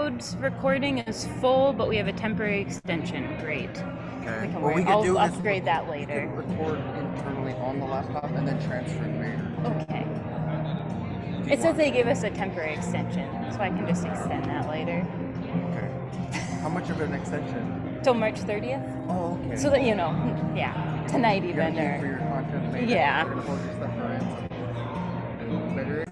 Code's recording is full, but we have a temporary extension. Great. We Okay. can What worry. we could I'll do is upgrade that you later. could record internally on the laptop and then transfer it later. Okay. Do you It says want? they give us a temporary extension, so I can just extend that later. Okay. How much of an extension? Till March 30th. Oh, okay. So that, yeah, tonight You're gonna even, pay for your or, content later. yeah. You're gonna hold your stuff for ransom. Better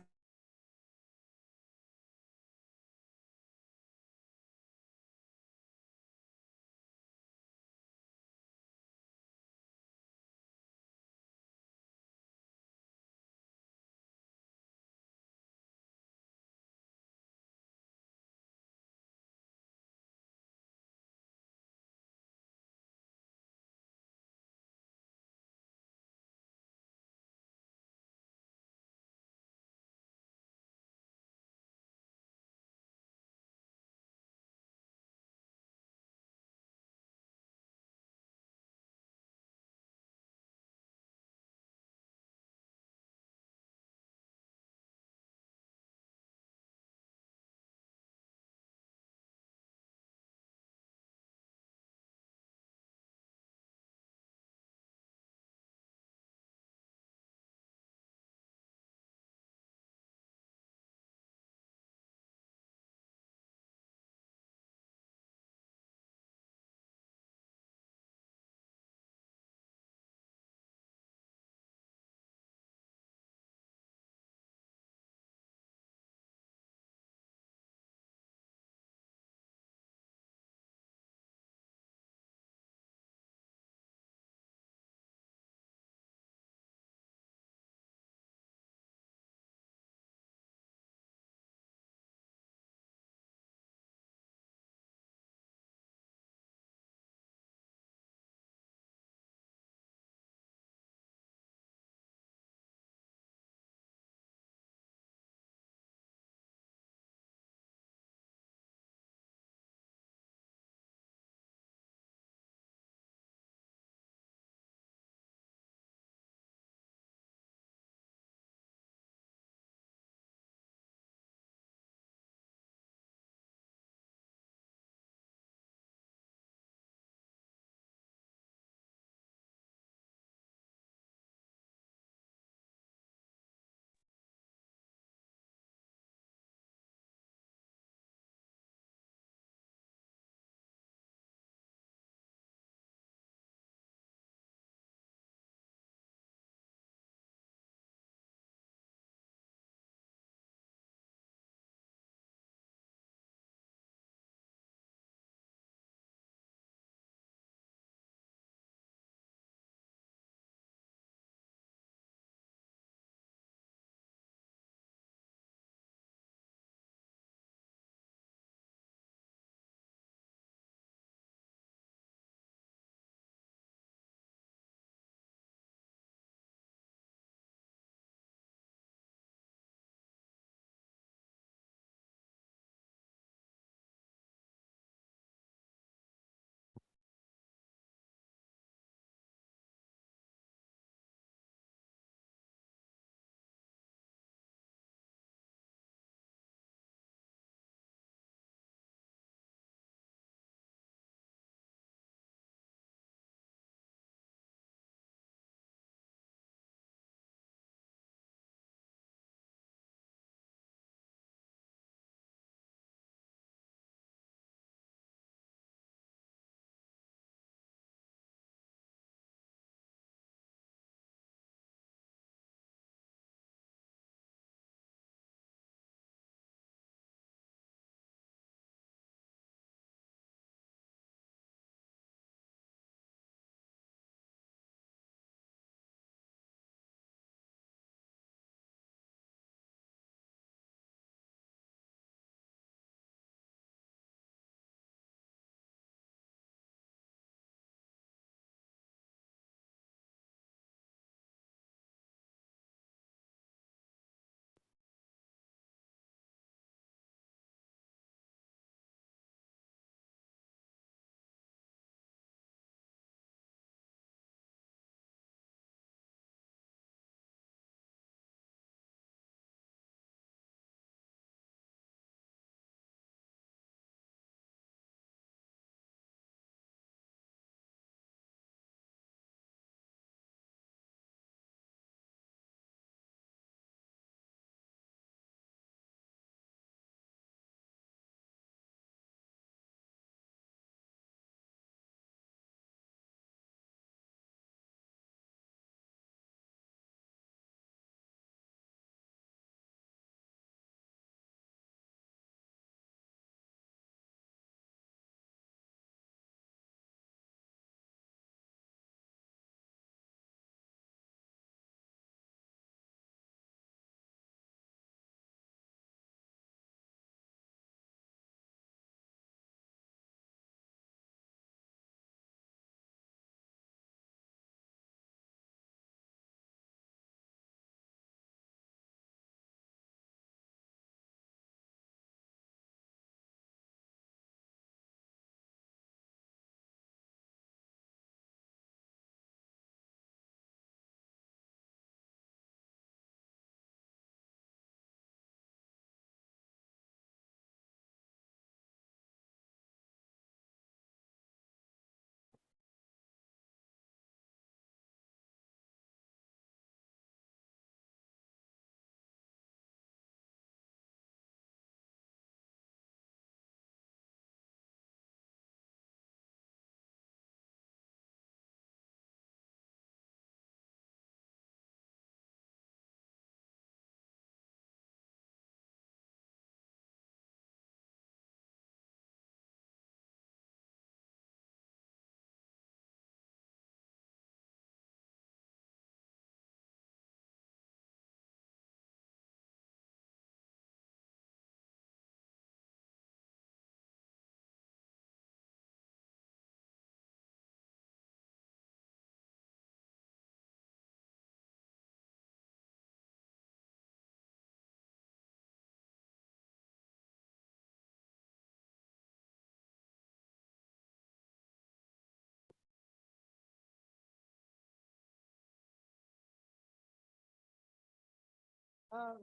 Oh,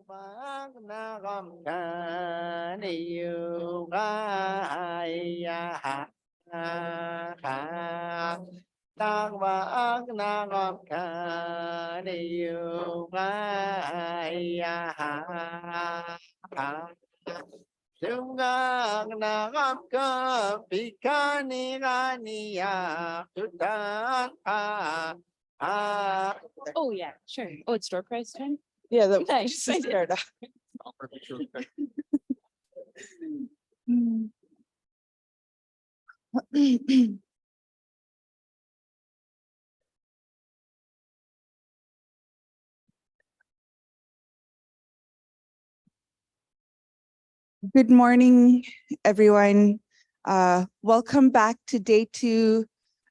yeah, sure. Oh, it's door prize time? Yeah, that Nice. just started. Good morning, everyone. Welcome back to day 2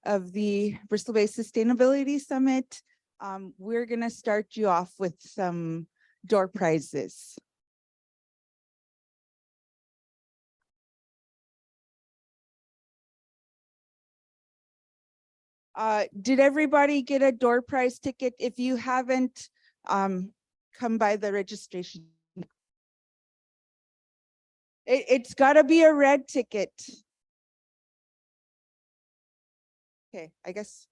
of the Bristol Bay Sustainability Summit. We're going to start you off with some door prizes. Did everybody get a door prize ticket? If you haven't, come by the registration. It's got to be a red ticket. Okay, I guess.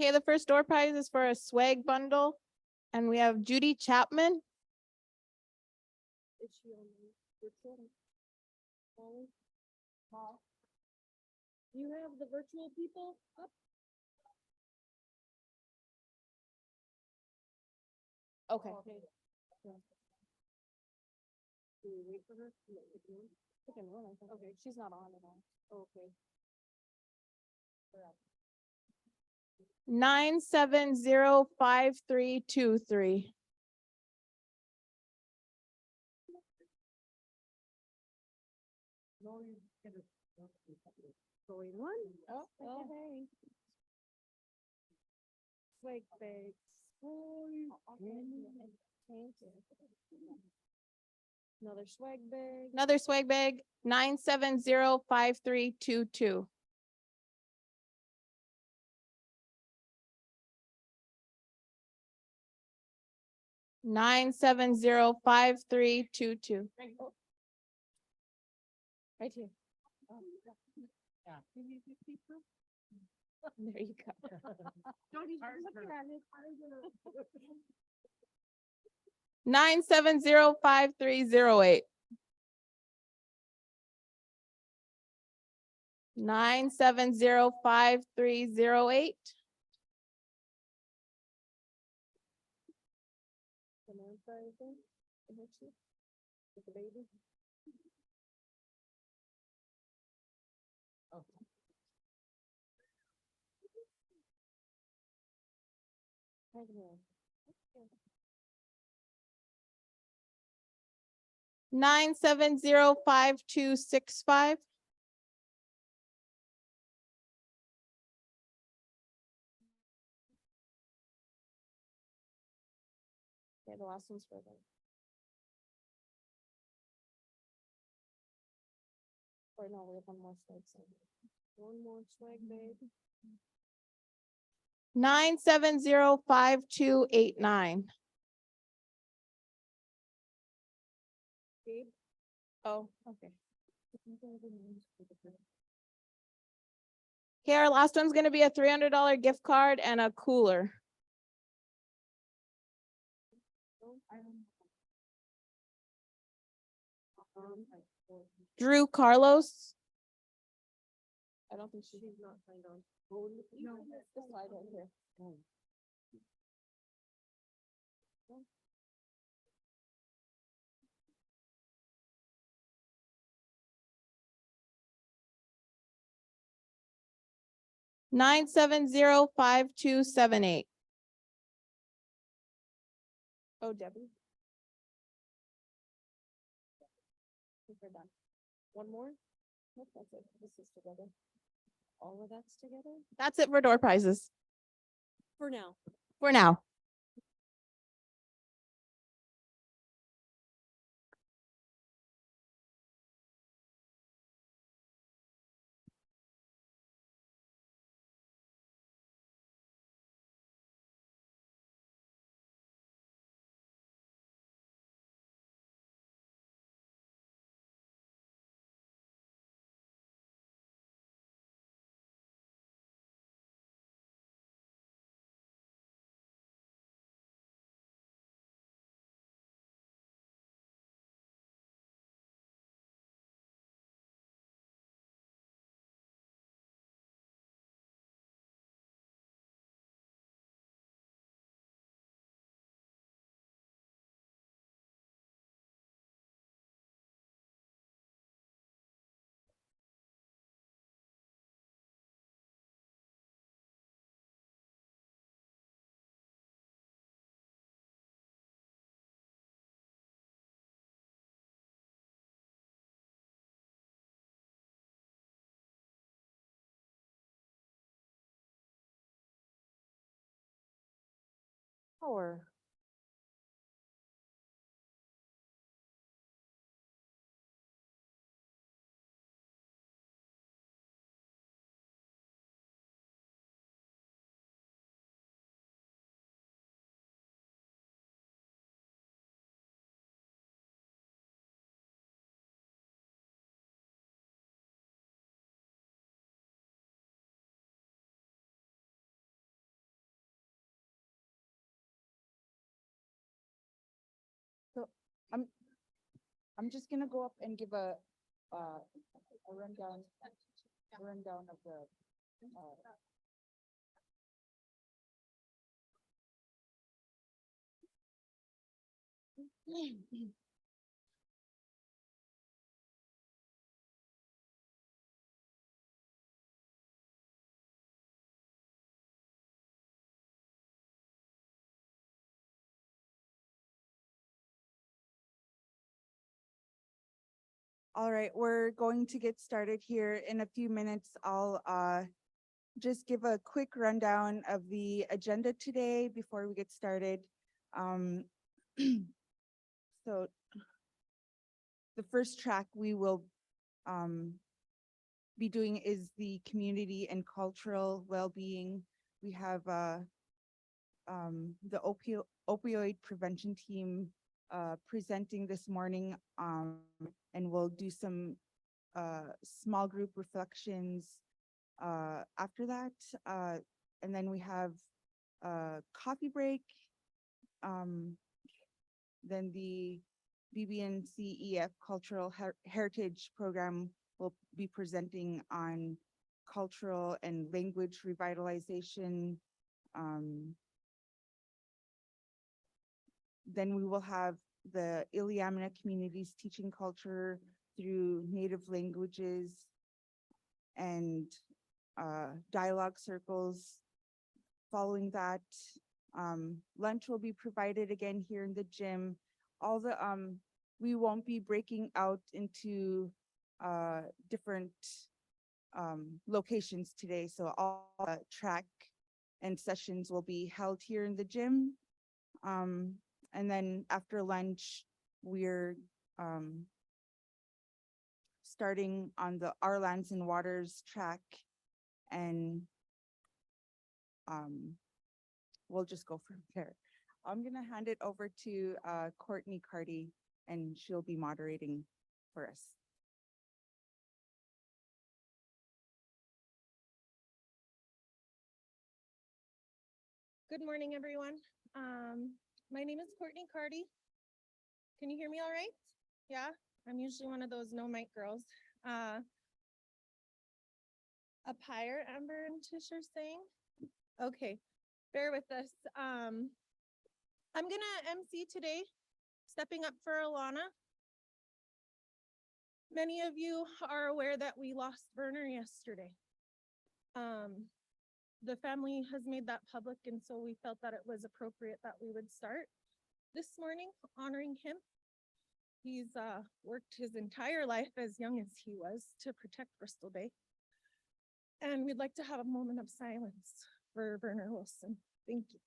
Okay, the first door prize is for a swag bundle, and we have Judy Chapman. Is she on the virtual? Do you have the virtual people up? Okay. Do we wait for her? Okay, she's not on at all. Okay. 9705323. Going one. Oh, okay. Swag bags. Another swag bag. Another swag bag. 9705322. Nine 9705322. Right here. There you go. Don't even look at it. 9705308. 9705308. The baby. Oh. Nine 9705265. Okay, the last one's for them. Or no, we have one more swag. One more swag, babe. 9705289. Gabe? Oh, okay. Okay, our last one's gonna be a $300 gift card and a cooler. Drew Carlos. I don't think she's not signed on. No, this slide right here. 9705278. Oh, Debbie. We're done. One more? Nope, that's it. This is together. All of that's together? That's it for door prizes. For now. For now. Power. So I'm I'm just gonna go up and give a rundown of the All right, we're going to get started here in a few minutes. I'll just give a quick rundown of the agenda today before we get started. Um, so the first track we will be doing is the community and cultural well-being. We have the opioid prevention team presenting this morning, and we'll do some small group reflections after that. And then we have a coffee break. Then the BBNCEF Cultural Heritage Program will be presenting on cultural and language revitalization. Then we will have the Iliamna communities teaching culture through native languages and dialogue circles. Following that, lunch will be provided again here in the gym. All the we won't be breaking out into different locations today, so all track and sessions will be held here in the gym. And then after lunch, we're starting on the Our Lands and Waters track, and we'll just go from there. I'm gonna hand it over to Courtney Carty, and she'll be moderating for us. Good morning, everyone. My name is Courtney Carty. Can you hear me all right? Yeah, I'm usually one of those no mic girls. A pyre, Amber and Tish are saying? Okay, bear with us. I'm gonna MC today, stepping up for Alana. Many of you are aware that we lost Werner yesterday. The family has made that public, and so we felt that it was appropriate that we would start this morning honoring him. He's worked his entire life, as young as he was, to protect Bristol Bay. And we'd like to have a moment of silence for Werner Wilson. Thank you.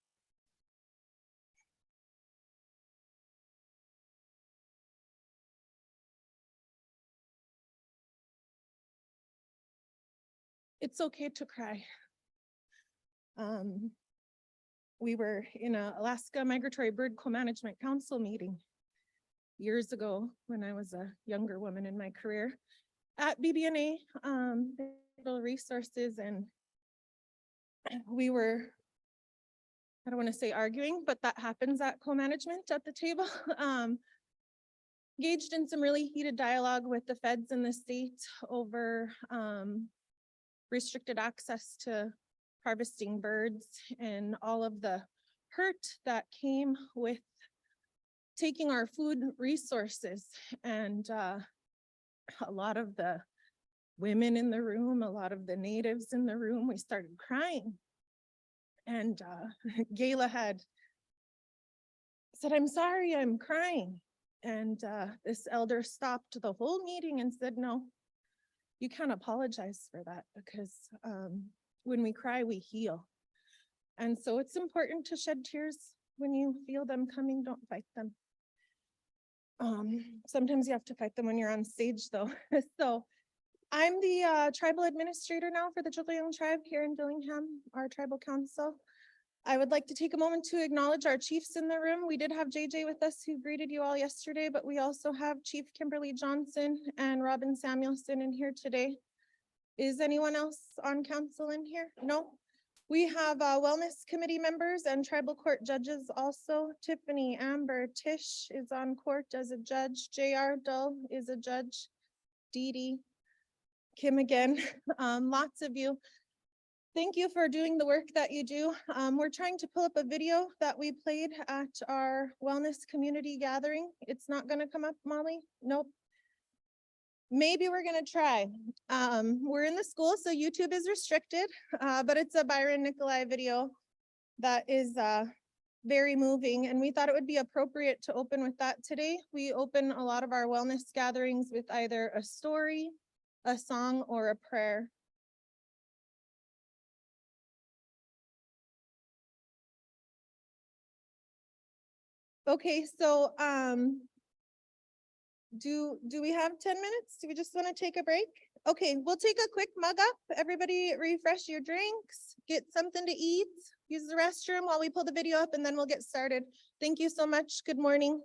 It's okay to cry. We were in a Alaska Migratory Bird Co-Management Council meeting years ago when I was a younger woman in my career at BBNA, resources, and we were, I don't want to say arguing, but that happens at co-management at the table. Engaged in some really heated dialogue with the feds in the state over restricted access to harvesting birds and all of the hurt that came with taking our food resources. And a lot of the women in the room, a lot of the natives in the room, we started crying. And Gayla had said, "I'm sorry, I'm crying." And this elder stopped the whole meeting and said, "No, you can't apologize for that, because when we cry, we heal. And so it's important to shed tears when you feel them coming, don't fight them. Sometimes you have to fight them when you're on stage though. So I'm the tribal administrator now for the Dillingham tribe here in Dillingham, our tribal council. I would like to take a moment to acknowledge our chiefs in the room. We did have JJ with us who greeted you all yesterday, but we also have Chief Kimberly Johnson and Robin Samuelson in here today. Is anyone else on council in here? No? We have wellness committee members and tribal court judges also. Tiffany, Amber, Tish is on court as a judge. JR Dull is a judge. Dee Dee, Kim again, lots of you. Thank you for doing the work that you do. We're trying to pull up a video that we played at our wellness community gathering. It's not gonna come up, Molly? Nope. Maybe we're gonna try. We're in the school, so YouTube is restricted, but it's a Byron Nikolai video that is very moving, and we thought it would be appropriate to open with that today. We open a lot of our wellness gatherings with either a story, a song, or a prayer. Okay, so do we have 10 minutes? Do we just want to take a break? Okay, we'll take a quick mug up. Everybody refresh your drinks, get something to eat, use the restroom while we pull the video up, and then we'll get started. Thank you so much. Good morning.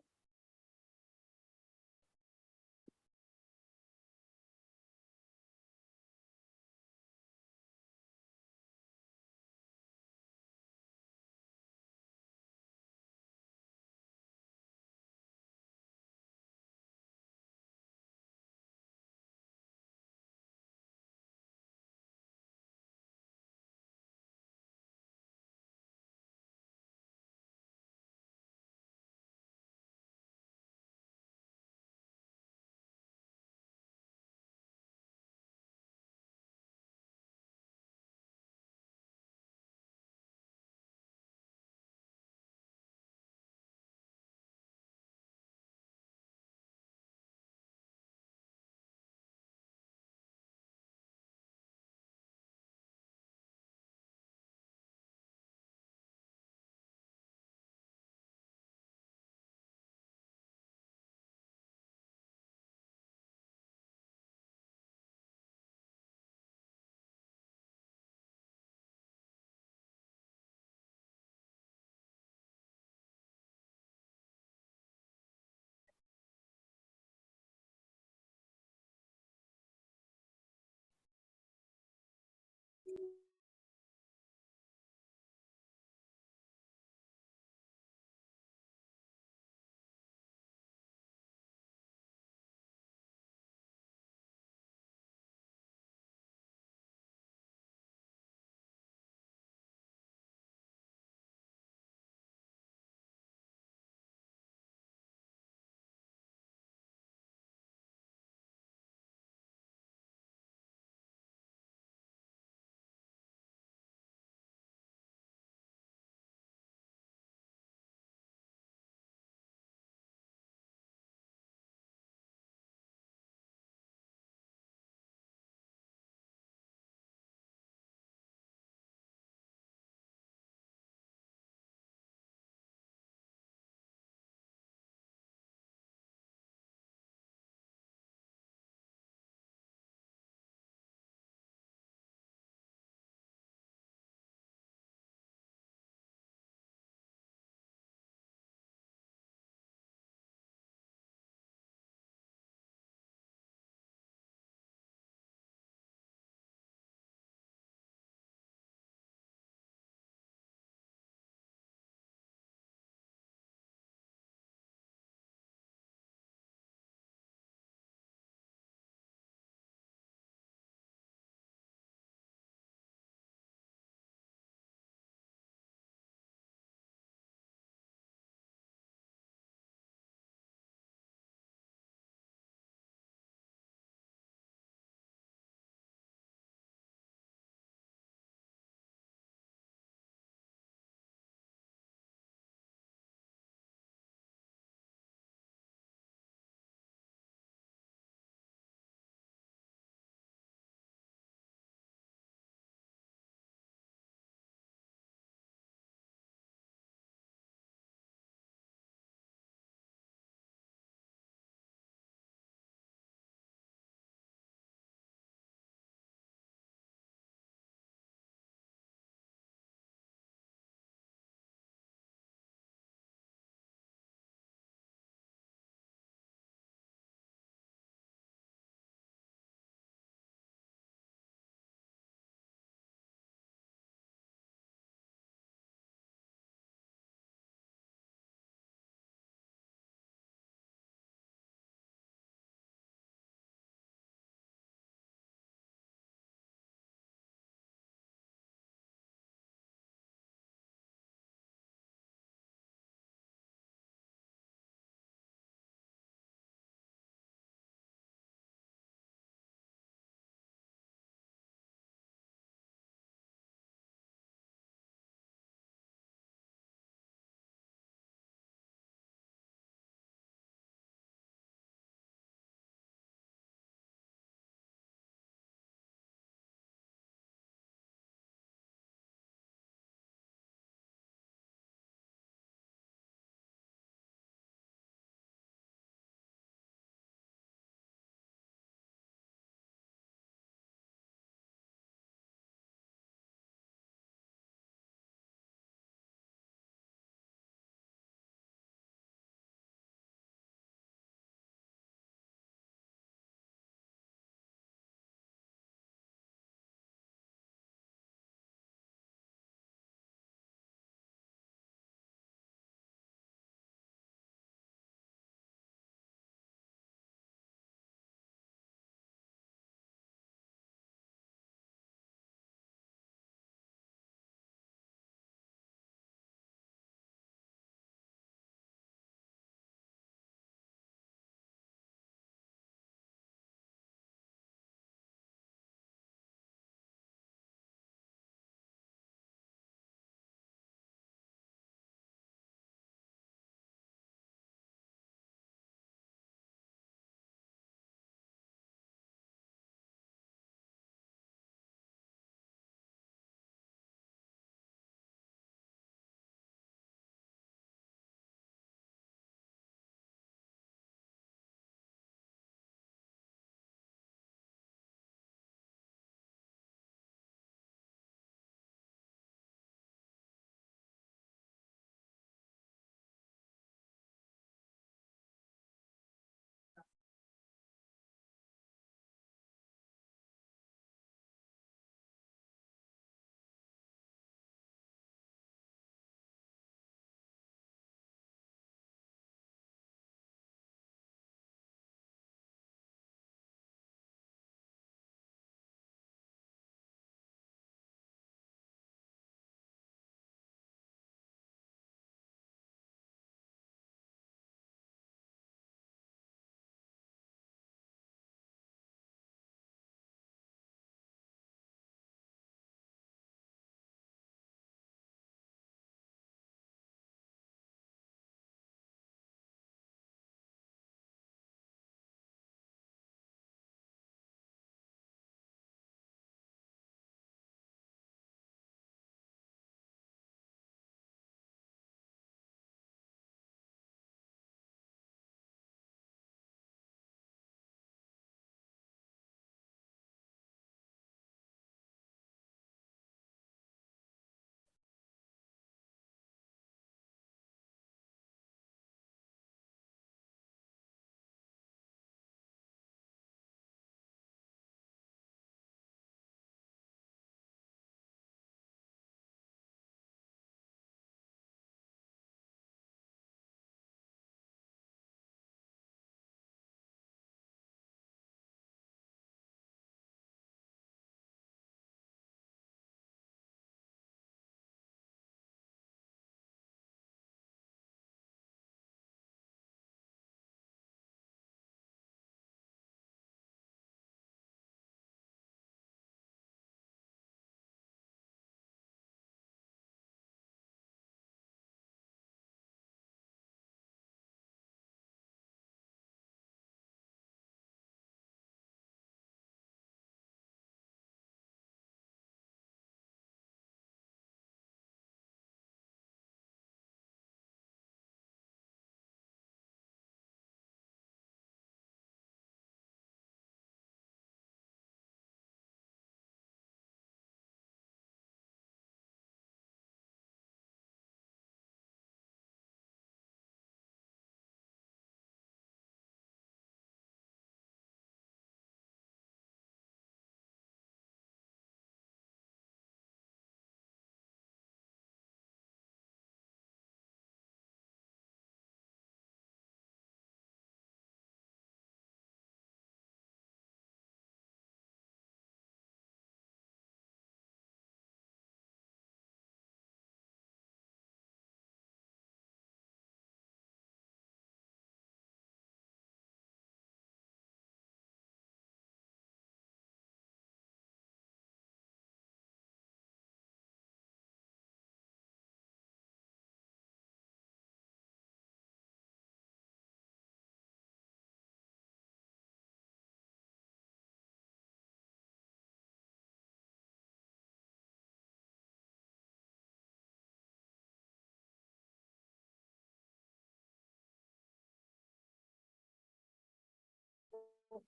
Thank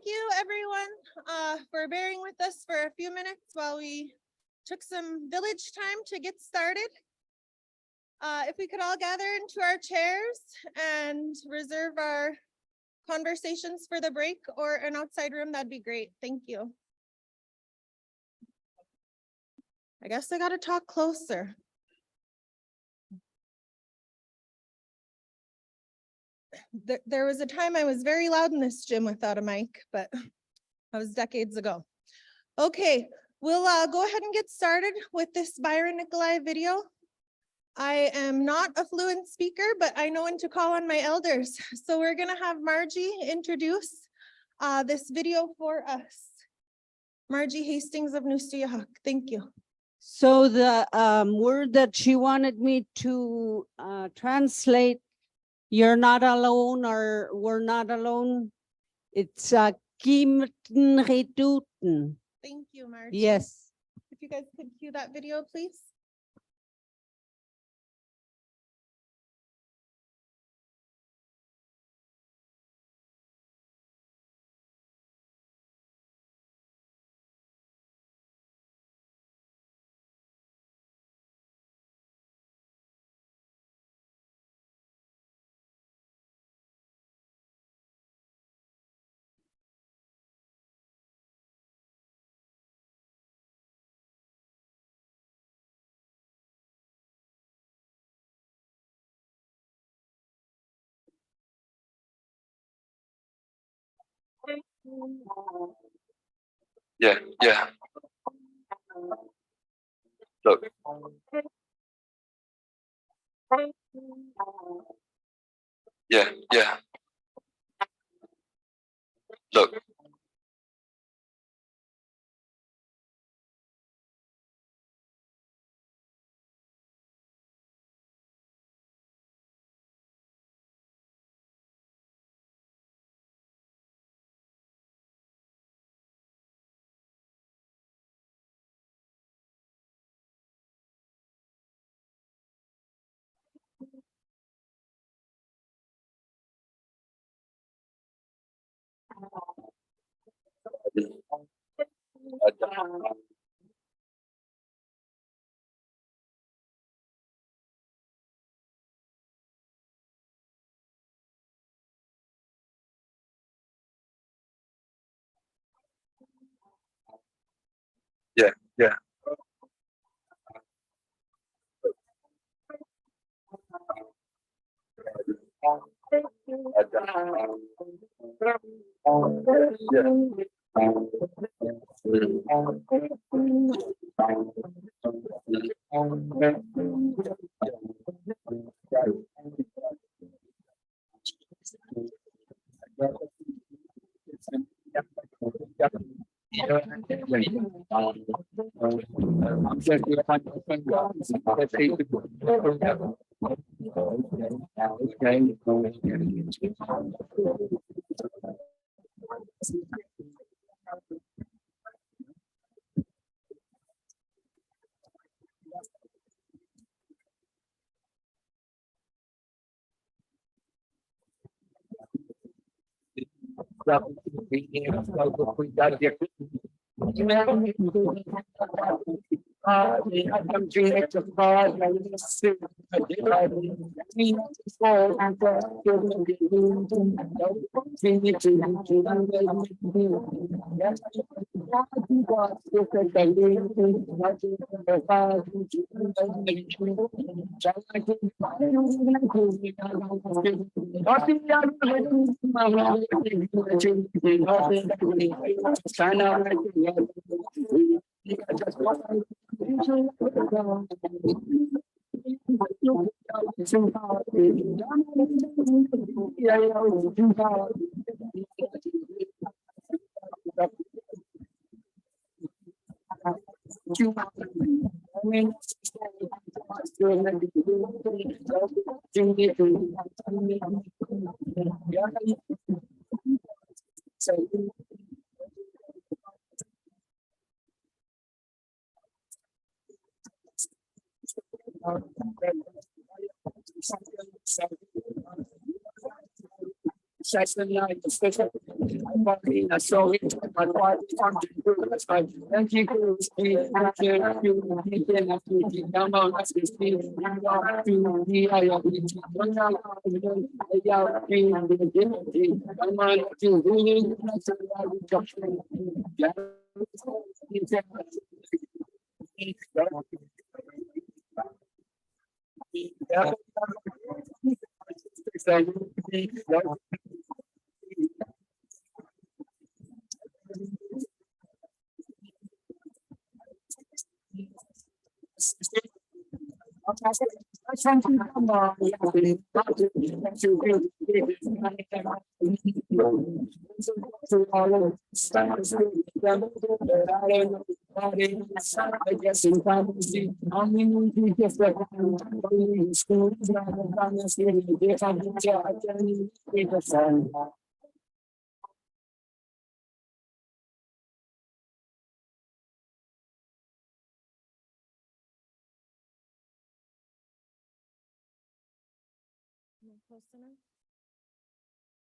you, everyone, for bearing with us for a few minutes while we took some village time to get started. If we could all gather into our chairs and reserve our conversations for the break or an outside room, that'd be great. Thank you. I guess I gotta talk closer. There was a time I was very loud in this gym without a mic, but that was decades ago. Okay, we'll go ahead and get started with this Byron Nikolai video. I am not a fluent speaker, but I know when to call on my elders. So we're gonna have Margie introduce this video for us. Margie Hastings of Nustiahawk, thank you. So the word that she wanted me to translate, you're not alone or we're not alone, it's Kimtnrituten. Thank you, Margie. Yes. If you guys could cue that video, please. Yeah. Look. Yeah. Look. Yeah. Am I close enough?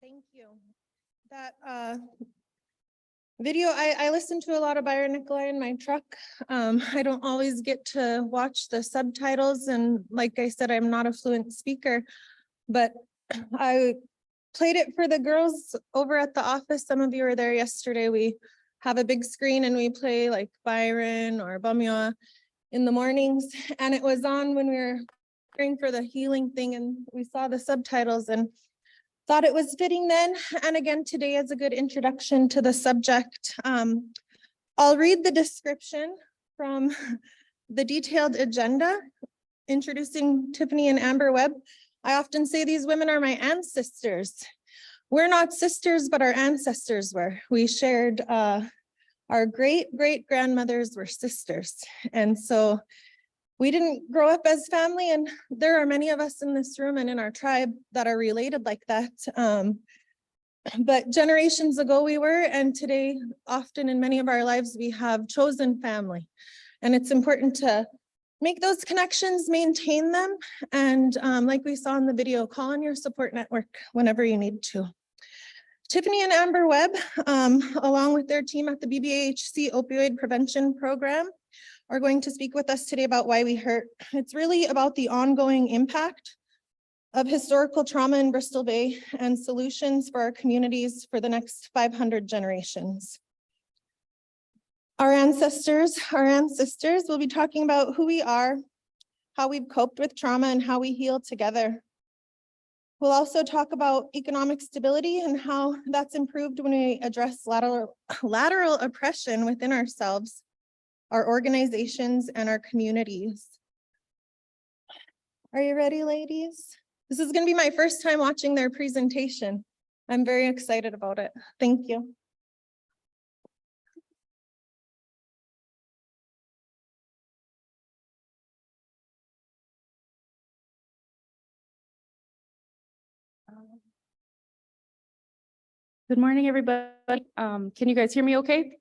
Thank you. That video, I listen to a lot of Byron Nicolai in my truck. I don't always get to watch the subtitles, and like I said, I'm not a fluent speaker, but I played it for the girls over at the office. Some of you were there yesterday. We have a big screen and we play like Byron or Bamioa in the mornings, and it was on when we were praying for the healing thing, and we saw the subtitles and thought it was fitting then and again today as a good introduction to the subject. I'll read the description from the detailed agenda introducing Tiffany and Amber Webb. I often say these women are my ancestors. We're not sisters, but our ancestors were. We shared our great-great-grandmothers were sisters. And so we didn't grow up as family, and there are many of us in this room and in our tribe that are related like that. But generations ago we were, and today, often in many of our lives, we have chosen family. And it's important to make those connections, maintain them, and like we saw in the video, call on your support network whenever you need to. Tiffany and Amber Webb, along with their team at the BBHC Opioid Prevention Program, are going to speak with us today about why we hurt. It's really about the ongoing impact of historical trauma in Bristol Bay and solutions for our communities for the next 500 generations. Our ancestors will be talking about who we are, how we've coped with trauma, and how we heal together. We'll also talk about economic stability and how that's improved when we address lateral oppression within ourselves, our organizations, and our communities. Are you ready, ladies? This is going to be my first time watching their presentation. I'm very excited about it. Thank you. Good morning, everybody. Can you guys hear me okay?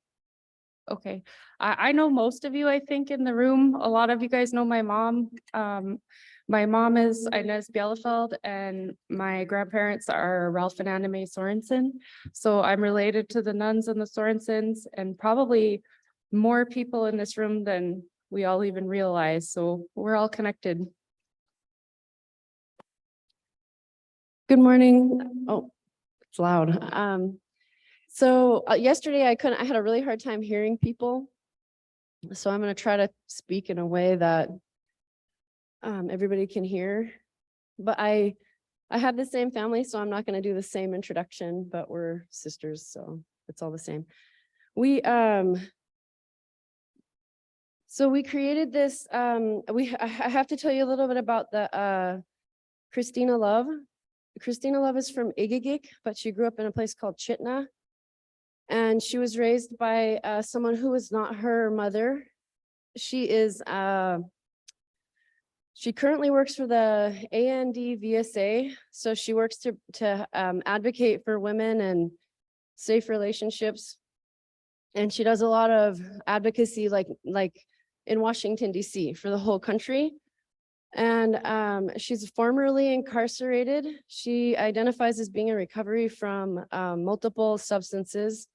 Okay. I know most of you, I think, in the room. A lot of you guys know my mom. My mom is Inez Bielefeld, and my grandparents are Ralph and Anna Mae Sorensen. So I'm related to the nuns and the Sorensens, and probably more people in this room than we all even realize. So we're all connected. Good morning. Oh, it's loud. Yesterday I had a really hard time hearing people. So I'm going to try to speak in a way that everybody can hear. But I have the same family, so I'm not going to do the same introduction, but we're sisters, so it's all the same. We created this, I have to tell you a little bit about the Christina Love. Christina Love is from Igigik, but she grew up in a place called Chitna. And she was raised by someone who was not her mother. She currently works for the ANDVSA. So she works to advocate for women and safe relationships. And she does a lot of advocacy like in Washington, DC for the whole country. And she's formerly incarcerated. She identifies as being in recovery from multiple substances.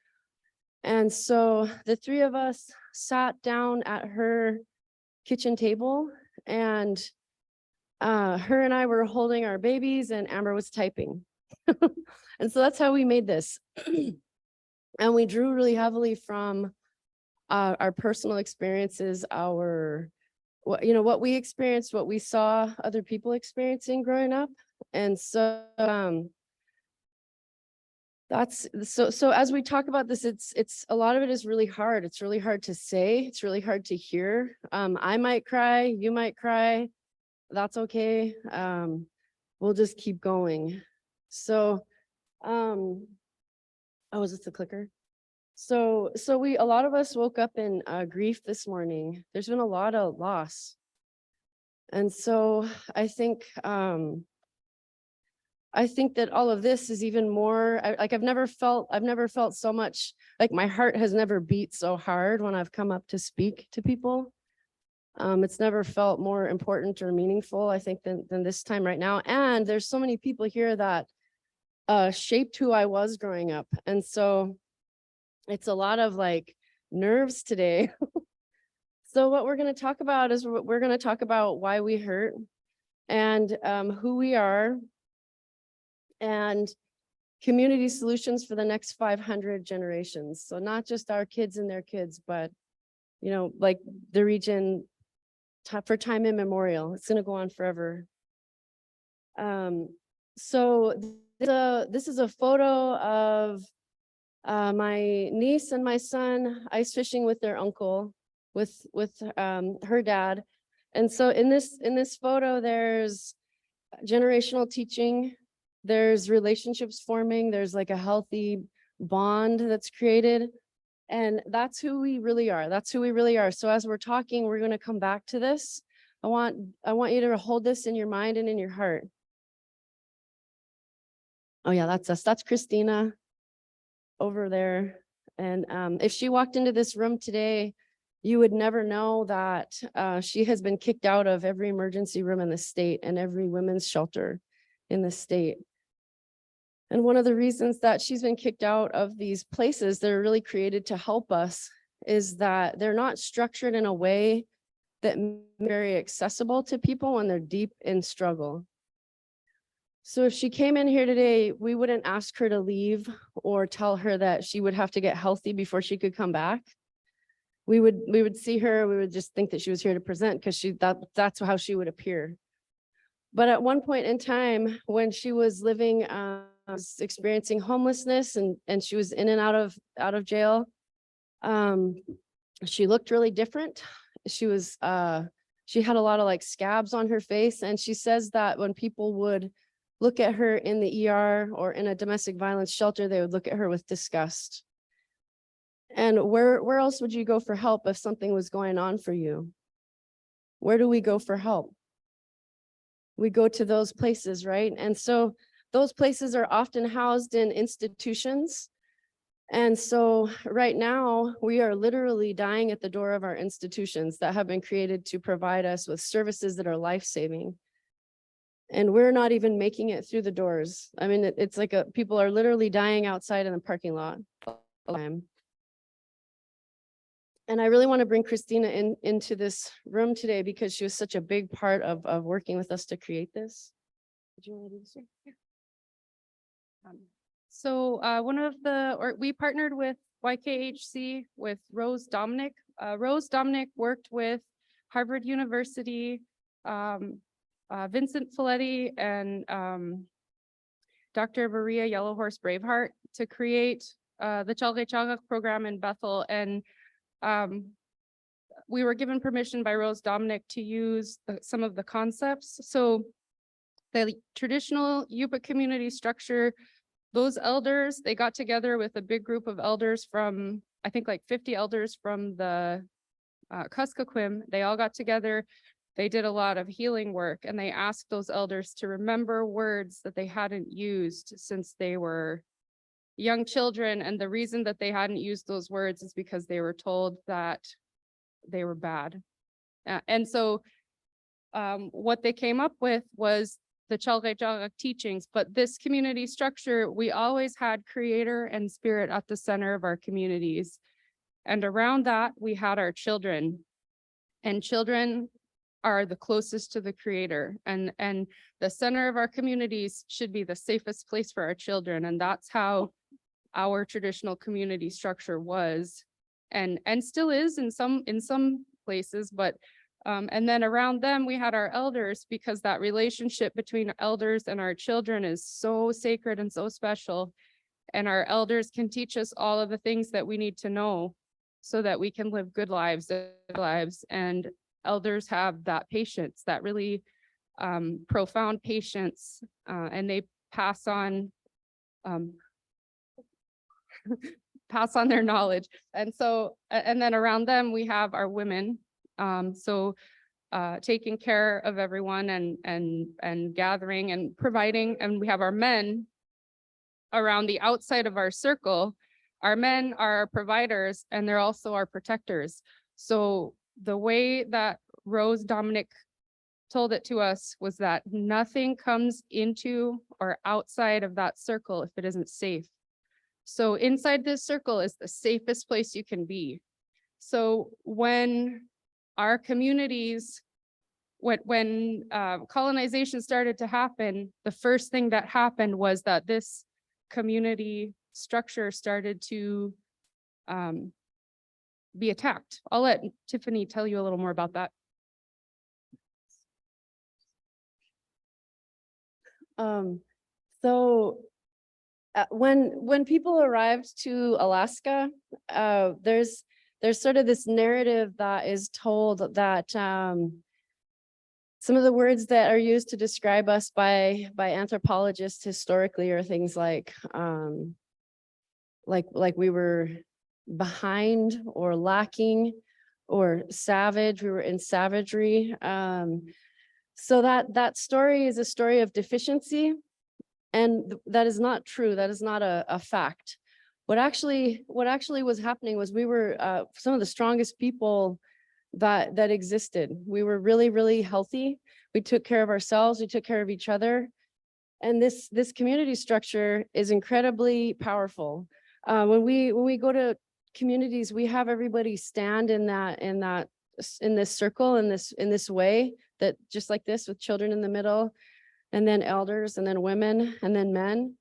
And so the three of us sat down at her kitchen table, and her and I were holding our babies, and Amber was typing. And so that's how we made this. And we drew really heavily from our personal experiences, what we experienced, what we saw other people experiencing growing up. And so so as we talk about this, it's a lot of it is really hard. It's really hard to say. It's really hard to hear. I might cry, you might cry. That's okay. We'll just keep going. So, oh, is this the clicker? So a lot of us woke up in grief this morning. There's been a lot of loss. And so I think that all of this is even more, I've never felt so much, like my heart has never beat so hard when I've come up to speak to people. It's never felt more important or meaningful, I think, than this time right now. And there's so many people here that shaped who I was growing up. And so it's a lot of like nerves today. So what we're going to talk about is we're going to talk about why we hurt and who we are and community solutions for the next 500 generations. So not just our kids and their kids, but, like the region for time immemorial. It's going to go on forever. So this is a photo of my niece and my son ice fishing with their uncle, with her dad. And so in this photo, there's generational teaching, there's relationships forming, there's like a healthy bond that's created. And that's who we really are. That's who we really are. So as we're talking, we're going to come back to this. I want you to hold this in your mind and in your heart. Oh yeah, that's us. That's Christina over there. And if she walked into this room today, you would never know that she has been kicked out of every emergency room in the state and every women's shelter in the state. And one of the reasons that she's been kicked out of these places that are really created to help us is that they're not structured in a way that very accessible to people when they're deep in struggle. So if she came in here today, we wouldn't ask her to leave or tell her that she would have to get healthy before she could come back. We would see her, we would just think that she was here to present because that's how she would appear. But at one point in time, when she was living, was experiencing homelessness and she was in and out of jail, she looked really different. She had a lot of like scabs on her face, and she says that when people would look at her in the ER or in a domestic violence shelter, they would look at her with disgust. And where else would you go for help if something was going on for you? Where do we go for help? We go to those places, right? And so those places are often housed in institutions. And so right now we are literally dying at the door of our institutions that have been created to provide us with services that are life-saving. And we're not even making it through the doors. I mean, it's like people are literally dying outside in the parking lot all the time. And I really want to bring Christina into this room today because she was such a big part of working with us to create this. Did you want to do this? Yeah. So we partnered with YKHC with Rose Dominic. Rose Dominic worked with Harvard University, Vincent Folletti, and Dr. Maria Yellowhorse Braveheart to create the Chalga Chalga program in Bethel. And we were given permission by Rose Dominic to use some of the concepts. So the traditional Yupa community structure, those elders, they got together with a big group of elders from, I think like 50 elders from the Kuskokwim. They all got together. They did a lot of healing work, and they asked those elders to remember words that they hadn't used since they were young children. And the reason that they hadn't used those words is because they were told that they were bad. And so what they came up with was the Chalgai teachings, but this community structure, we always had creator and spirit at the center of our communities. And around that, we had our children. And children are the closest to the creator. And the center of our communities should be the safest place for our children. And that's how our traditional community structure was and still is in some places, but and then around them, we had our elders, because that relationship between elders and our children is so sacred and so special. And our elders can teach us all of the things that we need to know so that we can live good lives. And elders have that patience, that really profound patience, and they pass on their knowledge. And so, and then around them, we have our women. Taking care of everyone and gathering and providing, and we have our men around the outside of our circle. Our men are our providers and they're also our protectors. So the way that Rose Dominic told it to us was that nothing comes into or outside of that circle if it isn't safe. So inside this circle is the safest place you can be. So when our communities, when colonization started to happen, the first thing that happened was that this community structure started to be attacked. I'll let Tiffany tell you a little more about that. When people arrived to Alaska, there's sort of this narrative that is told that some of the words that are used to describe us by anthropologists historically are things like we were behind or lacking or savage. We were in savagery. So that story is a story of deficiency, and that is not true. That is not a fact. What actually was happening was we were some of the strongest people that existed. We were really, really healthy. We took care of ourselves. We took care of each other. And this community structure is incredibly powerful. When we go to communities, we have everybody stand in this circle, in this way, that just like this, with children in the middle, and then elders, and then women, and then men.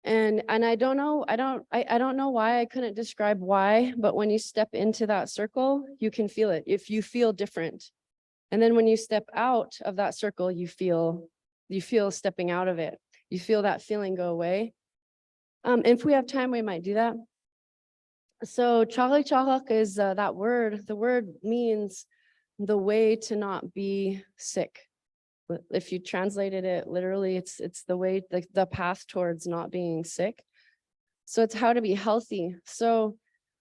And I don't know why. I couldn't describe why, but when you step into that circle, you can feel it. If you feel different. And then when you step out of that circle, you feel stepping out of it. You feel that feeling go away. If we have time, we might do that. So Chagak Chagak is that word. The word means the way to not be sick. If you translated it literally, it's the way, the path towards not being sick. So it's how to be healthy. So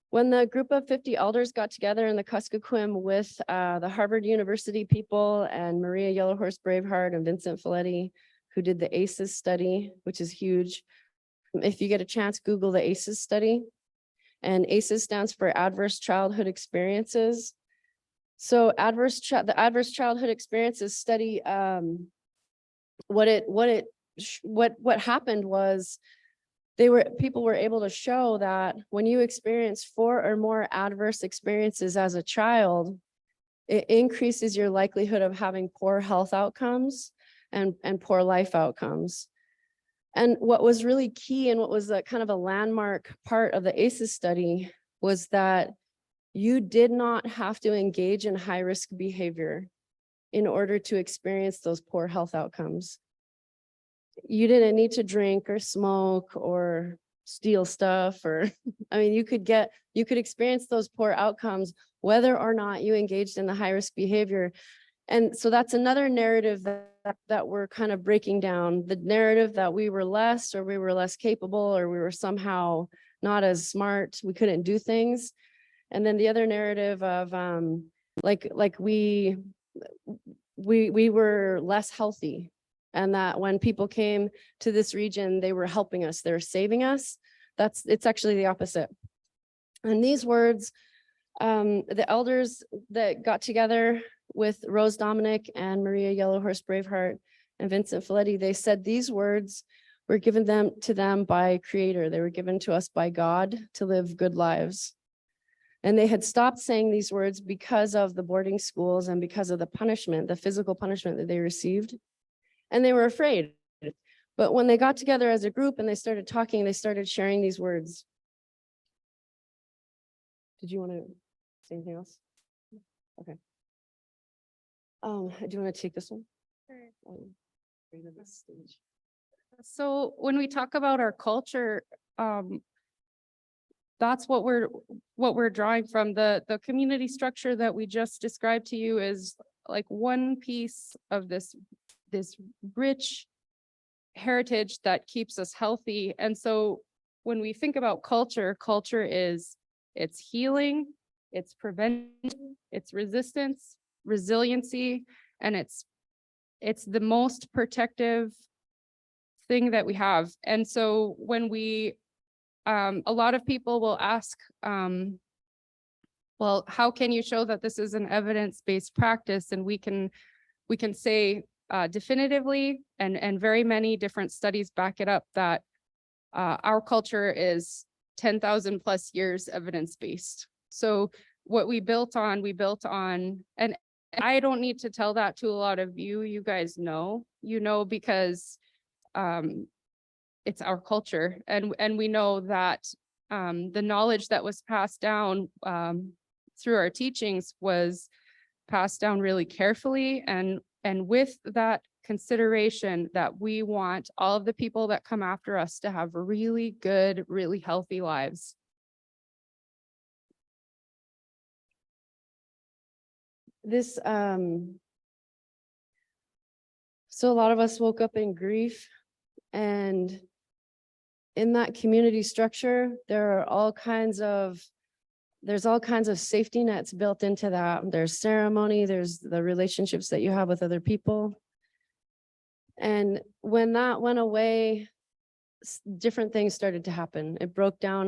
when the group of 50 elders got together in the Kuskokwim with the Harvard University people and Maria Yellowhorse Braveheart and Vincent Folletti, who did the ACEs study, which is huge. If you get a chance, Google the ACEs study. And ACEs stands for Adverse Childhood Experiences. So the adverse childhood experiences study, what happened was people were able to show that when you experience 4 or more adverse experiences as a child, it increases your likelihood of having poor health outcomes and poor life outcomes. And what was really key, and what was a kind of a landmark part of the ACEs study, was that you did not have to engage in high-risk behavior in order to experience those poor health outcomes. You didn't need to drink or smoke or steal stuff, or, I mean, you could experience those poor outcomes whether or not you engaged in the high-risk behavior. And so that's another narrative that we're kind of breaking down, the narrative that we were less, or we were less capable, or we were somehow not as smart, we couldn't do things. And then the other narrative of like we were less healthy, and that when people came to this region, they were helping us, they were saving us. It's actually the opposite. And these words, the elders that got together with Rose Dominic and Maria Yellowhorse Braveheart and Vincent Folletti, they said these words were given to them by Creator. They were given to us by God to live good lives. And they had stopped saying these words because of the boarding schools and because of the punishment, the physical punishment that they received. And they were afraid. But when they got together as a group and they started talking, they started sharing these words. Did you want to say anything else? Okay. Do you want to take this one? Bring to the stage. So when we talk about our culture, that's what we're drawing from. The community structure that we just described to you is like one piece of this rich heritage that keeps us healthy. And so when we think about culture, it's healing, it's prevention, it's resistance, resiliency, and it's the most protective thing that we have. And so when we a lot of people will ask, well, how can you show that this is an evidence-based practice? And we can say definitively, and very many different studies back it up, that our culture is 10,000 plus years evidence-based. So what we built on, and I don't need to tell that to a lot of you. You guys know, because it's our culture, and we know that the knowledge that was passed down through our teachings was passed down really carefully, and with that consideration that we want all of the people that come after us to have really good, really healthy lives. This, so a lot of us woke up in grief, and in that community structure, there's all kinds of safety nets built into that. There's ceremony, there's the relationships that you have with other people. And when that went away, different things started to happen. It broke down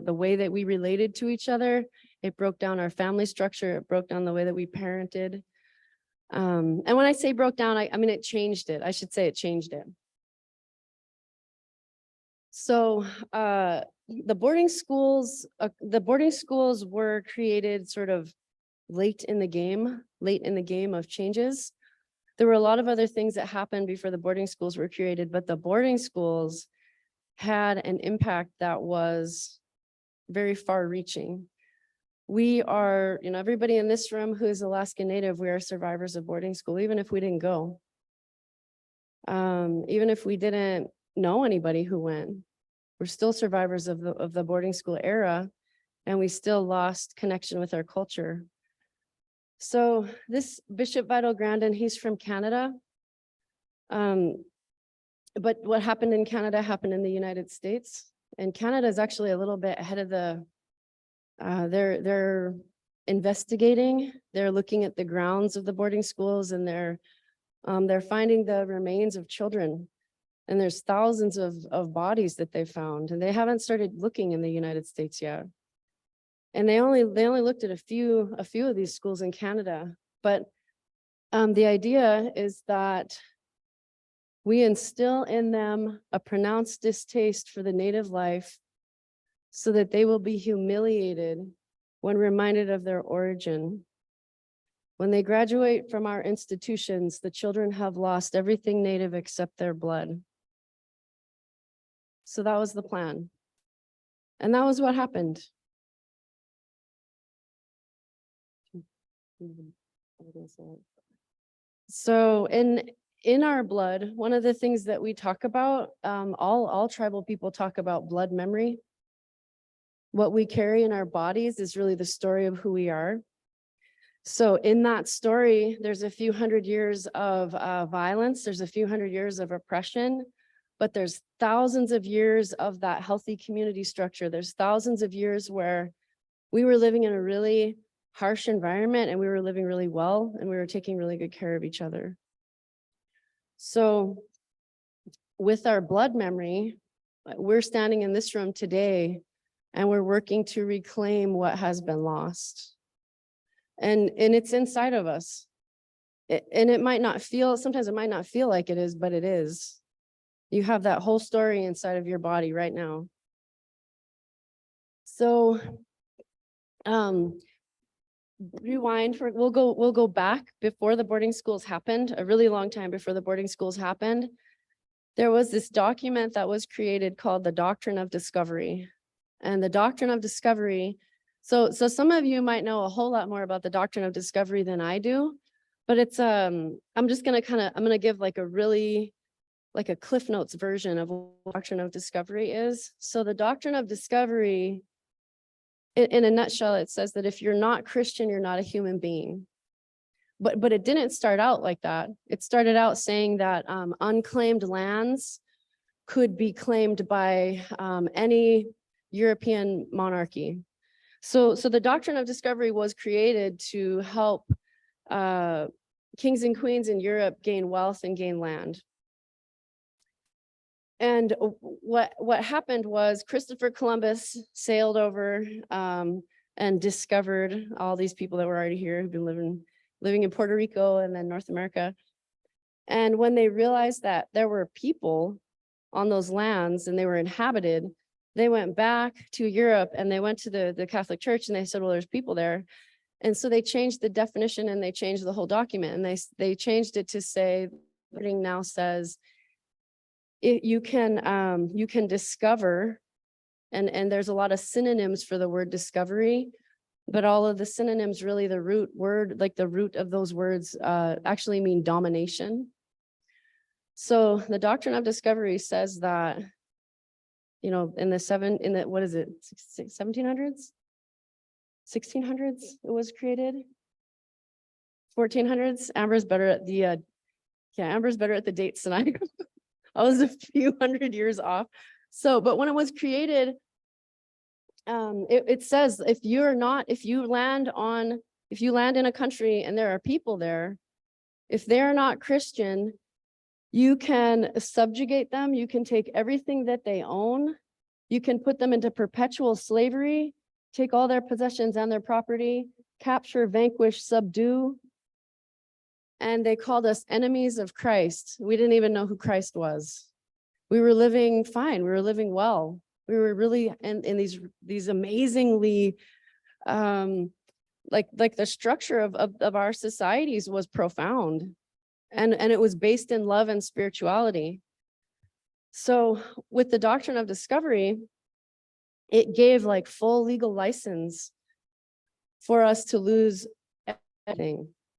the way that we related to each other. It broke down our family structure. It broke down the way that we parented. And when I say broke down, I mean, it changed it. I should say it changed it. So the boarding schools were created sort of late in the game of changes. There were a lot of other things that happened before the boarding schools were created, but the boarding schools had an impact that was very far reaching. We are, everybody in this room who is Alaska Native, we are survivors of boarding school, even if we didn't go. Even if we didn't know anybody who went, we're still survivors of the boarding school era, and we still lost connection with our culture. So this Bishop Vital Grandin, he's from Canada. But what happened in Canada happened in the United States, and Canada is actually a little bit ahead of they're investigating, they're looking at the grounds of the boarding schools, and they're finding the remains of children. And there's thousands of bodies that they found, and they haven't started looking in the United States yet. And they only looked at a few of these schools in Canada. But the idea is that we instill in them a pronounced distaste for the Native life so that they will be humiliated when reminded of their origin. When they graduate from our institutions, the children have lost everything Native except their blood. So that was the plan. And that was what happened. So in our blood, one of the things that we talk about, all tribal people talk about blood memory. What we carry in our bodies is really the story of who we are. So in that story, there's a few hundred years of violence, there's a few hundred years of oppression, but there's thousands of years of that healthy community structure. There's thousands of years where we were living in a really harsh environment, and we were living really well, and we were taking really good care of each other. So with our blood memory, we're standing in this room today, and we're working to reclaim what has been lost. And it's inside of us. And it might not feel, sometimes it might not feel like it is, but it is. You have that whole story inside of your body right now. So, rewind for, we'll go back before the boarding schools happened, a really long time before the boarding schools happened. There was this document that was created called the Doctrine of Discovery. And the Doctrine of Discovery, so some of you might know a whole lot more about the Doctrine of Discovery than I do, but it's, I'm just gonna I'm gonna give like a really, like a Cliff Notes version of what Doctrine of Discovery is. So the Doctrine of Discovery, in a nutshell, it says that if you're not Christian, you're not a human being. But it didn't start out like that. It started out saying that unclaimed lands could be claimed by any European monarchy. So the Doctrine of Discovery was created to help kings and queens in Europe gain wealth and gain land. And what happened was Christopher Columbus sailed over and discovered all these people that were already here, who've been living in Puerto Rico and then North America. And when they realized that there were people on those lands and they were inhabited, they went back to Europe and they went to the Catholic Church and they said, well, there's people there. And so they changed the definition and they changed the whole document, and they changed it to say, wording now says, you can discover, and there's a lot of synonyms for the word discovery, but all of the synonyms, really the root word, like the root of those words actually mean domination. So the Doctrine of Discovery says that, you know, in the what is it, 1700s? 1600s it was created? 1400s? Amber's better at the, Amber's better at the dates than I am. I was a few hundred years off. So, but when it was created, it says if you land in a country and there are people there, if they're not Christian, you can subjugate them, you can take everything that they own, you can put them into perpetual slavery, take all their possessions and their property, capture, vanquish, subdue. And they called us enemies of Christ. We didn't even know who Christ was. We were living fine, we were living well. We were really in these amazingly, like the structure of our societies was profound. And it was based in love and spirituality. So with the Doctrine of Discovery, it gave like full legal license for us to lose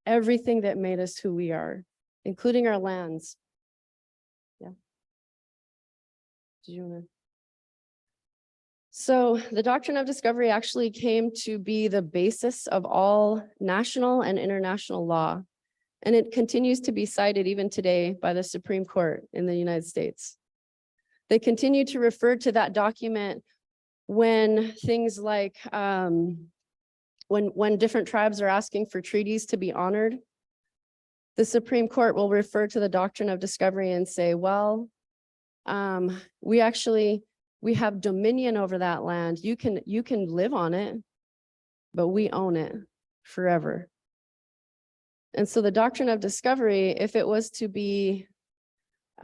everything that made us who we are, including our lands. Yeah. Did you wanna? So the Doctrine of Discovery actually came to be the basis of all national and international law. And it continues to be cited even today by the Supreme Court in the United States. They continue to refer to that document when things like, when different tribes are asking for treaties to be honored, the Supreme Court will refer to the Doctrine of Discovery and say, well, we have dominion over that land. You can live on it, but we own it forever. And so the Doctrine of Discovery, if it was to be,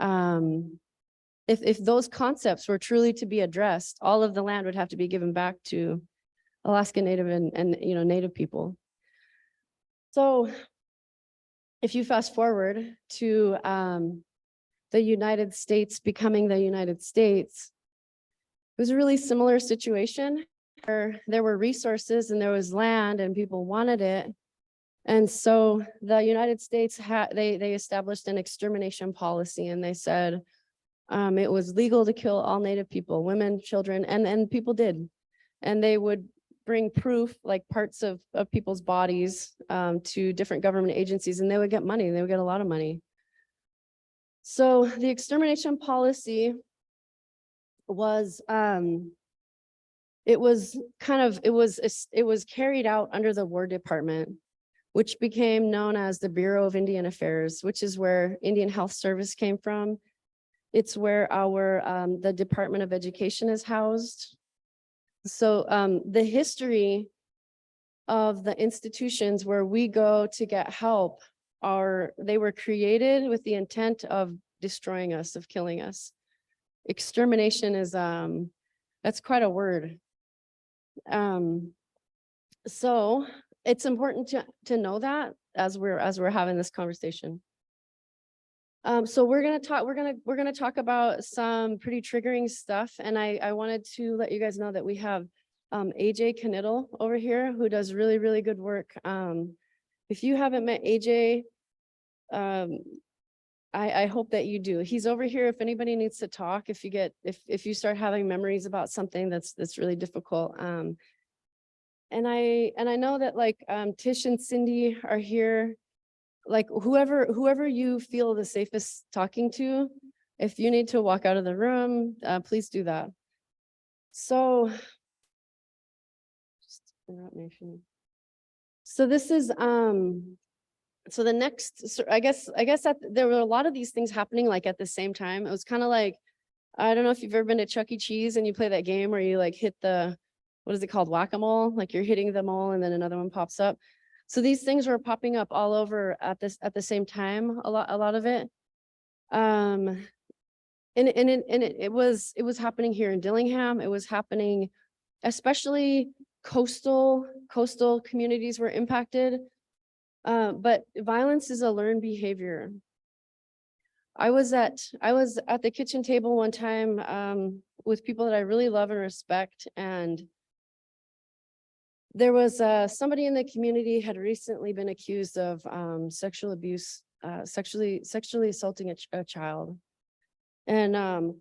if those concepts were truly to be addressed, all of the land would have to be given back to Alaska Native and Native people. So if you fast forward to the United States becoming the United States, it was a really similar situation where there were resources and there was land and people wanted it. And so the United States they established an extermination policy, and they said it was legal to kill all Native people, women, children, and people did. And they would bring proof, like parts of people's bodies, to different government agencies, and they would get money. They would get a lot of money. So the extermination policy was it was carried out under the War Department, which became known as the Bureau of Indian Affairs, which is where Indian Health Service came from. It's where the Department of Education is housed. So the history of the institutions where we go to get help they were created with the intent of destroying us, of killing us. Extermination is, that's quite a word. So it's important to know that as we're having this conversation. So we're gonna talk about some pretty triggering stuff, and I wanted to let you guys know that we have AJ Knittel over here who does really, really good work. If you haven't met AJ, I hope that you do. He's over here if anybody needs to talk, if you start having memories about something that's really difficult. And I know that like Tish and Cindy are here. Like whoever you feel the safest talking to, if you need to walk out of the room, please do that. So, so this is so the next, so I guess that there were a lot of these things happening like at the same time. It was kind of like, I don't know if you've ever been to Chuck E. Cheese and you play that game where you like hit the, what is it called, whack-a-mole? Like you're hitting the mole and then another one pops up. So these things were popping up all over at the same time, a lot of it. And it was happening here in Dillingham. It was happening, especially coastal communities were impacted. But violence is a learned behavior. I was at the kitchen table one time with people that I really love and respect, and there was somebody in the community had recently been accused of sexual abuse, sexually assaulting a child. And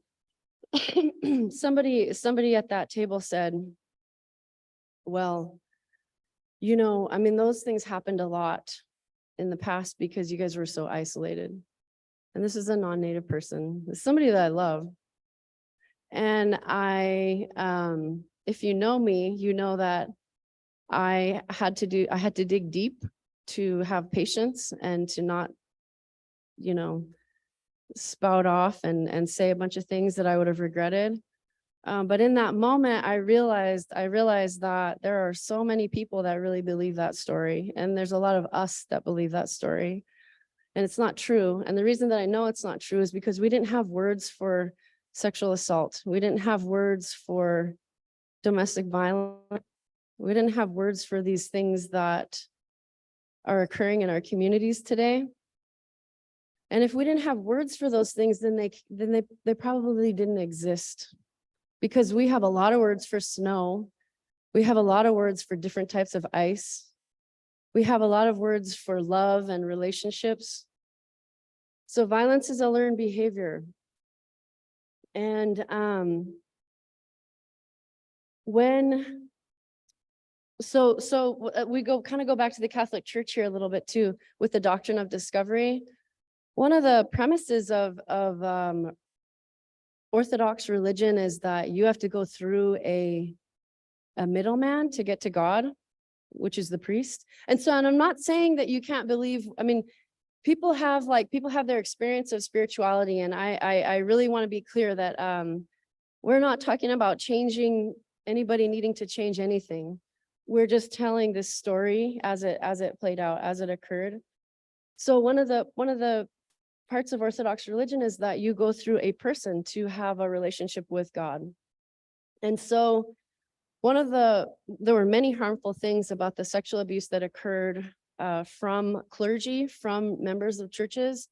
somebody at that table said, well, you know, I mean, those things happened a lot in the past because you guys were so isolated. And this is a non-native person, it's somebody that I love. And if you know me, you know that I had to dig deep to have patience and to not, you know, spout off and say a bunch of things that I would have regretted. But in that moment, I realized that there are so many people that really believe that story. And there's a lot of us that believe that story. And it's not true. And the reason that I know it's not true is because we didn't have words for sexual assault. We didn't have words for domestic violence. We didn't have words for these things that are occurring in our communities today. And if we didn't have words for those things, then they probably didn't exist. Because we have a lot of words for snow. We have a lot of words for different types of ice. We have a lot of words for love and relationships. So violence is a learned behavior. And we kind of go back to the Catholic Church here a little bit too, with the doctrine of discovery. One of the premises of Orthodox religion is that you have to go through a middleman to get to God, which is the priest. And I'm not saying that you can't believe, I mean, people have their experience of spirituality. And I really want to be clear that we're not talking about changing anybody needing to change anything. We're just telling this story as it played out, as it occurred. So one of the parts of Orthodox religion is that you go through a person to have a relationship with God. And so there were many harmful things about the sexual abuse that occurred from clergy, from members of churches.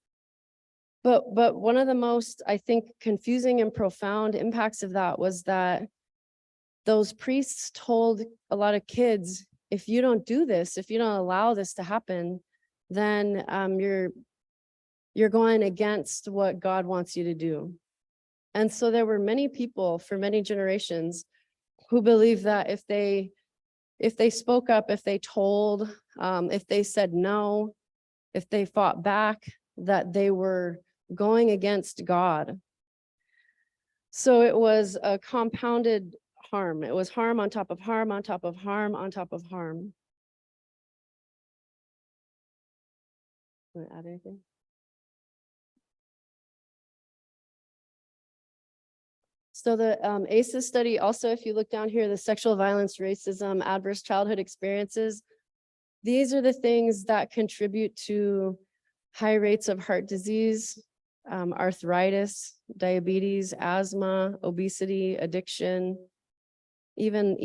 But one of the most, I think, confusing and profound impacts of that was that those priests told a lot of kids, if you don't do this, if you don't allow this to happen, then you're going against what God wants you to do. And so there were many people for many generations who believed that if they spoke up, if they told, if they said no, if they fought back, that they were going against God. So it was a compounded harm. It was harm on top of harm, on top of harm, on top of harm. Want to add anything? So the ACEs study, also, if you look down here, the sexual violence, racism, adverse childhood experiences, these are the things that contribute to high rates of heart disease, arthritis, diabetes, asthma, obesity, addiction, even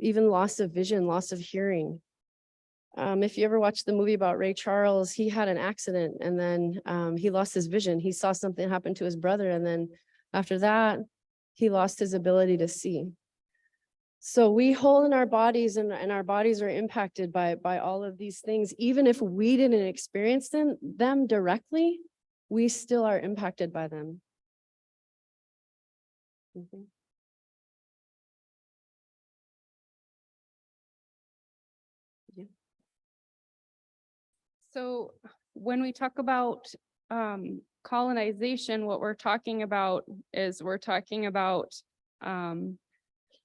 loss of vision, loss of hearing. If you ever watched the movie about Ray Charles, he had an accident and then he lost his vision. He saw something happen to his brother, and then after that, he lost his ability to see. So we hold in our bodies, and our bodies are impacted by all of these things. Even if we didn't experience them directly, we still are impacted by them. Mhm. So when we talk about colonization, what we're talking about is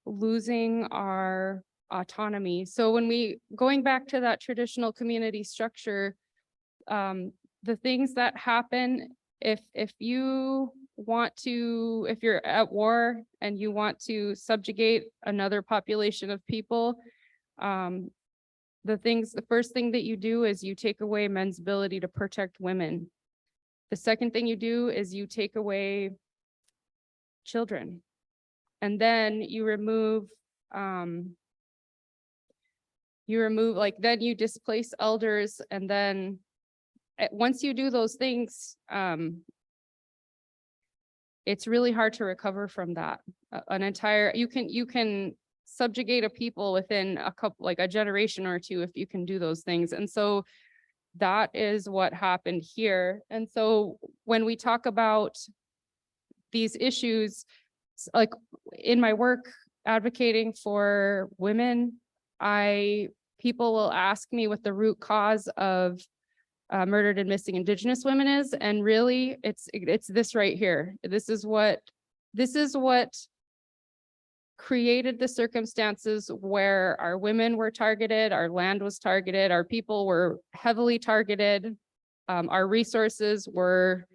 losing our autonomy. So when going back to that traditional community structure, the things that happen if you're at war and you want to subjugate another population of people, the first thing that you do is you take away men's ability to protect women. The second thing you do is you take away children. And then you remove, then you displace elders. And then once you do those things, it's really hard to recover from that. You can subjugate a people within a generation or two if you can do those things. And so that is what happened here. And so when we talk about these issues, like in my work advocating for women, people will ask me what the root cause of murdered and missing Indigenous women is, and really it's this right here. This is what created the circumstances where our women were targeted, our land was targeted, our people were heavily targeted, our resources were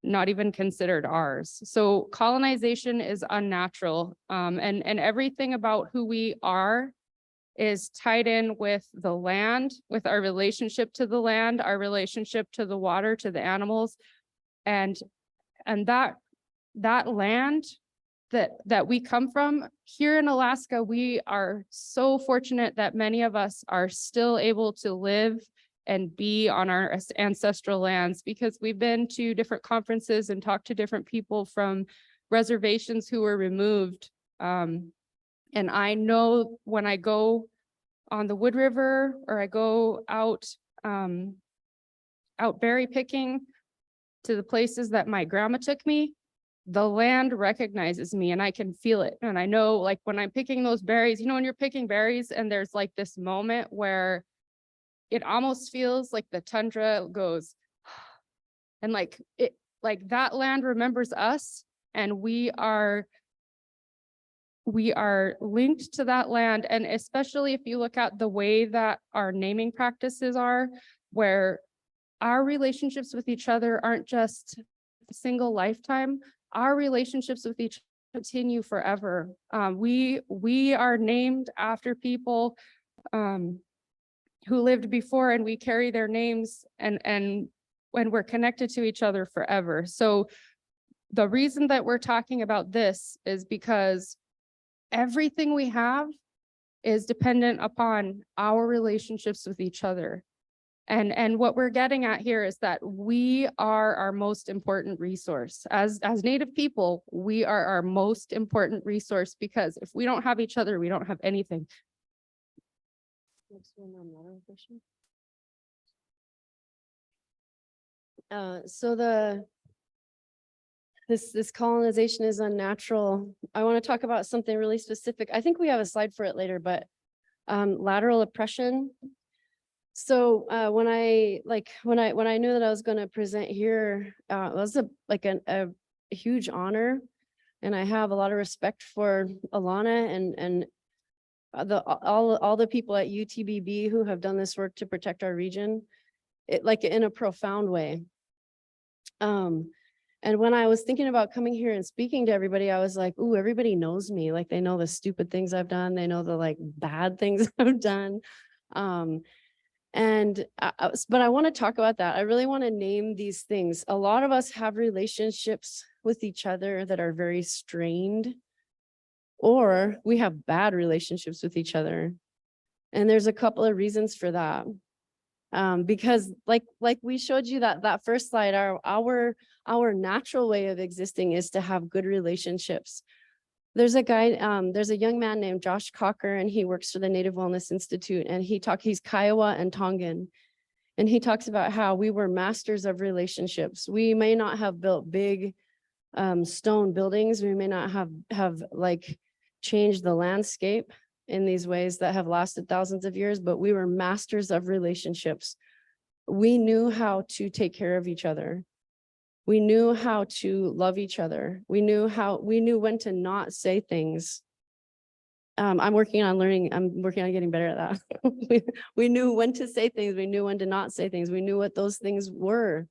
not even considered ours. So colonization is unnatural, and everything about who we are is tied in with the land, with our relationship to the land, our relationship to the water, to the animals, and that land that we come from here in Alaska. We are so fortunate that many of us are still able to live and be on our ancestral lands, because we've been to different conferences and talked to different people from reservations who were removed. And I know when I go on the Wood River or I go out berry picking to the places that my grandma took me, the land recognizes me and I can feel it. And I know, like, when I'm picking those berries, when you're picking berries and there's like this moment where it almost feels like the tundra goes, and like that land remembers us, and we are linked to that land. And especially if you look at the way that our naming practices are, where our relationships with each other aren't just a single lifetime, our relationships with each other continue forever. We are named after people who lived before, and we carry their names, and when we're connected to each other forever. So the reason that we're talking about this is because everything we have is dependent upon our relationships with each other. And what we're getting at here is that we are our most important resource. As Native people, we are our most important resource, because if we don't have each other, we don't have anything. Next one on water efficient. So this colonization is unnatural. I want to talk about something really specific. I think we have a slide for it later, but lateral oppression. So when I knew that I was going to present here, it was a huge honor, and I have a lot of respect for Alana and all the people at UTBB who have done this work to protect our region, in a profound way. And when I was thinking about coming here and speaking to everybody, I was like, ooh, everybody knows me. Like, they know the stupid things I've done. They know the bad things I've done. And, but I want to talk about that. I really want to name these things. A lot of us have relationships with each other that are very strained, or we have bad relationships with each other. And there's a couple of reasons for that. Because like we showed you that first slide, our natural way of existing is to have good relationships. There's a guy, there's a young man named Josh Cocker, and he works for the Native Wellness Institute, and he's Kiowa and Tongan. And he talks about how we were masters of relationships. We may not have built big stone buildings. We may not have like changed the landscape in these ways that have lasted thousands of years, but we were masters of relationships. We knew how to take care of each other. We knew how to love each other. We knew when to not say things. I'm working on getting better at that. we knew when to say things. We knew when to not say things. We knew what those things were.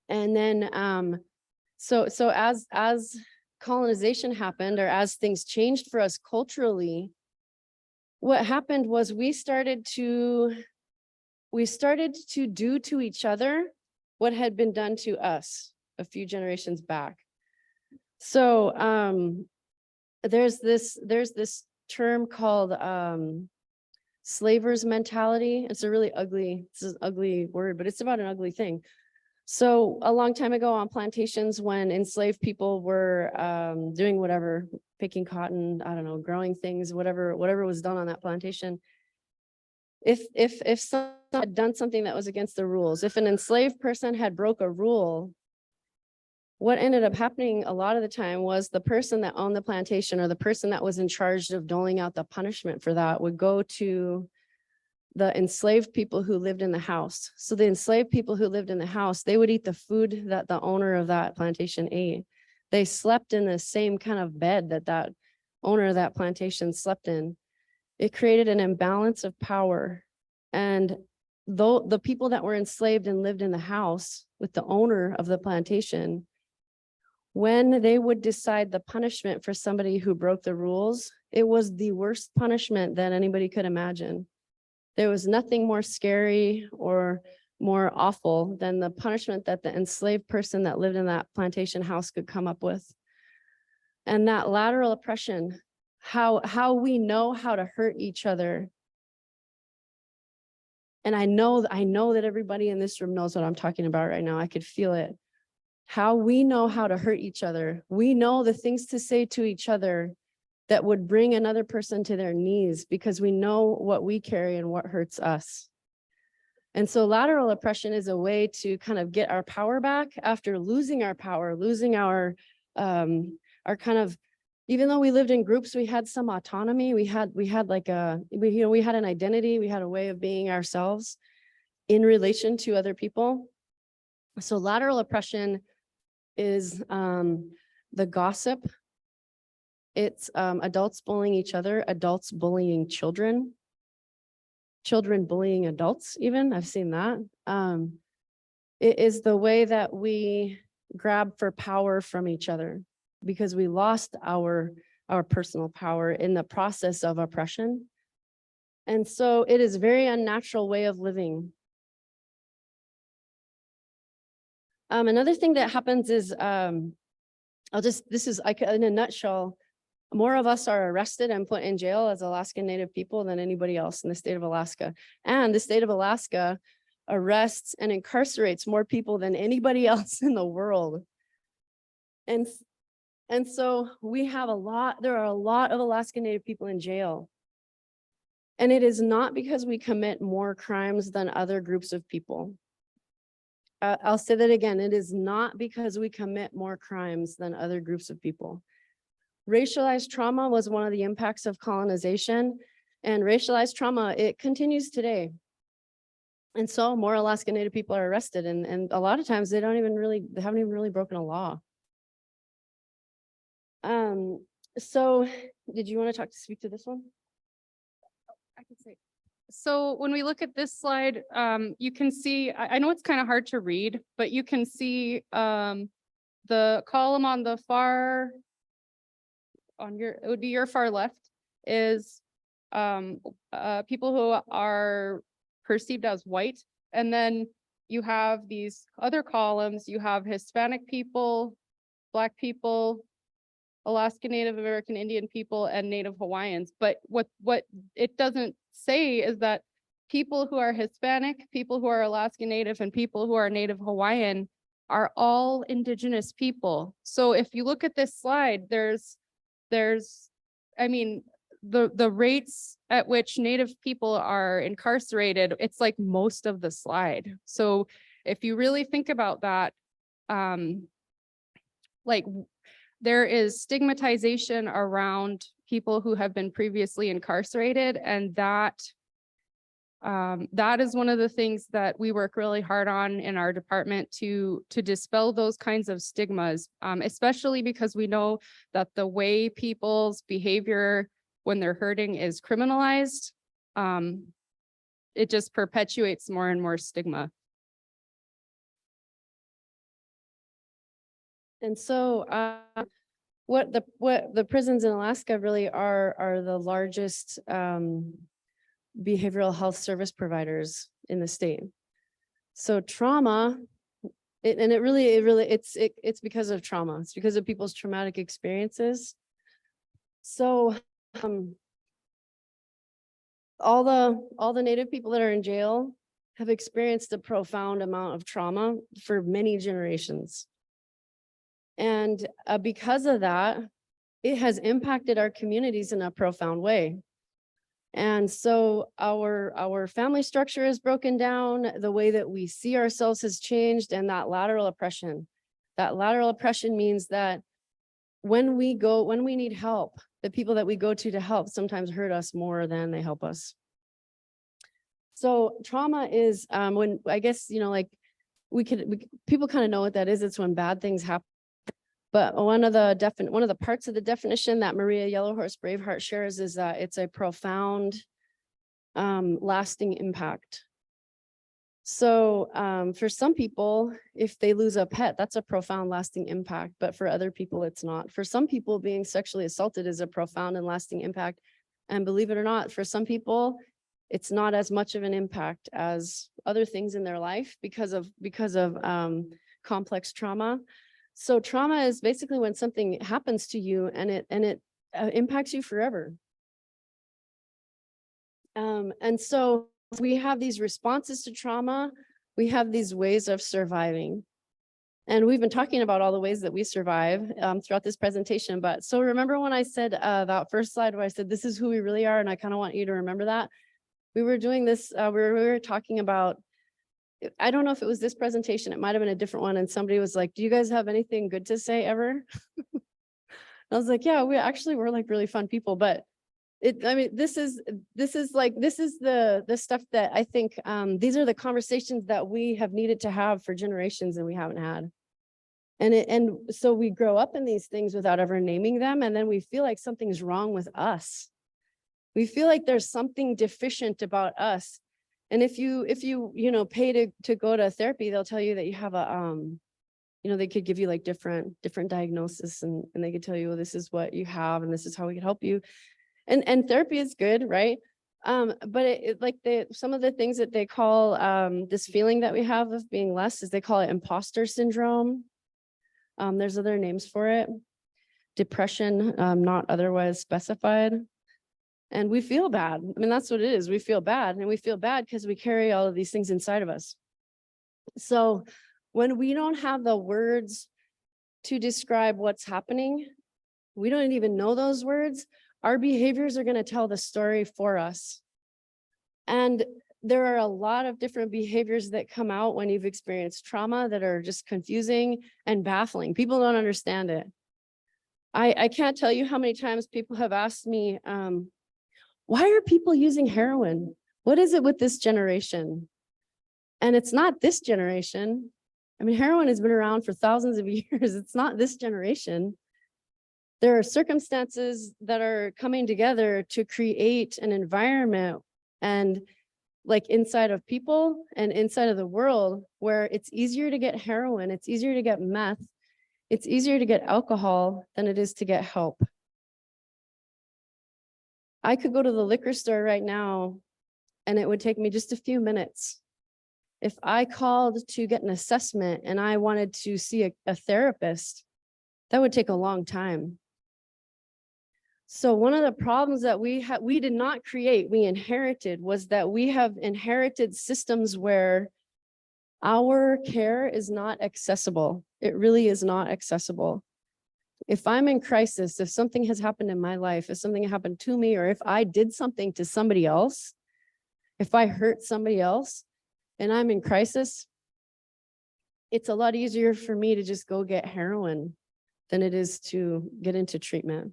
And then, so as colonization happened, or as things changed for us culturally, what happened was we started to do to each other what had been done to us a few generations back. So there's this term called slaver's mentality. It's an ugly word, but it's about an ugly thing. So a long time ago on plantations, when enslaved people were doing whatever, picking cotton, I don't know, growing things, whatever was done on that plantation, if someone had done something that was against the rules, if an enslaved person had broke a rule, what ended up happening a lot of the time was the person that owned the plantation, or the person that was in charge of doling out the punishment for that, would go to the enslaved people who lived in the house. So the enslaved people who lived in the house, they would eat the food that the owner of that plantation ate. They slept in the same kind of bed that owner of that plantation slept in. It created an imbalance of power. And though the people that were enslaved and lived in the house with the owner of the plantation, when they would decide the punishment for somebody who broke the rules, it was the worst punishment that anybody could imagine. There was nothing more scary or more awful than the punishment that the enslaved person that lived in that plantation house could come up with. And that lateral oppression, how we know how to hurt each other. And I know that everybody in this room knows what I'm talking about right now. I could feel it. How we know how to hurt each other. We know the things to say to each other that would bring another person to their knees, because we know what we carry and what hurts us. And so lateral oppression is a way to kind of get our power back after losing our power, losing our kind of, even though we lived in groups, we had some autonomy. We had an identity. We had a way of being ourselves in relation to other people. So lateral oppression is the gossip. It's adults bullying each other, adults bullying children, children bullying adults even. I've seen that. It is the way that we grab for power from each other, because we lost our personal power in the process of oppression. And so it is a very unnatural way of living. Another thing that happens is, in a nutshell, more of us are arrested and put in jail as Alaskan Native people than anybody else in the state of Alaska. And the state of Alaska arrests and incarcerates more people than anybody else in the world. And so there are a lot of Alaskan Native people in jail. And it is not because we commit more crimes than other groups of people. I'll say that again. It is not because we commit more crimes than other groups of people. Racialized trauma was one of the impacts of colonization, and racialized trauma, it continues today. And so more Alaska Native people are arrested, and a lot of times they haven't even really broken a law. So did you want to speak to this one? I can say. So when we look at this slide, you can see, I know it's kind of hard to read, but you can see the column on the far, it would be your far left, is people who are perceived as white. And then you have these other columns, you have Hispanic people, Black people, Alaska Native American Indian people, and Native Hawaiians. But what it doesn't say is that people who are Hispanic, people who are Alaska Native, and people who are Native Hawaiian are all Indigenous people. So if you look at this slide, I mean, the rates at which Native people are incarcerated, it's like most of the slide. So if you really think about that, like there is stigmatization around people who have been previously incarcerated, and that is one of the things that we work really hard on in our department to dispel those kinds of stigmas, especially because we know that the way people's behavior when they're hurting is criminalized. It just perpetuates more and more stigma. And so what the prisons in Alaska really are the largest behavioral health service providers in the state. So trauma, it's because of trauma. It's because of people's traumatic experiences. So all the Native people that are in jail have experienced a profound amount of trauma for many generations. And because of that, it has impacted our communities in a profound way. And so our family structure is broken down, the way that we see ourselves has changed, and that lateral oppression. That lateral oppression means that when we need help, the people that we go to help sometimes hurt us more than they help us. So trauma is when, I guess, you know, like people kind of know what that is. It's when bad things happen. But one of the parts of the definition that Maria Yellowhorse Braveheart shares is that it's a profound, lasting impact. So for some people, if they lose a pet, that's a profound, lasting impact. But for other people, it's not. For some people, being sexually assaulted is a profound and lasting impact. And believe it or not, for some people, it's not as much of an impact as other things in their life because of complex trauma. So trauma is basically when something happens to you and it impacts you forever. And so we have these responses to trauma. We have these ways of surviving. And we've been talking about all the ways that we survive throughout this presentation. But so remember when I said that first slide where I said, this is who we really are. And I kind of want you to remember that. We were doing this, we were talking about, I don't know if it was this presentation, it might've been a different one. And somebody was like, do you guys have anything good to say ever? I was like, yeah, we're like really fun people, but this is the stuff that I think, these are the conversations that we have needed to have for generations and we haven't had. And so we grow up in these things without ever naming them. And then we feel like something's wrong with us. We feel like there's something deficient about us. And if you pay to go to therapy, they'll tell you that you have a, they could give you like different diagnosis and they could tell you, well, this is what you have and this is how we can help you. And therapy is good, right? But some of the things that they call this feeling that we have of being less is they call it imposter syndrome. There's other names for it. Depression, not otherwise specified. And we feel bad. I mean, that's what it is. We feel bad, and we feel bad because we carry all of these things inside of us. So when we don't have the words to describe what's happening, we don't even know those words, our behaviors are going to tell the story for us. And there are a lot of different behaviors that come out when you've experienced trauma that are just confusing and baffling. People don't understand it. I can't tell you how many times people have asked me, why are people using heroin? What is it with this generation? And it's not this generation. I mean, heroin has been around for thousands of years. It's not this generation. There are circumstances that are coming together to create an environment and like inside of people and inside of the world where it's easier to get heroin, it's easier to get meth, it's easier to get alcohol than it is to get help. I could go to the liquor store right now and it would take me just a few minutes. If I called to get an assessment and I wanted to see a therapist, that would take a long time. So one of the problems that we did not create, we inherited, was that we have inherited systems where our care is not accessible. It really is not accessible. If I'm in crisis, if something has happened in my life, if something happened to me, or if I did something to somebody else, if I hurt somebody else and I'm in crisis, it's a lot easier for me to just go get heroin than it is to get into treatment.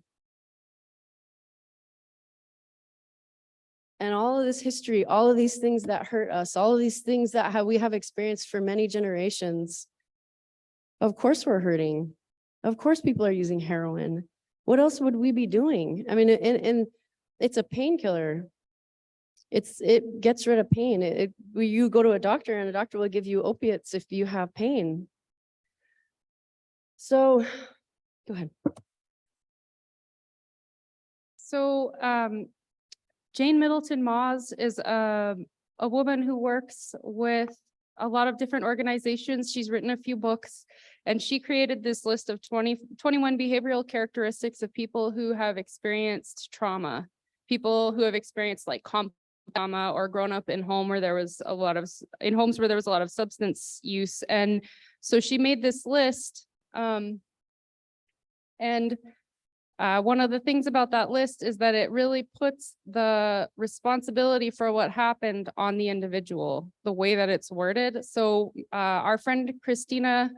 And all of this history, all of these things that hurt us, all of these things that we have experienced for many generations, of course we're hurting. Of course people are using heroin. What else would we be doing? I mean, and it's a painkiller. It gets rid of pain. You go to a doctor and a doctor will give you opiates if you have pain. So, go ahead. So Jane Middleton Moss is a woman who works with a lot of different organizations. She's written a few books, and she created this list of 21 behavioral characteristics of people who have experienced trauma, people who have experienced like trauma or grown up in homes where there was a lot of substance use. And so she made this list. One of the things about that list is that it really puts the responsibility for what happened on the individual, the way that it's worded. So our friend Christina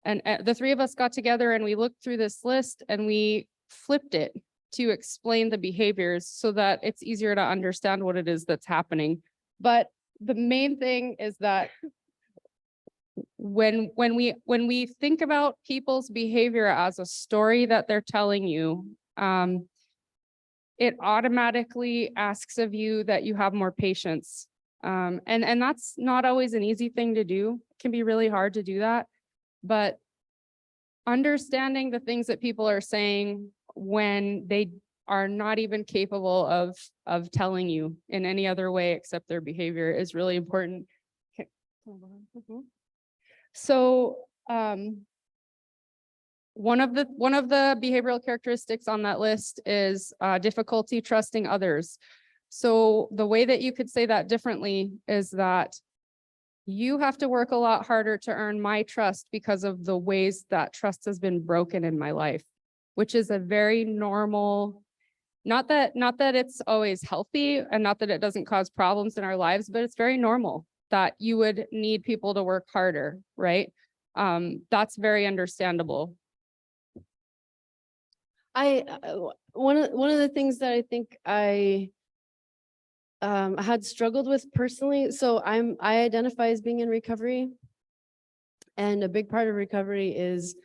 and the three of us got together and we looked through this list and we flipped it to explain the behaviors so that it's easier to understand what it is that's happening. But the main thing is that when we think about people's behavior as a story that they're telling you, it automatically asks of you that you have more patience. And that's not always an easy thing to do. It can be really hard to do that. But understanding the things that people are saying when they are not even capable of telling you in any other way except their behavior is really important. Okay. So one of the behavioral characteristics on that list is difficulty trusting others. So the way that you could say that differently is that you have to work a lot harder to earn my trust because of the ways that trust has been broken in my life, which is a very normal, not that it's always healthy and not that it doesn't cause problems in our lives, but it's very normal that you would need people to work harder, right? That's very understandable. One of the things that I think I had struggled with personally, so I identify as being in recovery, and a big part of recovery is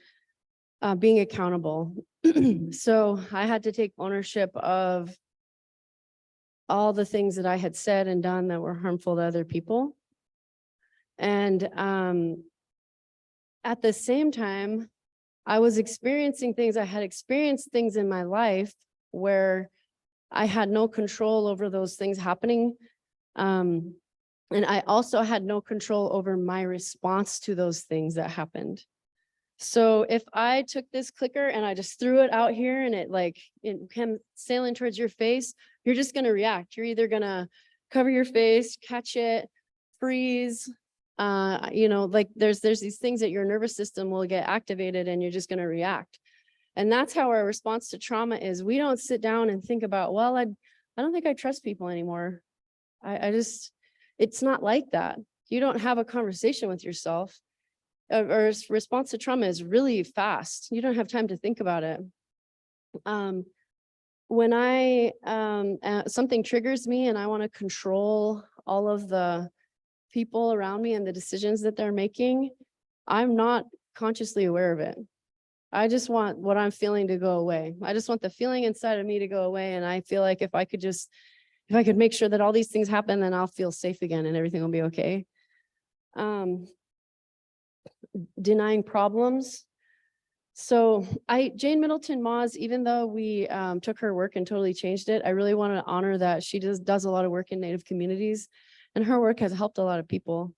being accountable. So I had to take ownership of all the things that I had said and done that were harmful to other people. And at the same time, I was experiencing things. I had experienced things in my life where I had no control over those things happening. And I also had no control over my response to those things that happened. So if I took this clicker and I just threw it out here and it came sailing towards your face, you're just going to react. You're either going to cover your face, catch it, freeze. There's these things that your nervous system will get activated and you're just going to react. And that's how our response to trauma is. We don't sit down and think about, well, I don't think I trust people anymore. It's not like that. You don't have a conversation with yourself. Or response to trauma is really fast. You don't have time to think about it. When something triggers me and I want to control all of the people around me and the decisions that they're making, I'm not consciously aware of it. I just want what I'm feeling to go away. I just want the feeling inside of me to go away. And I feel like if I could make sure that all these things happen, then I'll feel safe again and everything will be okay. Denying problems. So Jane Middleton Moz, even though we took her work and totally changed it, I really want to honor that she does a lot of work in Native communities, and her work has helped a lot of people.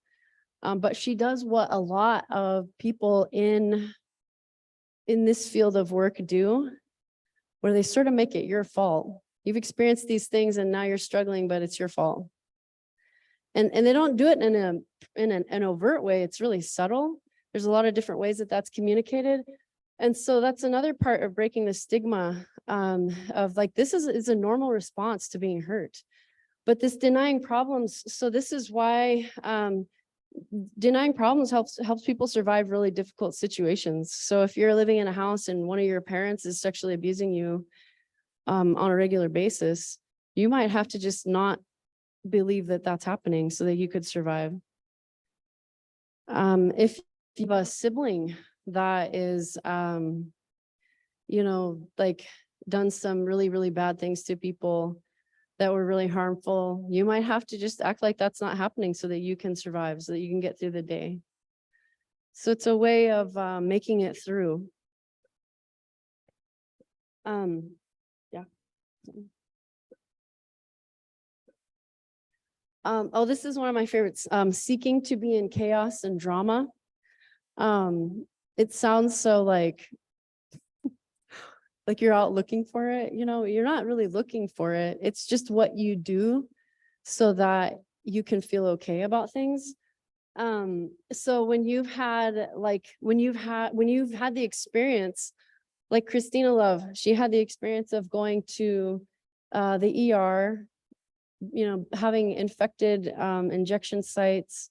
But she does what a lot of people in this field of work do, where they sort of make it your fault. You've experienced these things and now you're struggling, but it's your fault. And they don't do it in an overt way. It's really subtle. There's a lot of different ways that that's communicated. And so that's another part of breaking the stigma of like, this is a normal response to being hurt. But this denying problems, so this is why denying problems helps people survive really difficult situations. So if you're living in a house and one of your parents is sexually abusing you on a regular basis, you might have to just not believe that that's happening so that you could survive. If you have a sibling that is, you know, like done some really, really bad things to people that were really harmful, you might have to just act like that's not happening so that you can survive, so that you can get through the day. So it's a way of making it through. Yeah. Oh, this is one of my favorites. Seeking to be in chaos and drama. It sounds so like you're out looking for it. You know, you're not really looking for it. It's just what you do so that you can feel okay about things. So when you've had the experience, like Christina Love, she had the experience of going to the ER, you know, having infected injection sites,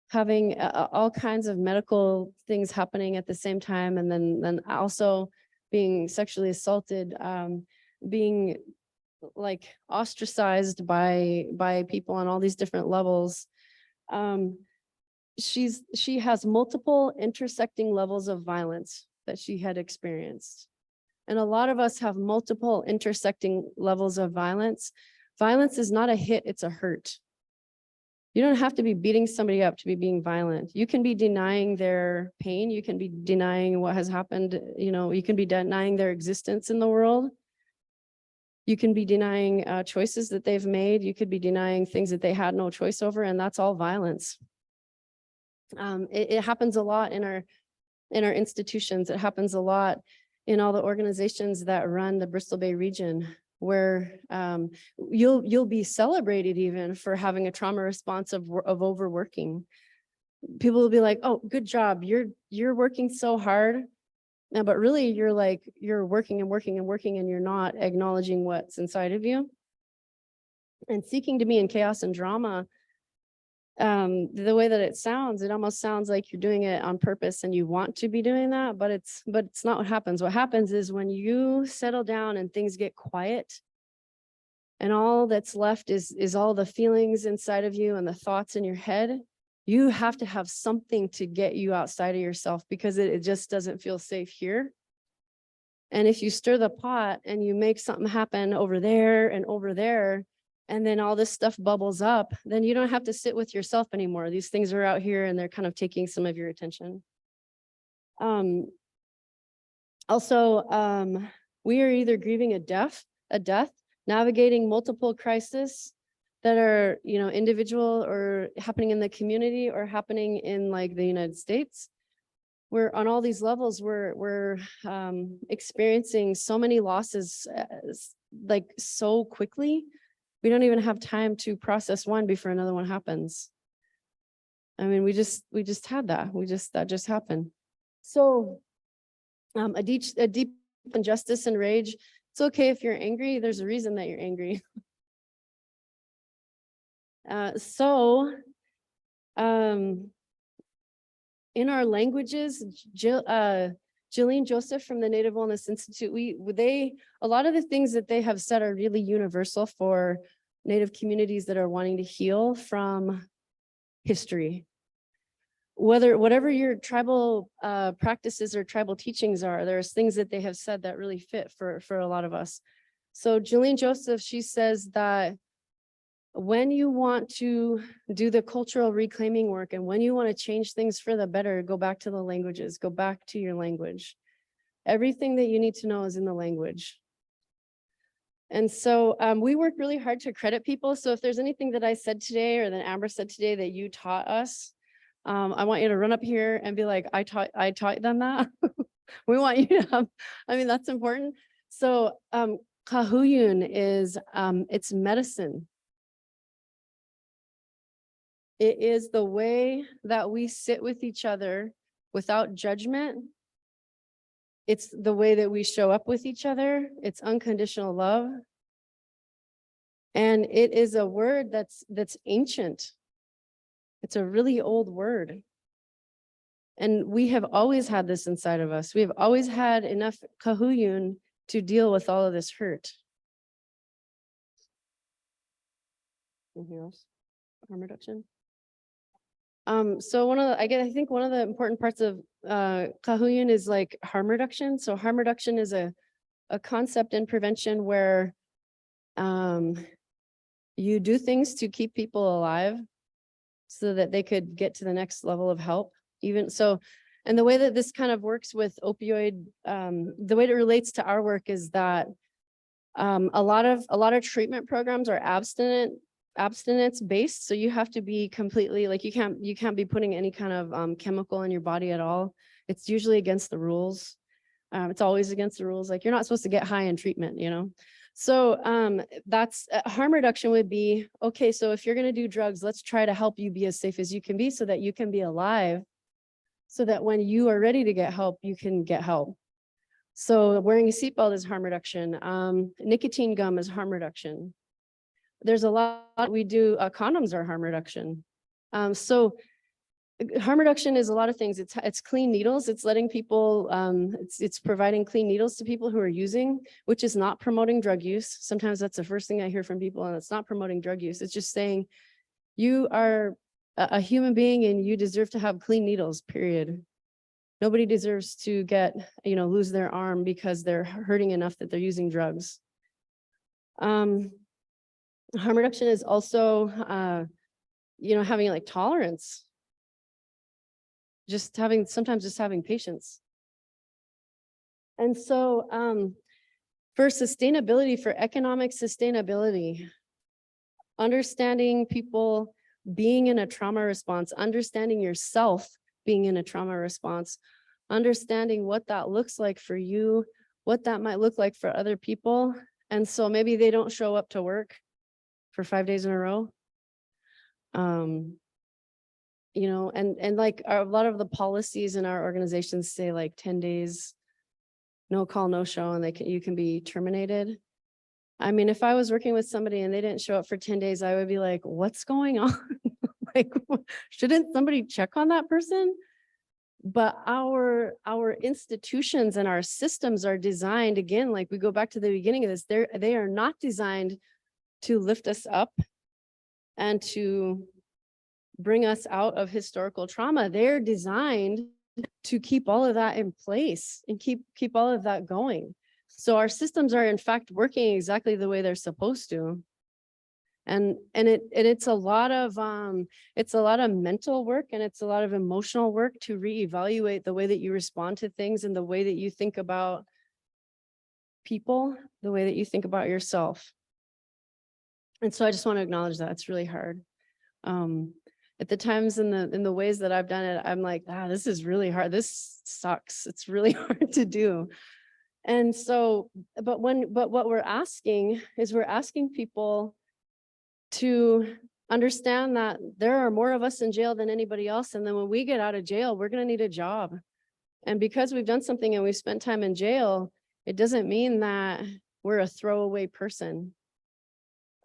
having all kinds of medical things happening at the same time, and then also being sexually assaulted, being like ostracized by people on all these different levels. She has multiple intersecting levels of violence that she had experienced. And a lot of us have multiple intersecting levels of violence. Violence is not a hit, it's a hurt. You don't have to be beating somebody up to be being violent. You can be denying their pain. You can be denying what has happened. You know, you can be denying their existence in the world. You can be denying choices that they've made. You could be denying things that they had no choice over, and that's all violence. It happens a lot in our institutions. It happens a lot in all the organizations that run the Bristol Bay region, where you'll be celebrated even for having a trauma response of overworking. People will be like, "Oh, good job. You're working so hard." Now, but really you're working and working and working, and you're not acknowledging what's inside of you. And seeking to be in chaos and drama, the way that it almost sounds like you're doing it on purpose and you want to be doing that, but it's not what happens. What happens is when you settle down and things get quiet and all that's left is all the feelings inside of you and the thoughts in your head, you have to have something to get you outside of yourself, because it just doesn't feel safe here. And if you stir the pot and you make something happen over there, and then all this stuff bubbles up, then you don't have to sit with yourself anymore. These things are out here and they're kind of taking some of your attention. Also, we are either grieving a death, navigating multiple crises that are, you know, individual or happening in the community or happening in like the United States. We're on all these levels, we're experiencing so many losses like so quickly. We don't even have time to process one before another one happens. I mean, we just had that. That just happened. So a deep injustice and rage. It's okay if you're angry. There's a reason that you're angry. In our languages, Jillian Joseph from the Native Wellness Institute, a lot of the things that they have said are really universal for Native communities that are wanting to heal from history. Whatever your tribal practices or tribal teachings are, there's things that they have said that really fit for a lot of us. So Jillian Joseph, she says that when you want to do the cultural reclaiming work and when you want to change things for the better, go back to the languages, go back to your language. Everything that you need to know is in the language. And so we work really hard to credit people. So if there's anything that I said today or that Amber said today that you taught us, I want you to run up here and be like, I taught them that. We want you to have, I mean, that's important. So Kahuyun is, it's medicine. It is the way that we sit with each other without judgment. It's the way that we show up with each other. It's unconditional love. And it is a word that's ancient. It's a really old word. And we have always had this inside of us. We have always had enough kahuyun to deal with all of this hurt. Anything else? Harm reduction? So I think one of the important parts of kahuyun is like harm reduction. So harm reduction is a concept in prevention where you do things to keep people alive so that they could get to the next level of help. Even so, and the way that this kind of works with opioid, the way it relates to our work is that a lot of treatment programs are abstinence based. So you have to be completely like, you can't be putting any kind of chemical in your body at all. It's usually against the rules. It's always against the rules. Like you're not supposed to get high in treatment, you know? So that's harm reduction would be, okay, so if you're going to do drugs, let's try to help you be as safe as you can be so that you can be alive, so that when you are ready to get help, you can get help. So wearing a seatbelt is harm reduction. Nicotine gum is harm reduction. There's a lot we do. Condoms are harm reduction. So harm reduction is a lot of things. It's clean needles. It's letting people, it's providing clean needles to people who are using, which is not promoting drug use. Sometimes that's the first thing I hear from people, and it's not promoting drug use. It's just saying you are a human being and you deserve to have clean needles, period. Nobody deserves to get, lose their arm because they're hurting enough that they're using drugs. Harm reduction is also, having like tolerance. Sometimes just having patience. And so for sustainability, for economic sustainability, understanding people being in a trauma response, understanding yourself being in a trauma response, understanding what that looks like for you, what that might look like for other people. And so maybe they don't show up to work for 5 days in a row. And like a lot of the policies in our organizations say like 10 days, no call, no show, and you can be terminated. I mean, if I was working with somebody and they didn't show up for 10 days, I would be like, what's going on? Like, shouldn't somebody check on that person? But our institutions and our systems are designed, again, like we go back to the beginning of this, they are not designed to lift us up and to bring us out of historical trauma. They're designed to keep all of that in place and keep all of that going. So our systems are in fact working exactly the way they're supposed to. And it's a lot of mental work, and it's a lot of emotional work to reevaluate the way that you respond to things and the way that you think about people, the way that you think about yourself. And so I just want to acknowledge that it's really hard. At the times in the ways that I've done it, I'm like, this is really hard. This sucks. It's really hard to do. And so, but what we're asking people to understand that there are more of us in jail than anybody else. And then when we get out of jail, we're going to need a job. And because we've done something and we've spent time in jail, it doesn't mean that we're a throwaway person.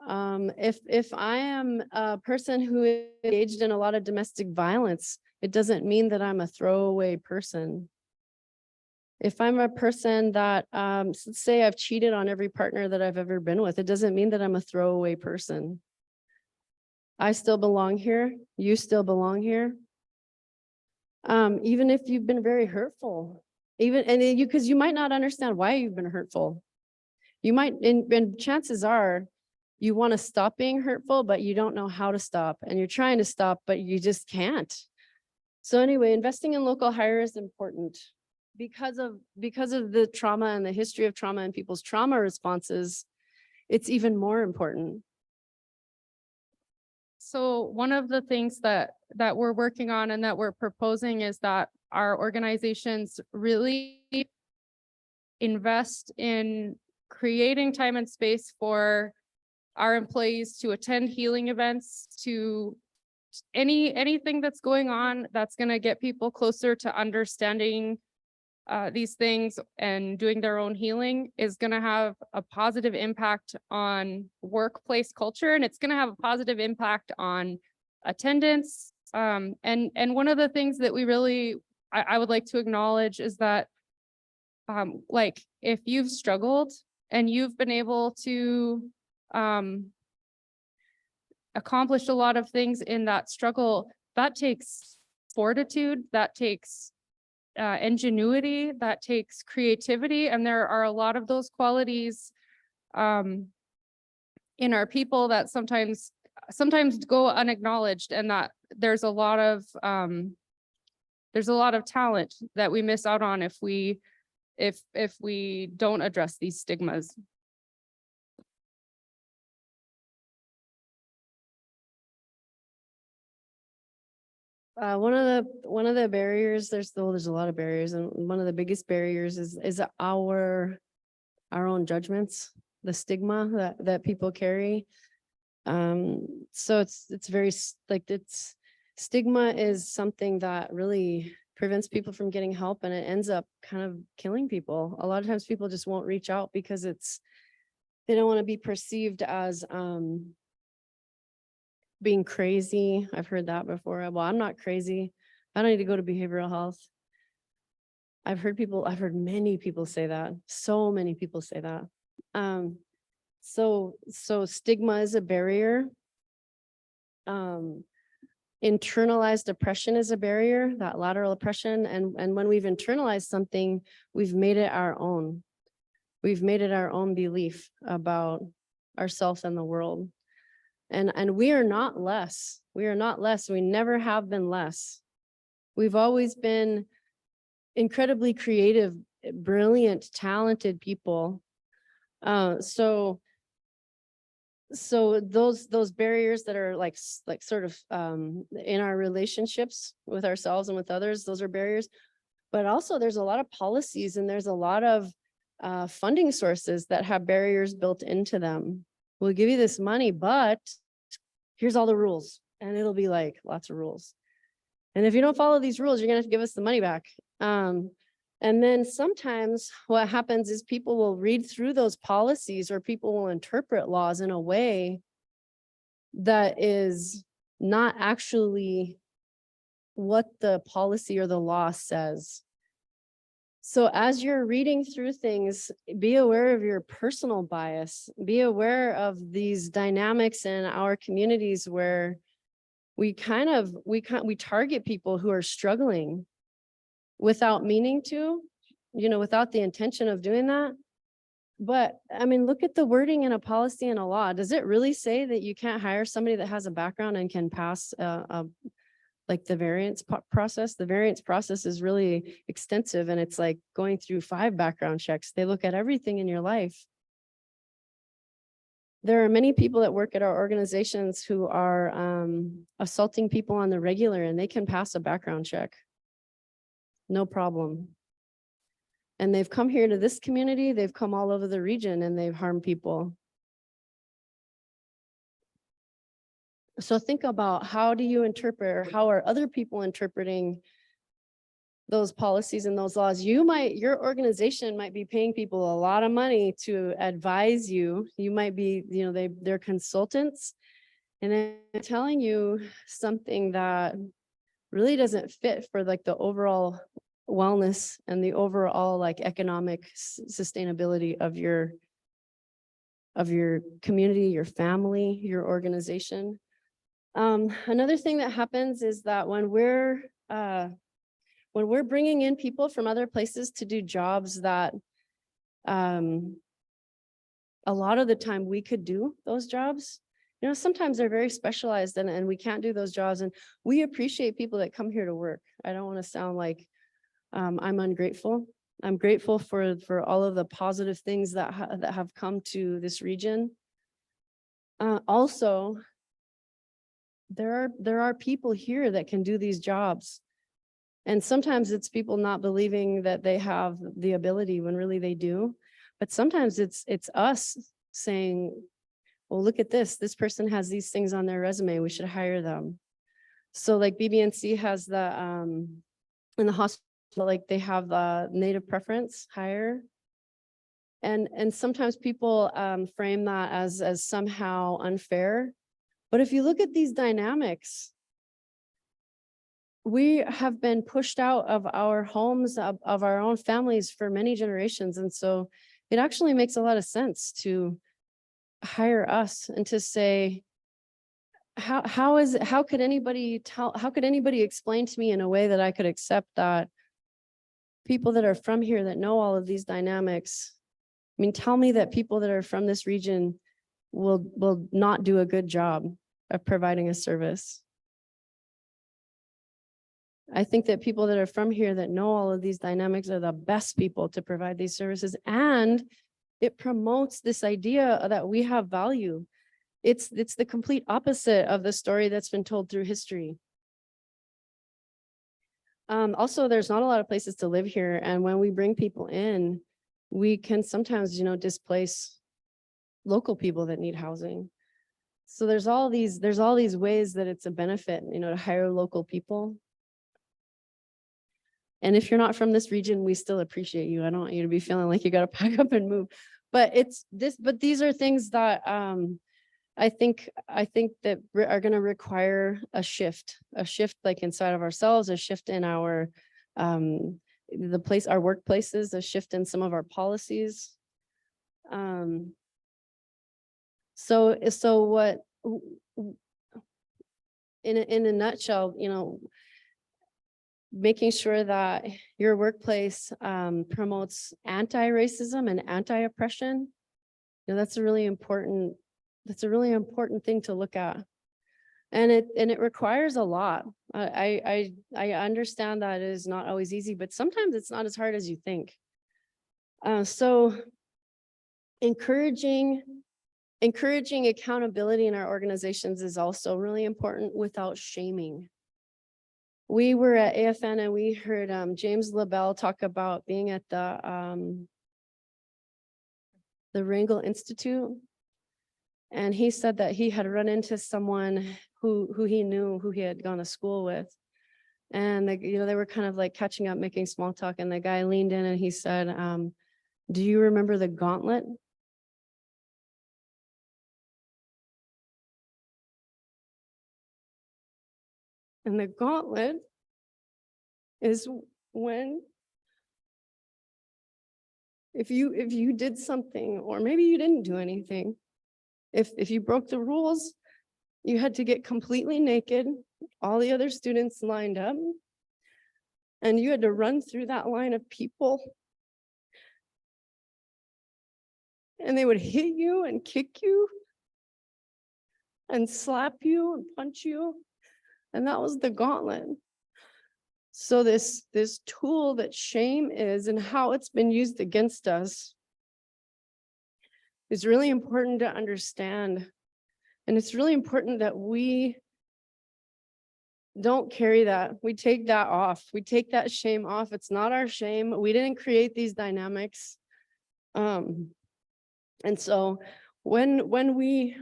If I am a person who is engaged in a lot of domestic violence, it doesn't mean that I'm a throwaway person. If I'm a person that, let's say I've cheated on every partner that I've ever been with, it doesn't mean that I'm a throwaway person. I still belong here. You still belong here. Even if you've been very hurtful, because you might not understand why you've been hurtful. You might, and chances are you want to stop being hurtful, but you don't know how to stop, and you're trying to stop, but you just can't. So anyway, investing in local hire is important, because of the trauma and the history of trauma and people's trauma responses, it's even more important. So one of the things that we're working on and that we're proposing is that our organizations really invest in creating time and space for our employees to attend healing events, to anything that's going on that's going to get people closer to understanding these things and doing their own healing is going to have a positive impact on workplace culture, and it's going to have a positive impact on attendance. And one of the things that we really, I would like to acknowledge is that like if you've struggled and you've been able to accomplish a lot of things in that struggle, that takes fortitude, that takes ingenuity, that takes creativity, and there are a lot of those qualities in our people that sometimes go unacknowledged, and that there's a lot of talent that we miss out on if we don't address these stigmas. One of the barriers, there's a lot of barriers, and one of the biggest barriers is our own judgments, the stigma that people carry. So it's very stigma is something that really prevents people from getting help, and it ends up kind of killing people. A lot of times people just won't reach out because they don't want to be perceived as being crazy. I've heard that before. Well, I'm not crazy. I don't need to go to behavioral health. I've heard many people say that. So many people say that. So stigma is a barrier. Internalized oppression is a barrier, that lateral oppression. And when we've internalized something, we've made it our own. We've made it our own belief about ourselves and the world. And we are not less. We are not less. We never have been less. We've always been incredibly creative, brilliant, talented people. So those barriers that are like sort of in our relationships with ourselves and with others, those are barriers. But also there's a lot of policies and there's a lot of funding sources that have barriers built into them. We'll give you this money, but here's all the rules. And it'll be like lots of rules. And if you don't follow these rules, you're gonna have to give us the money back. And then sometimes what happens is people will read through those policies, or people will interpret laws in a way that is not actually what the policy or the law says. So as you're reading through things, be aware of your personal bias, be aware of these dynamics in our communities where we target people who are struggling without meaning to, without the intention of doing that. But I mean, look at the wording in a policy and a law. Does it really say that you can't hire somebody that has a background and can pass like the variance process? The variance process is really extensive, and it's like going through 5 background checks. They look at everything in your life. There are many people that work at our organizations who are assaulting people on the regular, and they can pass a background check. No problem. And they've come here to this community, they've come all over the region, and they've harmed people. So think about, how do you interpret, or how are other people interpreting those policies and those laws? Your organization might be paying people a lot of money to advise you. You might be, they're consultants, and they're telling you something that really doesn't fit for like the overall wellness and the overall like economic sustainability of your community, your family, your organization. Another thing that happens is that when we're bringing in people from other places to do jobs that a lot of the time we could do those jobs, sometimes they're very specialized and we can't do those jobs, and we appreciate people that come here to work. I don't want to sound like I'm ungrateful. I'm grateful for all of the positive things that have come to this region. Also, there are people here that can do these jobs. And sometimes it's people not believing that they have the ability when really they do. But sometimes it's us saying, well, look at this. This person has these things on their resume. We should hire them. So like BBNC has the, in the hospital, like they have the native preference hire. And sometimes people frame that as somehow unfair. But if you look at these dynamics, we have been pushed out of our homes, of our own families for many generations. And so it actually makes a lot of sense to hire us and to say, how could anybody explain to me in a way that I could accept that people that are from here that know all of these dynamics, I mean, tell me that people that are from this region will not do a good job of providing a service. I think that people that are from here that know all of these dynamics are the best people to provide these services, and it promotes this idea that we have value. It's the complete opposite of the story that's been told through history. Also, there's not a lot of places to live here, and when we bring people in, we can sometimes, displace local people that need housing. So there's all these ways that it's a benefit, to hire local people. And if you're not from this region, we still appreciate you. I don't want you to be feeling like you got to pack up and move. But these are things that I think that are going to require a shift like inside of ourselves, a shift in our our workplaces, a shift in some of our policies. So what, in a nutshell, making sure that your workplace promotes anti-racism and anti-oppression, that's a really important thing to look at. And it requires a lot. I understand that it is not always easy, but sometimes it's not as hard as you think. So encouraging accountability in our organizations is also really important without shaming. We were at AFN and we heard James LaBelle talk about being at the Rangel Institute. And he said that he had run into someone who he knew, who he had gone to school with. And they were kind of like catching up, making small talk. And the guy leaned in and he said, do you remember the gauntlet? And the gauntlet is when if you did something, or maybe you didn't do anything, if you broke the rules, you had to get completely naked, all the other students lined up, and you had to run through that line of people. And they would hit you and kick you and slap you and punch you. And that was the gauntlet. So this tool that shame is and how it's been used against us is really important to understand. And it's really important that we don't carry that. We take that off. We take that shame off. It's not our shame. We didn't create these dynamics. And so when we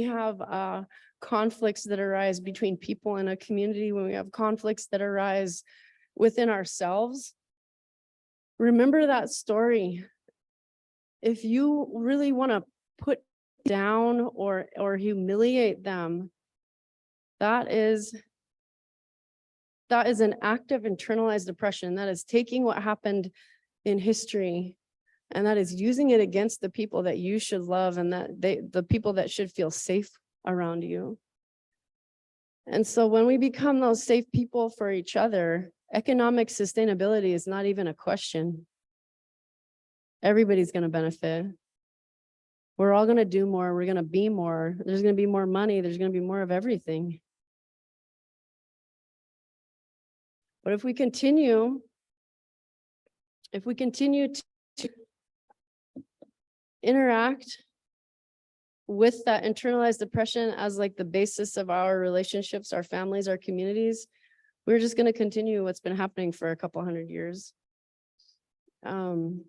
have conflicts that arise between people in a community, when we have conflicts that arise within ourselves, remember that story. If you really want to put down or humiliate them, that is an act of internalized oppression. That is taking what happened in history and that is using it against the people that you should love and that the people that should feel safe around you. And so when we become those safe people for each other, economic sustainability is not even a question. Everybody's going to benefit. We're all going to do more. We're going to be more. There's going to be more money. There's going to be more of everything. But if we continue if we continue to interact with that internalized depression as like the basis of our relationships, our families, our communities, we're just going to continue what's been happening for a couple hundred years. Put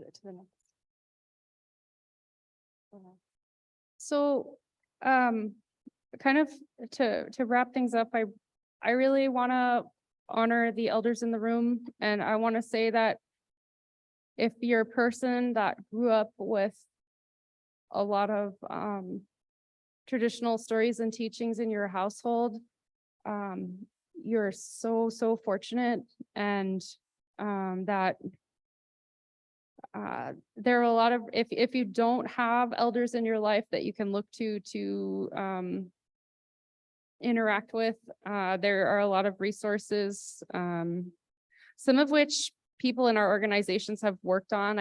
it to the next. So, kind of to wrap things up, I really want to honor the elders in the room, and I want to say that if you're a person that grew up with a lot of traditional stories and teachings in your household, you're so fortunate, and that there are a lot of, if you don't have elders in your life that you can look to interact with, there are a lot of resources, some of which people in our organizations have worked on.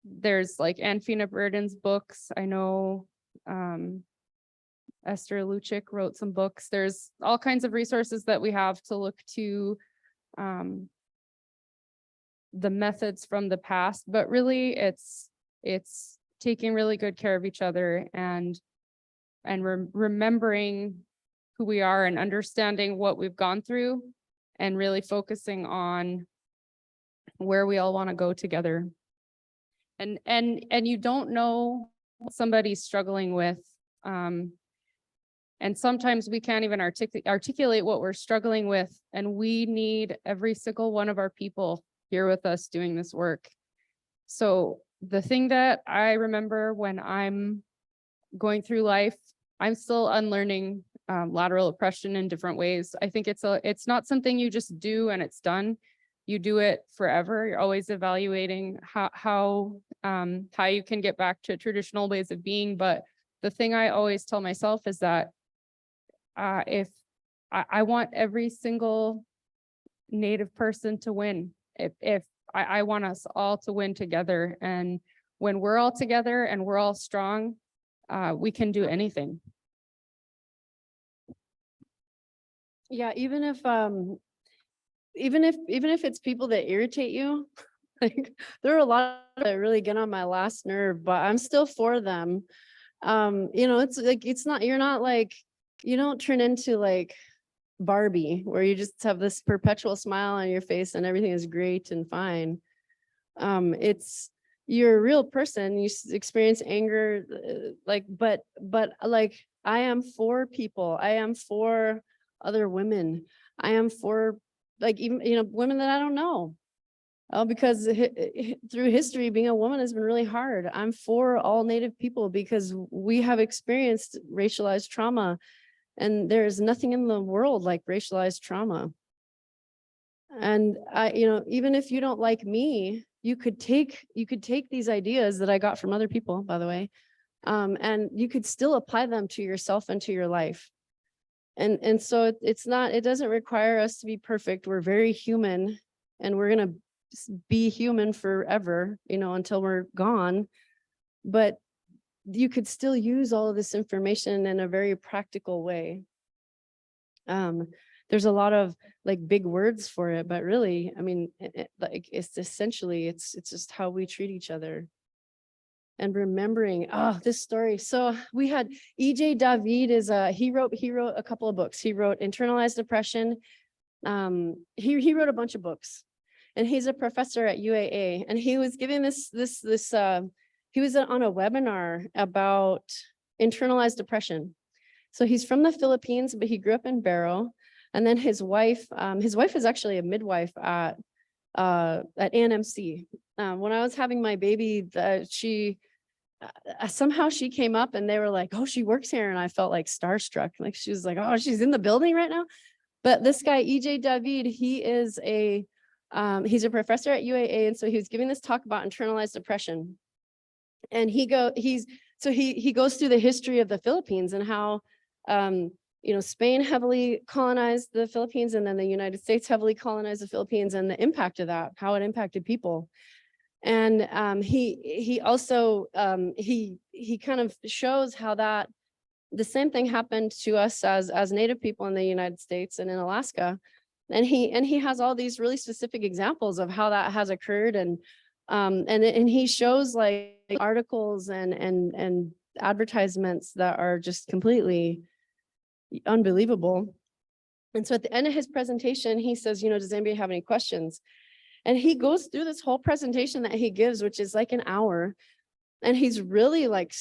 There's like Anfina Burden's books. I know Esther Lucic wrote some books. There's all kinds of resources that we have to look to the methods from the past, but really it's taking really good care of each other and remembering who we are and understanding what we've gone through and really focusing on where we all want to go together. And you don't know what somebody's struggling with. And sometimes we can't even articulate what we're struggling with. And we need every single one of our people here with us doing this work. So the thing that I remember when I'm going through life, I'm still unlearning lateral oppression in different ways. I think it's not something you just do and it's done. You do it forever. You're always evaluating how you can get back to traditional ways of being. But the thing I always tell myself is that if I want every single Native person to win, if I want us all to win together, and when we're all together and we're all strong, we can do anything. Yeah, even if it's people that irritate you, like there are a lot that really get on my last nerve, but I'm still for them. It's like you're not like, you don't turn into like Barbie where you just have this perpetual smile on your face and everything is great and fine. You're a real person. You experience anger, but like I am for people. I am for other women. I am for like even women that I don't know. Because through history, being a woman has been really hard. I'm for all Native people because we have experienced racialized trauma, and there is nothing in the world like racialized trauma. And even if you don't like me, you could take these ideas that I got from other people, by the way, and you could still apply them to yourself and to your life. And so it doesn't require us to be perfect. We're very human, and we're gonna be human forever, until we're gone. But you could still use all of this information in a very practical way. There's a lot of like big words for it, but really, I mean, it's essentially, it's just how we treat each other. And remembering, this story. So we had E.J. David he wrote a couple of books. He wrote Internalized Depression. He wrote a bunch of books, and he's a professor at UAA. And he was giving he was on a webinar about internalized depression. So he's from the Philippines, but he grew up in Barrow. And then his wife is actually a midwife at NMC. When I was having my baby, somehow she came up and they were like, oh, she works here. And I felt like starstruck. Like she was like, oh, she's in the building right now. But this guy, E.J. David, he's a professor at UAA. And so he was giving this talk about internalized depression. And he goes through the history of the Philippines and how, Spain heavily colonized the Philippines, and then the United States heavily colonized the Philippines, and the impact of that, how it impacted people. And he also he kind of shows how that the same thing happened to us as Native people in the United States and in Alaska. And he has all these really specific examples of how that has occurred. And he shows like articles and advertisements that are just completely unbelievable. And so at the end of his presentation, he says, you know, does anybody have any questions? And he goes through this whole presentation that he gives, which is like an hour. And he's really like,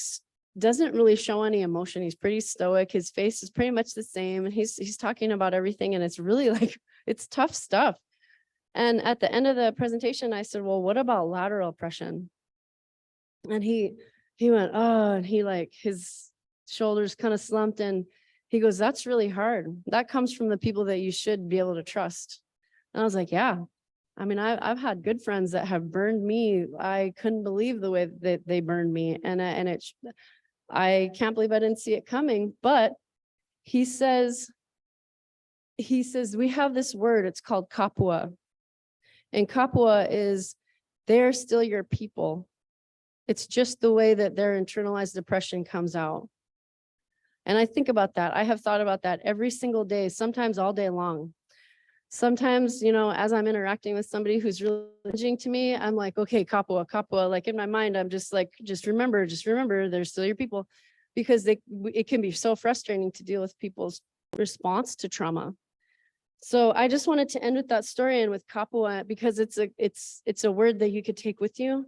doesn't really show any emotion. He's pretty stoic. His face is pretty much the same. And he's talking about everything. And it's really like, it's tough stuff. And at the end of the presentation, I said, well, what about lateral oppression? And he went, oh, and he like, his shoulders kind of slumped, and he goes, that's really hard. That comes from the people that you should be able to trust. And I was like, yeah. I mean, I've had good friends that have burned me. I couldn't believe the way that they burned me. I can't believe I didn't see it coming. But he says, we have this word, it's called kapua. And kapua is, they're still your people. It's just the way that their internalized depression comes out. And I think about that. I have thought about that every single day, sometimes all day long. Sometimes, you know, as I'm interacting with somebody who's really challenging to me, I'm like, okay, kapua, kapua. Like in my mind, I'm just like, just remember, they're still your people, because it can be so frustrating to deal with people's response to trauma. So I just wanted to end with that story and with kapua, because it's a word that you could take with you.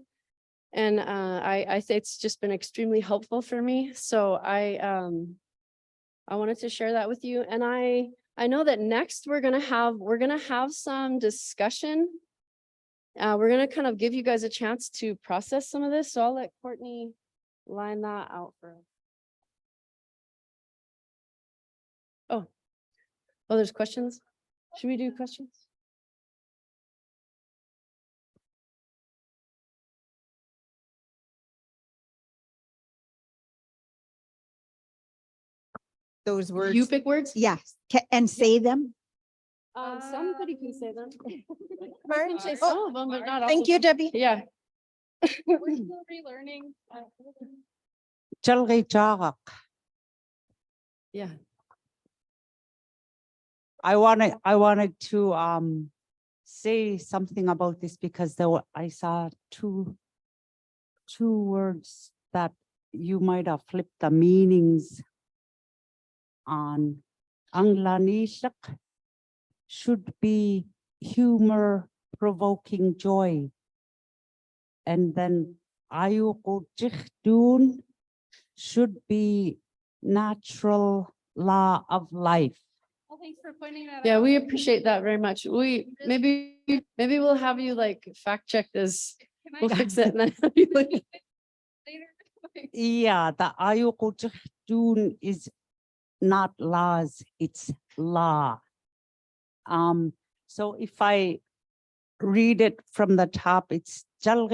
And I say it's just been extremely helpful for me. So I wanted to share that with you. And I know that next we're gonna have some discussion. We're gonna kind of give you guys a chance to process some of this. So I'll let Courtney line that out for us. Oh, there's questions. Should we do questions? Those words. You pick words? Yes, and say them. Somebody can say them. Mark? I can say Oh, some of them, but not all. thank you, Debbie. Yeah. We're still relearning. Yeah. I wanted to say something about this, because I saw two words that you might have flipped the meanings on. Anglanishak should be humor provoking joy, and then ayuqutjihdun should be natural law of life. Well, thanks for pointing that out. Yeah, we appreciate that very much. Maybe we'll have you like fact check this. We'll fix it. And then have you look. Yeah, the ayuqutjihdun is not laws, it's law. So if I read it from the top, it's the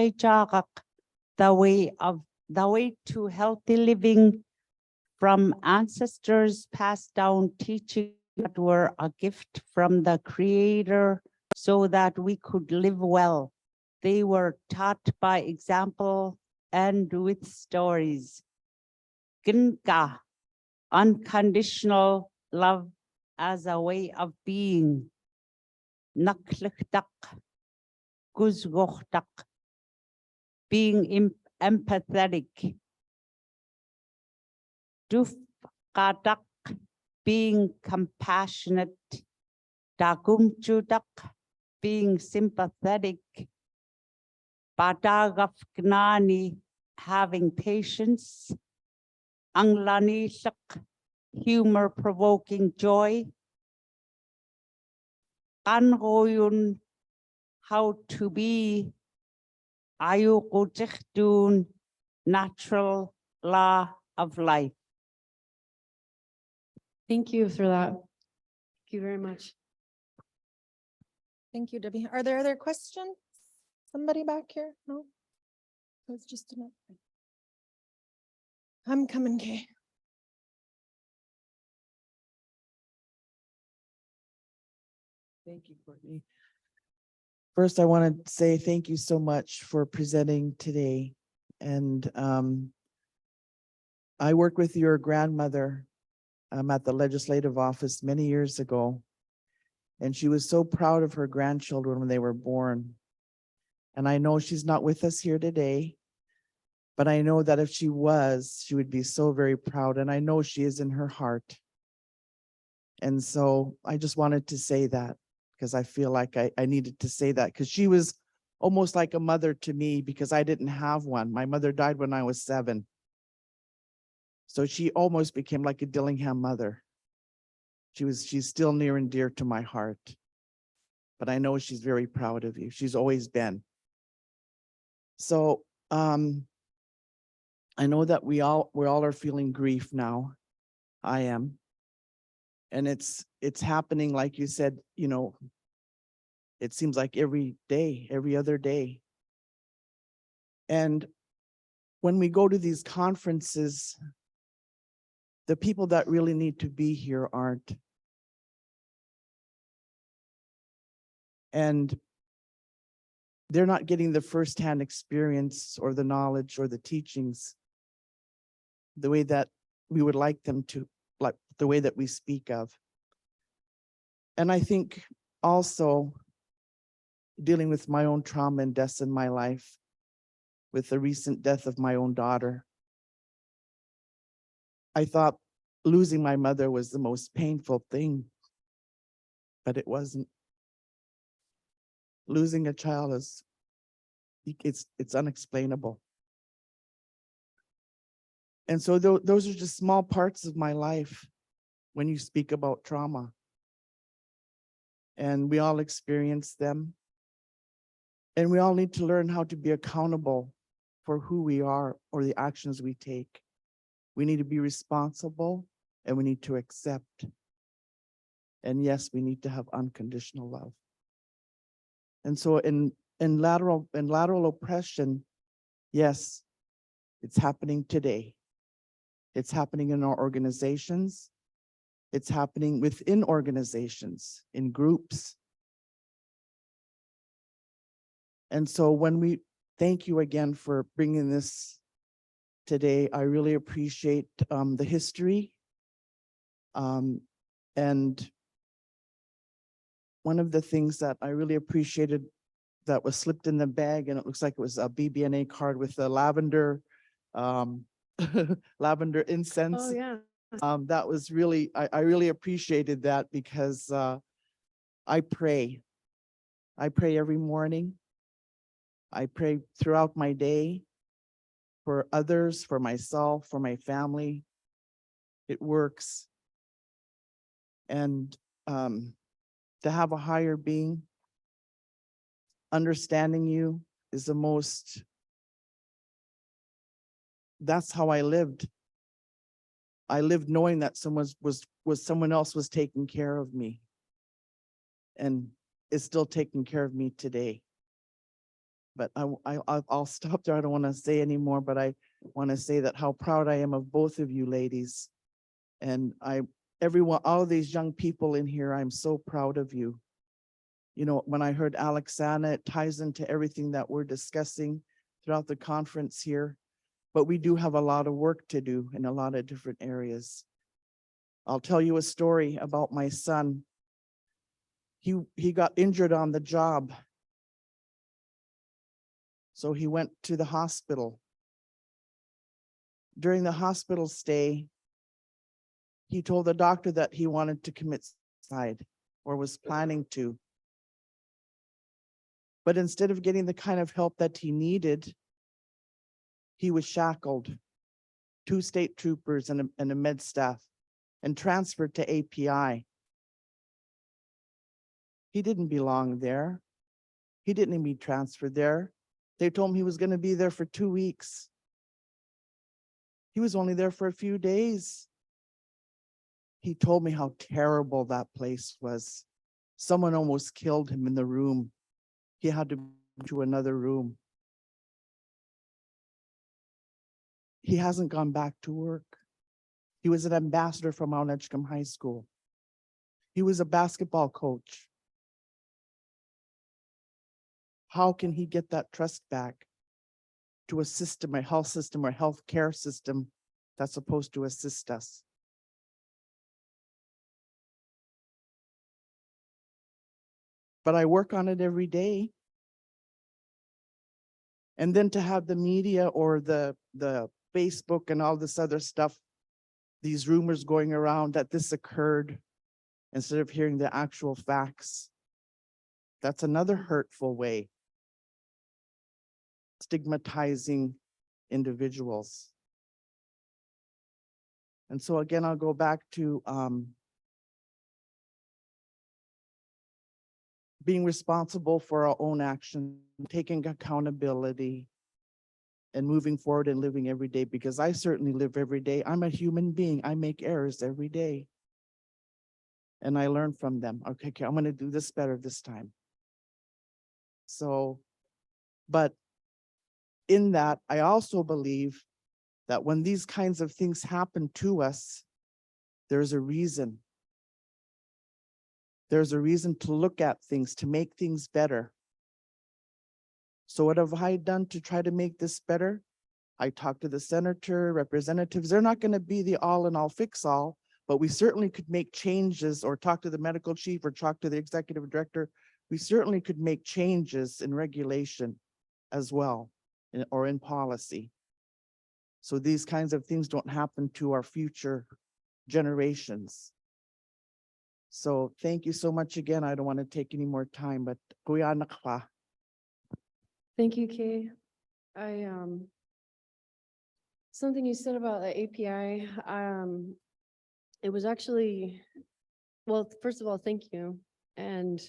way to healthy living from ancestors, passed down teaching that were a gift from the Creator so that we could live well. They were taught by example and with stories. Ginka, unconditional love as a way of being. Nakliktak, guzgochtak, being empathetic. Dufkadak, being compassionate. Dagumchudak, being sympathetic. Badagafgnani, having patience. Anglanishak, humor-provoking joy. Kanroyun, how to be. Ayuqutjihdun, natural law of life. Thank you for that. Thank you very much. Thank you, Debbie. Are there other questions? Somebody back here? No? It was just enough. I'm coming, Kay. Thank you, Courtney. First, I want to say thank you so much for presenting today. And I worked with your grandmother at the legislative office many years ago, and she was so proud of her grandchildren when they were born. And I know she's not with us here today, but I know that if she was, she would be so very proud, and I know she is in her heart. And so I just wanted to say that because I feel like I needed to say that because she was almost like a mother to me because I didn't have one. My mother died when I was 7. So she almost became like a Dillingham mother. She's still near and dear to my heart. But I know she's very proud of you. She's always been. So I know that we all are feeling grief now. I am. And it's happening, like you said, you know, it seems like every day, every other day. And when we go to these conferences, the people that really need to be here aren't. And they're not getting the firsthand experience or the knowledge or the teachings the way that we would like them to, like the way that we speak of. And I think also dealing with my own trauma and deaths in my life, with the recent death of my own daughter, I thought losing my mother was the most painful thing, but it wasn't. Losing a child is, it's unexplainable. And so those are just small parts of my life when you speak about trauma. And we all experience them. And we all need to learn how to be accountable for who we are or the actions we take. We need to be responsible and we need to accept. And yes, we need to have unconditional love. And so in lateral oppression, yes, it's happening today. It's happening in our organizations. It's happening within organizations, in groups. And so when we thank you again for bringing this today, I really appreciate the history. And one of the things that I really appreciated that was slipped in the bag, and it looks like it was a BBNA card with the lavender, lavender incense. Oh, yeah. That was really, I really appreciated that because I pray. I pray every morning. I pray throughout my day for others, for myself, for my family. It works. And to have a higher being, understanding you is the most, that's how I lived. I lived knowing that someone else was taking care of me and is still taking care of me today. But I'll stop there. I don't want to say anymore, but I want to say that how proud I am of both of you ladies. And everyone, all of these young people in here, I'm so proud of you. You know, when I heard Alexana, it ties into everything that we're discussing throughout the conference here. But we do have a lot of work to do in a lot of different areas. I'll tell you a story about my son. He got injured on the job. So he went to the hospital. During the hospital stay, he told the doctor that he wanted to commit suicide or was planning to. But instead of getting the kind of help that he needed, he was shackled, 2 state troopers and a med staff, and transferred to API. He didn't belong there. He didn't be transferred there. They told him he was going to be there for 2 weeks. He was only there for a few days. He told me how terrible that place was. Someone almost killed him in the room. He had to go to another room. He hasn't gone back to work. He was an ambassador from Mount Edgecombe High School. He was a basketball coach. How can he get that trust back to a system, a health system or health care system that's supposed to assist us. But I work on it every day. And then to have the media or the Facebook and all this other stuff, these rumors going around that this occurred instead of hearing the actual facts, that's another hurtful way. Stigmatizing individuals. And so again, I'll go back to being responsible for our own action, taking accountability, and moving forward and living every day, because I certainly live every day. I'm a human being. I make errors every day. And I learn from them. Okay, I'm going to do this better this time. So, but in that, I also believe that when these kinds of things happen to us, there's a reason. There's a reason to look at things, to make things better. So what have I done to try to make this better? I talked to the senator, representatives. They're not going to be the all and all fix all, but we certainly could make changes, or talk to the medical chief or talk to the executive director. We certainly could make changes in regulation as well, or in policy. So these kinds of things don't happen to our future generations. So thank you so much again. I don't want to take any more time, but kuya nakwa. Thank you, Kay. Something you said about the API, it was actually, well, first of all, thank you. And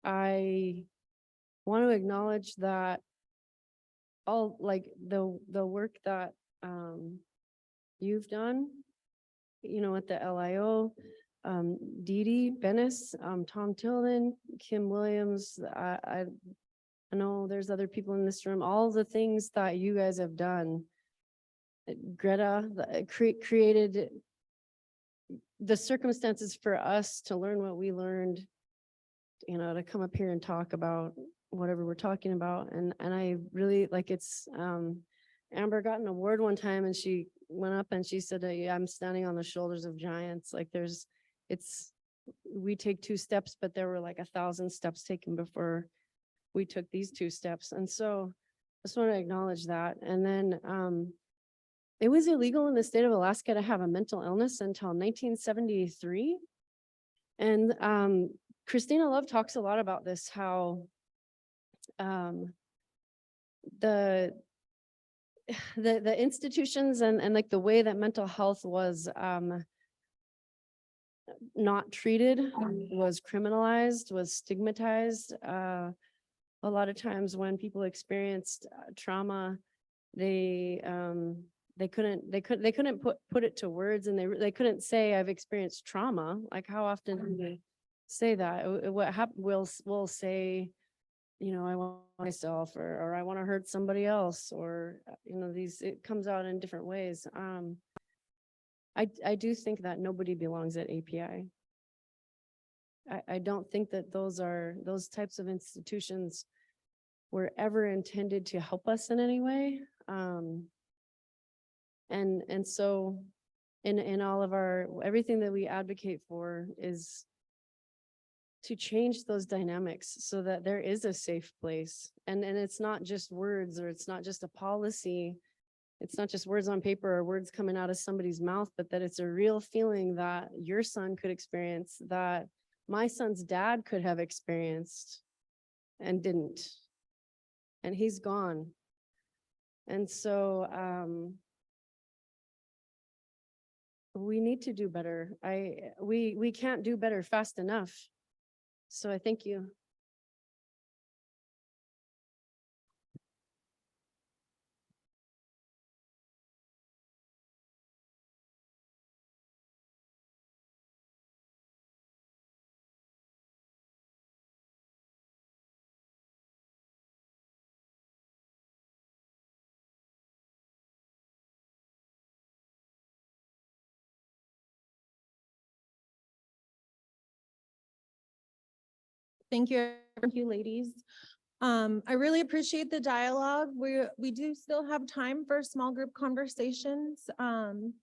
I want to acknowledge that all, like, the work that you've done, you know, at the LIO, Dee Dee Bennis, Tom Tilden, Kim Williams, I know there's other people in this room, all the things that you guys have done. Greta created the circumstances for us to learn what we learned, you know, to come up here and talk about whatever we're talking about. And I really like, it's, Amber got an award one time and she went up and she said, yeah, I'm standing on the shoulders of giants. Like we take 2 steps, but there were like 1,000 steps taken before we took these 2 steps. And so I just want to acknowledge that. And then, it was illegal in the state of Alaska to have a mental illness until 1973. And Christina Love talks a lot about this, how the institutions and like the way that mental health was not treated, was criminalized, was stigmatized. A lot of times when people experienced trauma, they couldn't put it to words, and they couldn't say, I've experienced trauma. Like, how often do they say that? What happened? We'll say, you know, I want myself, or I want to hurt somebody else, or, you know, it comes out in different ways. I do think that nobody belongs at API. I don't think that those types of institutions were ever intended to help us in any way. And so in all of everything that we advocate for is to change those dynamics so that there is a safe place. And it's not just words, or it's not just a policy. It's not just words on paper or words coming out of somebody's mouth, but that it's a real feeling that your son could experience, that my son's dad could have experienced and didn't. And he's gone. And so, we need to do better. We can't do better fast enough. So I thank you. Thank you, ladies. I really appreciate the dialogue. We do still have time for small group conversations. And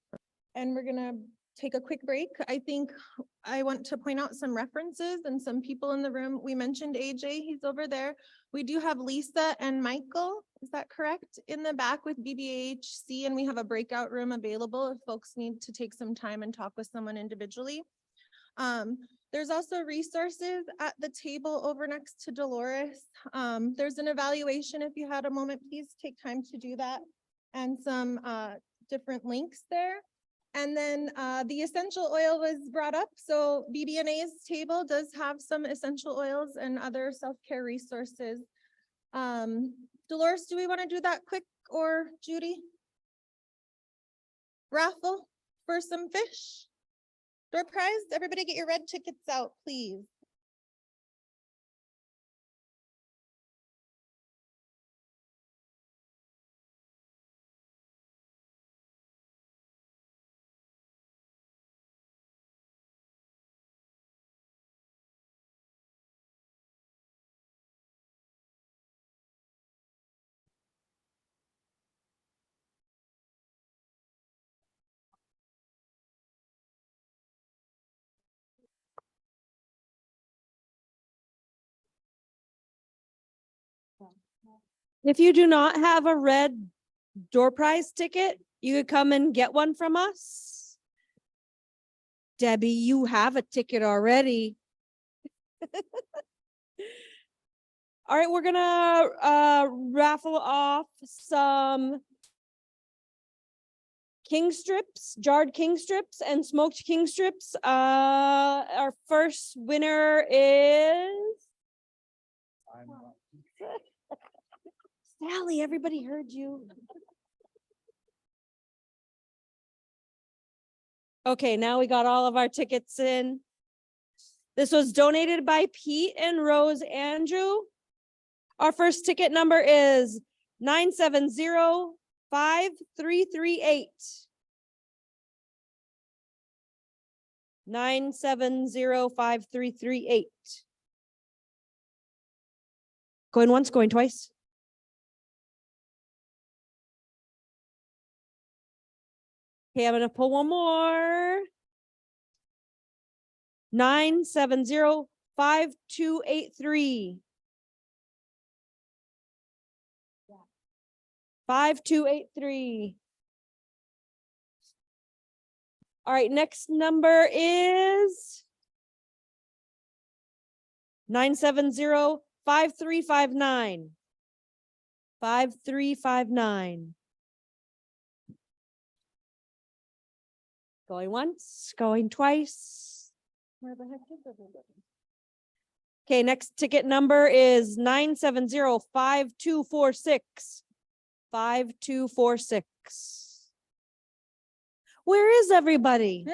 we're gonna take a quick break. I think I want to point out some references and some people in the room. We mentioned AJ, he's over there. We do have Lisa and Michael, is that correct? In the back with BBHC, and we have a breakout room available if folks need to take some time and talk with someone individually. There's also resources at the table over next to Dolores. There's an evaluation. If you had a moment, please take time to do that. And some different links there. And then the essential oil was brought up. So BB&A's table does have some essential oils and other self-care resources. Dolores, do we want to do that quick, or Judy? Raffle for some fish? Door prize, everybody get your red tickets out, please. If you do not have a red door prize ticket, you could come and get one from us. Debbie, you have a ticket already. All right, we're gonna raffle off some king strips, jarred king strips and smoked king strips. Our first winner is Sally. Everybody heard you. Okay, now we got all of our tickets in. This was donated by Pete and Rose Andrew. Our first ticket number is 970-5338. 970-5338. Going once, going twice. Okay, I'm gonna pull one more. 970-5283. 5283. All right, next number is 970-5359. 5359. Going once, going twice. Where the heck is everybody? Okay, next ticket number is 970-5246. 5246. Where is everybody?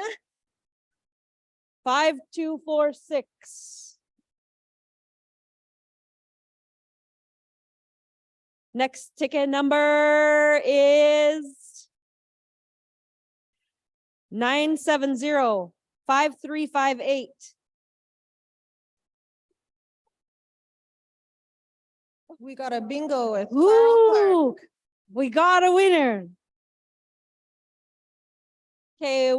5246. Next ticket number is 970-5358. We got a bingo with Carl Ooh, Clark. we got a winner. Okay,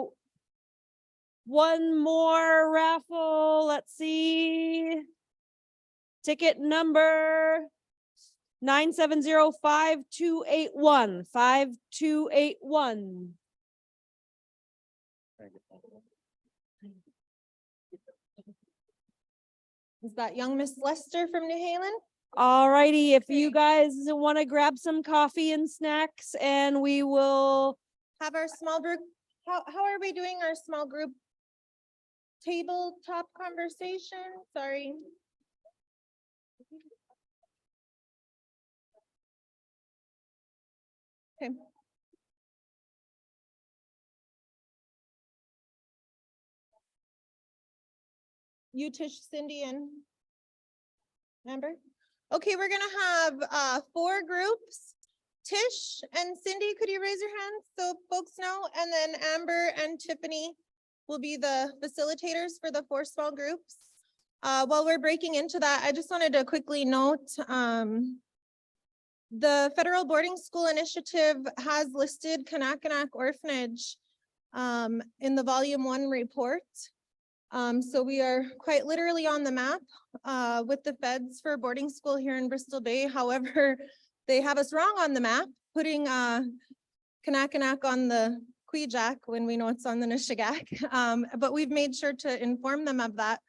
one more raffle. Let's see. Ticket number 970-5281. 5281. Is that young Miss Lester from New Haven? All righty, if you Okay. guys want to grab some coffee and snacks, and we will. Have our small group, how are we doing our small group tabletop conversation? Sorry. Okay. You, Tish, Cindy, and Amber? Okay, we're gonna have 4 groups. Tish and Cindy, could you raise your hands so folks know? And then Amber and Tiffany will be the facilitators for the 4 small groups. While we're breaking into that, I just wanted to quickly note, the Federal Boarding School Initiative has listed Kanakanak Orphanage in the Volume 1 report. So we are quite literally on the map with the feds for boarding school here in Bristol Bay. However, they have us wrong on the map, putting Kanakanak on the Kwijak when we know it's on the Nishigak. But we've made sure to inform them of that.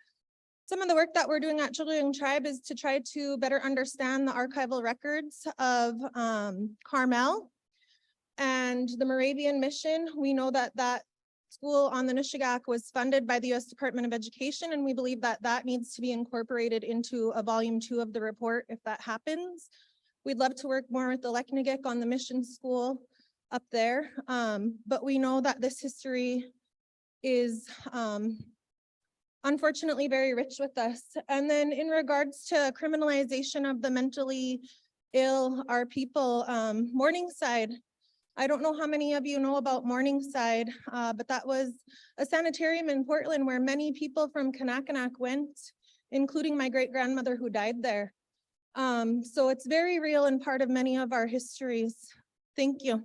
Some of the work that we're doing at Children Tribe is to try to better understand the archival records of Carmel and the Moravian Mission. We know that that school on the Nishigak was funded by the U.S. Department of Education, and we believe that that needs to be incorporated into a volume 2 of the report if that happens. We'd love to work more with the Leknigik on the mission school up there, but we know that this history is unfortunately very rich with us. And then in regards to criminalization of the mentally ill, our people, Morningside, I don't know how many of you know about Morningside, but that was a sanitarium in Portland where many people from Kanakanak went, including my great-grandmother who died there. So it's very real and part of many of our histories. Thank you.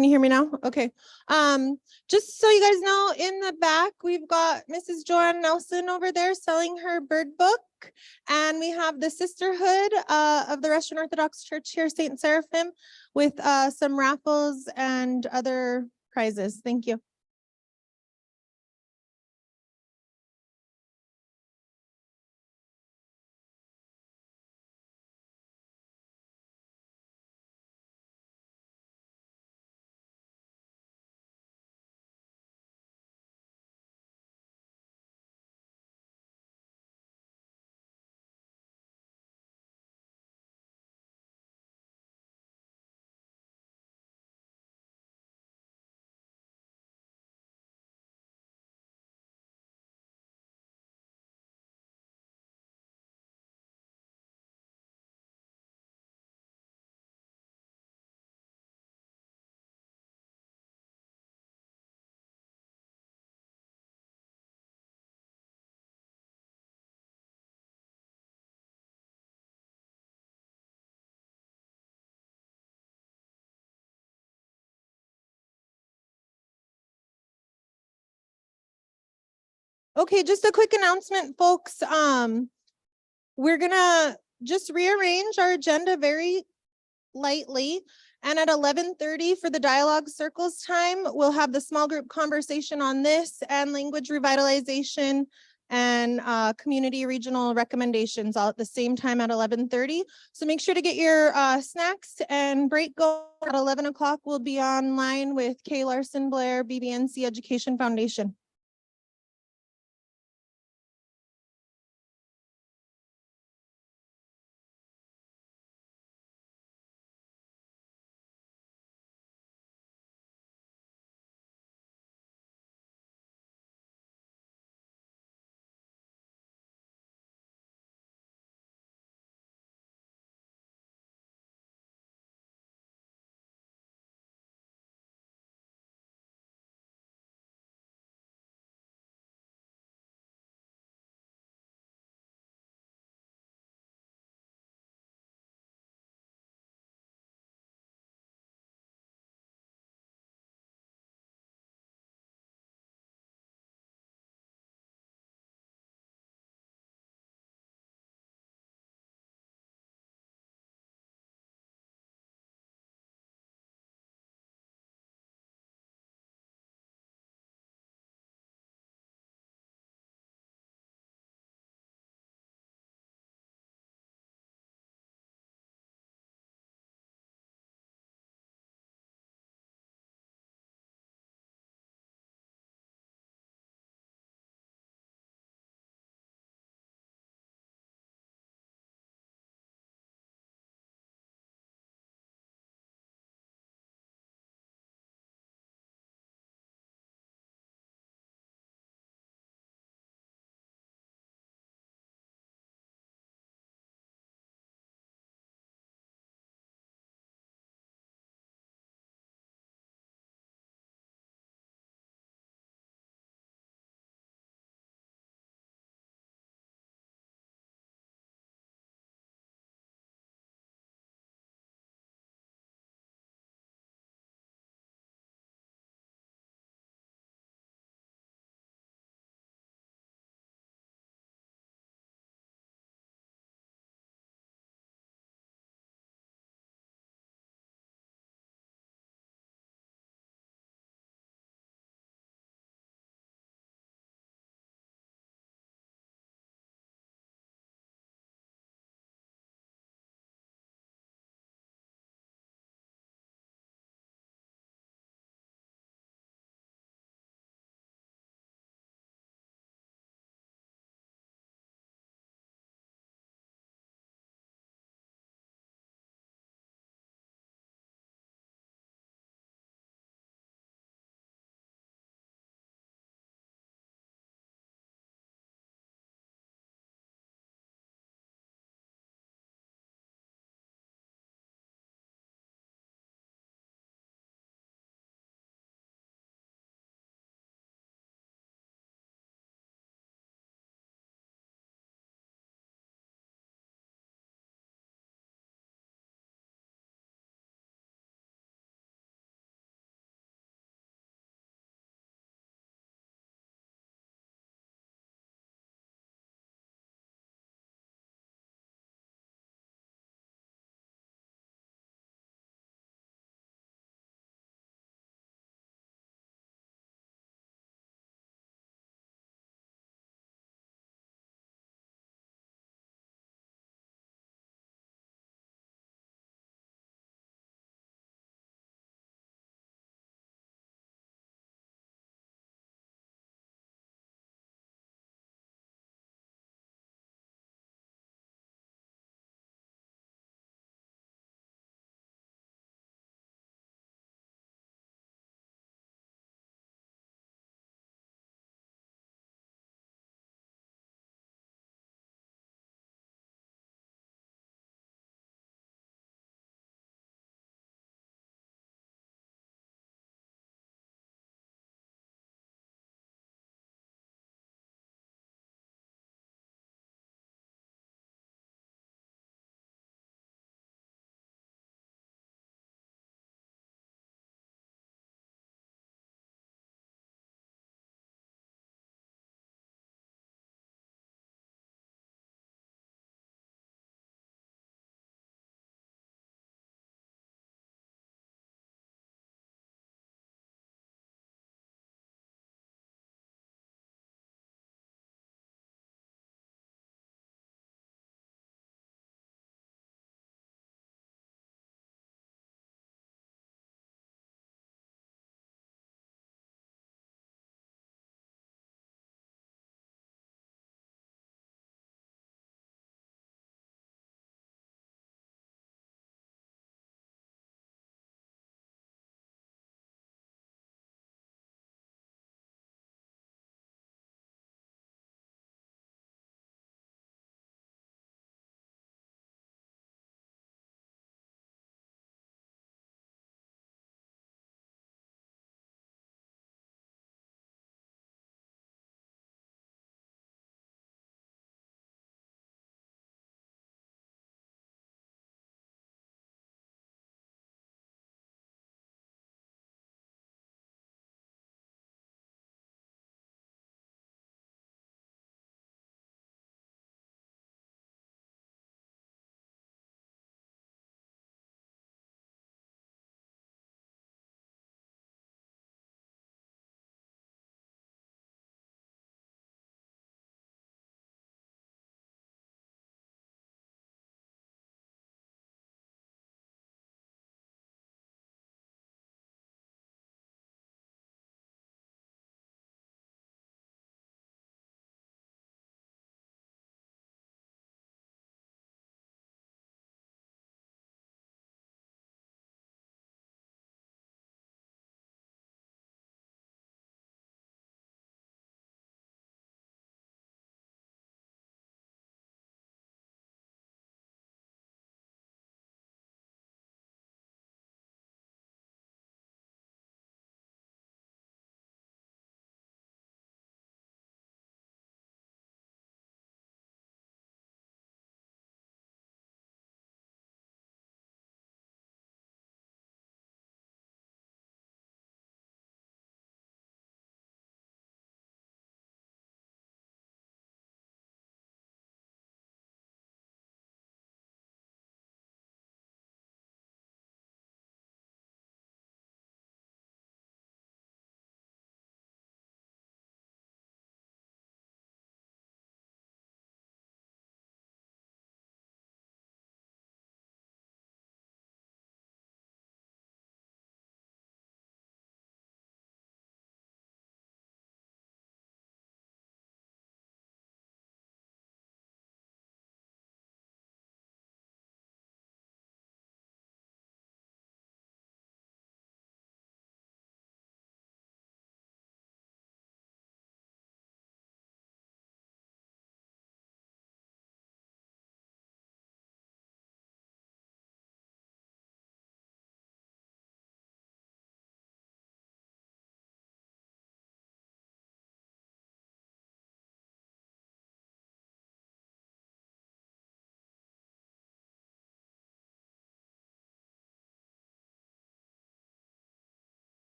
Can you hear me now? Okay. Just so you guys know, in the back, we've got Mrs. Joanne Nelson over there selling her bird book. And we have the Sisterhood of the Russian Orthodox Church here, St. Seraphim, with some raffles and other prizes. Thank you. Okay, just a quick announcement, folks. We're gonna just rearrange our agenda very lightly. And at 11:30 for the dialogue circles time, we'll have the small group conversation on this and language revitalization and community regional recommendations all at the same time at 11:30. So make sure to get your snacks and break going. At 11 o'clock, we'll be online with Kay Larson Blair, BBNC Education Foundation.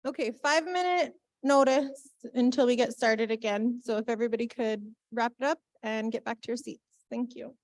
Okay, 5-minute notice until we get started again. So if everybody could wrap it up and get back to your seats. Thank you.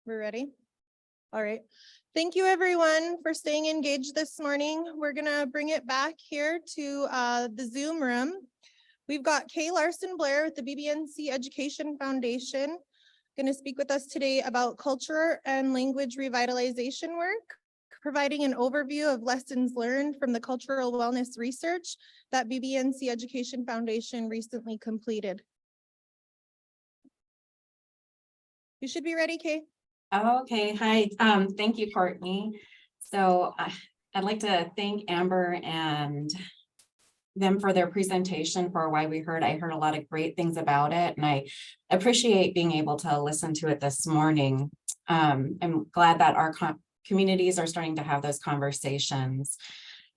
We're ready? All right. Thank you, everyone, for staying engaged this morning. We're going to bring it back here to the Zoom room. We've got Kay Larson-Blair with the BBNC Education Foundation going to speak with us today about culture and language revitalization work, providing an overview of lessons learned from the cultural wellness research that BBNC Education Foundation recently completed. You should be ready, Kay. Okay, hi. Thank you, Courtney. So I'd like to thank Amber and them for their presentation for why we heard. I heard a lot of great things about it, and I appreciate being able to listen to it this morning. I'm glad that our communities are starting to have those conversations.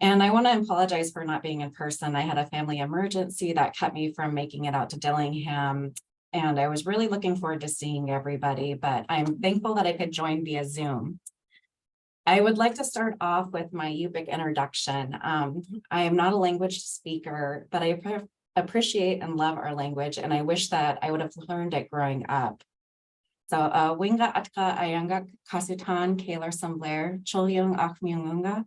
And I want to apologize for not being in person. I had a family emergency that kept me from making it out to Dillingham. And I was really looking forward to seeing everybody, but I'm thankful that I could join via Zoom. I would like to start off with my Yupik introduction. I am not a language speaker, but I appreciate and love our language, and I wish that I would have learned it growing up. So, Winga Atka Ayanga Kasutan Kaler Sambler Cholyung Akmyungunga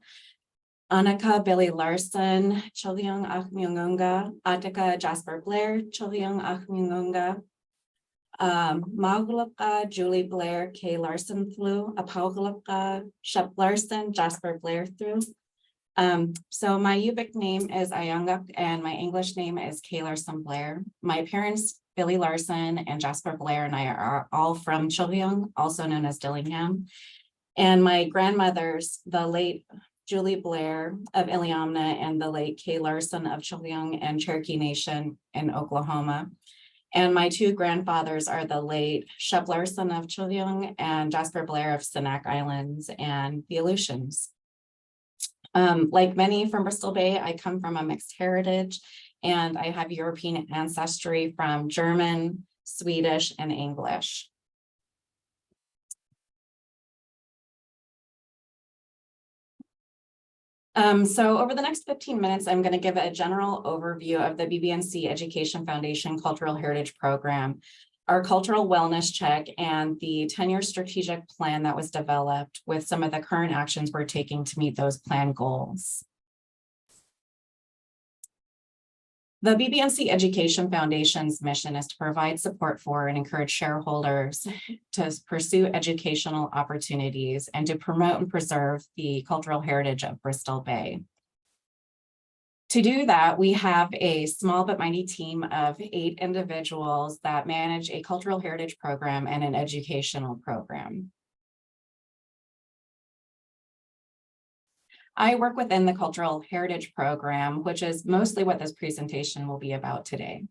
Annika Billy Larson, Chiliang Achmyungunga, Attika Jasper Blair, Chiliang Achmyungunga, Maglaka Julie Blair, K Larson Flu, Apaglaka Shep Larson, Jasper Blair through. So my Yupik name is Ayangak and my English name is K Larson Blair. My parents, Billy Larson and Jasper Blair, and I are all from Chiliang, also known as Dillingham. And my grandmothers, the late Julie Blair of Iliamna and the late Kay Larson of Chiliang and Cherokee Nation in Oklahoma. And my two grandfathers are the late Shep Larson of Chiliang and Jasper Blair of Sanak Islands and the Aleutians. Like many from Bristol Bay, I come from a mixed heritage and I have European ancestry from German, Swedish, and English. So over the next 15 minutes, I'm going to give a general overview of the BBNC Education Foundation Cultural Heritage Program, our cultural wellness check, and the 10-year strategic plan that was developed with some of the current actions we're taking to meet those planned goals. The BBNC Education Foundation's mission is to provide support for and encourage shareholders to pursue educational opportunities and to promote and preserve the cultural heritage of Bristol Bay. To do that, we have a small but mighty team of 8 individuals that manage a cultural heritage program and an educational program. I work within the Cultural Heritage Program, which is mostly what this presentation will be about today.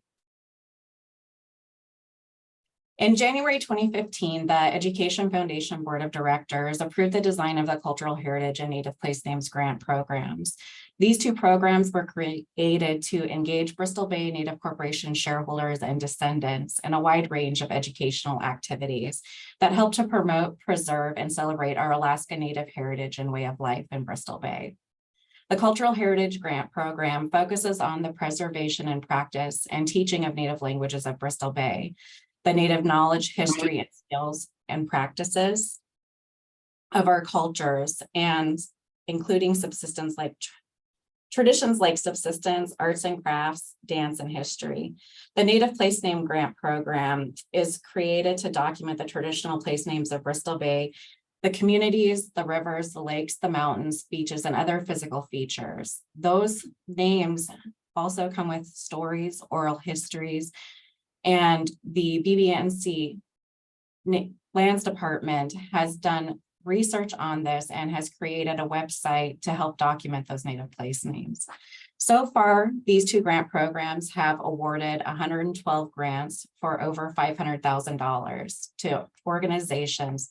In January 2015, the Education Foundation Board of Directors approved the design of the Cultural Heritage and Native Place Names Grant programs. These 2 programs were created to engage Bristol Bay Native Corporation shareholders and descendants in a wide range of educational activities that help to promote, preserve, and celebrate our Alaska Native heritage and way of life in Bristol Bay. The Cultural Heritage Grant Program focuses on the preservation and practice and teaching of Native languages of Bristol Bay, the Native knowledge, history, and skills and practices of our cultures, and including subsistence like traditions like subsistence, arts and crafts, dance, and history. The Native Place Name Grant Program is created to document the traditional place names of Bristol Bay, the communities, the rivers, the lakes, the mountains, beaches, and other physical features. Those names also come with stories, oral histories, and the BBNC Lands Department has done research on this and has created a website to help document those Native place names. So far, these 2 grant programs have awarded 112 grants for over $500,000 to organizations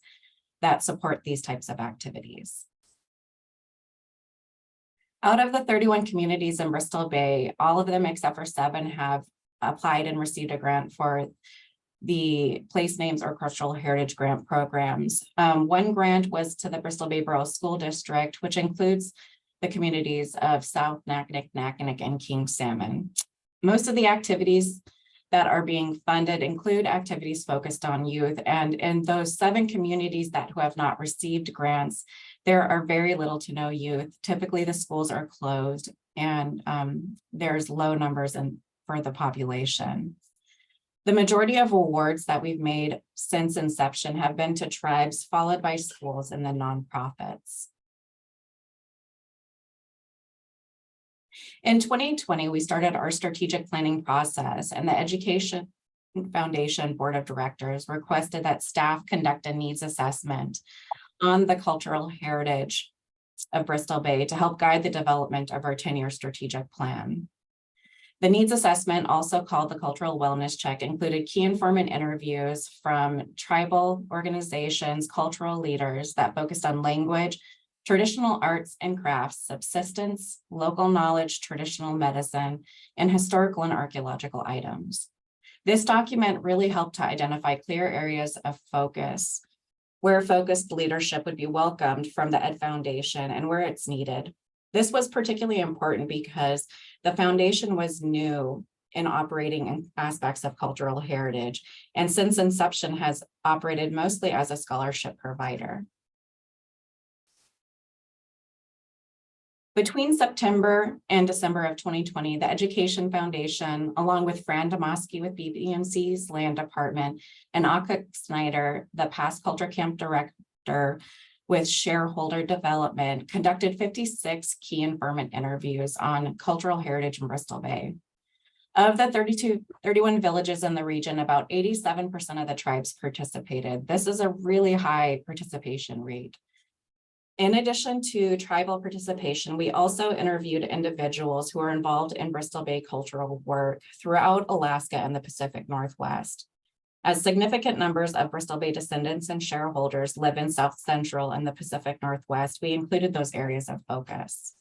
that support these types of activities. Out of the 31 communities in Bristol Bay, all of them except for 7 have applied and received a grant for the place names or cultural heritage grant programs. 1 grant was to the Bristol Bay Borough School District, which includes the communities of South Naknek, Naknek, and King Salmon. Most of the activities that are being funded include activities focused on youth, and in those 7 communities who have not received grants, there are very little to no youth. Typically, the schools are closed and there's low numbers for the population. The majority of awards that we've made since inception have been to tribes, followed by schools and then nonprofits. In 2020, we started our strategic planning process, and the Education Foundation Board of Directors requested that staff conduct a needs assessment on the cultural heritage of Bristol Bay to help guide the development of our 10-year strategic plan. The needs assessment, also called the cultural wellness check, included key informant interviews from tribal organizations, cultural leaders that focused on language, traditional arts and crafts, subsistence, local knowledge, traditional medicine, and historical and archaeological items. This document really helped to identify clear areas of focus, where focused leadership would be welcomed from the Ed Foundation and where it's needed. This was particularly important because the foundation was new in operating in aspects of cultural heritage, and since inception has operated mostly as a scholarship provider. Between September and December of 2020, the Education Foundation, along with Fran Demoski with BBNC's Land Department and Aka Snyder, the past Culture Camp Director with Shareholder Development, conducted 56 key informant interviews on cultural heritage in Bristol Bay. Of the 31 villages in the region, about 87% of the tribes participated. This is a really high participation rate. In addition to tribal participation, we also interviewed individuals who are involved in Bristol Bay cultural work throughout Alaska and the Pacific Northwest. As significant numbers of Bristol Bay descendants and shareholders live in South Central and the Pacific Northwest, we included those areas of focus.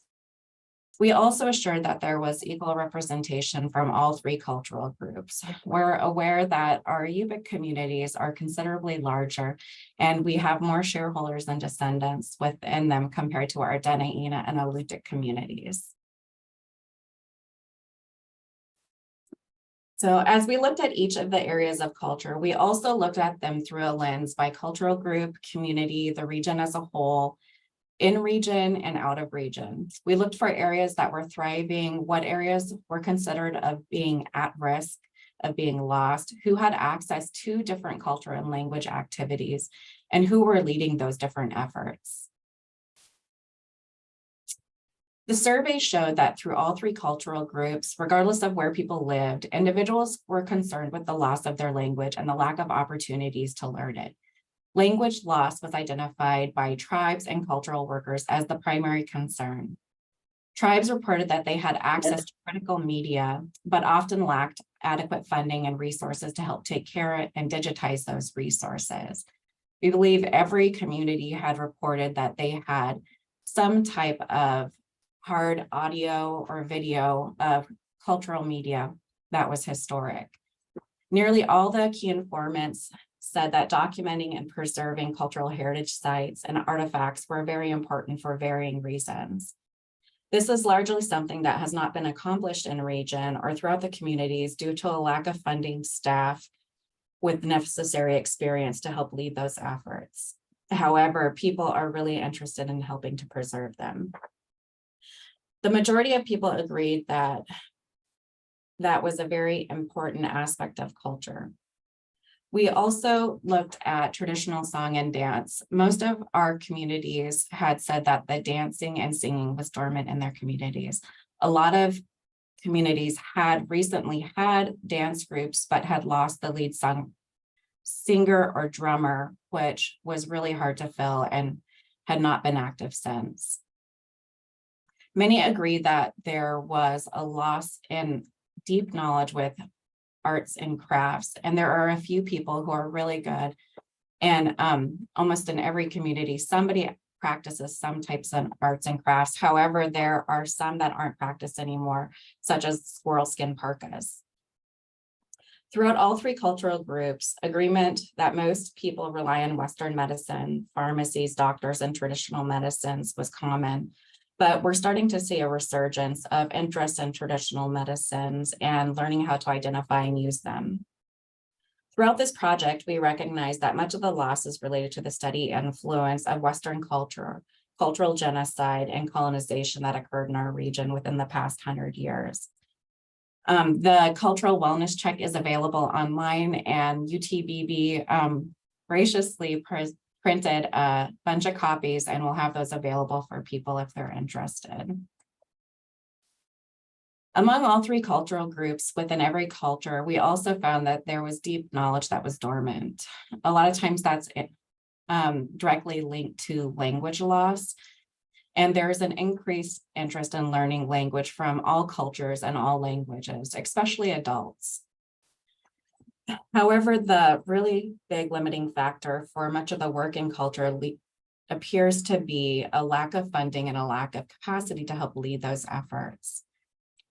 We also assured that there was equal representation from all three cultural groups. We're aware that our Yupik communities are considerably larger, and we have more shareholders and descendants within them compared to our Dena'ina and Alutiiq communities. So as we looked at each of the areas of culture, we also looked at them through a lens by cultural group, community, the region as a whole, in region and out of region. We looked for areas that were thriving, what areas were considered of being at risk, of being lost, who had access to different culture and language activities, and who were leading those different efforts. The survey showed that through all three cultural groups, regardless of where people lived, individuals were concerned with the loss of their language and the lack of opportunities to learn it. Language loss was identified by tribes and cultural workers as the primary concern. Tribes reported that they had access to critical media, but often lacked adequate funding and resources to help take care and digitize those resources. We believe every community had reported that they had some type of hard audio or video of cultural media that was historic. Nearly all the key informants said that documenting and preserving cultural heritage sites and artifacts were very important for varying reasons. This is largely something that has not been accomplished in region or throughout the communities due to a lack of funding staff with necessary experience to help lead those efforts. However, people are really interested in helping to preserve them. The majority of people agreed that that was a very important aspect of culture. We also looked at traditional song and dance. Most of our communities had said that the dancing and singing was dormant in their communities. A lot of communities had recently had dance groups, but had lost the lead singer or drummer, which was really hard to fill and had not been active since. Many agreed that there was a loss in deep knowledge with arts and crafts. And there are a few people who are really good. And almost in every community, somebody practices some types of arts and crafts. However, there are some that aren't practiced anymore, such as squirrel skin parkas. Throughout all three cultural groups, agreement that most people rely on Western medicine, pharmacies, doctors, and traditional medicines was common. But we're starting to see a resurgence of interest in traditional medicines and learning how to identify and use them. Throughout this project, we recognize that much of the loss is related to the steady influence of Western culture, cultural genocide, and colonization that occurred in our region within the past 100 years. The cultural wellness check is available online, and UTBB graciously printed a bunch of copies, and we'll have those available for people if they're interested. Among all three cultural groups within every culture, we also found that there was deep knowledge that was dormant. A lot of times that's directly linked to language loss. And there's an increased interest in learning language from all cultures and all languages, especially adults. However, the really big limiting factor for much of the work in culture appears to be a lack of funding and a lack of capacity to help lead those efforts.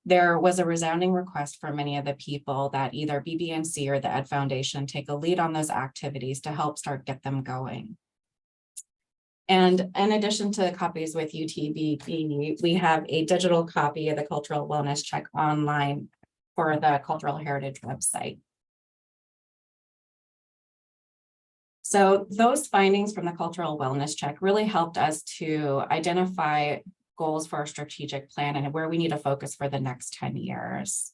There was a resounding request for many of the people that either BBNC or the Ed Foundation take a lead on those activities to help get them going. And in addition to copies with UTBB, we have a digital copy of the Cultural Wellness Check online for the Cultural Heritage website. So those findings from the Cultural Wellness Check really helped us to identify goals for our strategic plan and where we need to focus for the next 10 years.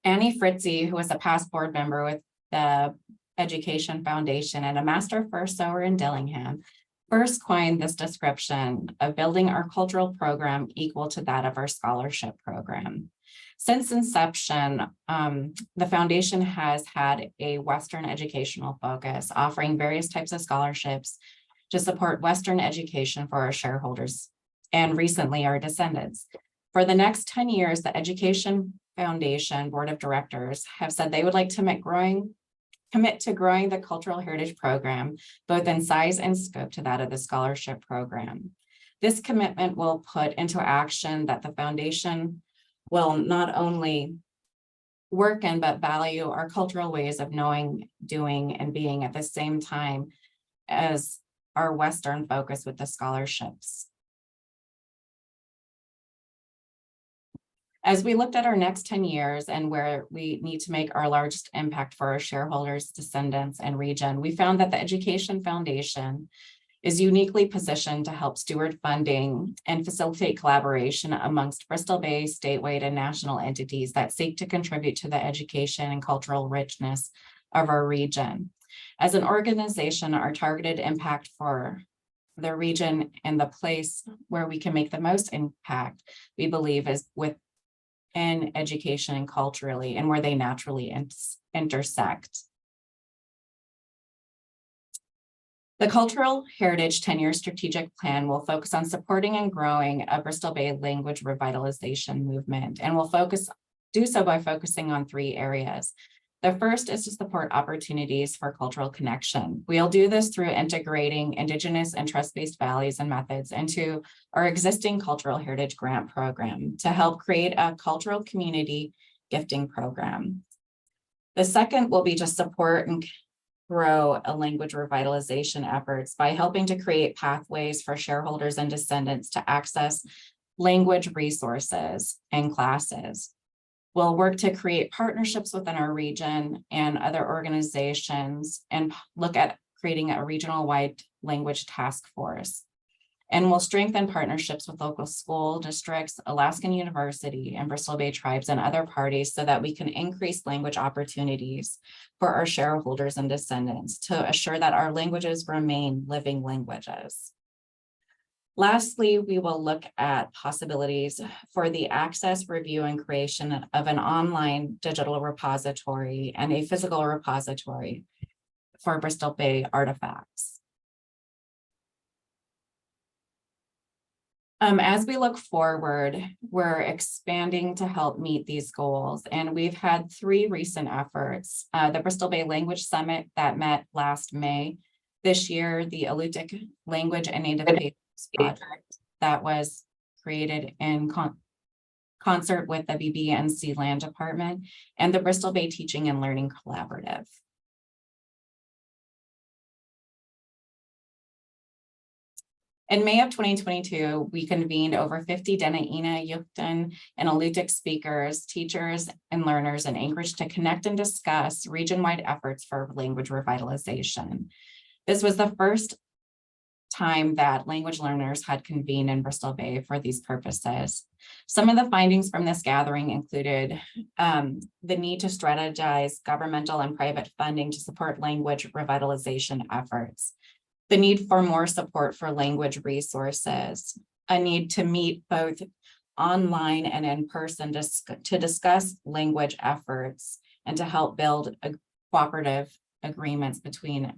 Annie Fritzie, who was a past board member with the Education Foundation and a master first sower in Dillingham, first coined this description of building our cultural program equal to that of our scholarship program. Since inception, the foundation has had a Western educational focus, offering various types of scholarships to support Western education for our shareholders and recently our descendants. For the next 10 years, the Education Foundation Board of Directors have said they would like to commit to growing the cultural heritage program, both in size and scope to that of the scholarship program. This commitment will put into action that the foundation will not only work in, but value our cultural ways of knowing, doing, and being at the same time as our Western focus with the scholarships. As we looked at our next 10 years and where we need to make our largest impact for our shareholders, descendants, and region, we found that the Education Foundation is uniquely positioned to help steward funding and facilitate collaboration amongst Bristol Bay, statewide, and national entities that seek to contribute to the education and cultural richness of our region. As an organization, our targeted impact for the region and the place where we can make the most impact, we believe, is within education and culturally, and where they naturally intersect. The Cultural Heritage 10-year strategic plan will focus on supporting and growing a Bristol Bay language revitalization movement, and will do so by focusing on 3 areas. The first is to support opportunities for cultural connection. We'll do this through integrating Indigenous and trust-based values and methods into our existing cultural heritage grant program to help create a cultural community gifting program. The second will be to support and grow a language revitalization efforts by helping to create pathways for shareholders and descendants to access language resources and classes. We'll work to create partnerships within our region and other organizations and look at creating a regional-wide language task force. And we'll strengthen partnerships with local school districts, Alaskan University, and Bristol Bay tribes and other parties so that we can increase language opportunities for our shareholders and descendants to assure that our languages remain living languages. Lastly, we will look at possibilities for the access, review, and creation of an online digital repository and a physical repository for Bristol Bay artifacts. As we look forward, we're expanding to help meet these goals, and we've had 3 recent efforts. The Bristol Bay Language Summit that met last May. This year, the Alutiiq Language and Native Peoples project that was created in concert with the BB&C Land Department, and the Bristol Bay Teaching and Learning Collaborative. In May of 2022, we convened over 50 Dena'ina, Yukton, and Alutiiq speakers, teachers, and learners in Anchorage to connect and discuss region-wide efforts for language revitalization. This was the first time that language learners had convened in Bristol Bay for these purposes. Some of the findings from this gathering included the need to strategize governmental and private funding to support language revitalization efforts, the need for more support for language resources, a need to meet both online and in person to discuss language efforts and to help build cooperative agreements between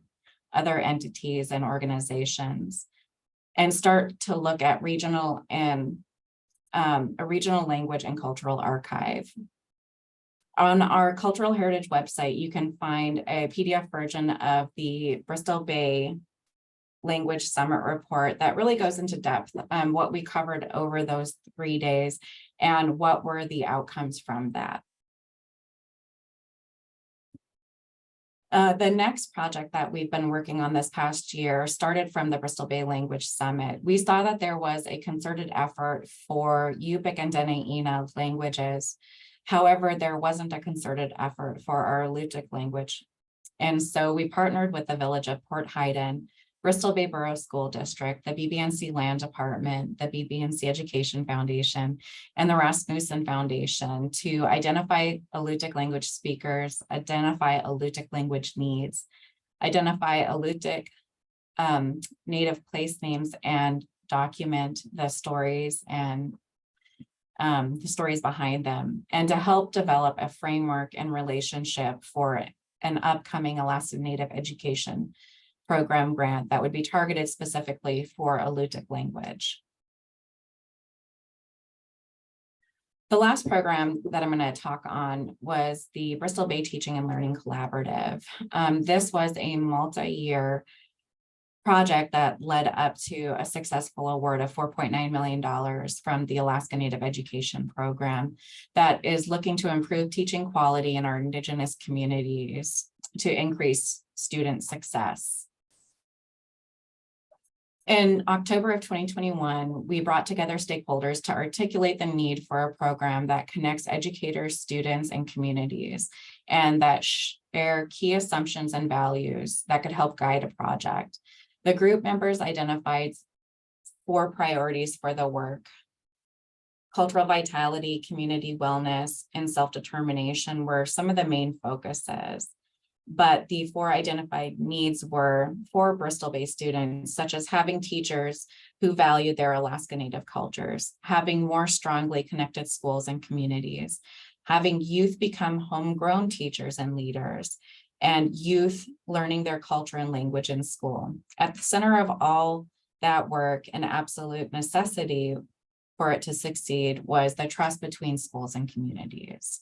other entities and organizations, and start to look at regional and a regional language and cultural archive. On our Cultural Heritage website, you can find a PDF version of the Bristol Bay Language Summit report that really goes into depth on what we covered over those 3 days and what were the outcomes from that. The next project that we've been working on this past year started from the Bristol Bay Language Summit. We saw that there was a concerted effort for Yupik and Dena'ina languages. However, there wasn't a concerted effort for our Alutiiq language. And so we partnered with the village of Port Haydn Bristol Bay Borough School District, the BBNC Land Department, the BBNC Education Foundation, and the Rasmussen Foundation to identify Alutiiq language speakers, identify Alutiiq language needs, identify Alutiiq native place names, and document the stories and the stories behind them, and to help develop a framework and relationship for an upcoming Alaska Native Education Program grant that would be targeted specifically for Alutiiq language. The last program that I'm going to talk on was the Bristol Bay Teaching and Learning Collaborative. This was a multi-year project that led up to a successful award of $4.9 million from the Alaska Native Education Program that is looking to improve teaching quality in our Indigenous communities to increase student success. In October of 2021, we brought together stakeholders to articulate the need for a program that connects educators, students, and communities, and that share key assumptions and values that could help guide a project. The group members identified 4 priorities for the work: cultural vitality, community wellness, and self-determination were some of the main focuses. But the 4 identified needs were for Bristol Bay students, such as having teachers who value their Alaska Native cultures, having more strongly connected schools and communities, having youth become homegrown teachers and leaders, and youth learning their culture and language in school. At the center of all that work, an absolute necessity for it to succeed, was the trust between schools and communities.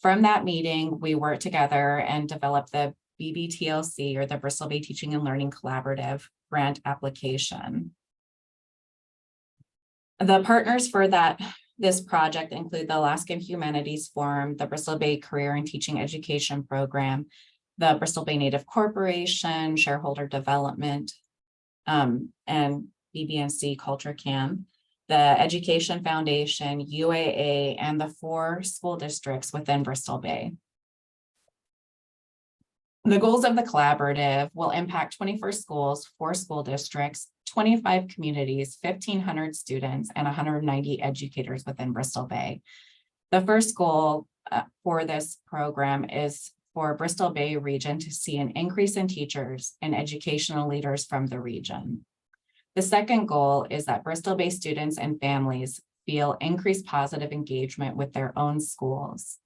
From that meeting, we worked together and developed the BBTLC, or the Bristol Bay Teaching and Learning Collaborative grant application. The partners for this project include the Alaskan Humanities Forum, the Bristol Bay Career and Teaching Education Program, the Bristol Bay Native Corporation, Shareholder Development, and BBNC Culture Cam, the Education Foundation, UAA, and the 4 school districts within Bristol Bay. The goals of the collaborative will impact 24 schools, 4 school districts, 25 communities, 1,500 students, and 190 educators within Bristol Bay. The first goal for this program is for Bristol Bay region to see an increase in teachers and educational leaders from the region. The second goal is that Bristol Bay students and families feel increased positive engagement with their own schools.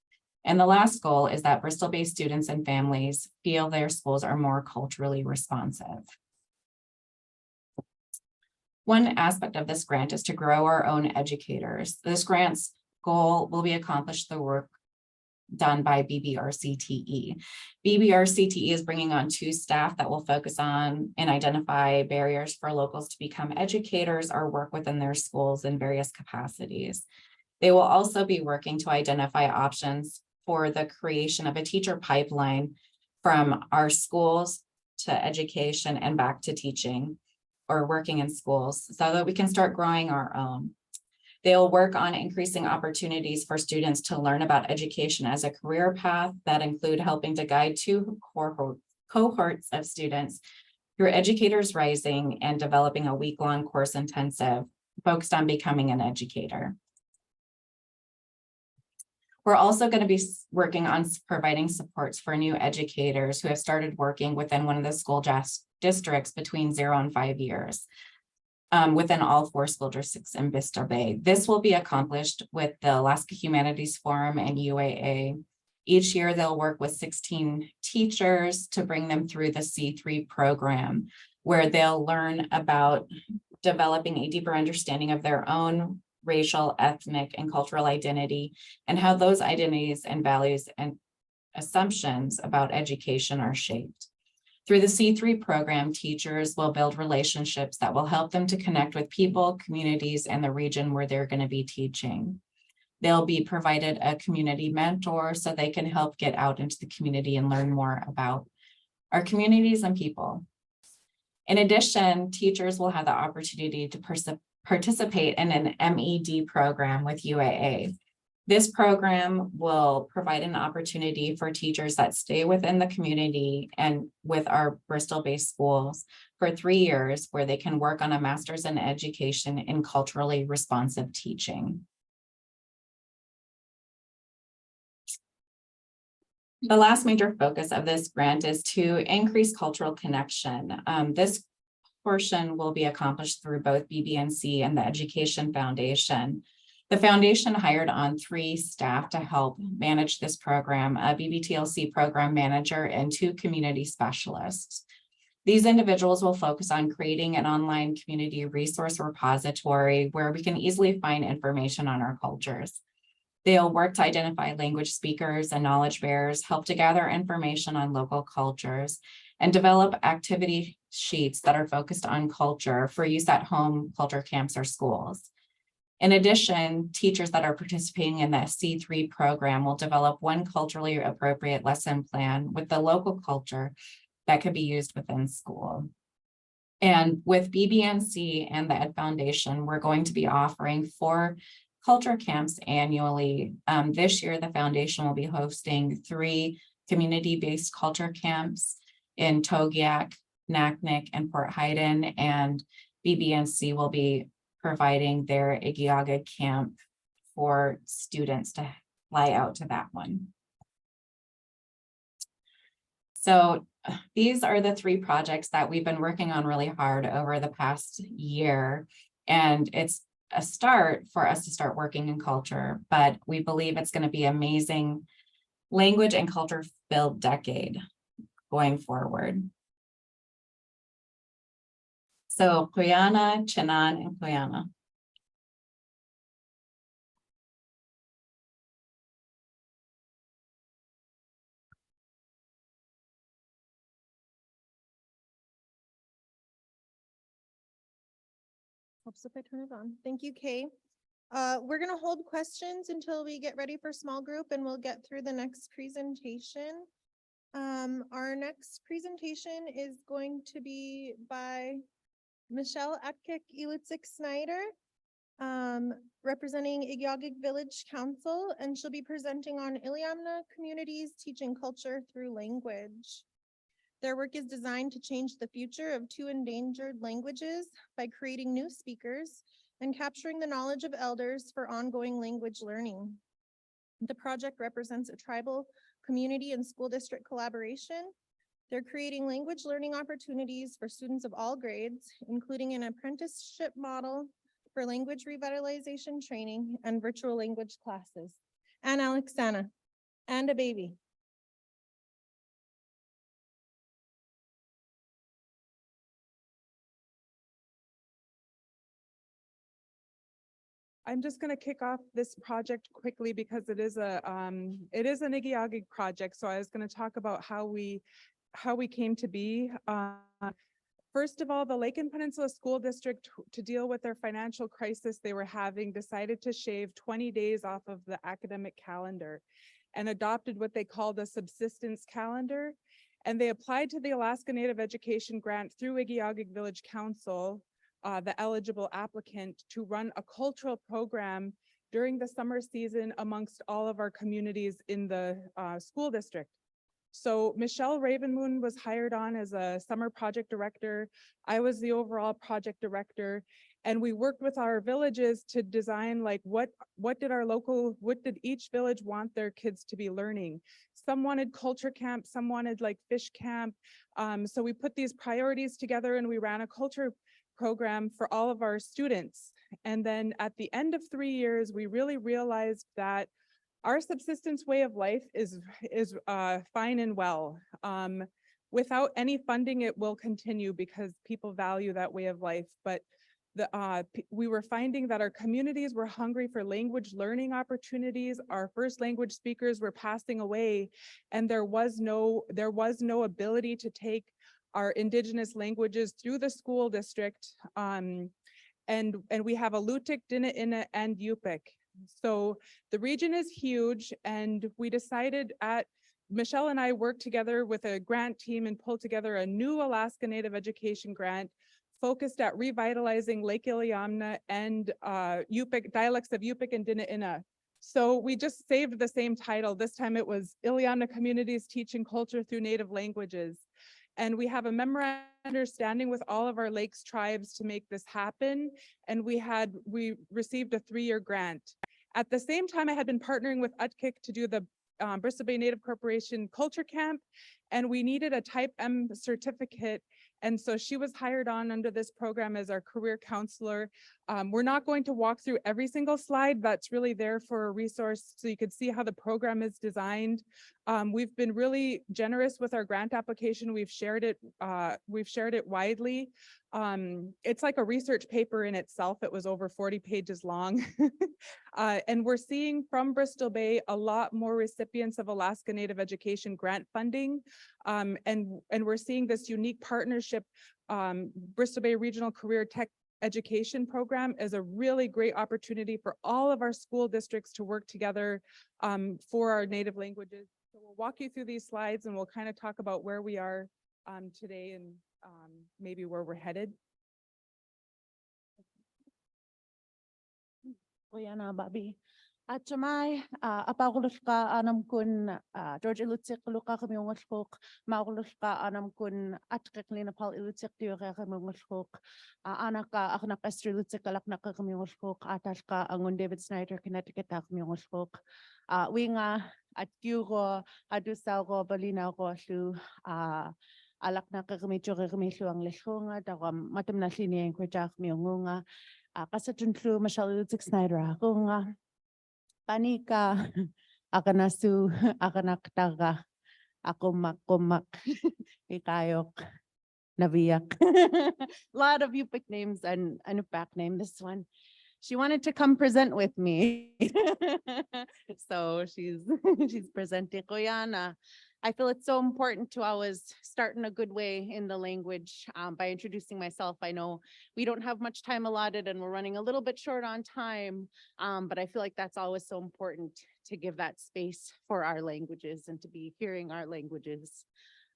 And the last goal is that Bristol Bay students and families feel their schools are more culturally responsive. One aspect of this grant is to grow our own educators. This grant's goal will be accomplished through work done by BBRCTE. BBRCTE is bringing on 2 staff that will focus on and identify barriers for locals to become educators or work within their schools in various capacities. They will also be working to identify options for the creation of a teacher pipeline from our schools to education and back to teaching or working in schools so that we can start growing our own. They'll work on increasing opportunities for students to learn about education as a career path that include helping to guide 2 cohorts of students through Educators Rising and developing a week-long course intensive focused on becoming an educator. We're also going to be working on providing supports for new educators who have started working within one of the school districts between 0 and 5 years. Within all 4 school districts in Bristol Bay. This will be accomplished with the Alaska Humanities Forum and UAA. Each year, they'll work with 16 teachers to bring them through the C3 program, where they'll learn about developing a deeper understanding of their own racial, ethnic, and cultural identity, and how those identities and values and assumptions about education are shaped. Through the C3 program, teachers will build relationships that will help them to connect with people, communities, and the region where they're going to be teaching. They'll be provided a community mentor so they can help get out into the community and learn more about our communities and people. In addition, teachers will have the opportunity to participate in an MED program with UAA. This program will provide an opportunity for teachers that stay within the community and with our Bristol-based schools for 3 years, where they can work on a master's in education in culturally responsive teaching. The last major focus of this grant is to increase cultural connection. This portion will be accomplished through both BBNC and the Education Foundation. The foundation hired on 3 staff to help manage this program, a BBTLC program manager and 2 community specialists. These individuals will focus on creating an online community resource repository where we can easily find information on our cultures. They'll work to identify language speakers and knowledge bearers, help to gather information on local cultures, and develop activity sheets that are focused on culture for use at home, culture camps, or schools. In addition, teachers that are participating in the C3 program will develop one culturally appropriate lesson plan with the local culture that could be used within school. And with BBNC and the Ed Foundation, we're going to be offering 4 culture camps annually. This year, the foundation will be hosting 3 community-based culture camps in Togiak, Naknek, and Port Hayden, and BBNC will be providing their Igiaga camp for students to fly out to that one. So these are the 3 projects that we've been working on really hard over the past year, and it's a start for us to start working in culture, but we believe it's going to be amazing language and culture filled decade going forward. So Kuyana, Chinan, and Kuyana. Helps if I turn it on. Thank you, Kay. We're gonna hold questions until we get ready for small group, and we'll get through the next presentation. Our next presentation is going to be by Michelle Atkik-Ilutzik-Snyder, representing Igiugig Village Council, and she'll be presenting on Iliamna communities teaching culture through language. Their work is designed to change the future of 2 endangered languages by creating new speakers and capturing the knowledge of elders for ongoing language learning. The project represents a tribal community and school district collaboration. They're creating language learning opportunities for students of all grades, including an apprenticeship model for language revitalization training and virtual language classes. And Alexana, and a baby. I'm just going to kick off this project quickly because it is an Igiugig project. So I was going to talk about how we came to be. First of all, the Lake and Peninsula School District, to deal with their financial crisis they were having, decided to shave 20 days off of the academic calendar and adopted what they called a subsistence calendar. And they applied to the Alaska Native Education Grant through Igiugig Village Council, the eligible applicant, to run a cultural program during the summer season amongst all of our communities in the school district. So Michelle Ravenmoon was hired on as a summer project director. I was the overall project director, and we worked with our villages to design like what did each village want their kids to be learning. Some wanted culture camp, some wanted like fish camp. So we put these priorities together and we ran a culture program for all of our students. And then at the end of 3 years, we really realized that our subsistence way of life is fine and well. Without any funding, it will continue because people value that way of life. But we were finding that our communities were hungry for language learning opportunities. Our first language speakers were passing away, and there was no ability to take our Indigenous languages through the school district. And we have Alutiiq, Dinaina, and Yupik. So the region is huge, and we decided Michelle and I worked together with a grant team and pulled together a new Alaska Native Education grant focused at revitalizing Lake Iliamna and Yupik, dialects of Yupik and Dinaina. So we just saved the same title. This time it was Ileana Communities Teaching Culture Through Native Languages. And we have a memorandum of understanding with all of our Lakes tribes to make this happen. And we received a 3-year grant. At the same time, I had been partnering with UTKIC to do the Bristol Bay Native Corporation Culture Camp, and we needed a Type M certificate. And so she was hired on under this program as our career counselor. We're not going to walk through every single slide. That's really there for a resource so you could see how the program is designed. We've been really generous with our grant application. We've shared it widely. It's like a research paper in itself. It was over 40 pages long. And we're seeing from Bristol Bay a lot more recipients of Alaska Native Education grant funding. And we're seeing this unique partnership. Bristol Bay Regional Career Tech Education Program is a really great opportunity for all of our school districts to work together for our native languages. So we'll walk you through these slides and we'll kind of talk about where we are today and maybe where we're headed. Oyana babi. At jamai apagulus ka anam kun George Ilutsik luka kami ungaskok maugulus ka anam kun atkek linapal Ilutsik diyoka kami ungaskok anak ka aknak Esther Ilutsik alaknak kami ungaskok atas ka angun David Snyder Connecticut kami ungaskok winga at gyugo adusal ko balina ko su alaknak kami joge kami suang lesunga dagam matam na sini ang kwajak mi ungunga kasatun su Michelle Ilutsik Snyder akunga Panika, akanasu, akanaktaga, akumak, ikayok, naviyak. A lot of Yupik names and a back name. This one, she wanted to come present with me. So she's presenting Koyana. I feel it's so important to always start in a good way in the language by introducing myself. I know we don't have much time allotted and we're running a little bit short on time, but I feel like that's always so important to give that space for our languages and to be hearing our languages.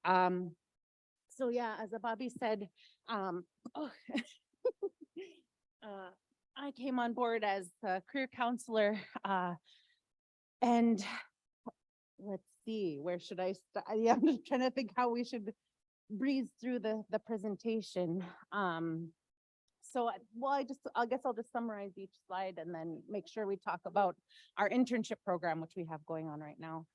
So yeah, as Bobby said, I came on board as a career counselor and let's see, where should I start? Yeah, I'm just trying to think how we should breeze through the presentation. So, well, I guess I'll just summarize each slide and then make sure we talk about our internship program, which we have going on right now.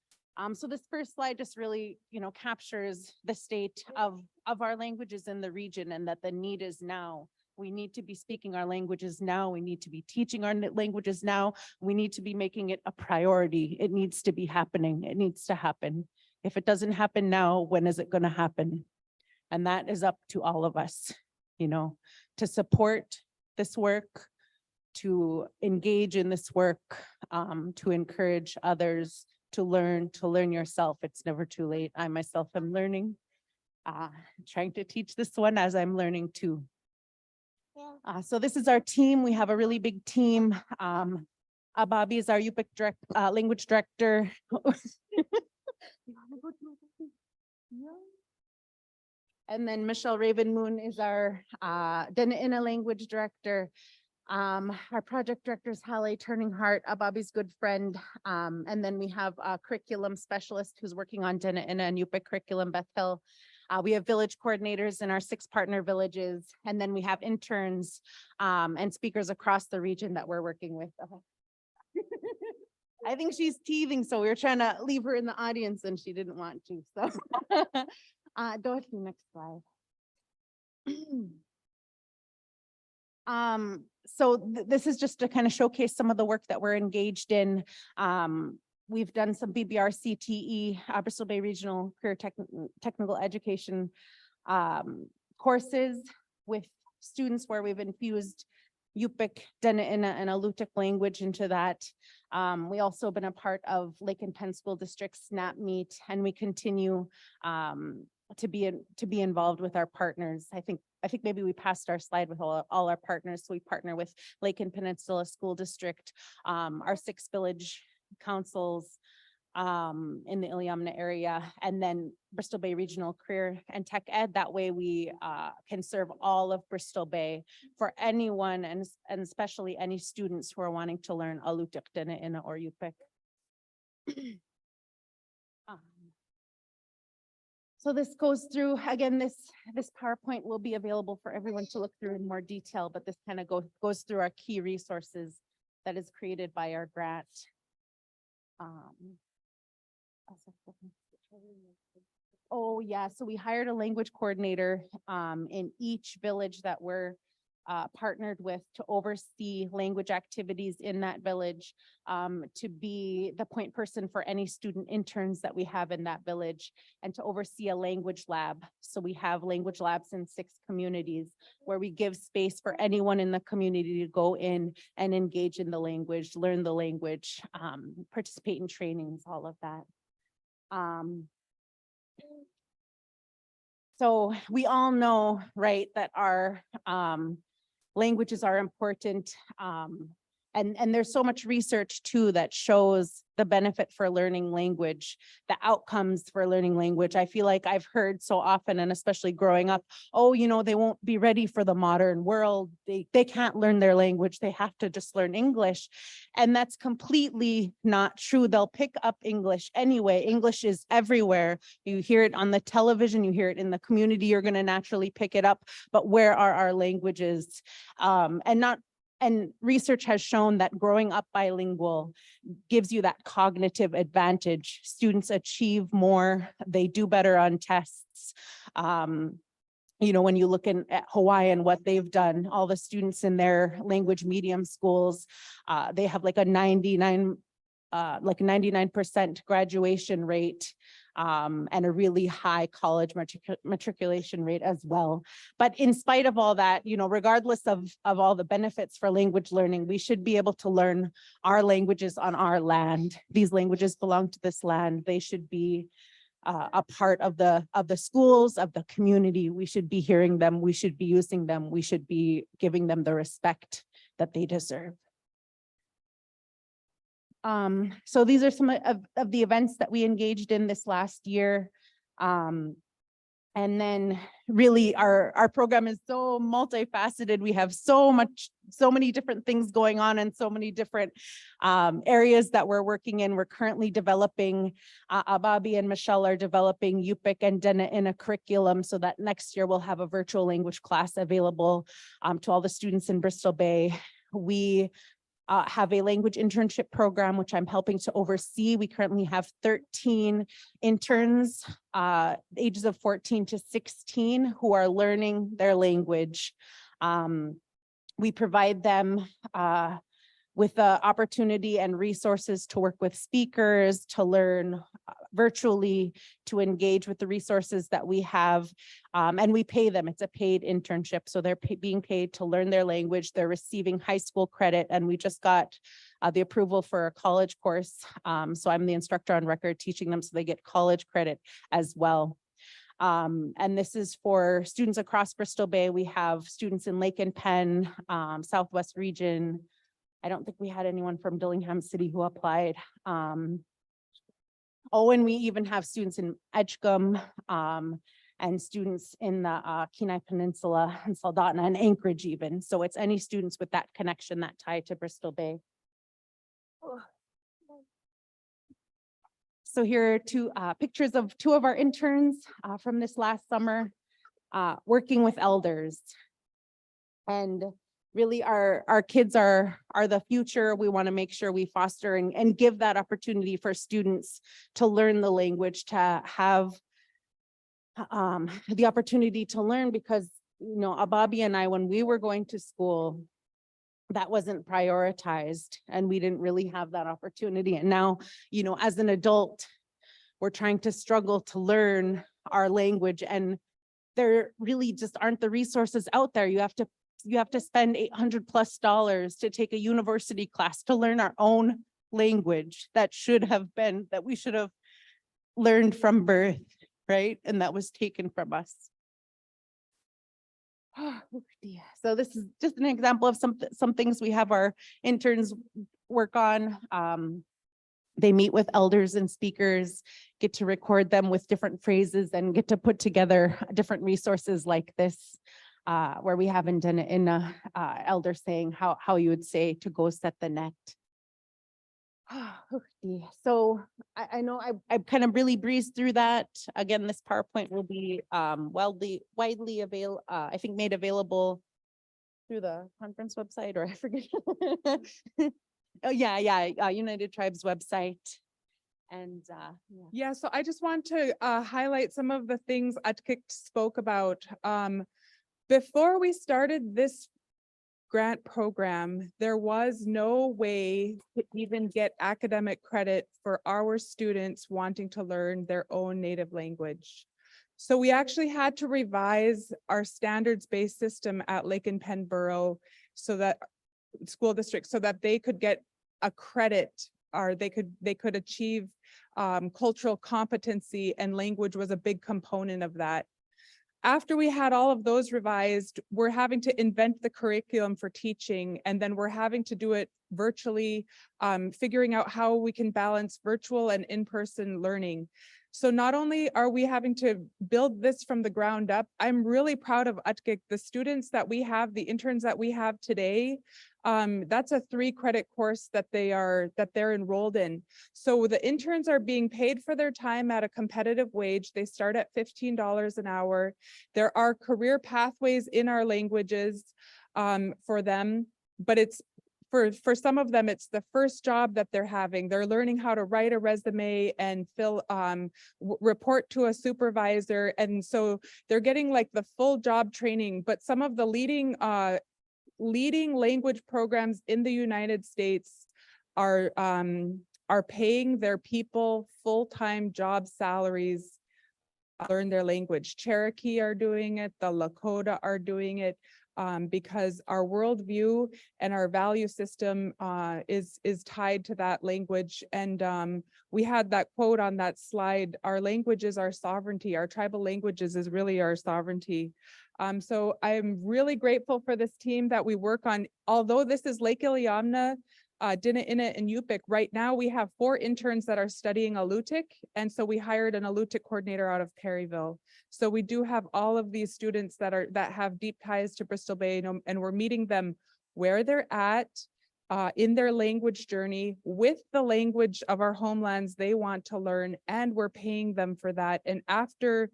So this first slide just really, captures the state of our languages in the region and that the need is now. We need to be speaking our languages now. We need to be teaching our languages now. We need to be making it a priority. It needs to be happening. It needs to happen. If it doesn't happen now, when is it going to happen? And that is up to all of us, to support this work, to engage in this work, to encourage others to learn yourself. It's never too late. I myself am learning, trying to teach this one as I'm learning too. So this is our team. We have a really big team. Bobby is our Yupik language director. And then Michelle Ravenmoon is our Dena'ina language director. Our project director is Halle Turninghart, Bobby's good friend. And then we have a curriculum specialist who's working on Dena'ina and Yupik curriculum, Beth Hill. We have village coordinators in our 6 partner villages, and then we have interns and speakers across the region that we're working with. I think she's teething, so we were trying to leave her in the audience and she didn't want to. So Dorothy, next slide. This is just to kind of showcase some of the work that we're engaged in. We've done some BBR-CTE, Bristol Bay Regional Career Technical Education courses with students where we've infused Yupik, Dena'ina, and Alutiiq language into that. We also been a part of Lake and Penn School District SNAP Meet, and we continue to be involved with our partners. I think maybe we passed our slide with all our partners. So we partner with Lake and Peninsula School District, our 6 village councils, in the Iliamna area, and then Bristol Bay Regional Career and Tech Ed. That way we can serve all of Bristol Bay for anyone and especially any students who are wanting to learn Alutik Dinaina or Yupik. So this goes through, again, this PowerPoint will be available for everyone to look through in more detail, but this kind of goes through our key resources that is created by our grant. Oh, yeah, so we hired a language coordinator in each village that we're partnered with to oversee language activities in that village, to be the point person for any student interns that we have in that village, and to oversee a language lab. So we have language labs in 6 communities where we give space for anyone in the community to go in and engage in the language, learn the language, participate in trainings, all of that. So we all know, right, that our languages are important. And there's so much research too that shows the benefit for learning language, the outcomes for learning language. I feel like I've heard so often, and especially growing up, oh, you know, they won't be ready for the modern world. They can't learn their language. They have to just learn English. And that's completely not true. They'll pick up English anyway. English is everywhere. You hear it on the television, you hear it in the community, you're going to naturally pick it up. But where are our languages? And research has shown that growing up bilingual gives you that cognitive advantage. Students achieve more, they do better on tests. You know, when you look at Hawaii and what they've done, all the students in their language medium schools, they have like a 99% graduation rate, and a really high college matriculation rate as well. But in spite of all that, you know, regardless of all the benefits for language learning, we should be able to learn our languages on our land. These languages belong to this land. They should be a part of the schools, of the community. We should be hearing them. We should be using them. We should be giving them the respect that they deserve. So these are some of the events that we engaged in this last year. And then really our program is so multifaceted. We have so many different things going on and so many different areas that we're working in. We're currently developing, Ababi and Michelle are developing Yupik and Dena in a curriculum so that next year we'll have a virtual language class available to all the students in Bristol Bay. We have a language internship program, which I'm helping to oversee. We currently have 13 interns, ages of 14 to 16, who are learning their language. We provide them with the opportunity and resources to work with speakers, to learn virtually, to engage with the resources that we have, and we pay them. It's a paid internship, so they're being paid to learn their language. They're receiving high school credit, and we just got the approval for a college course, so I'm the instructor on record teaching them, so they get college credit as well. And this is for students across Bristol Bay. We have students in Lake and Penn, Southwest region. I don't think we had anyone from Dillingham City who applied. Oh, and we even have students in Edgecombe, and students in the Kenai Peninsula and Soldotna and Anchorage even. So it's any students with that connection, that tie to Bristol Bay. So here are two pictures of 2 of our interns from this last summer, working with elders. And really our kids are the future. We want to make sure we foster and give that opportunity for students to learn the language, to have the opportunity to learn, because, you know, Ababi and I, when we were going to school, that wasn't prioritized and we didn't really have that opportunity. And now, you know, as an adult, we're trying to struggle to learn our language, and there really just aren't the resources out there. You have to spend $800+ to take a university class to learn our own language that we should have learned from birth, right? And that was taken from us. So this is just an example of some things we have our interns work on. they meet with elders and speakers, get to record them with different phrases and get to put together different resources like this, where we haven't done it in a elder saying how you would say to go set the net. So I know I kind of really breezed through that. Again, this PowerPoint will be widely available, I think made available through the conference website, or I forget. Oh, yeah, United Tribes website. And Yeah, so I just want to highlight some of the things Atkik spoke about. Before we started this grant program, there was no way to even get academic credit for our students wanting to learn their own native language. So we actually had to revise our standards-based system at Lake and Penn Borough so that school districts, so that they could get a credit, or they could achieve cultural competency, and language was a big component of that. After we had all of those revised, we're having to invent the curriculum for teaching, and then we're having to do it virtually, figuring out how we can balance virtual and in-person learning. So not only are we having to build this from the ground up, I'm really proud of Atkik, the students that we have, the interns that we have today. That's a 3-credit course that they're enrolled in. So the interns are being paid for their time at a competitive wage. They start at $15 an hour. There are career pathways in our languages for them, but it's for some of them, it's the first job that they're having. They're learning how to write a resume and report to a supervisor. And so they're getting like the full job training, but some of the leading language programs in the United States are paying their people full-time job salaries to learn their language. Cherokee are doing it, the Lakota are doing it, because our worldview and our value system is tied to that language. And we had that quote on that slide, our language is our sovereignty, our tribal languages is really our sovereignty. So I'm really grateful for this team that we work on. Although this is Lake Iliamna, Dina'ina, and Yupik, right now we have 4 interns that are studying Alutiiq, and so we hired an Alutiiq coordinator out of Perryville. So we do have all of these students that have deep ties to Bristol Bay, and we're meeting them where they're at in their language journey with the language of our homelands they want to learn, and we're paying them for that. And after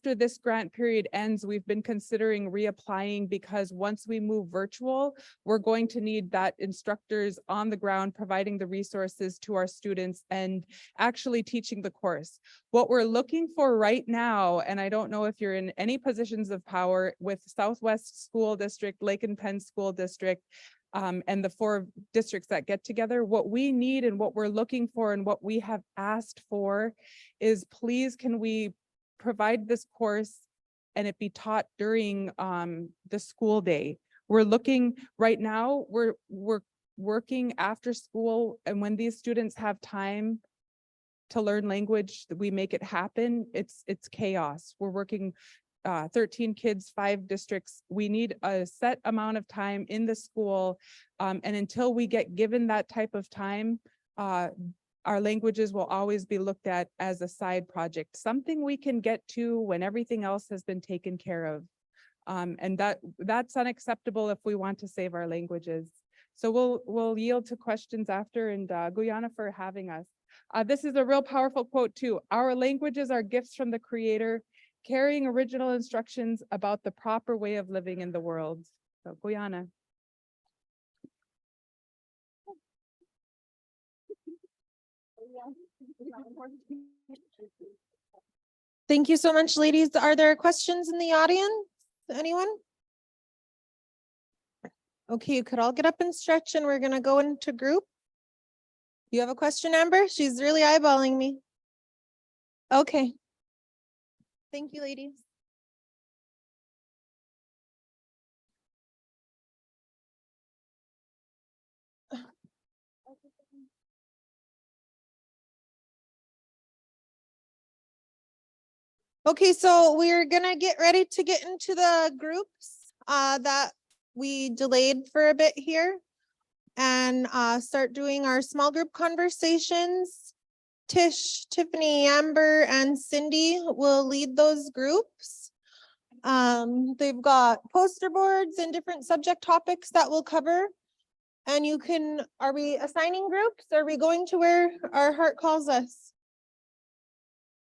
this grant period ends, we've been considering reapplying, because once we move virtual, we're going to need that instructors on the ground providing the resources to our students and actually teaching the course. What we're looking for right now, and I don't know if you're in any positions of power with Southwest School District, Lake and Penn School District, and the 4 districts that get together, what we need and what we're looking for and what we have asked for is, please, can we provide this course and it be taught during the school day? We're looking right now, we're working after school, and when these students have time to learn language, we make it happen. It's chaos. We're working 13 kids, 5 districts. We need a set amount of time in the school. And until we get given that type of time, our languages will always be looked at as a side project, something we can get to when everything else has been taken care of. And that's unacceptable if we want to save our languages. So we'll yield to questions after, and Guyana for having us. This is a real powerful quote too. Our languages are gifts from the Creator, carrying original instructions about the proper way of living in the world. So Guyana. Thank you so much, ladies. Are there questions in the audience? Anyone? Okay, you could all get up and stretch, and we're gonna go into group. You have a question, Amber? She's really eyeballing me. Okay. Thank you, ladies. Okay, so we're gonna get ready to get into the groups that we delayed for a bit here. and start doing our small group conversations. Tish, Tiffany, Amber, and Cindy will lead those groups. They've got poster boards and different subject topics that we'll cover. And you can, are we assigning groups? Are we going to where our heart calls us?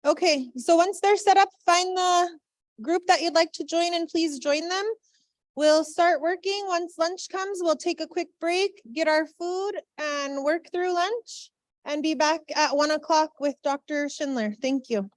Okay, so once they're set up, find the group that you'd like to join and please join them. We'll start working. Once lunch comes, we'll take a quick break, get our food and work through lunch and be back at 1 o'clock with Dr. Schindler. Thank you.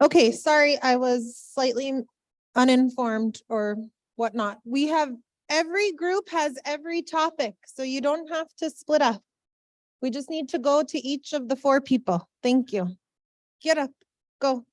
Okay, sorry, I was slightly uninformed or whatnot. We have, every group has every topic, so you don't have to split up. We just need to go to each of the 4 people. Thank you. Get up, go.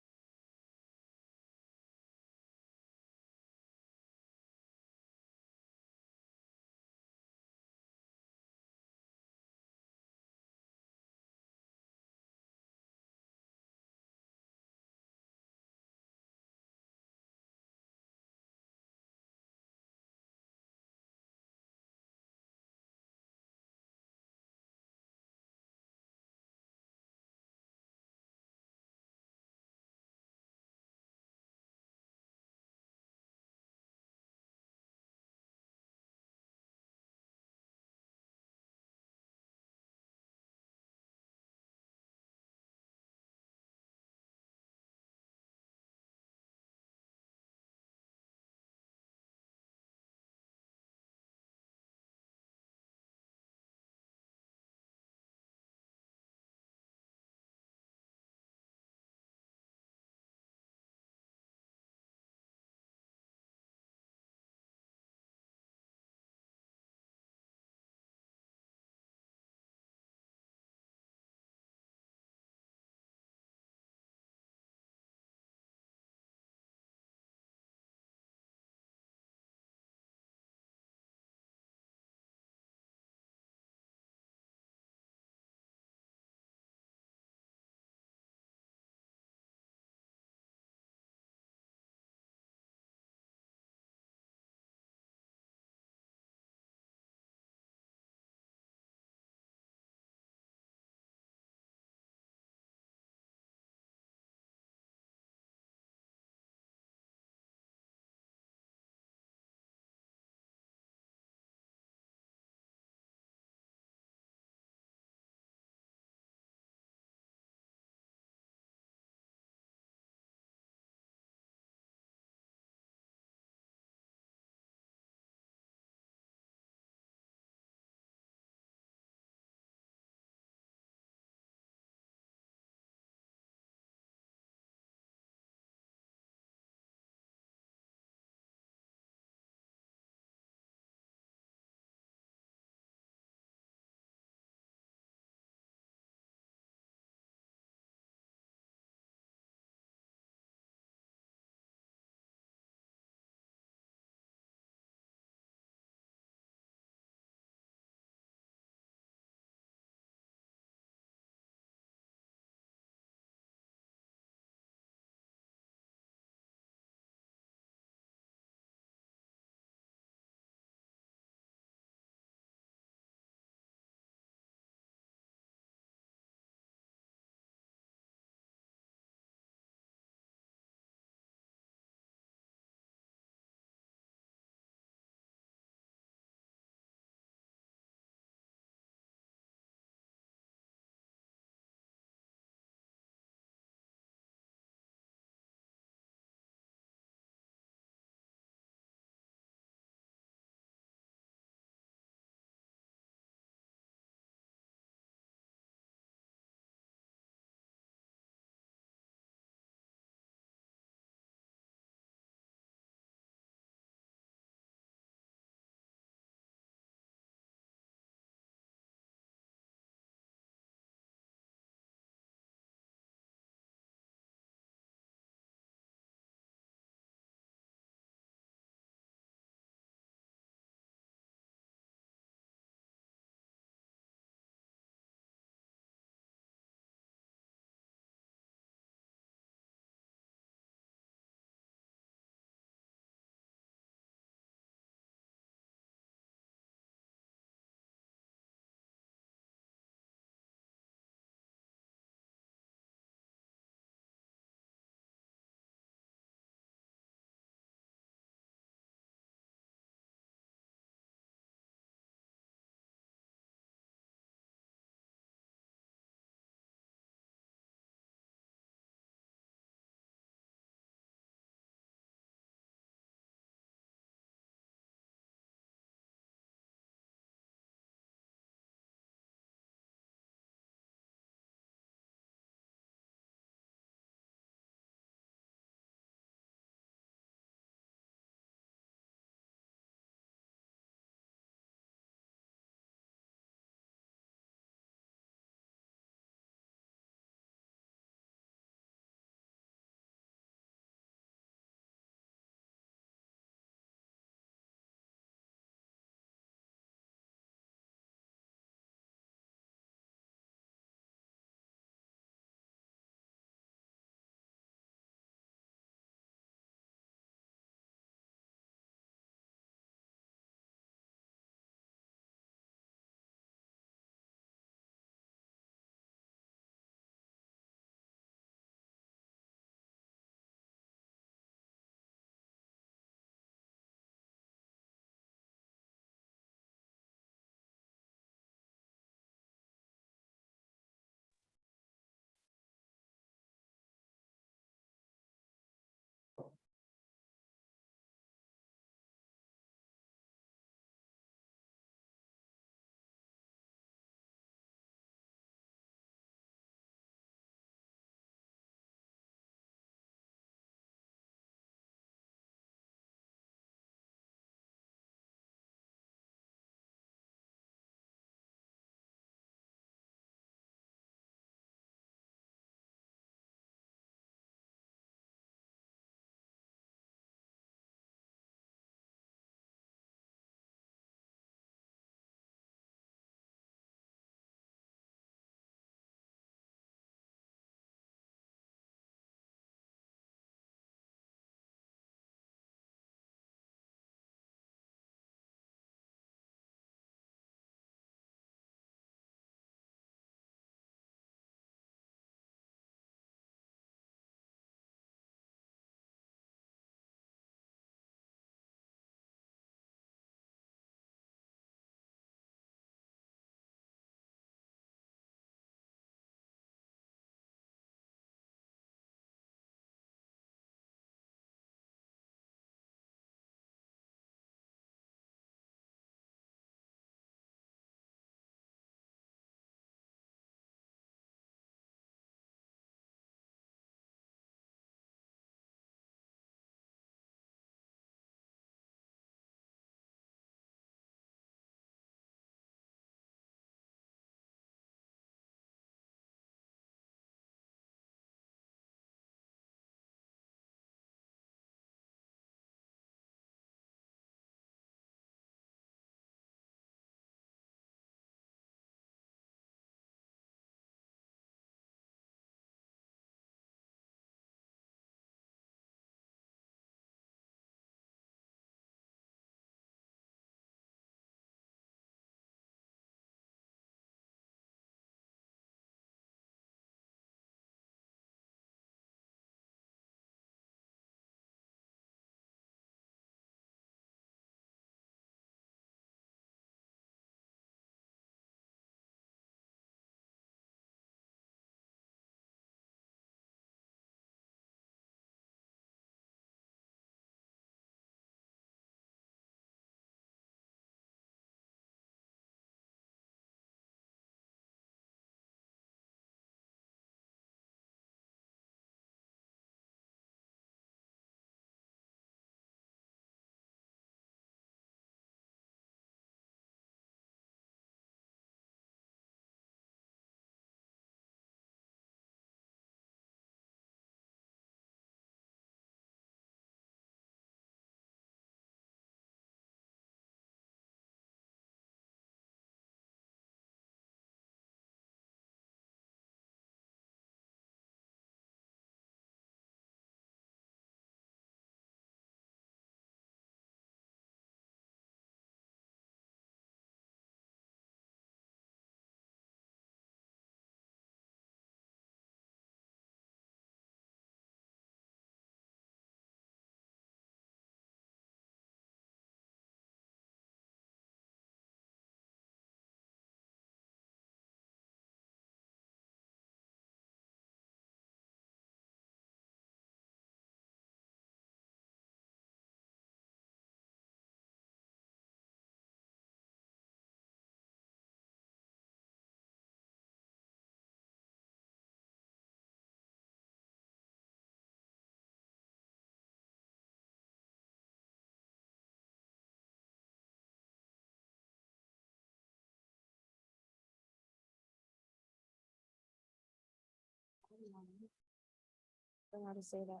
don't know how to say that.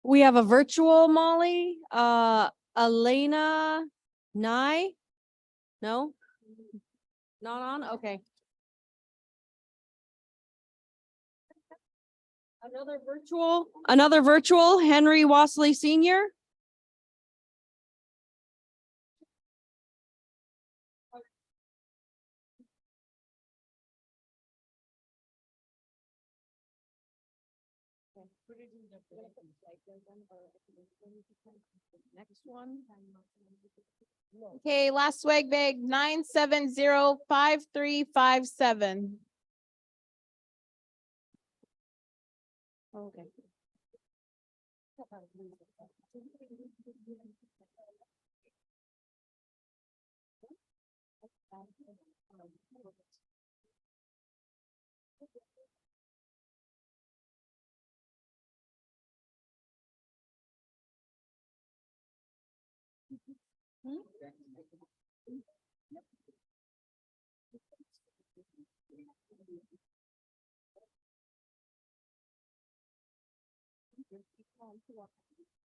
We have a virtual Molly, Elena Nye. No? Not on? Okay. Another virtual, Henry Wassley Senior. Next one. Okay, last swag bag 9705357. Okay.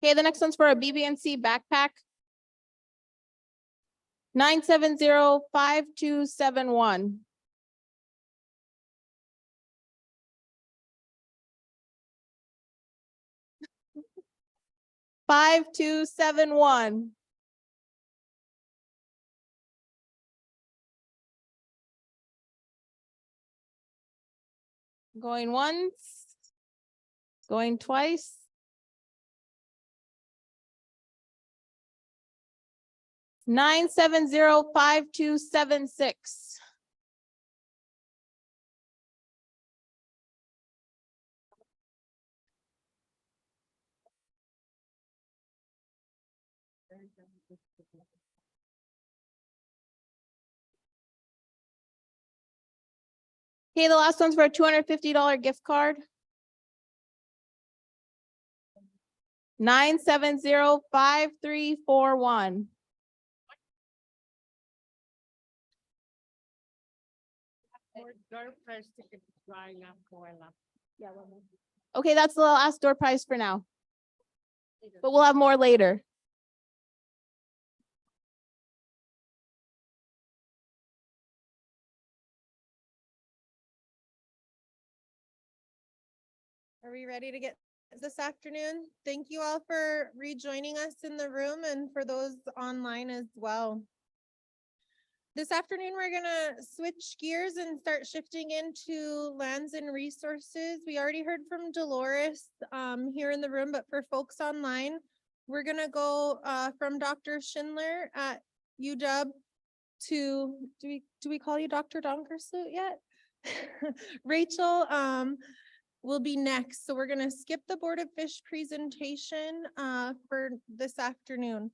Okay, the next one's for a BB&C backpack. 9705271. Five, 2, 7, 1. Going once, going twice. Nine, 705-276. Okay, the last one's for a $250 gift card. 9705341. Okay, that's the last door prize for now. But we'll have more later. Are we ready to get this afternoon? Thank you all for rejoining us in the room and for those online as well. This afternoon, we're gonna switch gears and start shifting into lands and resources. We already heard from Dolores here in the room, but for folks online, we're gonna go from Dr. Schindler at UW to, do we call you Dr. Donkersloot yet? Rachel will be next. So we're gonna skip the Board of Fish presentation for this afternoon.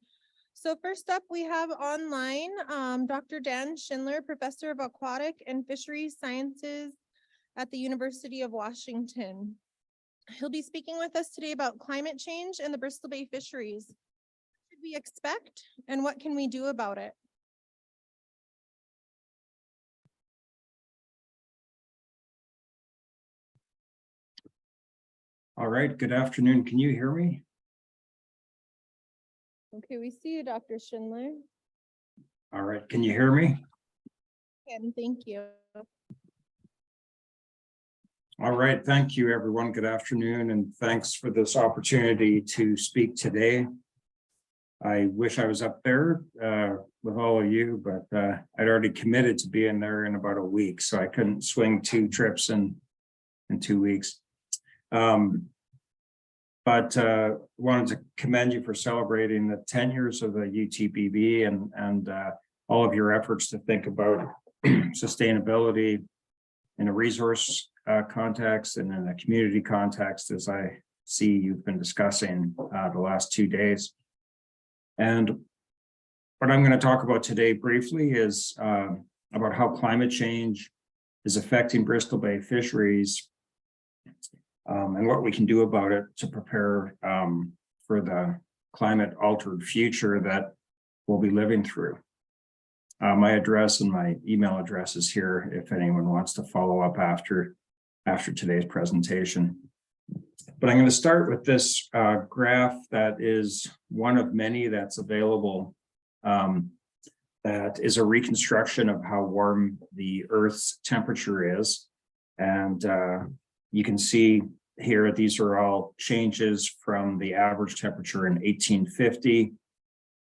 So first up, we have online Dr. Dan Schindler, Professor of Aquatic and Fisheries Sciences at the University of Washington. He'll be speaking with us today about climate change and the Bristol Bay fisheries. What should we expect and what can we do about it? All right, good afternoon. Can you hear me? Okay, we see you, Dr. Schindler. All right, can you hear me? And thank you. All right, thank you, everyone. Good afternoon, and thanks for this opportunity to speak today. I wish I was up there with all of you, but I'd already committed to being there in about a week, so I couldn't swing 2 trips in 2 weeks. But wanted to commend you for celebrating the 10 years of the UTBB and all of your efforts to think about sustainability in a resource context and in a community context, as I see you've been discussing the last 2 days. And what I'm going to talk about today briefly is about how climate change is affecting Bristol Bay fisheries and what we can do about it to prepare for the climate altered future that we'll be living through. My address and my email address is here if anyone wants to follow up after today's presentation. But I'm going to start with this graph that is one of many that's available. That is a reconstruction of how warm the Earth's temperature is. And you can see here, these are all changes from the average temperature in 1850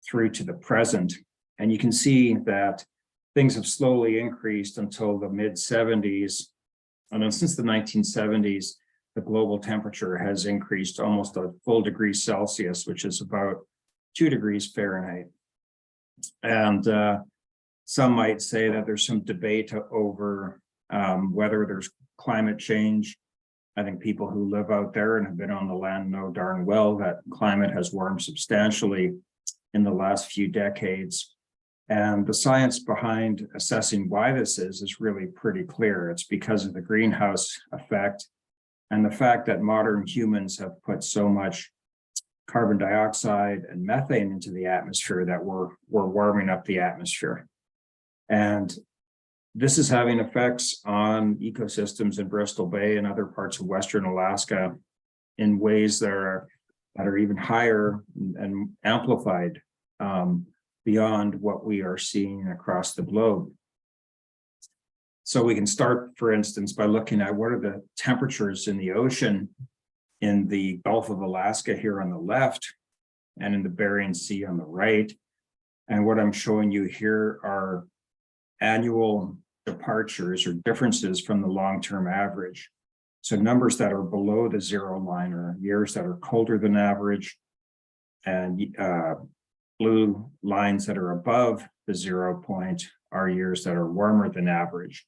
through to the present. And you can see that things have slowly increased until the mid-70s. And then since the 1970s, the global temperature has increased almost a full degree Celsius, which is about 2 degrees Fahrenheit. And some might say that there's some debate over whether there's climate change. I think people who live out there and have been on the land know darn well that climate has warmed substantially in the last few decades. And the science behind assessing why this is really pretty clear. It's because of the greenhouse effect and the fact that modern humans have put so much carbon dioxide and methane into the atmosphere that we're warming up the atmosphere. And this is having effects on ecosystems in Bristol Bay and other parts of Western Alaska in ways that are even higher and amplified beyond what we are seeing across the globe. So we can start, for instance, by looking at what are the temperatures in the ocean in the Gulf of Alaska here on the left and in the Bering Sea on the right. And what I'm showing you here are annual departures or differences from the long-term average. So numbers that are below the zero line are years that are colder than average, and blue lines that are above the 0 point are years that are warmer than average.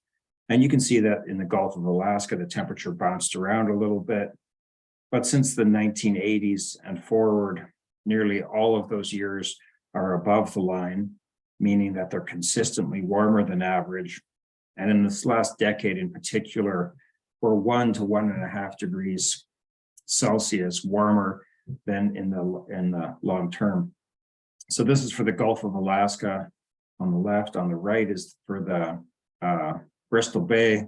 And you can see that in the Gulf of Alaska, the temperature bounced around a little bit. But since the 1980s and forward, nearly all of those years are above the line, meaning that they're consistently warmer than average. And in this last decade in particular, we're 1 to 1.5 degrees Celsius warmer than in the long term. So this is for the Gulf of Alaska on the left. On the right is for the Bristol Bay,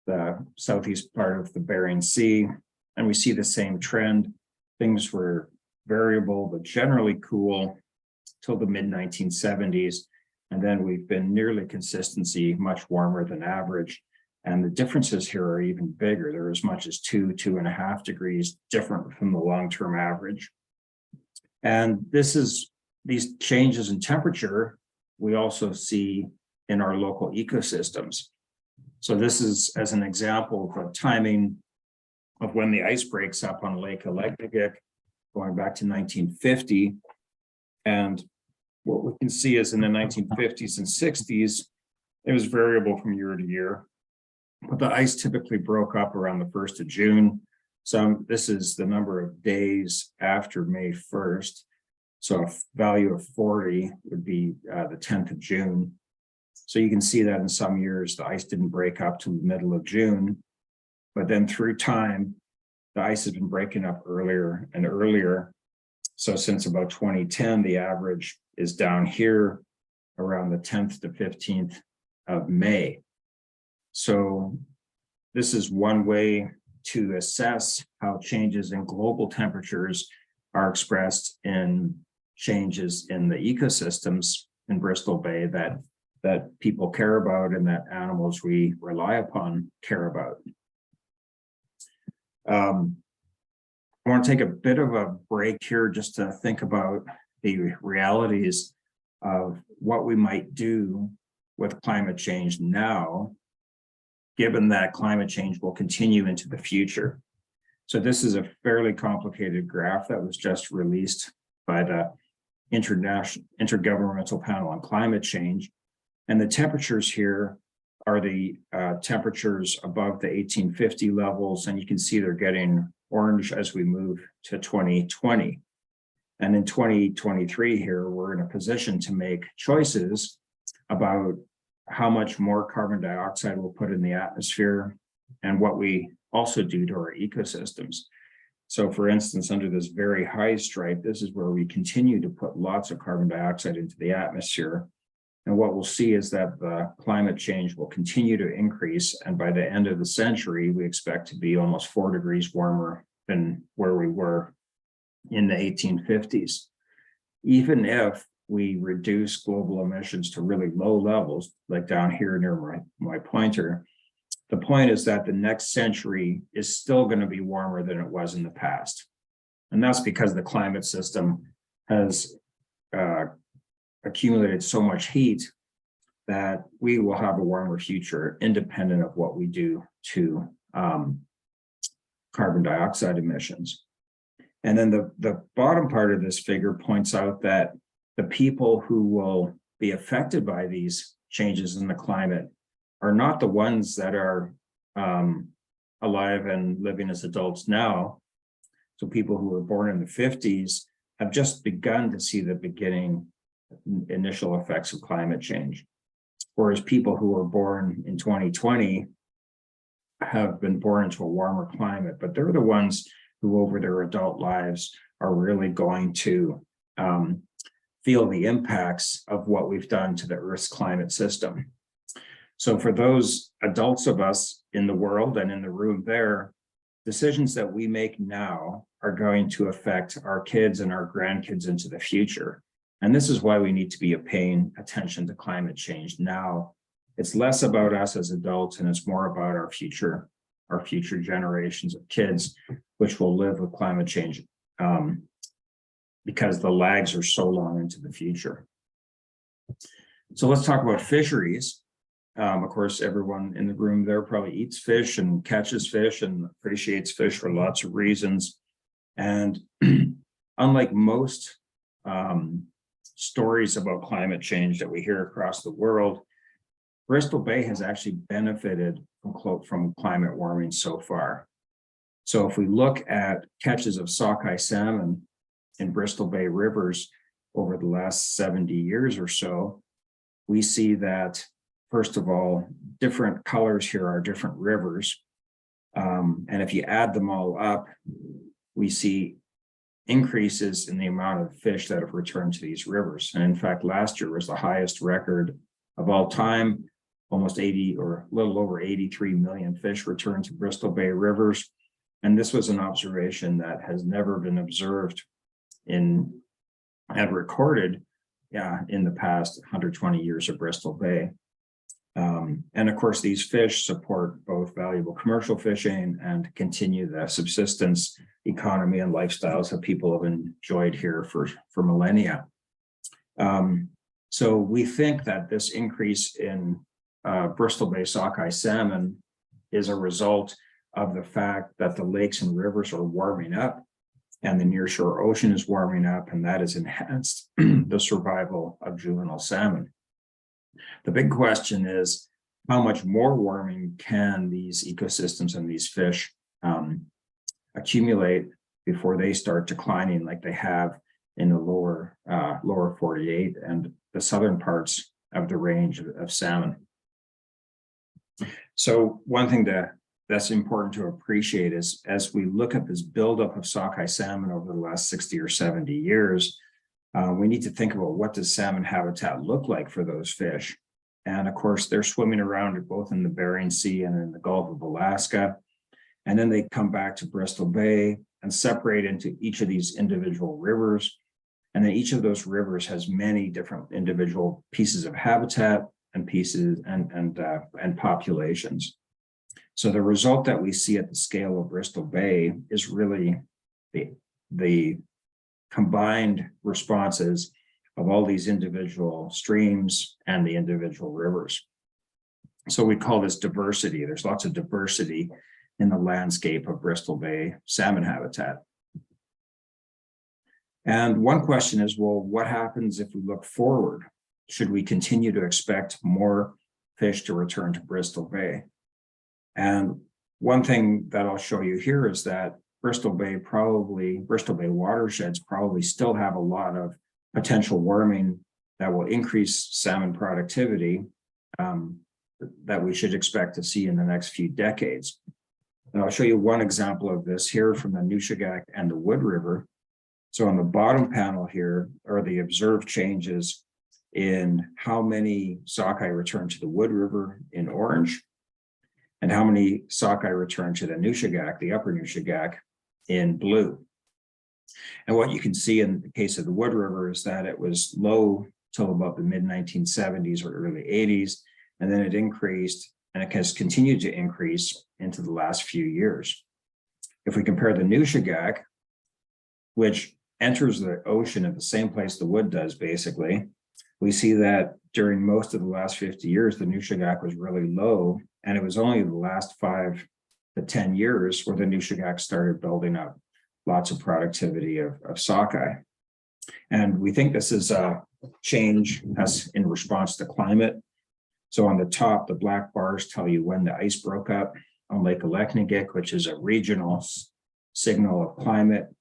the southeast part of the Bering Sea. And we see the same trend. Things were variable, but generally cool till the mid-1970s. And then we've been nearly consistency, much warmer than average. And the differences here are even bigger. They're as much as 2.5 degrees different from the long-term average. And these changes in temperature, we also see in our local ecosystems. So this is as an example of a timing of when the ice breaks up on Lake Aleknagik, going back to 1950. And what we can see is in the 1950s and 60s, it was variable from year to year, but the ice typically broke up around the 1st of June. So this is the number of days after May 1st. So a value of 40 would be the 10th of June. So you can see that in some years, the ice didn't break up to the middle of June, but then through time, the ice has been breaking up earlier and earlier. So since about 2010, the average is down here around the 10th to 15th of May. So this is one way to assess how changes in global temperatures are expressed in changes in the ecosystems in Bristol Bay that people care about and that animals we rely upon care about. I want to take a bit of a break here just to think about the realities of what we might do with climate change now, given that climate change will continue into the future. So this is a fairly complicated graph that was just released by the Intergovernmental Panel on Climate Change. And the temperatures here are the temperatures above the 1850 levels, and you can see they're getting orange as we move to 2020. And in 2023 here, we're in a position to make choices about how much more carbon dioxide we'll put in the atmosphere and what we also do to our ecosystems. So for instance, under this very high stripe, this is where we continue to put lots of carbon dioxide into the atmosphere. And what we'll see is that the climate change will continue to increase. And by the end of the century, we expect to be almost 4 degrees warmer than where we were in the 1850s. Even if we reduce global emissions to really low levels, like down here near my pointer, the point is that the next century is still going to be warmer than it was in the past. And that's because the climate system has accumulated so much heat that we will have a warmer future independent of what we do to carbon dioxide emissions. And then the bottom part of this figure points out that the people who will be affected by these changes in the climate are not the ones that are alive and living as adults now. So people who were born in the 50s have just begun to see the initial effects of climate change. Whereas people who were born in 2020 have been born into a warmer climate, but they're the ones who over their adult lives are really going to feel the impacts of what we've done to the Earth's climate system. So for those adults of us in the world and in the room there, decisions that we make now are going to affect our kids and our grandkids into the future. And this is why we need to be paying attention to climate change now. It's less about us as adults and it's more about our future generations of kids, which will live with climate change because the lags are so long into the future. So let's talk about fisheries. Of course, everyone in the room there probably eats fish and catches fish and appreciates fish for lots of reasons. And unlike most stories about climate change that we hear across the world, Bristol Bay has actually benefited from climate warming so far. So if we look at catches of sockeye salmon in Bristol Bay rivers over the last 70 years or so, we see that, first of all, different colors here are different rivers. And if you add them all up, we see increases in the amount of fish that have returned to these rivers. And in fact, last year was the highest record of all time, almost 80 or a little over 83 million fish returned to Bristol Bay rivers. And this was an observation that has never been observed and recorded in the past 120 years of Bristol Bay. And of course, these fish support both valuable commercial fishing and continue the subsistence economy and lifestyles that people have enjoyed here for millennia. So we think that this increase in Bristol Bay sockeye salmon is a result of the fact that the lakes and rivers are warming up and the nearshore ocean is warming up, and that has enhanced the survival of juvenile salmon. The big question is, how much more warming can these ecosystems and these fish accumulate before they start declining like they have in the lower 48 and the southern parts of the range of salmon? So one thing that's important to appreciate is, as we look at this buildup of sockeye salmon over the last 60 or 70 years, we need to think about what does salmon habitat look like for those fish. And of course, they're swimming around both in the Bering Sea and in the Gulf of Alaska. And then they come back to Bristol Bay and separate into each of these individual rivers. And then each of those rivers has many different individual pieces of habitat and pieces and populations. So the result that we see at the scale of Bristol Bay is really the combined responses of all these individual streams and the individual rivers. So we call this diversity. There's lots of diversity in the landscape of Bristol Bay salmon habitat. And one question is, well, what happens if we look forward? Should we continue to expect more fish to return to Bristol Bay? And one thing that I'll show you here is that Bristol Bay watersheds probably still have a lot of potential warming that will increase salmon productivity that we should expect to see in the next few decades. And I'll show you one example of this here from the Nushagak and the Wood River. So on the bottom panel here are the observed changes in how many sockeye return to the Wood River in orange, and how many sockeye return to the Nushagak, the upper Nushagak, in blue. And what you can see in the case of the Wood River is that it was low till about the mid 1970s or early 80s, and then it increased, and it has continued to increase into the last few years. If we compare the Nushagak, which enters the ocean at the same place the wood does, basically, we see that during most of the last 50 years, the Nushagak was really low, and it was only the last 5 to 10 years where the Nushagak started building up lots of productivity of sockeye. And we think this is a change as in response to climate. So on the top, the black bars tell you when the ice broke up on Lake Aleknagik, which is a regional signal of climate.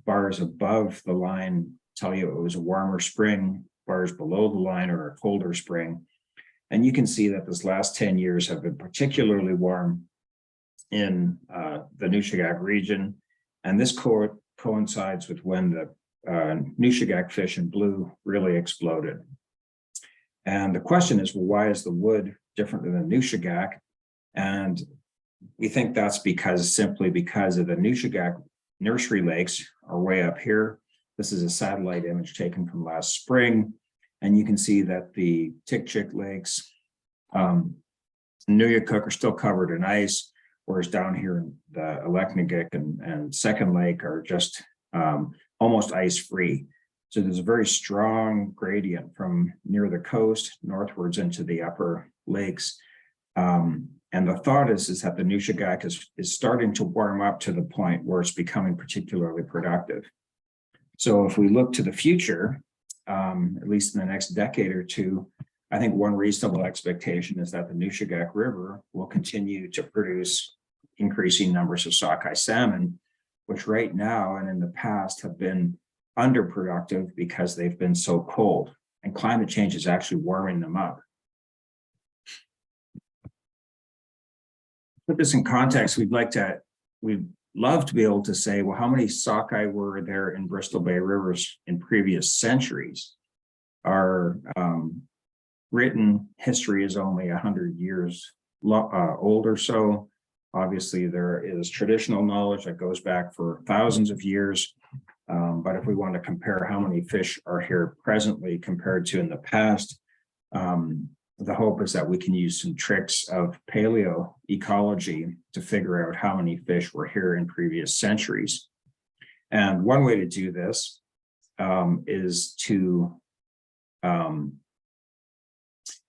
Bars above the line tell you it was a warmer spring. Bars below the line are a colder spring. And you can see that this last 10 years have been particularly warm in the Nushagak region. And this coincides with when the Nushagak fish in blue really exploded. And the question is, well, why is the wood different than the Nushagak? And we think that's simply because of the Nushagak nursery lakes are way up here. This is a satellite image taken from last spring. And you can see that the Tikchik lakes, Nuyakuk are still covered in ice, whereas down here in the Aleknagik and Second Lake are just almost ice-free. So there's a very strong gradient from near the coast northwards into the upper lakes. And the thought is that the Nushagak is starting to warm up to the point where it's becoming particularly productive. So if we look to the future, at least in the next decade or two, I think one reasonable expectation is that the Nushagak River will continue to produce increasing numbers of sockeye salmon, which right now and in the past have been underproductive because they've been so cold, and climate change is actually warming them up. Put this in context, we'd love to be able to say, well, how many sockeye were there in Bristol Bay rivers in previous centuries? Our written history is only 100 years old or so. Obviously, there is traditional knowledge that goes back for thousands of years. But if we want to compare how many fish are here presently compared to in the past, the hope is that we can use some tricks of paleoecology to figure out how many fish were here in previous centuries. And one way to do this is to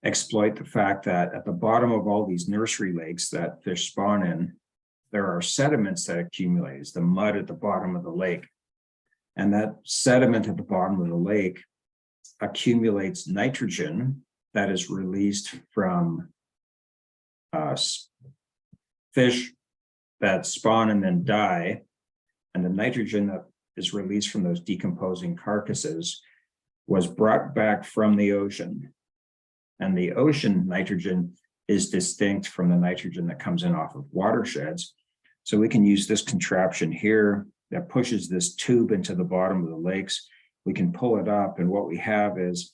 exploit the fact that at the bottom of all these nursery lakes that fish spawn in, there are sediments that accumulate. It's the mud at the bottom of the lake. And that sediment at the bottom of the lake accumulates nitrogen that is released from fish that spawn and then die. And the nitrogen that is released from those decomposing carcasses was brought back from the ocean. And the ocean nitrogen is distinct from the nitrogen that comes in off of watersheds. So we can use this contraption here that pushes this tube into the bottom of the lakes. We can pull it up, and what we have is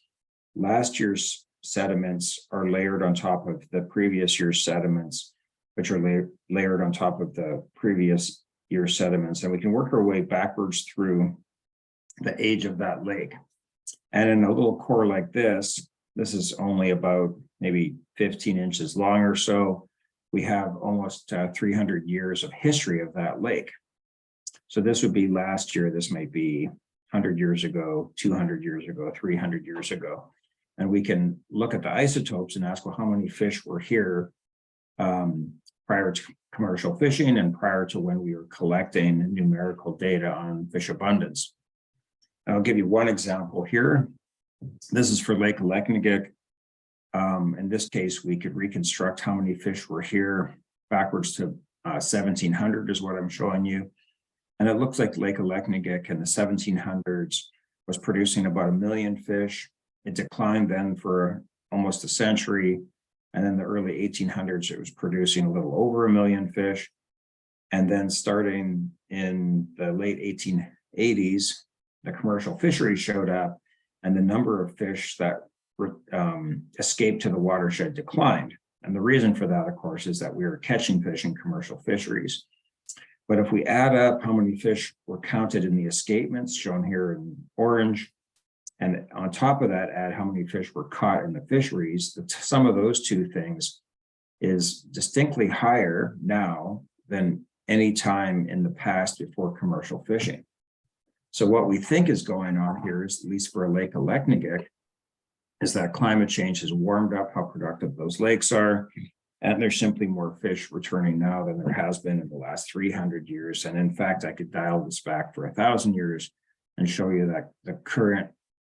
last year's sediments are layered on top of the previous year's sediments, which are layered on top of the previous year's sediments. And we can work our way backwards through the age of that lake. And in a little core like this is only about maybe 15 inches long or so. We have almost 300 years of history of that lake. So this would be last year. This might be 100 years ago, 200 years ago, 300 years ago. And we can look at the isotopes and ask, well, how many fish were here prior to commercial fishing and prior to when we were collecting numerical data on fish abundance. I'll give you one example here. This is for Lake Aleknagik. In this case, we could reconstruct how many fish were here backwards to 1700 is what I'm showing you. And it looks like Lake Aleknagik in the 1700s was producing about 1 million fish. It declined then for almost a century. And in the early 1800s, it was producing a little over 1 million fish. And then starting in the late 1880s, the commercial fishery showed up, and the number of fish that escape to the watershed declined. And the reason for that, of course, is that we were catching fish in commercial fisheries. But if we add up how many fish were counted in the escapements, shown here in orange, and on top of that, add how many fish were caught in the fisheries, the sum of those two things is distinctly higher now than any time in the past before commercial fishing. So what we think is going on here is, at least for Lake Aleknagik, is that climate change has warmed up how productive those lakes are. And there's simply more fish returning now than there has been in the last 300 years. And in fact, I could dial this back for 1,000 years and show you that the current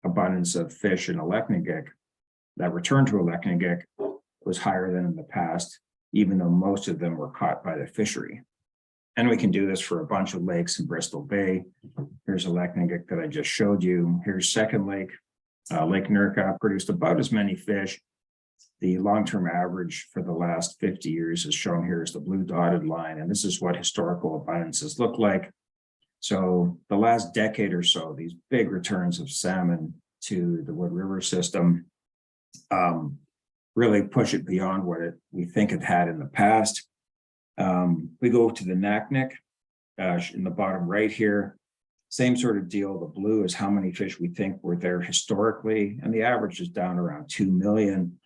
abundance of fish in Aleknagik, that return to Aleknagik, was higher than in the past, even though most of them were caught by the fishery. And we can do this for a bunch of lakes in Bristol Bay. Here's Aleknagik that I just showed you. Here's Second Lake. Lake Nurka produced about as many fish. The long-term average for the last 50 years is shown here as the blue dotted line. And this is what historical abundances look like. So the last decade or so, these big returns of salmon to the Wood River system really push it beyond what we think it had in the past. We go to the Naknek in the bottom right here. Same sort of deal. The blue is how many fish we think were there historically, and the average is down around 2 million.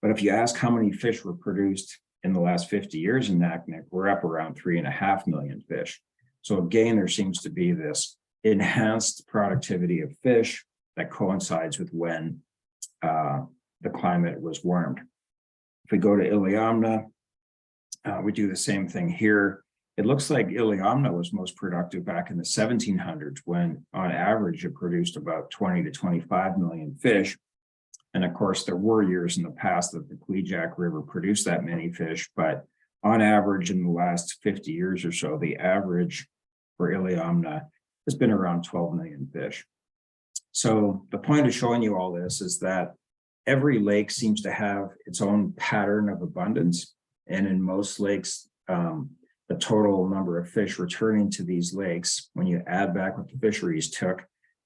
But if you ask how many fish were produced in the last 50 years in Naknek, we're up around 3.5 million fish. So again, there seems to be this enhanced productivity of fish that coincides with when the climate was warmed. If we go to Iliamna, we do the same thing here. It looks like Iliamna was most productive back in the 1700s, when on average it produced about 20 to 25 million fish. And of course, there were years in the past that the Kwijak River produced that many fish, but on average in the last 50 years or so, the average for Iliamna has been around 12 million fish. So the point of showing you all this is that every lake seems to have its own pattern of abundance. And in most lakes, the total number of fish returning to these lakes, when you add back what the fisheries took,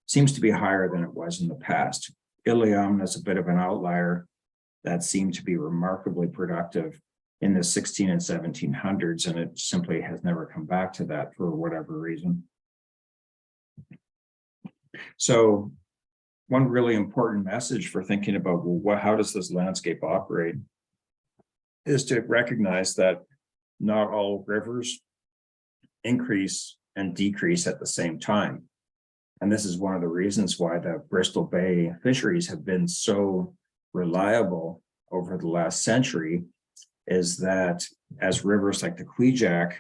seems to be higher than it was in the past. Iliamna is a bit of an outlier that seemed to be remarkably productive in the 16 and 1700s, and it simply has never come back to that for whatever reason. So one really important message for thinking about, well, how does this landscape operate, is to recognize that not all rivers increase and decrease at the same time. And this is one of the reasons why the Bristol Bay fisheries have been so reliable over the last century, is that as rivers like the Kwijak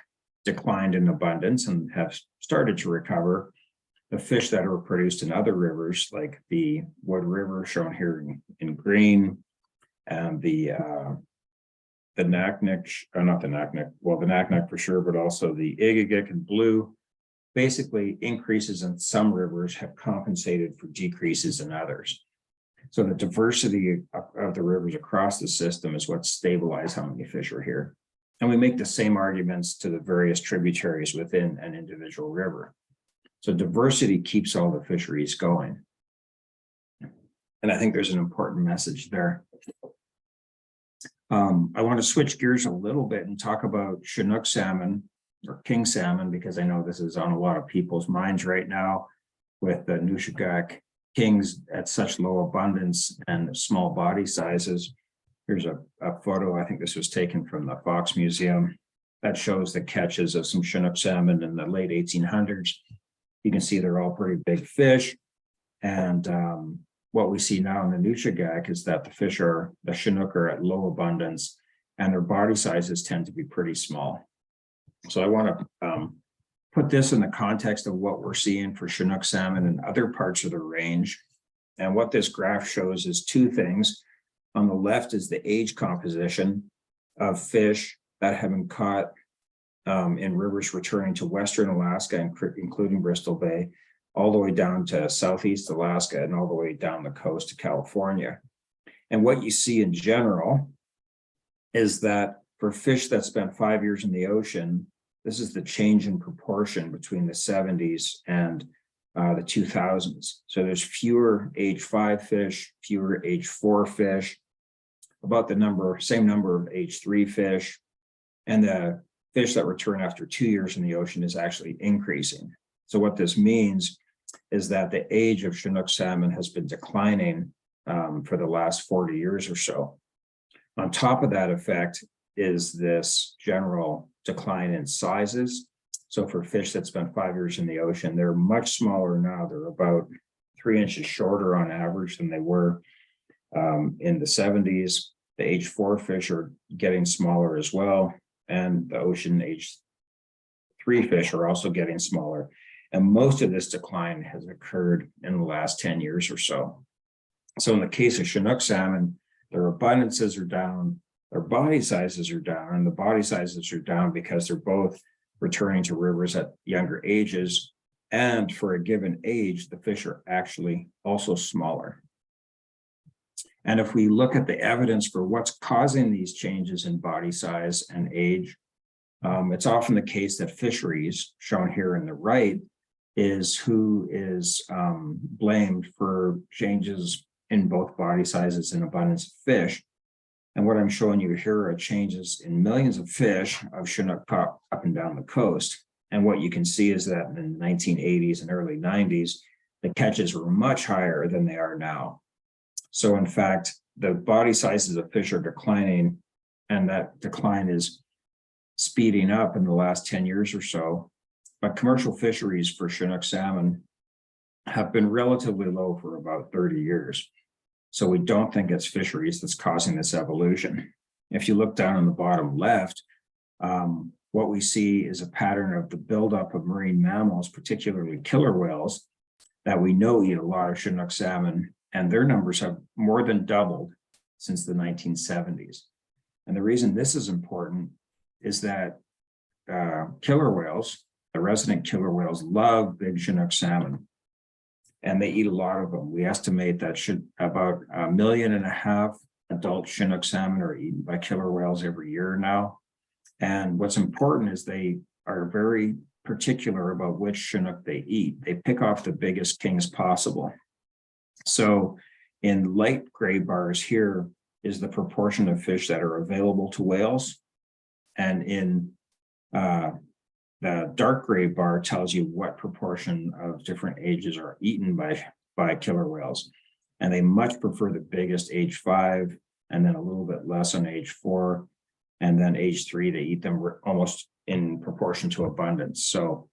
declined in abundance and have started to recover, the fish that are produced in other rivers, like the Wood River shown here in green, and the Naknek, not the Naknek, well, the Naknek for sure, but also the Igigik in blue, basically increases in some rivers have compensated for decreases in others. So the diversity of the rivers across the system is what stabilizes how many fish are here. And we make the same arguments to the various tributaries within an individual river. So diversity keeps all the fisheries going. And I think there's an important message there. I want to switch gears a little bit and talk about Chinook salmon, or king salmon, because I know this is on a lot of people's minds right now with the Nushagak kings at such low abundance and small body sizes. Here's a photo, I think this was taken from the Fox Museum, that shows the catches of some Chinook salmon in the late 1800s. You can see they're all pretty big fish. And what we see now in the Nushagak is that the Chinook are at low abundance and their body sizes tend to be pretty small. So I want to put this in the context of what we're seeing for Chinook salmon in other parts of the range. And what this graph shows is two things. On the left is the age composition of fish that have been caught in rivers returning to Western Alaska, including Bristol Bay, all the way down to Southeast Alaska and all the way down the coast to California. And what you see in general is that for fish that spent 5 years in the ocean, this is the change in proportion between the 70s and the 2000s. So there's fewer age 5 fish, fewer age 4 fish, about the same number of age 3 fish. And the fish that return after 2 years in the ocean is actually increasing. So what this means is that the age of Chinook salmon has been declining for the last 40 years or so. On top of that effect is this general decline in sizes. So for fish that spent 5 years in the ocean, they're much smaller now. They're about 3 inches shorter on average than they were in the 70s. The age 4 fish are getting smaller as well. And the ocean age 3 fish are also getting smaller. And most of this decline has occurred in the last 10 years or so. So in the case of Chinook salmon, their abundances are down, their body sizes are down, and the body sizes are down because they're both returning to rivers at younger ages. And for a given age, the fish are actually also smaller. And if we look at the evidence for what's causing these changes in body size and age, it's often the case that fisheries, shown here in the right, is who is blamed for changes in both body sizes and abundance of fish. And what I'm showing you here are changes in millions of fish of Chinook caught up and down the coast. And what you can see is that in the 1980s and early 90s, the catches were much higher than they are now. So in fact, the body sizes of fish are declining, and that decline is speeding up in the last 10 years or so. But commercial fisheries for Chinook salmon have been relatively low for about 30 years. So we don't think it's fisheries that's causing this evolution. If you look down on the bottom left, what we see is a pattern of the buildup of marine mammals, particularly killer whales, that we know eat a lot of Chinook salmon, and their numbers have more than doubled since the 1970s. And the reason this is important is that killer whales, the resident killer whales, love big Chinook salmon, and they eat a lot of them. We estimate that about 1.5 million adult Chinook salmon are eaten by killer whales every year now. And what's important is they are very particular about which Chinook they eat. They pick off the biggest kings possible. So in light gray bars here is the proportion of fish that are available to whales. And in the dark gray bar tells you what proportion of different ages are eaten by killer whales. And they much prefer the biggest age 5, and then a little bit less on age 4. And then age 3, they eat them almost in proportion to abundance. So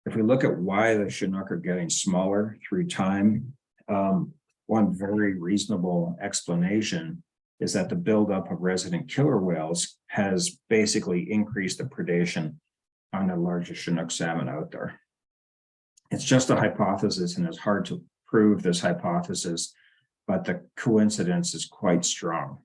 if we look at why the Chinook are getting smaller through time, one very reasonable explanation is that the buildup of resident killer whales has basically increased the predation on the largest Chinook salmon out there. It's just a hypothesis, and it's hard to prove this hypothesis, but the coincidence is quite strong.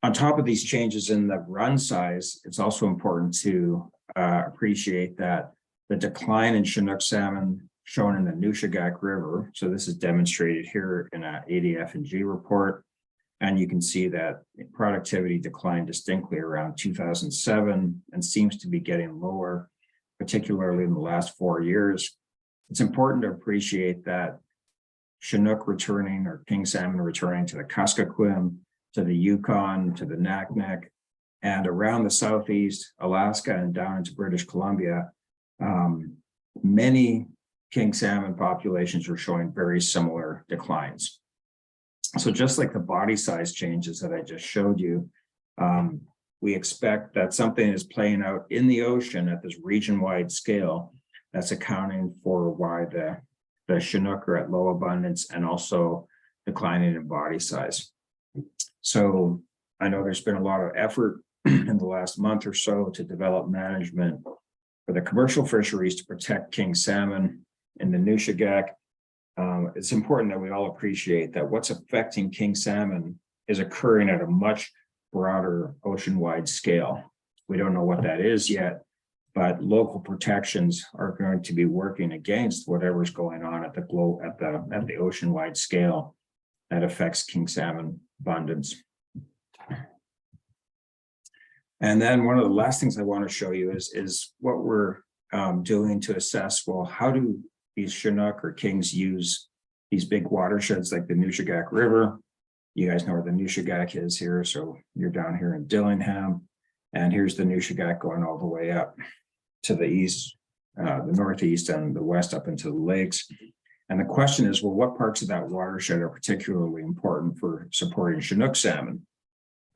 On top of these changes in the run size, it's also important to appreciate that the decline in Chinook salmon shown in the Nushagak River, so this is demonstrated here in an ADF&G report, and you can see that productivity declined distinctly around 2007 and seems to be getting lower, particularly in the last 4 years. It's important to appreciate that Chinook returning, or king salmon returning to the Kuskokwim, to the Yukon, to the Naknek, and around the Southeast, Alaska, and down into British Columbia, many king salmon populations are showing very similar declines. So just like the body size changes that I just showed you, we expect that something is playing out in the ocean at this region-wide scale that's accounting for why the Chinook are at low abundance and also declining in body size. So I know there's been a lot of effort in the last month or so to develop management for the commercial fisheries to protect king salmon in the Nushagak. It's important that we all appreciate that what's affecting king salmon is occurring at a much broader ocean-wide scale. We don't know what that is yet, but local protections are going to be working against whatever's going on at the ocean-wide scale that affects king salmon abundance. And then one of the last things I want to show you is what we're doing to assess, well, how do these Chinook or Kings use these big watersheds like the Nushagak River? You guys know where the Nushagak is here. So you're down here in Dillingham, and here's the Nushagak going all the way up to the east, the northeast and the west up into the lakes. And the question is, well, what parts of that watershed are particularly important for supporting Chinook salmon?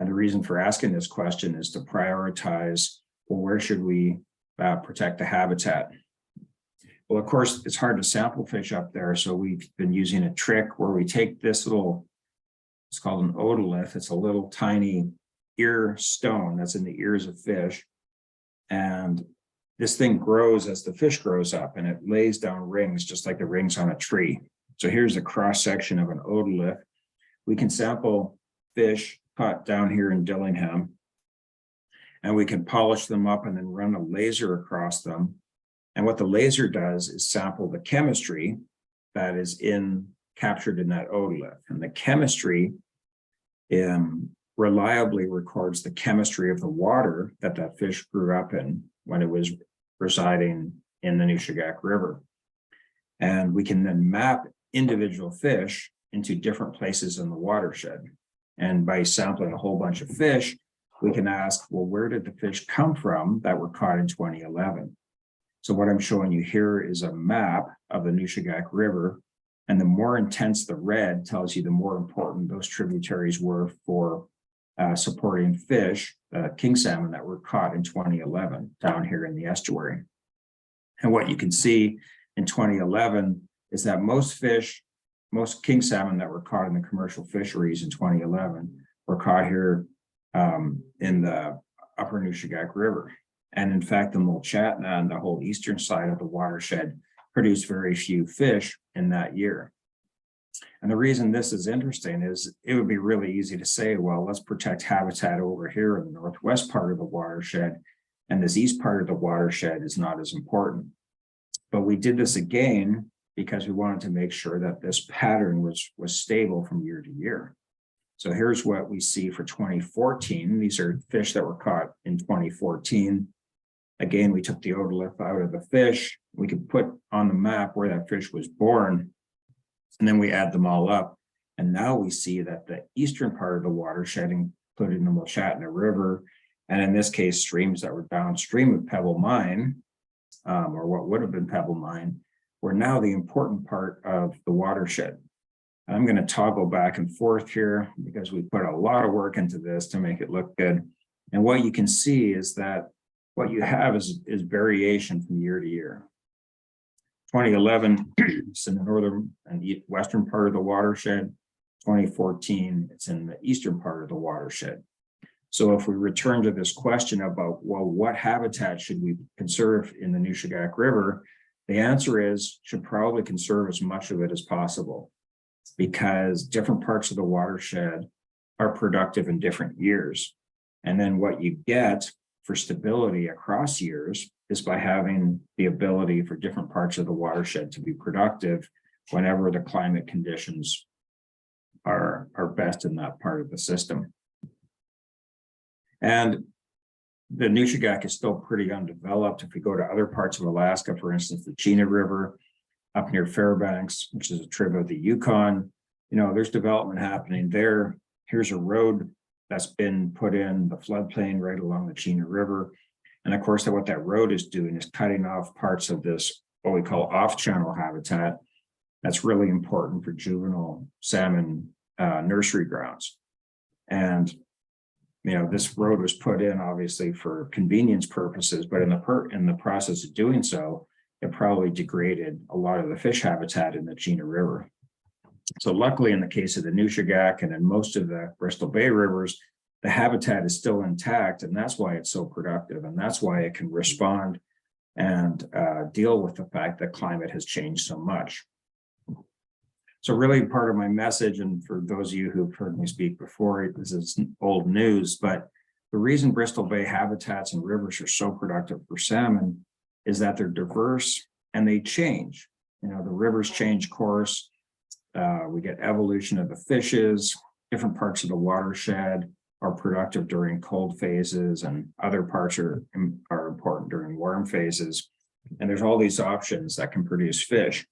And the reason for asking this question is to prioritize, well, where should we protect the habitat? Well, of course, it's hard to sample fish up there. So we've been using a trick where we take this little, it's called an otolith. It's a little tiny ear stone that's in the ears of fish. And this thing grows as the fish grows up, and it lays down rings just like the rings on a tree. So here's a cross section of an otolith. We can sample fish caught down here in Dillingham, and we can polish them up and then run a laser across them. And what the laser does is sample the chemistry that is captured in that otolith. And the chemistry reliably records the chemistry of the water that fish grew up in when it was residing in the Nushagak River. And we can then map individual fish into different places in the watershed. And by sampling a whole bunch of fish, we can ask, well, where did the fish come from that were caught in 2011? So what I'm showing you here is a map of the Nushagak River. And the more intense the red tells you the more important those tributaries were for supporting fish, king salmon that were caught in 2011 down here in the estuary. And what you can see in 2011 is that most king salmon that were caught in the commercial fisheries in 2011 were caught here in the upper Nushagak River. And in fact, the Mulchatna and the whole eastern side of the watershed produced very few fish in that year. And the reason this is interesting is it would be really easy to say, well, let's protect habitat over here in the northwest part of the watershed, and this east part of the watershed is not as important. But we did this again because we wanted to make sure that this pattern was stable from year to year. So here's what we see for 2014. These are fish that were caught in 2014. Again, we took the otolith out of the fish. We could put on the map where that fish was born, and then we add them all up. And now we see that the eastern part of the watershed, including the Mulchatna River, and in this case, streams that were downstream of Pebble Mine, or what would have been Pebble Mine, were now the important part of the watershed. I'm going to toggle back and forth here because we put a lot of work into this to make it look good. And what you can see is that what you have is variation from year to year. 2011, it's in the northern and western part of the watershed. 2014, it's in the eastern part of the watershed. So if we return to this question about, well, what habitat should we conserve in the Nushagak River? The answer is, should probably conserve as much of it as possible, because different parts of the watershed are productive in different years. And then what you get for stability across years is by having the ability for different parts of the watershed to be productive whenever the climate conditions are best in that part of the system. And the Nushagak is still pretty undeveloped. If we go to other parts of Alaska, for instance, the Chena River up near Fairbanks, which is a tributary of the Yukon, there's development happening there. Here's a road that's been put in the floodplain right along the Chena River. And of course, what that road is doing is cutting off parts of this, what we call off-channel habitat. That's really important for juvenile salmon nursery grounds. And this road was put in obviously for convenience purposes, but in the process of doing so, it probably degraded a lot of the fish habitat in the Chena River. So luckily, in the case of the Nushagak and in most of the Bristol Bay rivers, the habitat is still intact, and that's why it's so productive, and that's why it can respond and deal with the fact that climate has changed so much. So really part of my message, and for those of you who've heard me speak before, this is old news, but the reason Bristol Bay habitats and rivers are so productive for salmon is that they're diverse and they change. The rivers change course. We get evolution of the fishes. Different parts of the watershed are productive during cold phases, and other parts are important during warm phases. And there's all these options that can produce fish.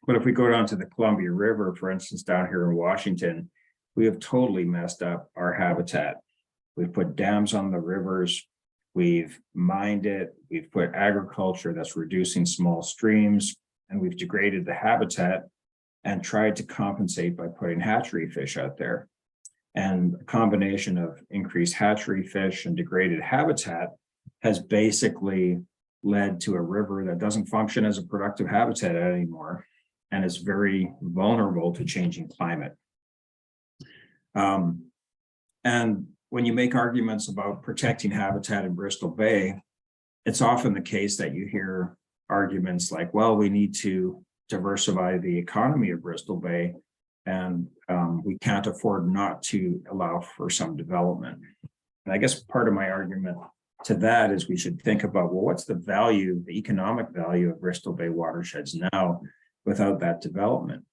But if we go down to the Columbia River, for instance, down here in Washington, we have totally messed up our habitat. We've put dams on the rivers, we've mined it, we've put agriculture that's reducing small streams, and we've degraded the habitat and tried to compensate by putting hatchery fish out there. And a combination of increased hatchery fish and degraded habitat has basically led to a river that doesn't function as a productive habitat anymore and is very vulnerable to changing climate. And when you make arguments about protecting habitat in Bristol Bay, it's often the case that you hear arguments like, well, we need to diversify the economy of Bristol Bay, and we can't afford not to allow for some development. And I guess part of my argument to that is we should think about, well, what's the value, the economic value of Bristol Bay watersheds now without that development?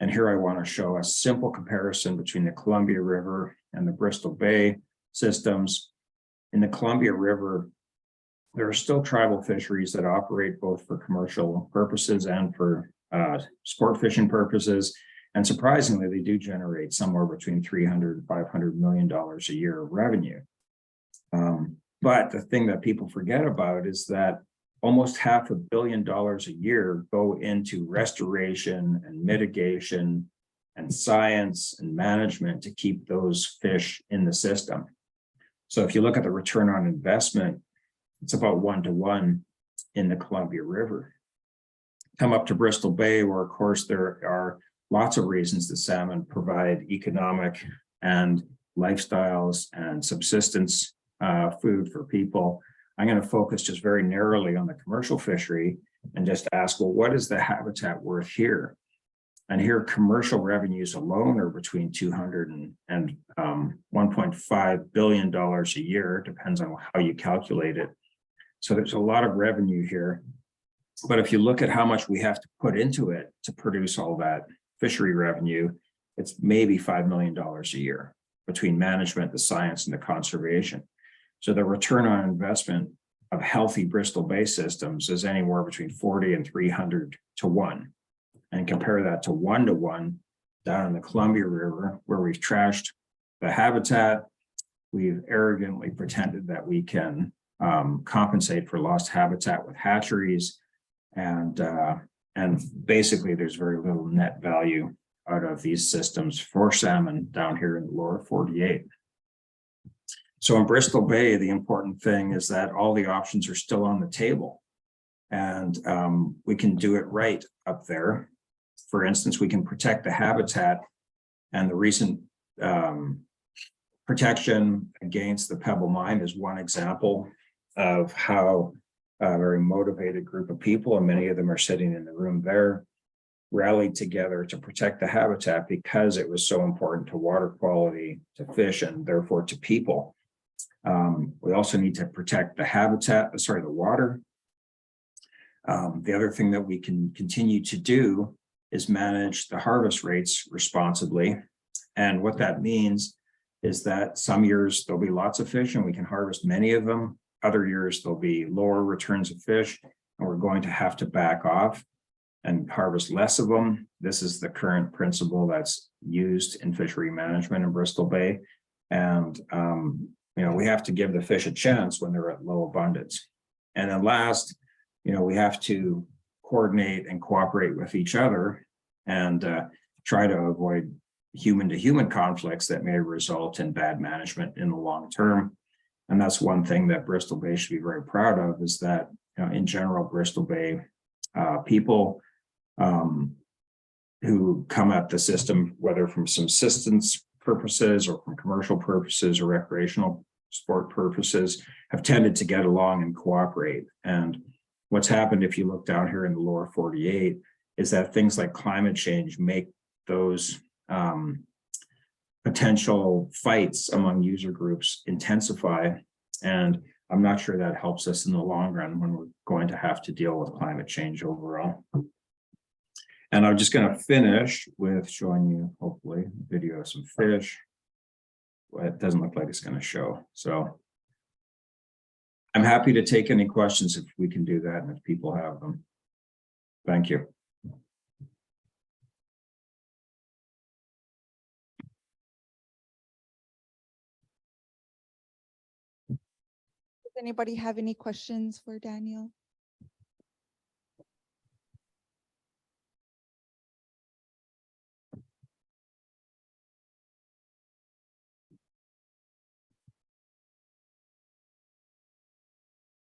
And here I want to show a simple comparison between the Columbia River and the Bristol Bay systems. In the Columbia River, there are still tribal fisheries that operate both for commercial purposes and for sport fishing purposes. And surprisingly, they do generate somewhere between $300 and $500 million a year of revenue. But the thing that people forget about is that almost $500 million a year go into restoration and mitigation and science and management to keep those fish in the system. So if you look at the return on investment, it's about 1-to-1 in the Columbia River. Come up to Bristol Bay, where of course there are lots of reasons that salmon provide economic and lifestyles and subsistence food for people. I'm going to focus just very narrowly on the commercial fishery and just ask, well, what is the habitat worth here? And here commercial revenues alone are between $200 and $1.5 billion a year, depends on how you calculate it. So there's a lot of revenue here. But if you look at how much we have to put into it to produce all that fishery revenue, it's maybe $5 million a year between management, the science, and the conservation. So the return on investment of healthy Bristol Bay systems is anywhere between 40 and 300-to-1. And compare that to 1-to-1 down in the Columbia River, where we've trashed the habitat. We've arrogantly pretended that we can compensate for lost habitat with hatcheries. And basically there's very little net value out of these systems for salmon down here in the lower 48. So in Bristol Bay, the important thing is that all the options are still on the table, and we can do it right up there. For instance, we can protect the habitat, and the recent protection against the Pebble Mine is one example of how a very motivated group of people, and many of them are sitting in the room there, rallied together to protect the habitat because it was so important to water quality, to fish, and therefore to people. We also need to protect the habitat, the water. The other thing that we can continue to do is manage the harvest rates responsibly. And what that means is that some years there'll be lots of fish and we can harvest many of them. Other years there'll be lower returns of fish and we're going to have to back off and harvest less of them. This is the current principle that's used in fishery management in Bristol Bay. And we have to give the fish a chance when they're at low abundance. And then last, we have to coordinate and cooperate with each other and try to avoid human-to-human conflicts that may result in bad management in the long term. And that's one thing that Bristol Bay should be very proud of, is that in general, Bristol Bay people who come at the system, whether from subsistence purposes or from commercial purposes or recreational sport purposes, have tended to get along and cooperate. And what's happened, if you look down here in the lower 48, is that things like climate change make those potential fights among user groups intensify. And I'm not sure that helps us in the long run when we're going to have to deal with climate change overall. And I'm just going to finish with showing you, hopefully, a video of some fish. Well, it doesn't look like it's going to show. So I'm happy to take any questions if we can do that and if people have them. Thank you. Does anybody have any questions for Daniel?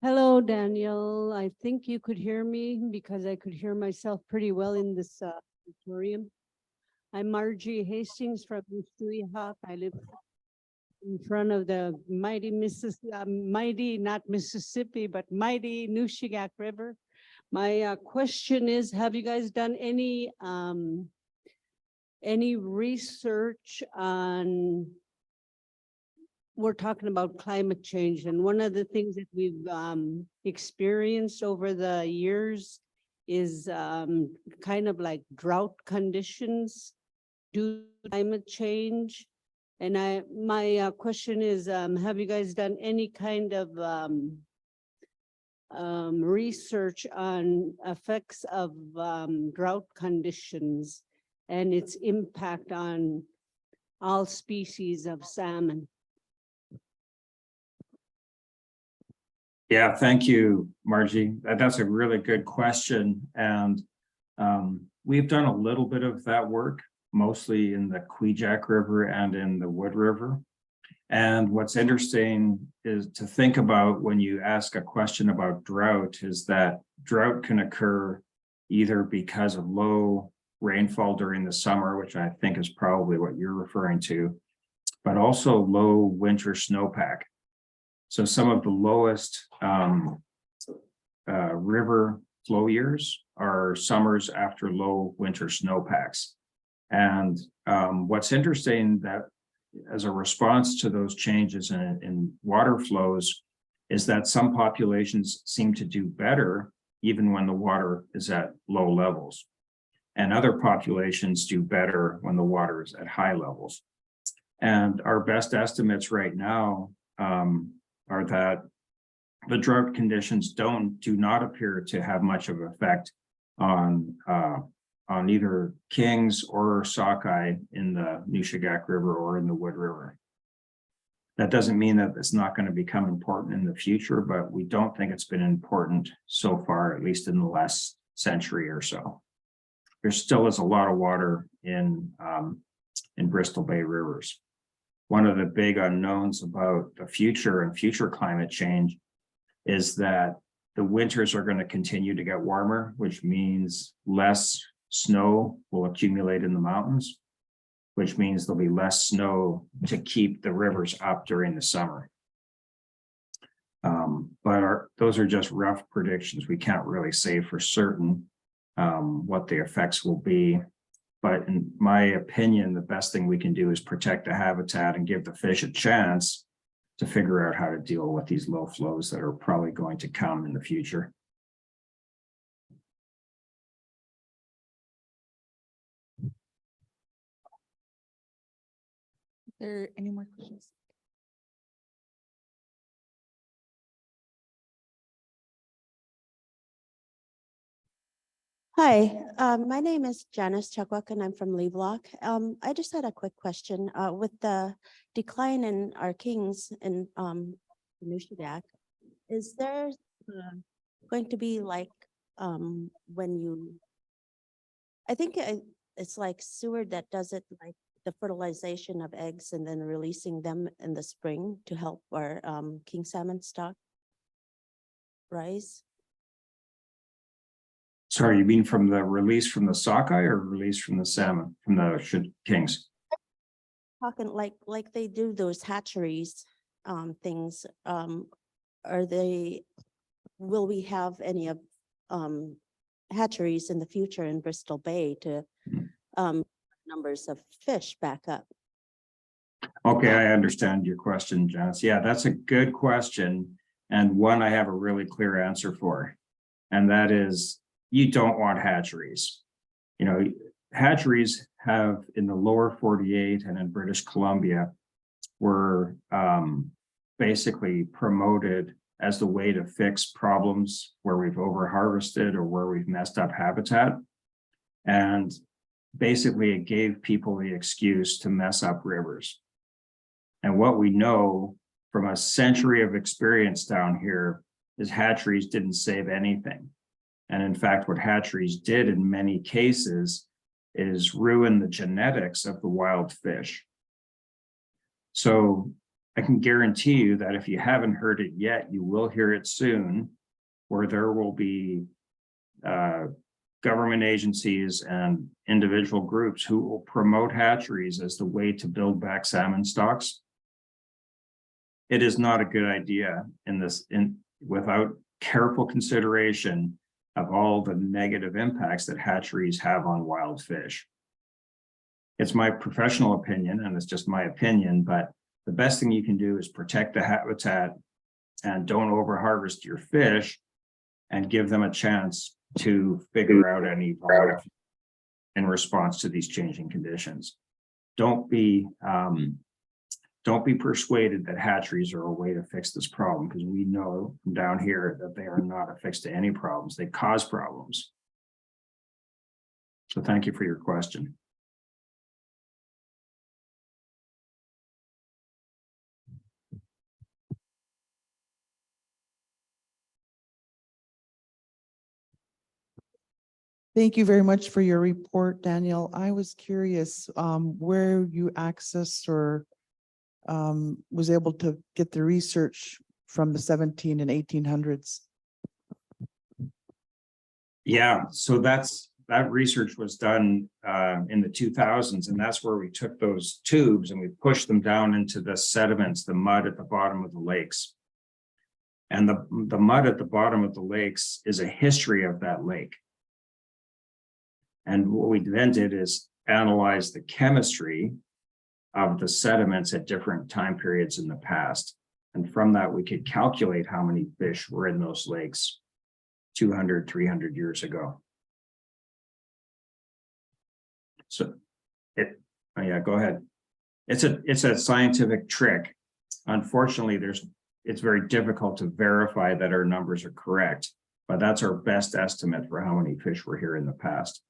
Hello, Daniel. I think you could hear me because I could hear myself pretty well in this auditorium. I'm Margie Hastings from Mississauga. I live in front of the mighty not Mississippi, but mighty Nushagak River. My question is, have you guys done any research on, we're talking about climate change, and one of the things that we've experienced over the years is kind of like drought conditions due to climate change. And my question is, have you guys done any kind of research on effects of drought conditions and its impact on all species of salmon? Yeah, thank you, Margie. That's a really good question. And we've done a little bit of that work, mostly in the Kwidzak River and in the Wood River. And what's interesting is to think about when you ask a question about drought is that drought can occur either because of low rainfall during the summer, which I think is probably what you're referring to, but also low winter snowpack. So some of the lowest river flow years are summers after low winter snowpacks. And what's interesting that as a response to those changes in water flows is that some populations seem to do better even when the water is at low levels. And other populations do better when the water is at high levels. And our best estimates right now are that the drought conditions do not appear to have much of an effect on either kings or sockeye in the Nushagak River or in the Wood River. That doesn't mean that it's not going to become important in the future, but we don't think it's been important so far, at least in the last century or so. There still is a lot of water in Bristol Bay rivers. One of the big unknowns about the future and future climate change is that the winters are going to continue to get warmer, which means less snow will accumulate in the mountains, which means there'll be less snow to keep the rivers up during the summer. But those are just rough predictions. We can't really say for certain what the effects will be. But in my opinion, the best thing we can do is protect the habitat and give the fish a chance to figure out how to deal with these low flows that are probably going to come in the future. Is there any more questions? Hi, my name is Janice Chukwak and I'm from Levelock. I just had a quick question. With the decline in our kings in Nushagak, is there going to be like when you, I think it's like Seward that does it, like the fertilization of eggs and then releasing them in the spring to help our king salmon stock rise? Sorry, you mean from the release from the sockeye or release from the salmon, from the kings? Talking like they do those hatcheries things. Are they, will we have any of hatcheries in the future in Bristol Bay to numbers of fish back up? Okay, I understand your question, Janice. Yeah, that's a good question, and one I have a really clear answer for, and that is you don't want hatcheries. You know, hatcheries have in the lower 48 and in British Columbia were basically promoted as the way to fix problems where we've overharvested or where we've messed up habitat. And basically it gave people the excuse to mess up rivers. And what we know from a century of experience down here is hatcheries didn't save anything. And in fact, what hatcheries did in many cases is ruin the genetics of the wild fish. So I can guarantee you that if you haven't heard it yet, you will hear it soon, where there will be government agencies and individual groups who will promote hatcheries as the way to build back salmon stocks. It is not a good idea without careful consideration of all the negative impacts that hatcheries have on wild fish. It's my professional opinion, and it's just my opinion, but the best thing you can do is protect the habitat and don't overharvest your fish and give them a chance to figure out and evolve in response to these changing conditions. Don't be persuaded that hatcheries are a way to fix this problem, because we know from down here that they are not a fix to any problems. They cause problems. So thank you for your question. Thank you very much for your report, Daniel. I was curious where you accessed or was able to get the research from the 17 and 1800s. Yeah, so that research was done in the 2000s, and that's where we took those tubes and we pushed them down into the sediments, the mud at the bottom of the lakes. And the mud at the bottom of the lakes is a history of that lake. And what we then did is analyze the chemistry of the sediments at different time periods in the past. And from that, we could calculate how many fish were in those lakes 200, 300 years ago. So yeah, go ahead. It's a scientific trick. Unfortunately, it's very difficult to verify that our numbers are correct, but that's our best estimate for how many fish were here in the past.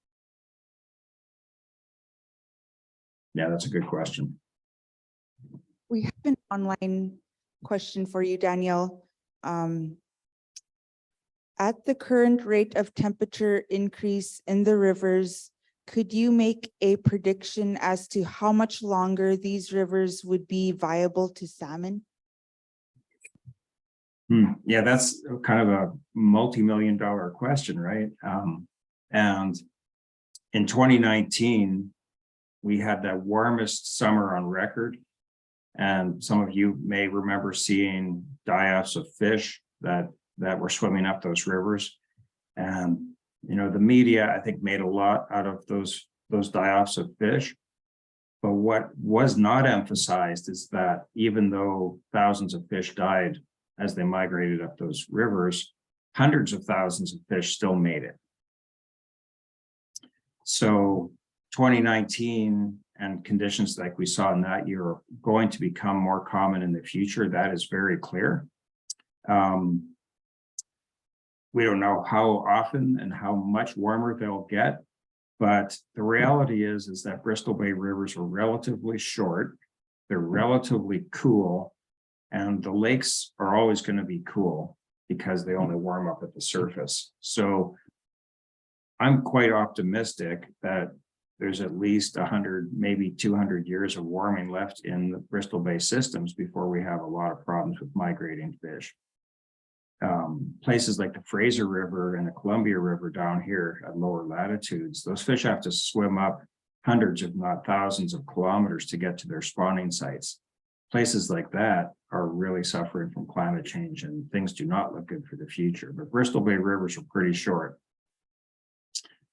Yeah, that's a good question. We have an online question for you, Daniel. At the current rate of temperature increase in the rivers, could you make a prediction as to how much longer these rivers would be viable to salmon? Yeah, that's kind of a multi-million-dollar question, right? And in 2019, we had the warmest summer on record. And some of you may remember seeing die-offs of fish that were swimming up those rivers. And, you know, the media, I think, made a lot out of those die-offs of fish. But what was not emphasized is that even though thousands of fish died as they migrated up those rivers, hundreds of thousands of fish still made it. So 2019 and conditions like we saw in that year are going to become more common in the future. That is very clear. We don't know how often and how much warmer they'll get, but the reality is that Bristol Bay rivers are relatively short, they're relatively cool, and the lakes are always going to be cool because they only warm up at the surface. So I'm quite optimistic that there's at least 100, maybe 200 years of warming left in the Bristol Bay systems before we have a lot of problems with migrating fish. Places like the Fraser River and the Columbia River down here at lower latitudes, those fish have to swim up hundreds, if not thousands of kilometers to get to their spawning sites. Places like that are really suffering from climate change, and things do not look good for the future. But Bristol Bay rivers are pretty short.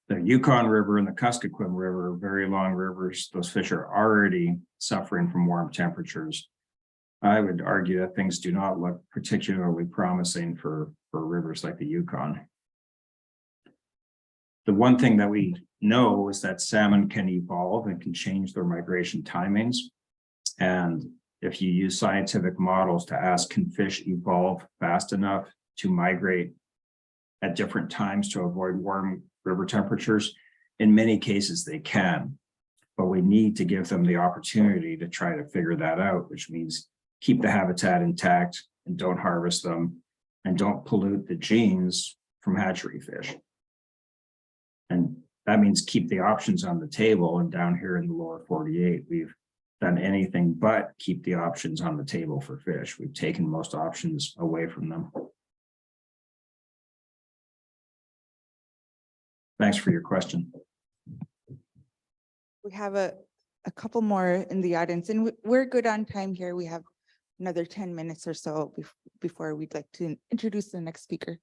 The Yukon River and the Kuskokwim River are very long rivers. Those fish are already suffering from warm temperatures. I would argue that things do not look particularly promising for rivers like the Yukon. The one thing that we know is that salmon can evolve and can change their migration timings. And if you use scientific models to ask, can fish evolve fast enough to migrate at different times to avoid warm river temperatures? In many cases, they can, but we need to give them the opportunity to try to figure that out, which means keep the habitat intact and don't harvest them and don't pollute the genes from hatchery fish. And that means keep the options on the table. And down here in the lower 48, we've done anything but keep the options on the table for fish. We've taken most options away from them. Thanks for your question. We have a couple more in the audience, and we're good on time here. We have another 10 minutes or so before we'd like to introduce the next speaker.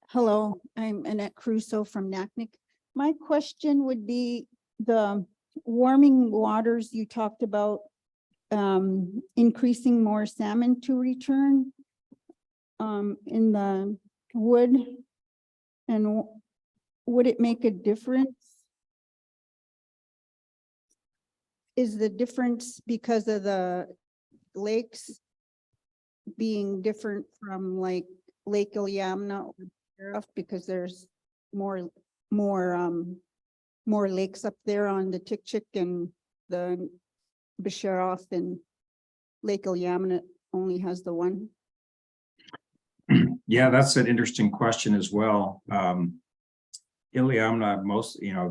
Hello, I'm Annette Crusoe from NACNIC. My question would be the warming waters you talked about, increasing more salmon to return in the wood, and would it make a difference? Is the difference because of the lakes being different from like Lake Iliamna or Sheriff, because there's more lakes up there on the Tikchik and the Bisharoff, and Lake Iliamna only has the one? Yeah, that's an interesting question as well. Iliamna,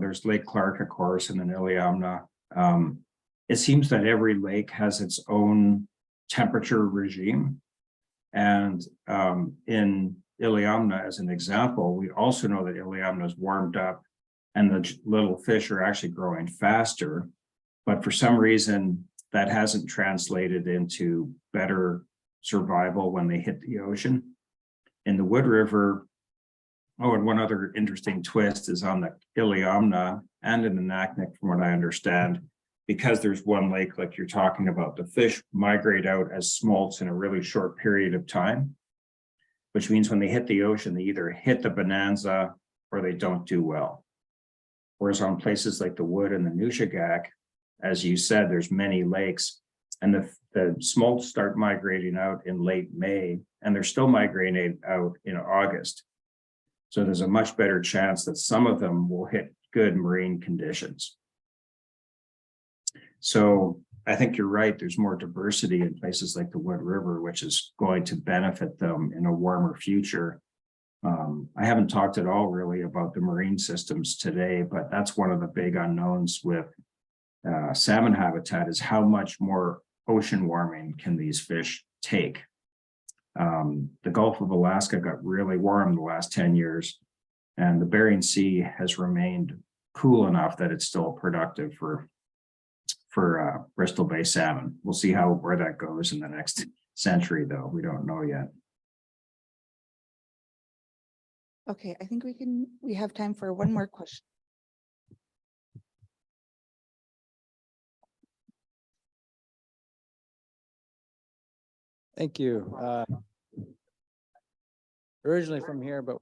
there's Lake Clark, of course, and then Iliamna. It seems that every lake has its own temperature regime. And in Iliamna, as an example, we also know that Iliamna is warmed up and the little fish are actually growing faster. But for some reason, that hasn't translated into better survival when they hit the ocean. In the Wood River, and one other interesting twist is on the Iliamna and in the Naknek, from what I understand, because there's one lake like you're talking about, the fish migrate out as smolts in a really short period of time, which means when they hit the ocean, they either hit the bonanza or they don't do well. Whereas on places like the Wood and the Nushagak, as you said, there's many lakes, and the smolts start migrating out in late May, and they're still migrating out in August. So there's a much better chance that some of them will hit good marine conditions. So I think you're right. There's more diversity in places like the Wood River, which is going to benefit them in a warmer future. I haven't talked at all really about the marine systems today, but that's one of the big unknowns with salmon habitat is how much more ocean warming can these fish take. The Gulf of Alaska got really warm the last 10 years, and the Bering Sea has remained cool enough that it's still productive for Bristol Bay salmon. We'll see where that goes in the next century, though. We don't know yet. Okay, I think we have time for one more question. Thank you. Originally from here, but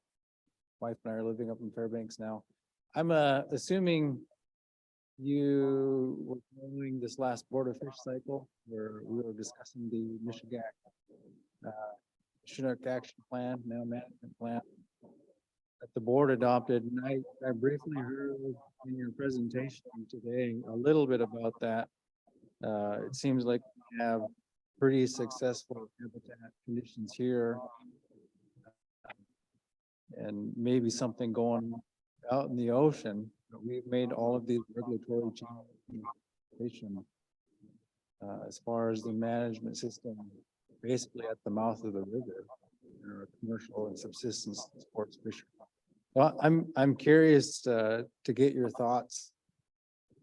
wife and I are living up in Fairbanks now. I'm assuming you were following this last Board of Fish cycle where we were discussing the Michigan Chinook Action Plan, now management plan, that the board adopted. And I briefly heard in your presentation today a little bit about that. It seems like we have pretty successful habitat conditions here, and maybe something going out in the ocean. But we've made all of these regulatory changes as far as the management system, basically at the mouth of the river, commercial and subsistence sports fishery. Well, I'm curious to get your thoughts.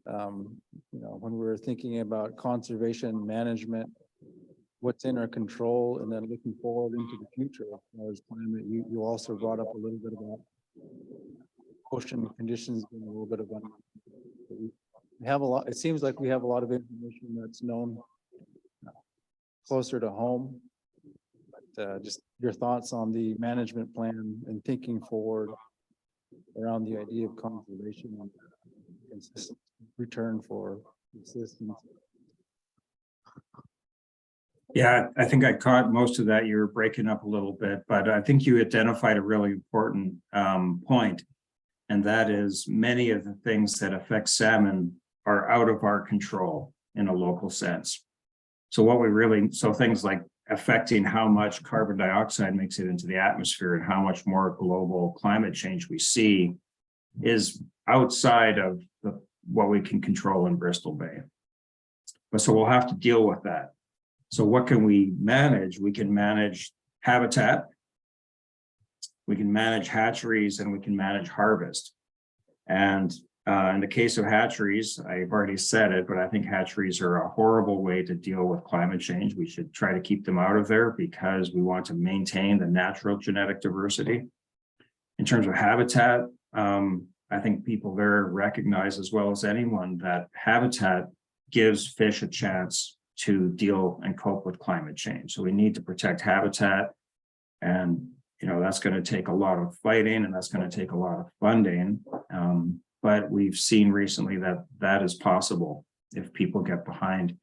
When we're thinking about conservation management, what's in our control, and then looking forward into the future as far as climate. You also brought up a little bit about ocean conditions being a little bit of we have a lot. It seems like we have a lot of information that's known closer to home. But just your thoughts on the management plan and thinking forward around the idea of conservation and consistent return for existence Yeah, I think I caught most of that. You were breaking up a little bit, but I think you identified a really important point. And that is many of the things that affect salmon are out of our control in a local sense. So things like affecting how much carbon dioxide makes it into the atmosphere and how much more global climate change we see is outside of what we can control in Bristol Bay. But so we'll have to deal with that. So what can we manage? We can manage habitat, we can manage hatcheries, and we can manage harvest. And in the case of hatcheries, I've already said it, but I think hatcheries are a horrible way to deal with climate change. We should try to keep them out of there because we want to maintain the natural genetic diversity. In terms of habitat, I think people there recognize as well as anyone that habitat gives fish a chance to deal and cope with climate change. So we need to protect habitat, and that's going to take a lot of fighting, and that's going to take a lot of funding. But we've seen recently that that is possible if people get behind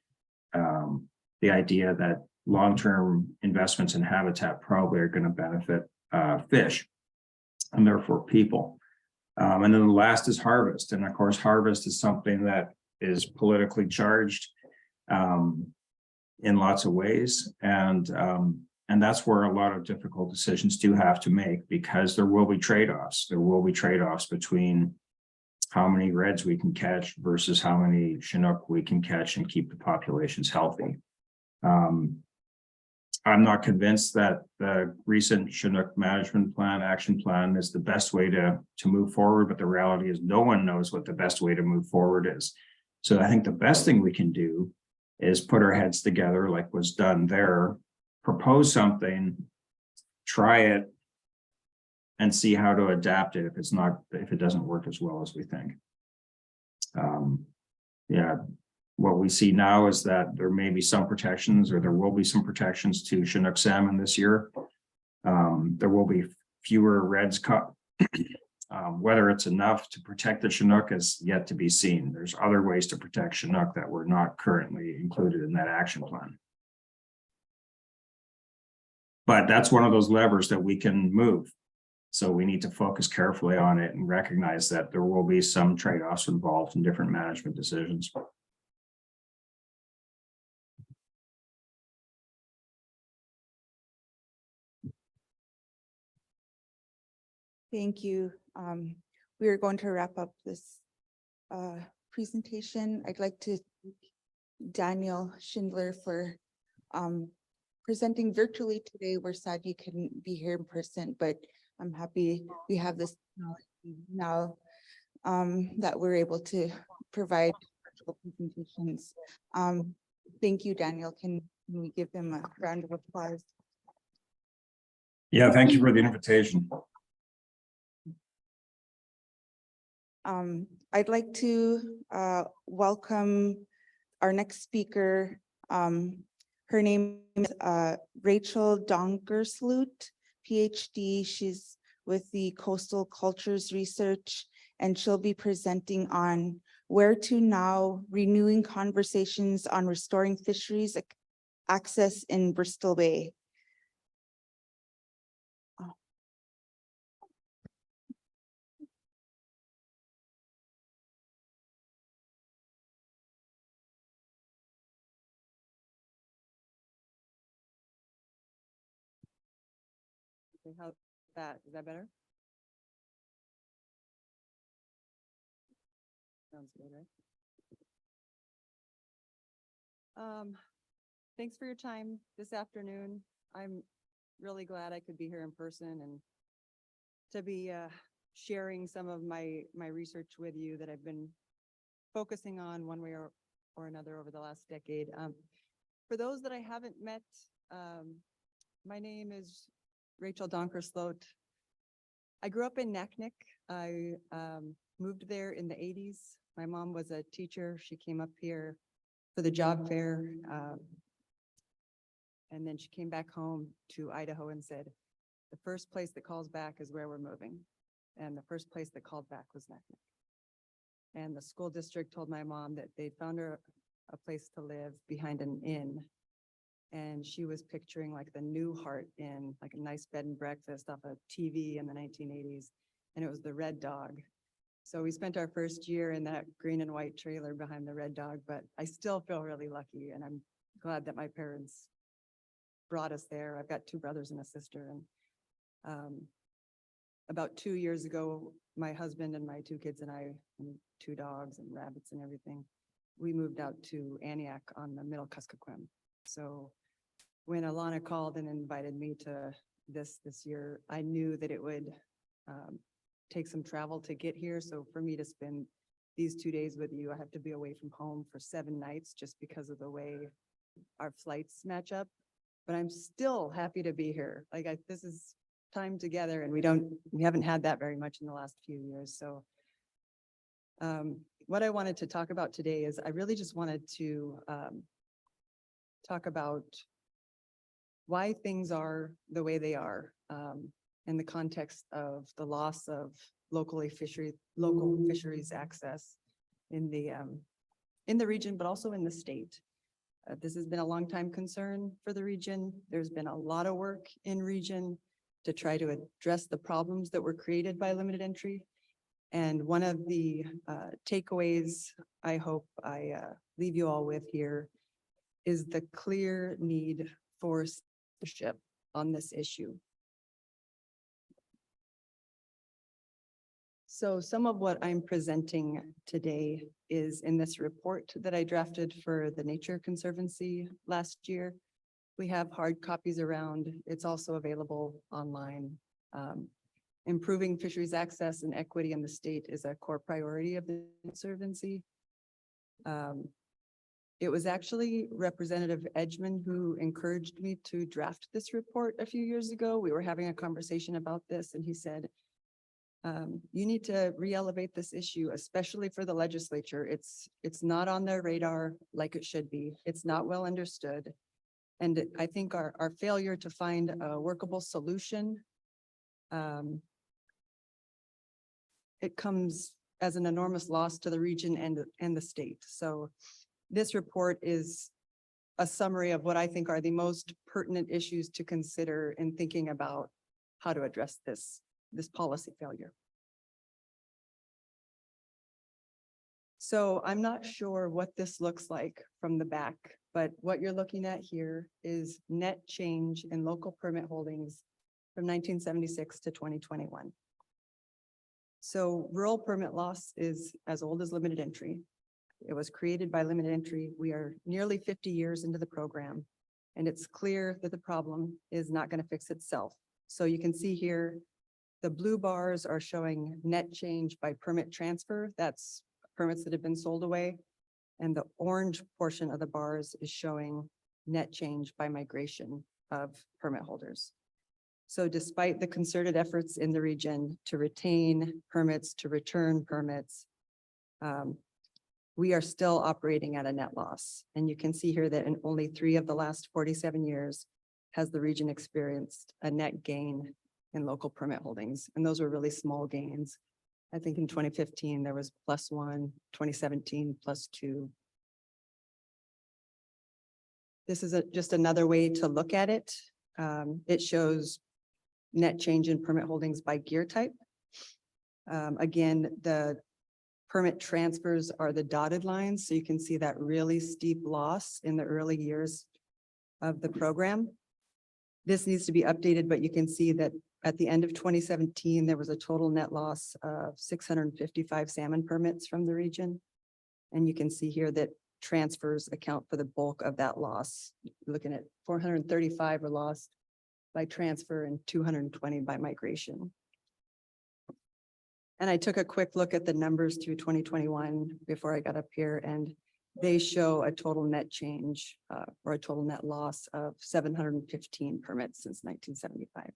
the idea that long-term investments in habitat probably are going to benefit fish and therefore people. And then the last is harvest. And of course, harvest is something that is politically charged in lots of ways. And that's where a lot of difficult decisions do have to make, because there will be trade-offs. There will be trade-offs between how many reds we can catch versus how many Chinook we can catch and keep the populations healthy. I'm not convinced that the recent Chinook management plan, action plan, is the best way to move forward, but the reality is no one knows what the best way to move forward is. So I think the best thing we can do is put our heads together like was done there, propose something, try it, and see how to adapt it if it doesn't work as well as we think. Yeah, what we see now is that there may be some protections, or there will be some protections to Chinook salmon this year. There will be fewer reds caught. Whether it's enough to protect the Chinook is yet to be seen. There's other ways to protect Chinook that were not currently included in that action plan. But that's one of those levers that we can move. So we need to focus carefully on it and recognize that there will be some trade-offs involved in different management decisions. Thank you. We are going to wrap up this presentation. I'd like to thank Daniel Schindler for presenting virtually today. We're sad you couldn't be here in person, but I'm happy we have this now that we're able to provide virtual presentations. Thank you, Daniel. Can we give him a round of applause? Yeah, thank you for the invitation. I'd like to welcome our next speaker. Her name is Rachel Donkersloot, PhD. She's with the Coastal Cultures Research, and she'll be presenting on Where to Now, Renewing Conversations on Restoring Fisheries Access in Bristol Bay. How is that better? Sounds good, right? Thanks for your time this afternoon. I'm really glad I could be here in person and to be sharing some of my research with you that I've been focusing on one way or another over the last decade. For those that I haven't met, my name is Rachel Donkersloot. I grew up in Naknek. I moved there in the 80s. My mom was a teacher. She came up here for the job fair. And then she came back home to Idaho and said, the first place that calls back is where we're moving. And the first place that called back was Naknek. And the school district told my mom that they found her a place to live behind an inn. And she was picturing like the new heart in like a nice bed and breakfast off a TV in the 1980s. And it was the red dog. So we spent our first year in that green and white trailer behind the red dog, but I still feel really lucky, and I'm glad that my parents brought us there. I've got 2 brothers and a sister, and about 2 years ago, my husband and my 2 kids and I, and 2 dogs and rabbits and everything, we moved out to Antioch on the Middle Kuskokwim. So when Alana called and invited me to this year, I knew that it would take some travel to get here. So for me to spend these 2 days with you, I have to be away from home for 7 nights just because of the way our flights match up. But I'm still happy to be here. Like this is time together, and we haven't had that very much in the last few years. So what I wanted to talk about today is I really just wanted to talk about why things are the way they are in the context of the loss of local fisheries access in the region, but also in the state. This has been a long time concern for the region. There's been a lot of work in region to try to address the problems that were created by limited entry. And one of the takeaways I hope I leave you all with here is the clear need for leadership on this issue. So some of what I'm presenting today is in this report that I drafted for the Nature Conservancy last year. We have hard copies around. It's also available online. Improving fisheries access and equity in the state is a core priority of the Conservancy. It was actually Representative Edgman who encouraged me to draft this report a few years ago. We were having a conversation about this, and he said, you need to re-elevate this issue, especially for the legislature. It's not on their radar like it should be. It's not well understood. And I think our failure to find a workable solution, it comes as an enormous loss to the region and the state. So this report is a summary of what I think are the most pertinent issues to consider in thinking about how to address this policy failure. So I'm not sure what this looks like from the back, but what you're looking at here is net change in local permit holdings from 1976 to 2021. So rural permit loss is as old as limited entry. It was created by limited entry. We are nearly 50 years into the program, and it's clear that the problem is not going to fix itself. So you can see here, the blue bars are showing net change by permit transfer. That's permits that have been sold away. And the orange portion of the bars is showing net change by migration of permit holders. So despite the concerted efforts in the region to retain permits, to return permits, we are still operating at a net loss. And you can see here that in only 3 of the last 47 years has the region experienced a net gain in local permit holdings. And those were really small gains. I think in 2015, there was +1, 2017, +2. This is just another way to look at it. It shows net change in permit holdings by gear type. Again, the permit transfers are the dotted lines. So you can see that really steep loss in the early years of the program. This needs to be updated, but you can see that at the end of 2017, there was a total net loss of 655 salmon permits from the region. And you can see here that transfers account for the bulk of that loss. Looking at 435 were lost by transfer and 220 by migration. And I took a quick look at the numbers through 2021 before I got up here, and they show a total net change or a total net loss of 715 permits since 1975.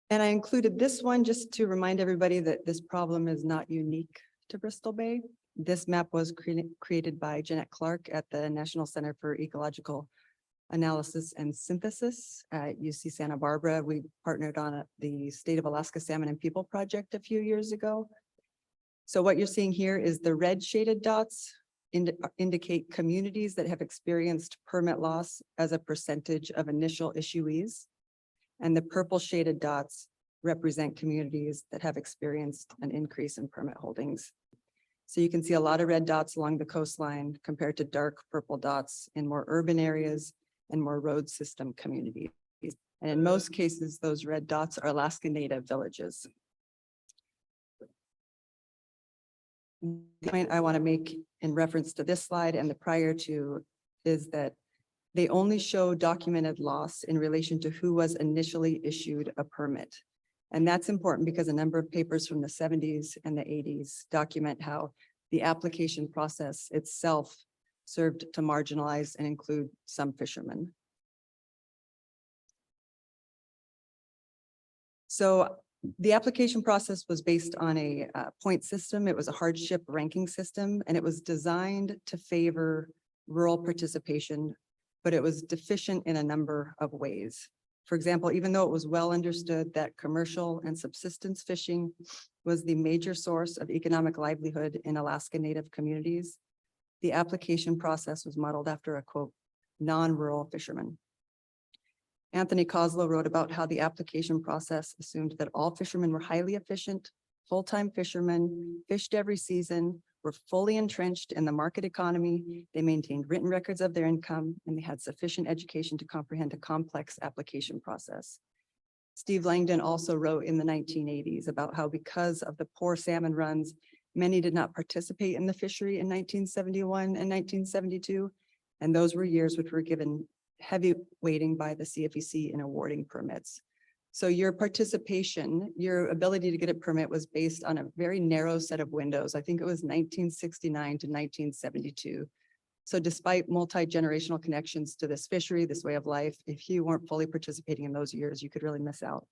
And I included this one just to remind everybody that this problem is not unique to Bristol Bay. This map was created by Jeanette Clark at the National Center for Ecological Analysis and Synthesis at UC Santa Barbara. We partnered on the State of Alaska Salmon and People project a few years ago. So what you're seeing here is the red shaded dots indicate communities that have experienced permit loss as a percentage of initial issuees. And the purple shaded dots represent communities that have experienced an increase in permit holdings. So you can see a lot of red dots along the coastline compared to dark purple dots in more urban areas and more road system communities. And in most cases, those red dots are Alaska Native villages. The point I want to make in reference to this slide and the prior to is that they only show documented loss in relation to who was initially issued a permit. And that's important because a number of papers from the 70s and the 80s document how the application process itself served to marginalize and include some fishermen. So the application process was based on a point system. It was a hardship ranking system, and it was designed to favor rural participation, but it was deficient in a number of ways. For example, even though it was well understood that commercial and subsistence fishing was the major source of economic livelihood in Alaska Native communities, the application process was modeled after a quote, non-rural fisherman. Anthony Koslow wrote about how the application process assumed that all fishermen were highly efficient, full-time fishermen, fished every season, were fully entrenched in the market economy. They maintained written records of their income, and they had sufficient education to comprehend a complex application process. Steve Langdon also wrote in the 1980s about how because of the poor salmon runs, many did not participate in the fishery in 1971 and 1972. And those were years which were given heavy weighting by the CFEC in awarding permits. So your participation, your ability to get a permit was based on a very narrow set of windows. I think it was 1969 to 1972. So despite multi-generational connections to this fishery, this way of life, if you weren't fully participating in those years, you could really miss out.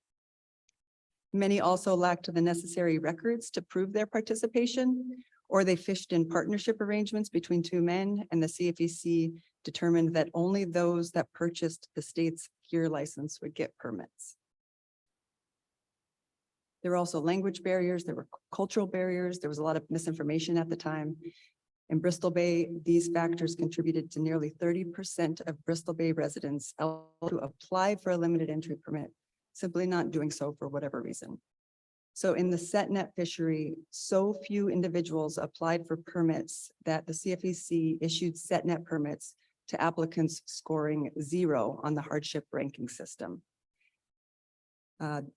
Many also lacked the necessary records to prove their participation, or they fished in partnership arrangements between two men, and the CFEC determined that only those that purchased the state's gear license would get permits. There were also language barriers, there were cultural barriers, there was a lot of misinformation at the time. In Bristol Bay, these factors contributed to nearly 30% of Bristol Bay residents eligible to apply for a limited entry permit, simply not doing so for whatever reason. So in the set net fishery, so few individuals applied for permits that the CFEC issued set net permits to applicants scoring 0 on the hardship ranking system.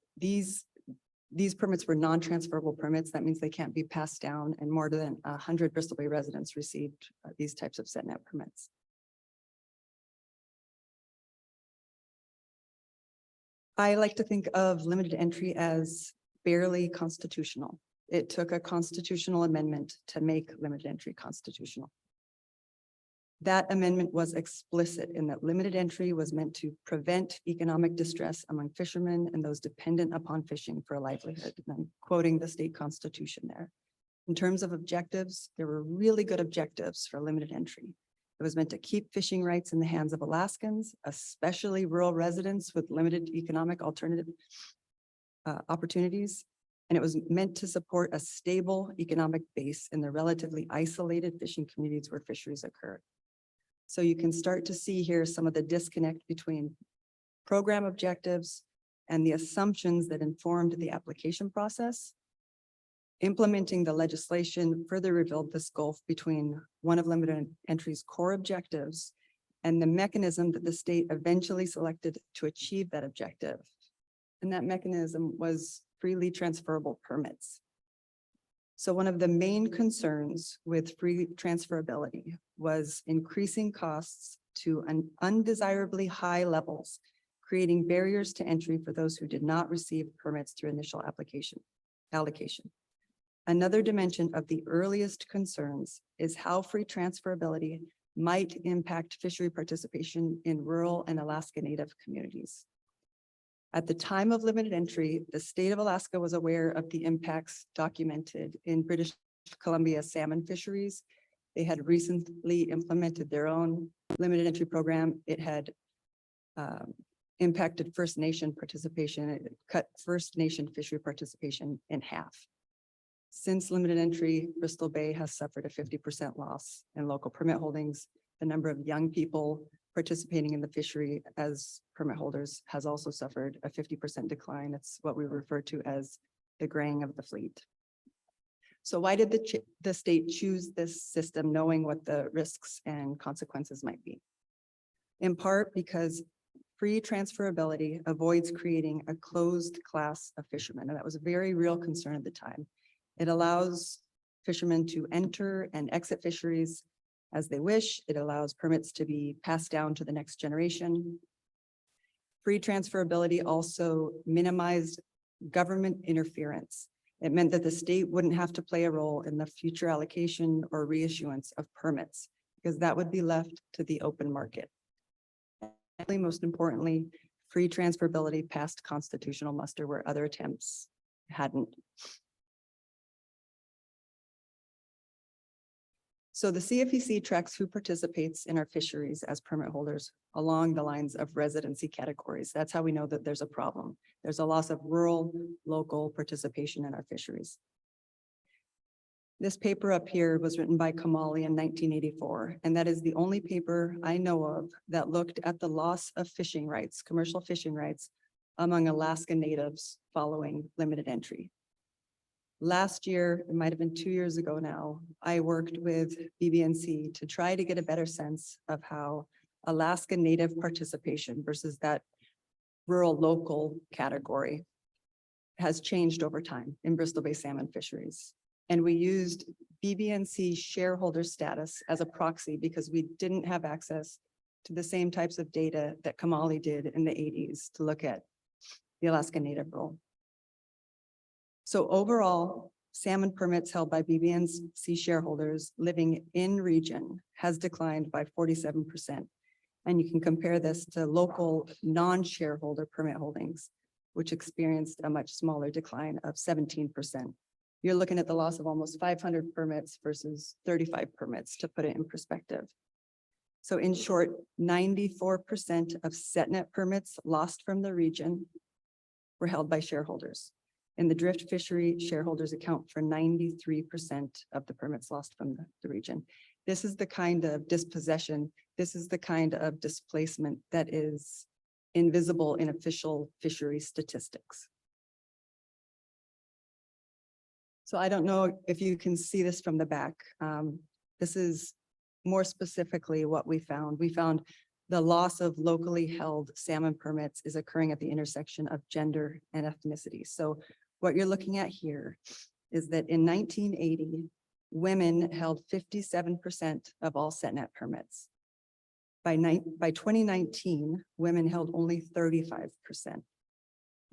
These permits were non-transferable permits. That means they can't be passed down, and more than 100 Bristol Bay residents received these types of set net permits. I like to think of limited entry as barely constitutional. It took a constitutional amendment to make limited entry constitutional. That amendment was explicit in that limited entry was meant to prevent economic distress among fishermen and those dependent upon fishing for a livelihood. And I'm quoting the state constitution there. In terms of objectives, there were really good objectives for limited entry. It was meant to keep fishing rights in the hands of Alaskans, especially rural residents with limited economic alternative opportunities. And it was meant to support a stable economic base in the relatively isolated fishing communities where fisheries occur. So you can start to see here some of the disconnect between program objectives and the assumptions that informed the application process. Implementing the legislation further revealed this gulf between one of limited entry's core objectives and the mechanism that the state eventually selected to achieve that objective. And that mechanism was freely transferable permits. So one of the main concerns with free transferability was increasing costs to undesirably high levels, creating barriers to entry for those who did not receive permits through initial allocation. Another dimension of the earliest concerns is how free transferability might impact fishery participation in rural and Alaska Native communities. At the time of limited entry, the state of Alaska was aware of the impacts documented in British Columbia salmon fisheries. They had recently implemented their own limited entry program. It had impacted First Nation participation. It cut First Nation fishery participation in half. Since limited entry, Bristol Bay has suffered a 50% loss in local permit holdings. The number of young people participating in the fishery as permit holders has also suffered a 50% decline. It's what we refer to as the graying of the fleet. So why did the state choose this system, knowing what the risks and consequences might be? In part because free transferability avoids creating a closed class of fishermen, and that was a very real concern at the time. It allows fishermen to enter and exit fisheries as they wish. It allows permits to be passed down to the next generation. Free transferability also minimized government interference. It meant that the state wouldn't have to play a role in the future allocation or reissuance of permits, because that would be left to the open market. And most importantly, free transferability passed constitutional muster where other attempts hadn't. So the CFEC tracks who participates in our fisheries as permit holders along the lines of residency categories. That's how we know that there's a problem. There's a loss of rural, local participation in our fisheries. This paper up here was written by Kamali in 1984, and that is the only paper I know of that looked at the loss of fishing rights, commercial fishing rights, among Alaska Natives following limited entry. Last year, it might have been 2 years ago now, I worked with BBNC to try to get a better sense of how Alaska Native participation versus that rural local category has changed over time in Bristol Bay salmon fisheries. And we used BBNC shareholder status as a proxy because we didn't have access to the same types of data that Kamali did in the 80s to look at the Alaska Native role. So overall, salmon permits held by BBNC shareholders living in region has declined by 47%. And you can compare this to local non-shareholder permit holdings, which experienced a much smaller decline of 17%. You're looking at the loss of almost 500 permits versus 35 permits, to put it in perspective. So in short, 94% of SETNet permits lost from the region were held by shareholders. In the drift fishery, shareholders account for 93% of the permits lost from the region. This is the kind of dispossession, this is the kind of displacement that is invisible in official fishery statistics. So I don't know if you can see this from the back. This is more specifically what we found. We found the loss of locally held salmon permits is occurring at the intersection of gender and ethnicity. So what you're looking at here is that in 1980, women held 57% of all SETNet permits. By 2019, women held only 35%.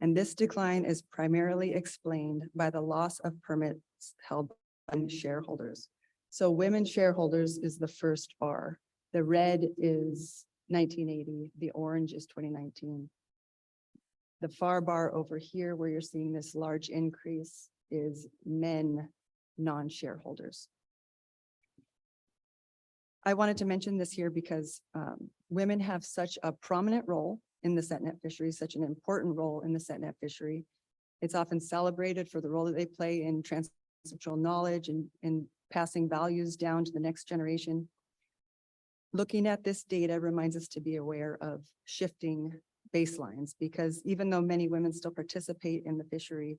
And this decline is primarily explained by the loss of permits held by shareholders. So women shareholders is the first bar. The red is 1980, the orange is 2019. The far bar over here where you're seeing this large increase is men, non-shareholders. I wanted to mention this here because women have such a prominent role in the SETNet fishery, such an important role in the SETNet fishery. It's often celebrated for the role that they play in transcultural knowledge and passing values down to the next generation. Looking at this data reminds us to be aware of shifting baselines, because even though many women still participate in the fishery,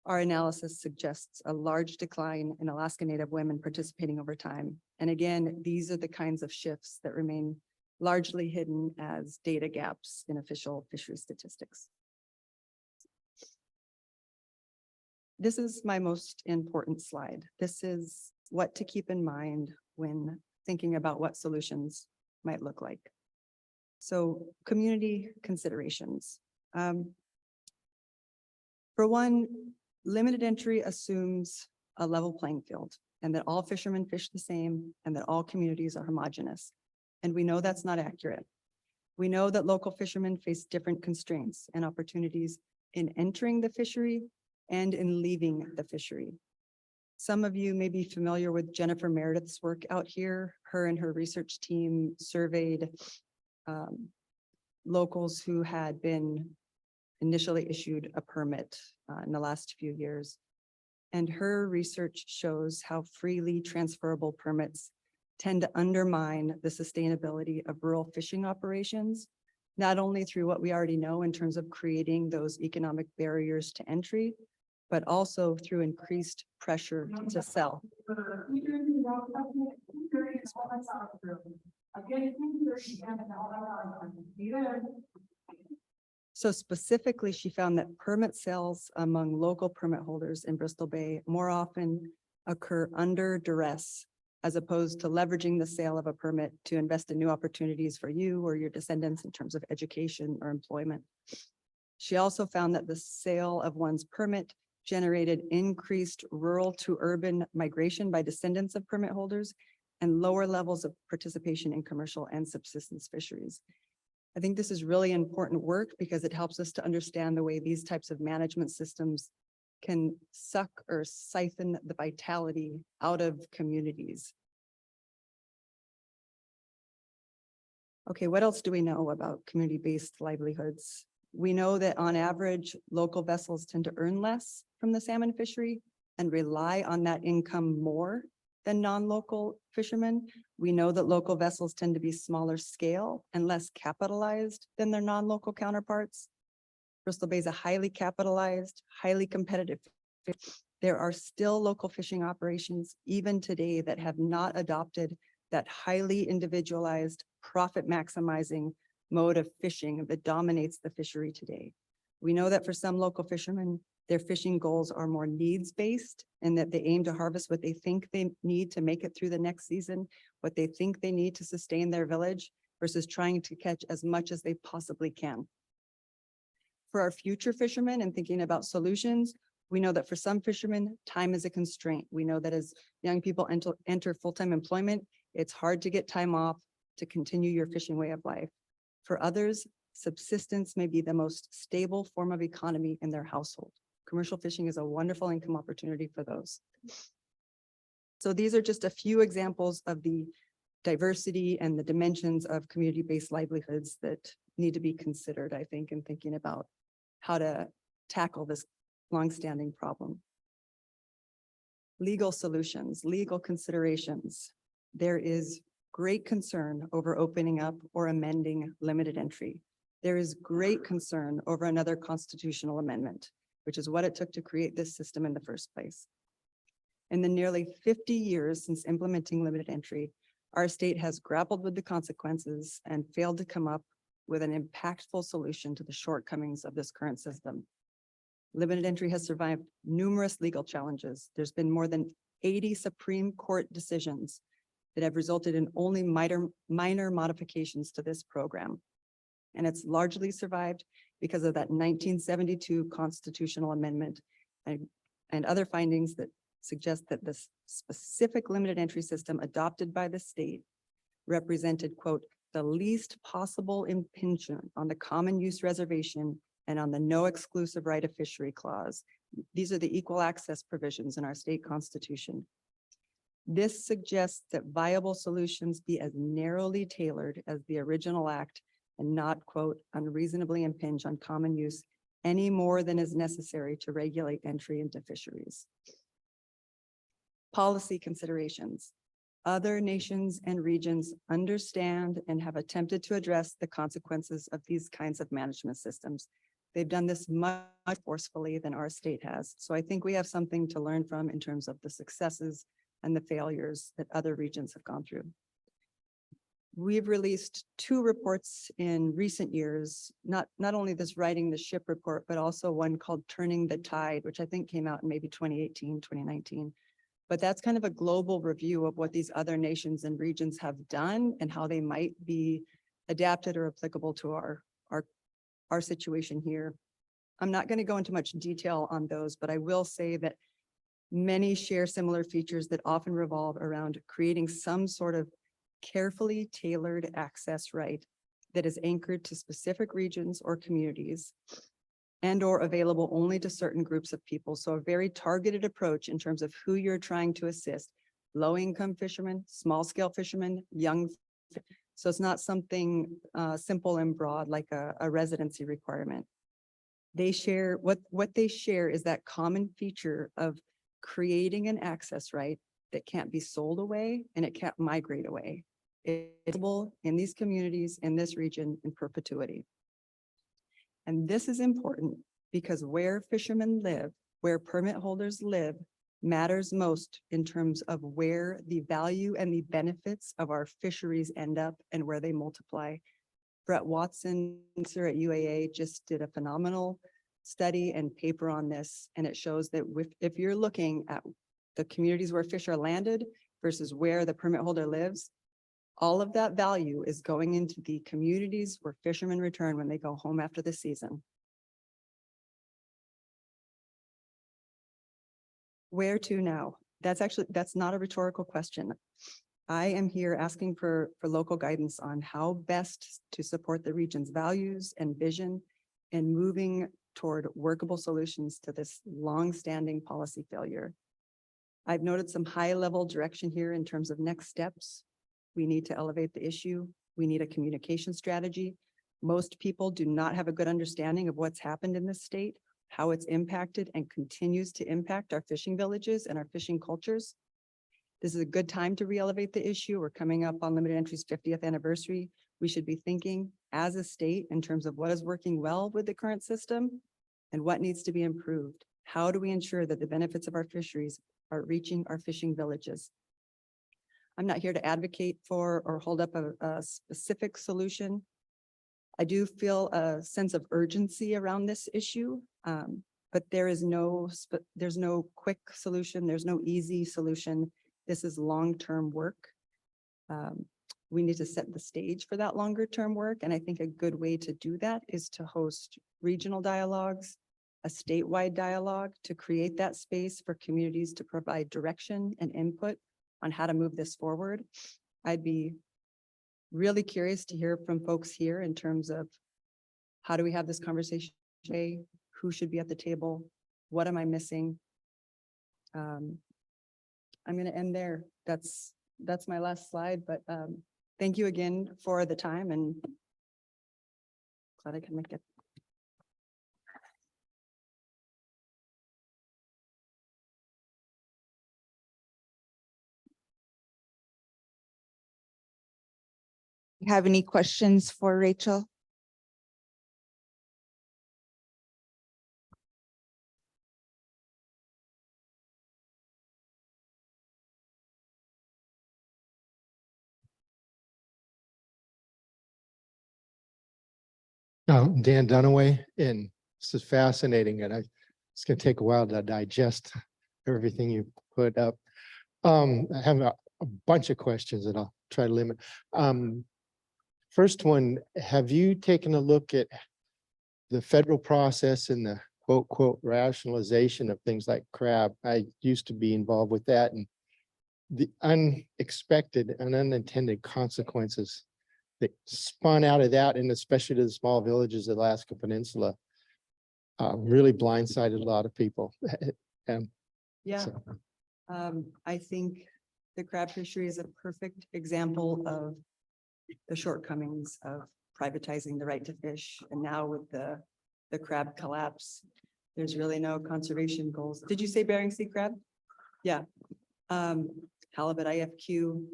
our analysis suggests a large decline in Alaska Native women participating over time. And again, these are the kinds of shifts that remain largely hidden as data gaps in official fishery statistics. This is my most important slide. This is what to keep in mind when thinking about what solutions might look like. So community considerations. For one, limited entry assumes a level playing field and that all fishermen fish the same and that all communities are homogeneous. And we know that's not accurate. We know that local fishermen face different constraints and opportunities in entering the fishery and in leaving the fishery. Some of you may be familiar with Jennifer Meredith's work out here. Her and her research team surveyed locals who had been initially issued a permit in the last few years. and her research shows how freely transferable permits tend to undermine the sustainability of rural fishing operations, not only through what we already know in terms of creating those economic barriers to entry, but also through increased pressure to sell. So specifically, she found that permit sales among local permit holders in Bristol Bay more often occur under duress, as opposed to leveraging the sale of a permit to invest in new opportunities for you or your descendants in terms of education or employment. She also found that the sale of one's permit generated increased rural to urban migration by descendants of permit holders and lower levels of participation in commercial and subsistence fisheries. I think this is really important work because it helps us to understand the way these types of management systems can suck or siphon the vitality out of communities. Okay, what else do we know about community-based livelihoods? We know that on average, local vessels tend to earn less from the salmon fishery and rely on that income more than non-local fishermen. We know that local vessels tend to be smaller scale and less capitalized than their non-local counterparts. Bristol Bay is a highly capitalized, highly competitive. There are still local fishing operations even today that have not adopted that highly individualized, profit maximizing mode of fishing that dominates the fishery today. We know that for some local fishermen, their fishing goals are more needs-based and that they aim to harvest what they think they need to make it through the next season, what they think they need to sustain their village versus trying to catch as much as they possibly can. For our future fishermen and thinking about solutions, we know that for some fishermen, time is a constraint. We know that as young people enter full-time employment, it's hard to get time off to continue your fishing way of life. For others, subsistence may be the most stable form of economy in their household. Commercial fishing is a wonderful income opportunity for those. So these are just a few examples of the diversity and the dimensions of community-based livelihoods that need to be considered, I think, in thinking about how to tackle this longstanding problem. Legal solutions, legal considerations. There is great concern over opening up or amending limited entry. There is great concern over another constitutional amendment, which is what it took to create this system in the first place. In the nearly 50 years since implementing limited entry, our state has grappled with the consequences and failed to come up with an impactful solution to the shortcomings of this current system. Limited entry has survived numerous legal challenges. There's been more than 80 Supreme Court decisions that have resulted in only minor modifications to this program. And it's largely survived because of that 1972 constitutional amendment and other findings that suggest that this specific limited entry system adopted by the state represented, quote, the least possible impingement on the common use reservation and on the no exclusive right of fishery clause. These are the equal access provisions in our state constitution. This suggests that viable solutions be as narrowly tailored as the original act and not, quote, unreasonably impinge on common use any more than is necessary to regulate entry into fisheries. Policy considerations. Other nations and regions understand and have attempted to address the consequences of these kinds of management systems. They've done this much more forcefully than our state has. So I think we have something to learn from in terms of the successes and the failures that other regions have gone through. We've released 2 reports in recent years, not only this Righting the Ship report, but also one called Turning the Tide, which I think came out in maybe 2018, 2019. But that's kind of a global review of what these other nations and regions have done and how they might be adapted or applicable to our situation here. I'm not going to go into much detail on those, but I will say that many share similar features that often revolve around creating some sort of carefully tailored access right that is anchored to specific regions or communities and or available only to certain groups of people. So a very targeted approach in terms of who you're trying to assist: low-income fishermen, small-scale fishermen, young. So it's not something simple and broad like a residency requirement. They share, what they share is that common feature of creating an access right that can't be sold away and it can't migrate away. It's in these communities, in this region, in perpetuity. And this is important because where fishermen live, where permit holders live, matters most in terms of where the value and the benefits of our fisheries end up and where they multiply. Brett Watson, sir at UAA, just did a phenomenal study and paper on this, and it shows that if you're looking at the communities where fish are landed versus where the permit holder lives, all of that value is going into the communities where fishermen return when they go home after the season. Where to now? That's not a rhetorical question. I am here asking for local guidance on how best to support the region's values and vision and moving toward workable solutions to this long-standing policy failure. I've noted some high-level direction here in terms of next steps. We need to elevate the issue. We need a communication strategy. Most people do not have a good understanding of what's happened in this state, how it's impacted and continues to impact our fishing villages and our fishing cultures. This is a good time to re-elevate the issue. We're coming up on Limited Entry's 50th anniversary. We should be thinking as a state in terms of what is working well with the current system and what needs to be improved. How do we ensure that the benefits of our fisheries are reaching our fishing villages? I'm not here to advocate for or hold up a specific solution. I do feel a sense of urgency around this issue, but there's no quick solution. There's no easy solution. This is long-term work. We need to set the stage for that longer-term work. And I think a good way to do that is to host regional dialogues, a statewide dialogue to create that space for communities to provide direction and input on how to move this forward. I'd be really curious to hear from folks here in terms of how do we have this conversation today? Who should be at the table? What am I missing? I'm going to end there. That's my last slide, but thank you again for the time and glad I could make it. Have any questions for Rachel? Dan Dunaway, and this is fascinating, and it's going to take a while to digest everything you put up. I have a bunch of questions that I'll try to limit. First one, have you taken a look at the federal process and the quote rationalization of things like crab? I used to be involved with that, and the unexpected and unintended consequences that spun out of that, and especially to the small villages of the Alaska Peninsula, really blindsided a lot of people. Yeah, I think the crab fishery is a perfect example of the shortcomings of privatizing the right to fish. And now with the crab collapse, there's really no conservation goals. Did you say Bering Sea crab? Yeah. Halibut, IFQ.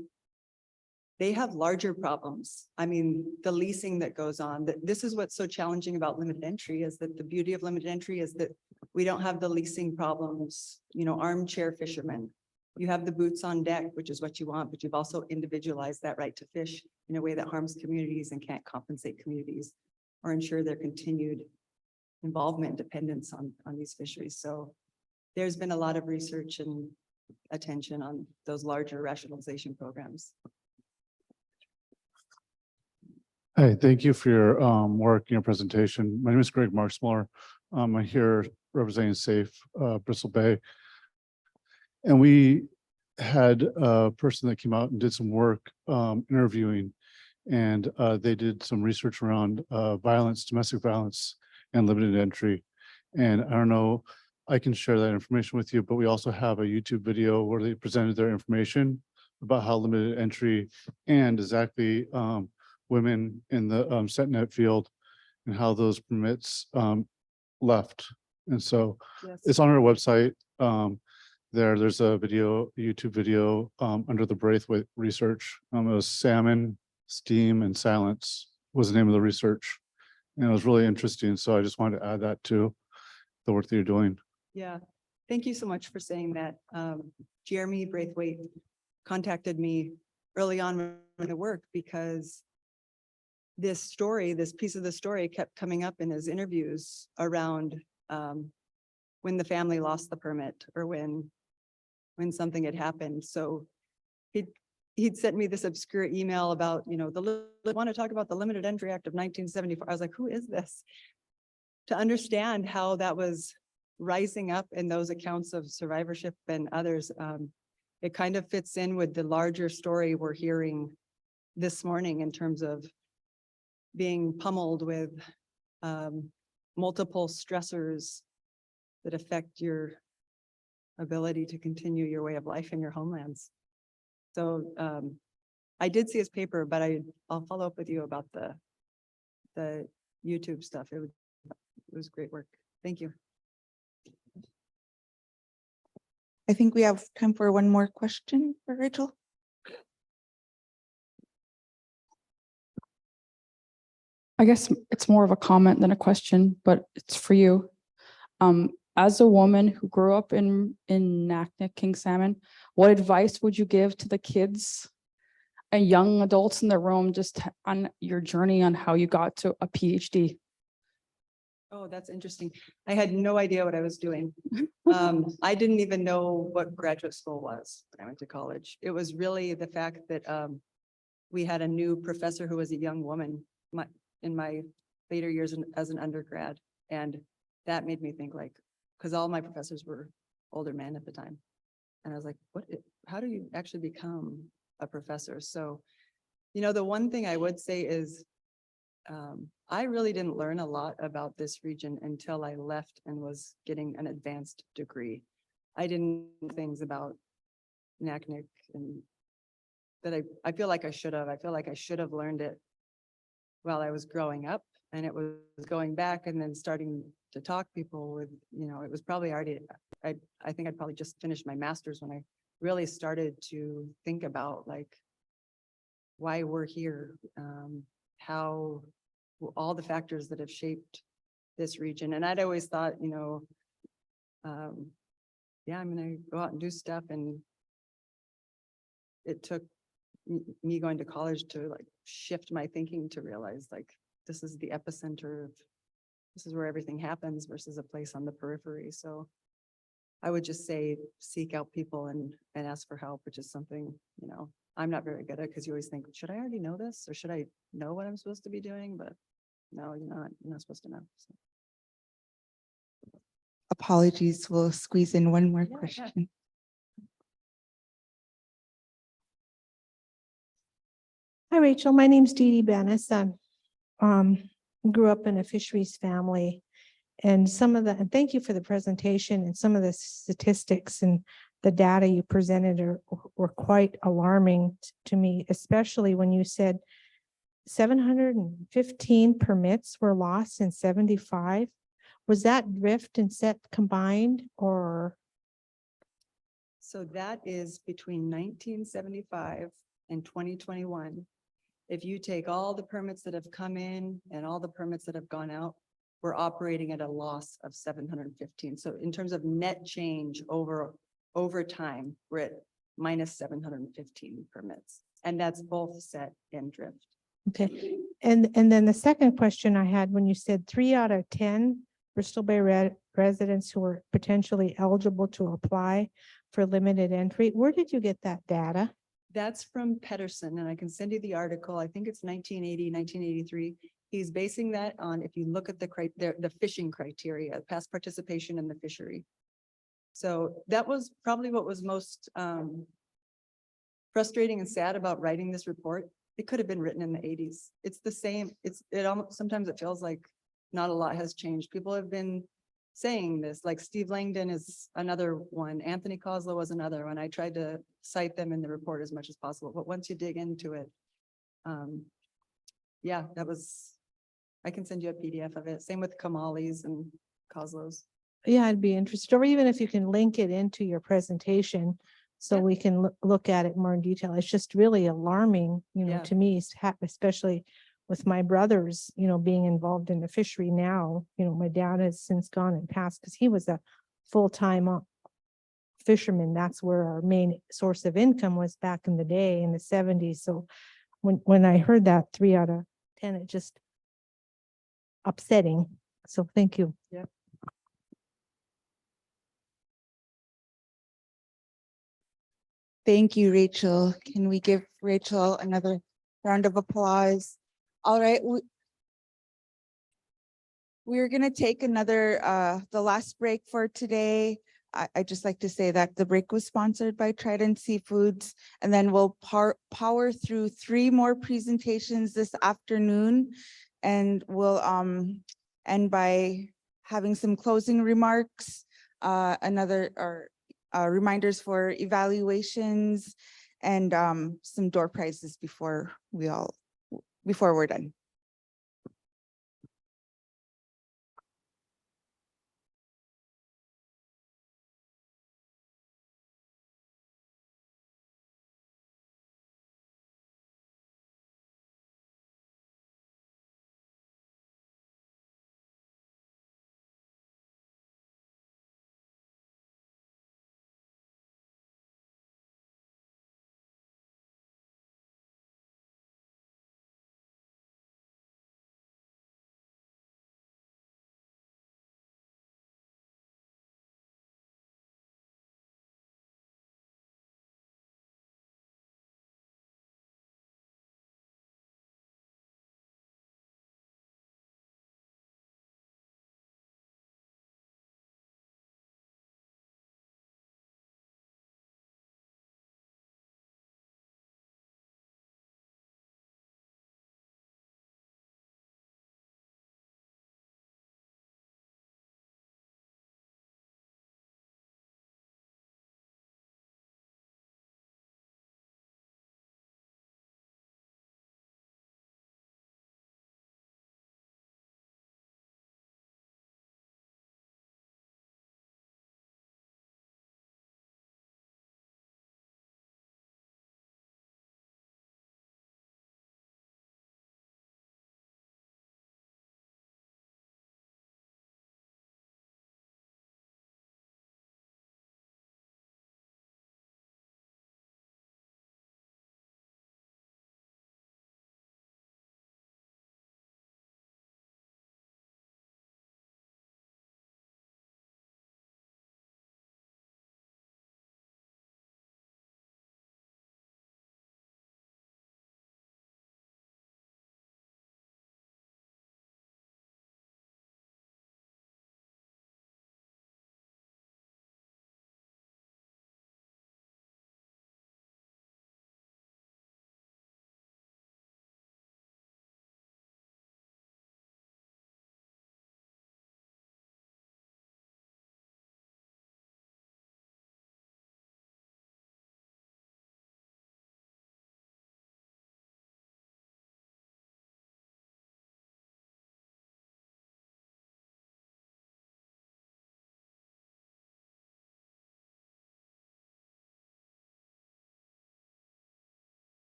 They have larger problems. I mean, the leasing that goes on, this is what's so challenging about limited entry, is that the beauty of limited entry is that we don't have the leasing problems, armchair fishermen. You have the boots on deck, which is what you want, but you've also individualized that right to fish in a way that harms communities and can't compensate communities or ensure their continued involvement and dependence on these fisheries. So there's been a lot of research and attention on those larger rationalization programs. Hey, thank you for your work and your presentation. My name is Greg Marksmiller. I'm here representing SAFE Bristol Bay. And we had a person that came out and did some work interviewing, and they did some research around violence, domestic violence, and limited entry. And I don't know, I can share that information with you, but we also have a YouTube video where they presented their information about how limited entry and exactly women in the set net field and how those permits left. And so Yes. it's on our website. There's a video, YouTube video, under the Braithwaite research. It was salmon, steam, and silence was the name of the research. And it was really interesting. So I just wanted to add that to the work that you're doing. Yeah, thank you so much for saying that. Jeremy Braithwaite contacted me early on in the work because this story, this piece of the story kept coming up in his interviews around when the family lost the permit or when something had happened. So he'd sent me this obscure email about, you know, want to talk about the Limited Entry Act of 1974. I was like, who is this? To understand how that was rising up in those accounts of survivorship and others, it kind of fits in with the larger story we're hearing this morning in terms of being pummeled with multiple stressors that affect your ability to continue your way of life in your homelands. So I did see his paper, but I'll follow up with you about the YouTube stuff. It was great work. Thank you. I think we have time for one more question for Rachel. I guess it's more of a comment than a question, but it's for you. As a woman who grew up in Naknek, King Salmon, what advice would you give to the kids and young adults in the room just on your journey on how you got to a PhD? Oh, that's interesting. I had no idea what I was doing. I didn't even know what graduate school was when I went to college. It was really the fact that we had a new professor who was a young woman in my later years as an undergrad. And that made me think like, because all my professors were older men at the time. And I was like, how do you actually become a professor? So, you know, the one thing I would say is, I really didn't learn a lot about this region until I left and was getting an advanced degree. I didn't know things about Naknek and that I feel like I should have. I feel like I should have learned it while I was growing up, and it was going back and then starting to talk people with, you know, it was probably already, I think I'd probably just finished my master's when I really started to think about like why we're here, how all the factors that have shaped this region. And I'd always thought, you know, yeah, I'm gonna go out and do stuff. And it took me going to college to like shift my thinking to realize like, this is the epicenter of, this is where everything happens versus a place on the periphery. So I would just say, seek out people and ask for help, which is something, you know, I'm not very good at, because you always think, should I already know this? Or should I know what I'm supposed to be doing? But no, you're not supposed to know. So. Apologies, we'll squeeze in one more question. Hi, Rachel. My name's Dee Dee Bennis. Grew up in a fisheries family, and and thank you for the presentation, and some of the statistics and the data you presented were quite alarming to me, especially when you said 715 permits were lost in 75. Was that drift and set combined, or? So that is between 1975 and 2021. If you take all the permits that have come in and all the permits that have gone out, we're operating at a loss of 715. So in terms of net change over time, we're at minus 715 permits. And that's both set and drift. Okay. And then the second question I had, when you said 3 out of 10 Bristol Bay residents who were potentially eligible to apply for limited entry, where did you get that data? That's from Pedersen, and I can send you the article. I think it's 1980, 1983. He's basing that on, if you look at the fishing criteria, past participation in the fishery. So that was probably what was most frustrating and sad about writing this report. It could have been written in the 80s. It's the same. Sometimes it feels like not a lot has changed. People have been saying this, like Steve Langdon is another one. Anthony Kozlow was another one. I tried to cite them in the report as much as possible, but once you dig into it, yeah, I can send you a PDF of it. Same with Kamali's and Kozlow's. Yeah, I'd be interested, or even if you can link it into your presentation. So we can look at it more in detail. It's just really alarming, Yeah. to me, especially with my brothers, being involved in the fishery now. My dad has since gone and passed because he was a full-time fisherman. That's where our main source of income was back in the day in the 70s. So when I heard that 3 out of 10, it just upsetting. So thank you. Yeah. Thank you, Rachel. Can we give Rachel another round of applause? All right. We're gonna take the last break for today. I just like to say that the break was sponsored by Trident Seafoods, and then we'll power through 3 more presentations this afternoon. And we'll end by having some closing remarks, reminders for evaluations, and some door prizes before we're done.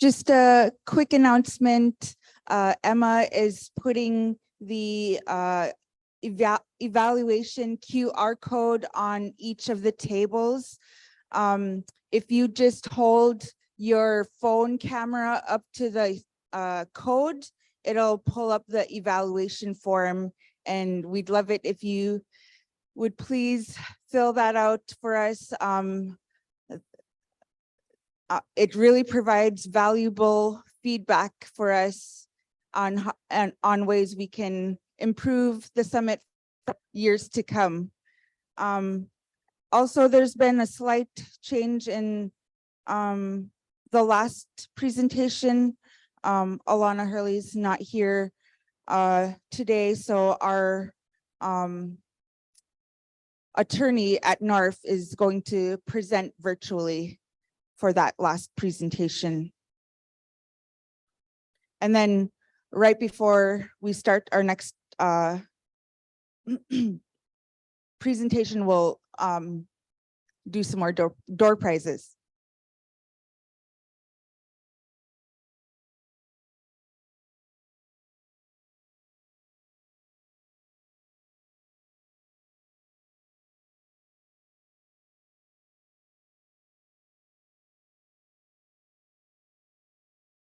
Just a quick announcement. Emma is putting the evaluation QR code on each of the tables. If you just hold your phone camera up to the code, it'll pull up the evaluation form, and we'd love it if you would please fill that out for us. It really provides valuable feedback for us on ways we can improve the summit for years to come. Also, there's been a slight change in the last presentation. Alana Hurley's not here today, so our attorney at NARF is going to present virtually for that last presentation. And then right before we start our next presentation, we'll do some more door prizes.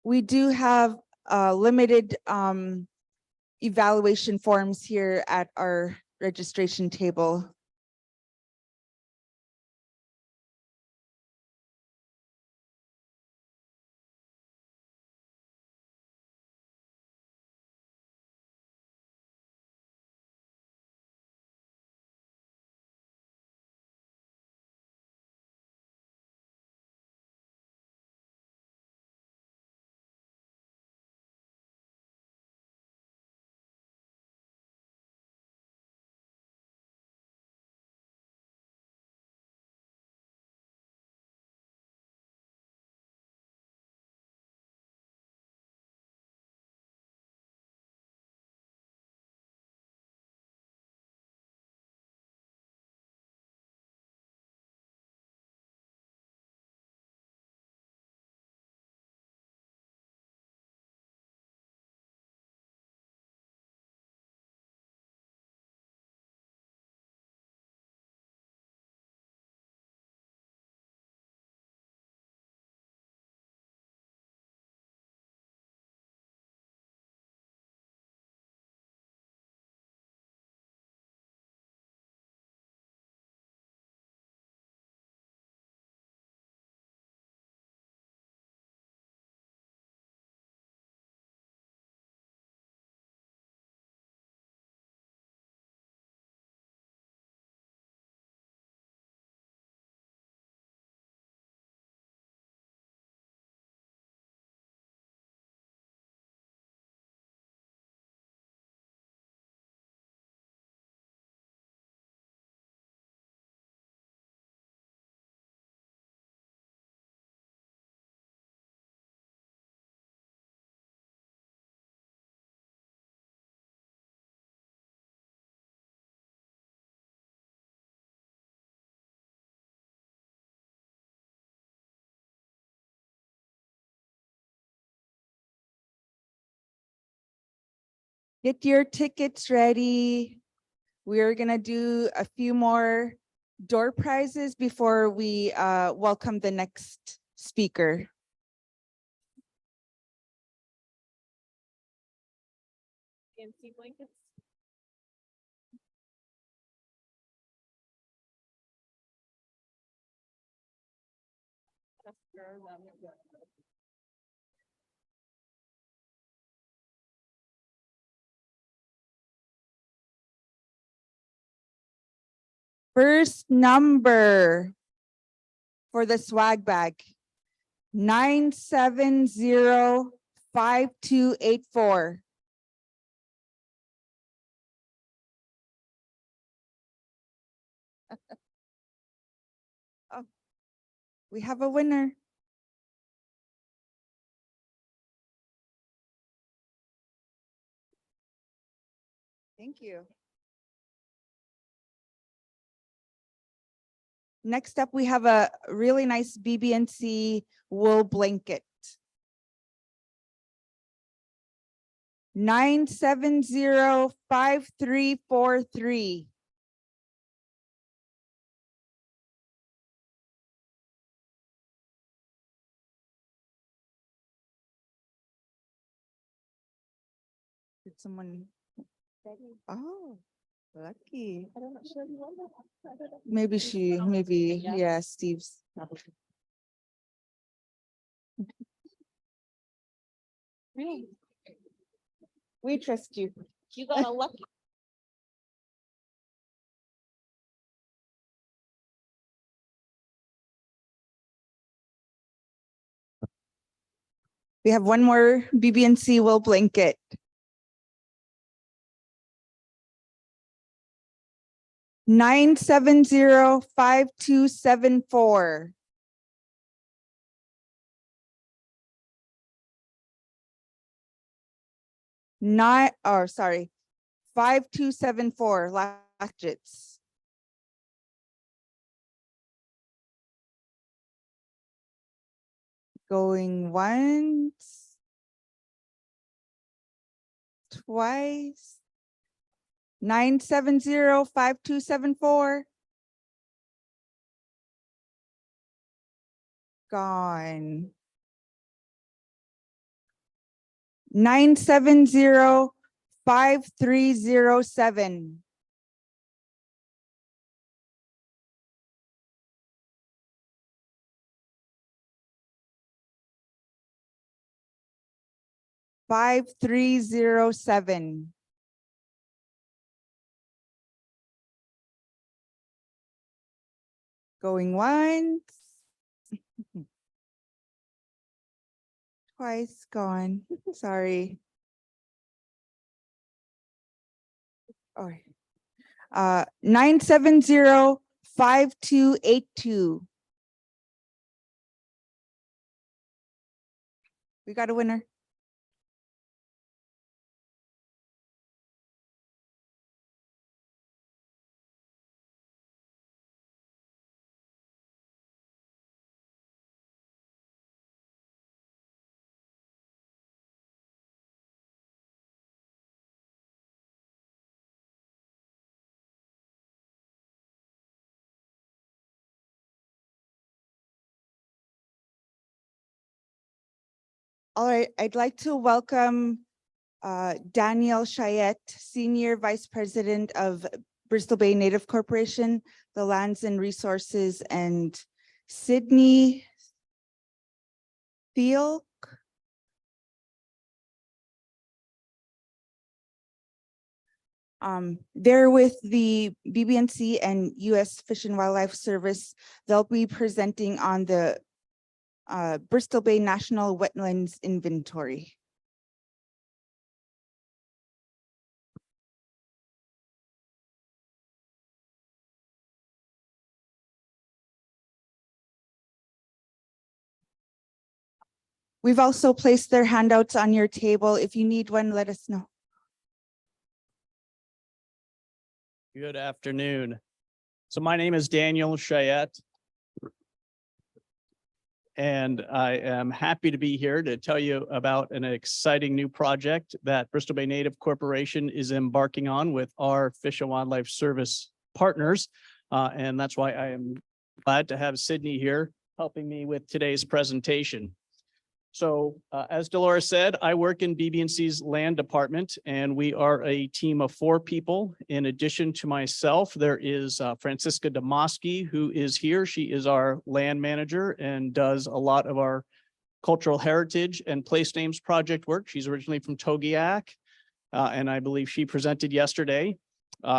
We do have limited evaluation forms here at our registration table. Get your tickets ready. We're gonna do a few more door prizes before we welcome the next speaker. PNC blankets. First number for the swag bag, 9705284. Oh, we have a winner. Thank you. Next up, we have a really nice BB&C wool blanket. 970-5343. Did someone? Oh, lucky. Maybe yeah, Steve's. We trust you. You got a lucky. We have one more BB&C will blanket. Nine 970-5274. Sorry, 5274 Latchets. Going once, twice. 970-5274. Gone. 970-5307. Five 5307. Going once. Twice gone. Sorry. Oh. 970-5282. We got a winner. All right, I'd like to welcome Danielle Chayette, Senior Vice President of Bristol Bay Native Corporation, the Lands and Resources, and Sydney Thiel. They're with the BB&C and U.S. Fish and Wildlife Service. They'll be presenting on the Bristol Bay National Wetlands Inventory. We've also placed their handouts on your table. If you need one, let us know. Good afternoon. So my name is Daniel Chayette. And I am happy to be here to tell you about an exciting new project that Bristol Bay Native Corporation is embarking on with our Fish and Wildlife Service partners. And that's why I am glad to have Sydney here helping me with today's presentation. So as Dolores said, I work in BB&C's land department, and we are a team of 4 people. In addition to myself, there is Francisca Demoski, who is here. She is our land manager and does a lot of our cultural heritage and place names project work. She's originally from Togiak, and I believe she presented yesterday.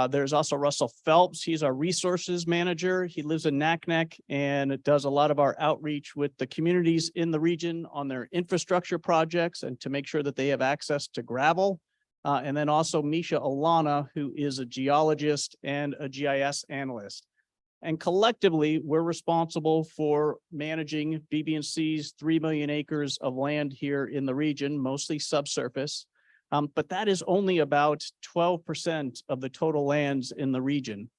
There's also Russell Phelps. He's our resources manager. He lives in Naknek and does a lot of our outreach with the communities in the region on their infrastructure projects and to make sure that they have access to gravel. And then also Misha Alana, who is a geologist and a GIS analyst. And collectively, we're responsible for managing BB&C's 3 million acres of land here in the region, mostly subsurface. But that is only about 12% of the total lands in the region.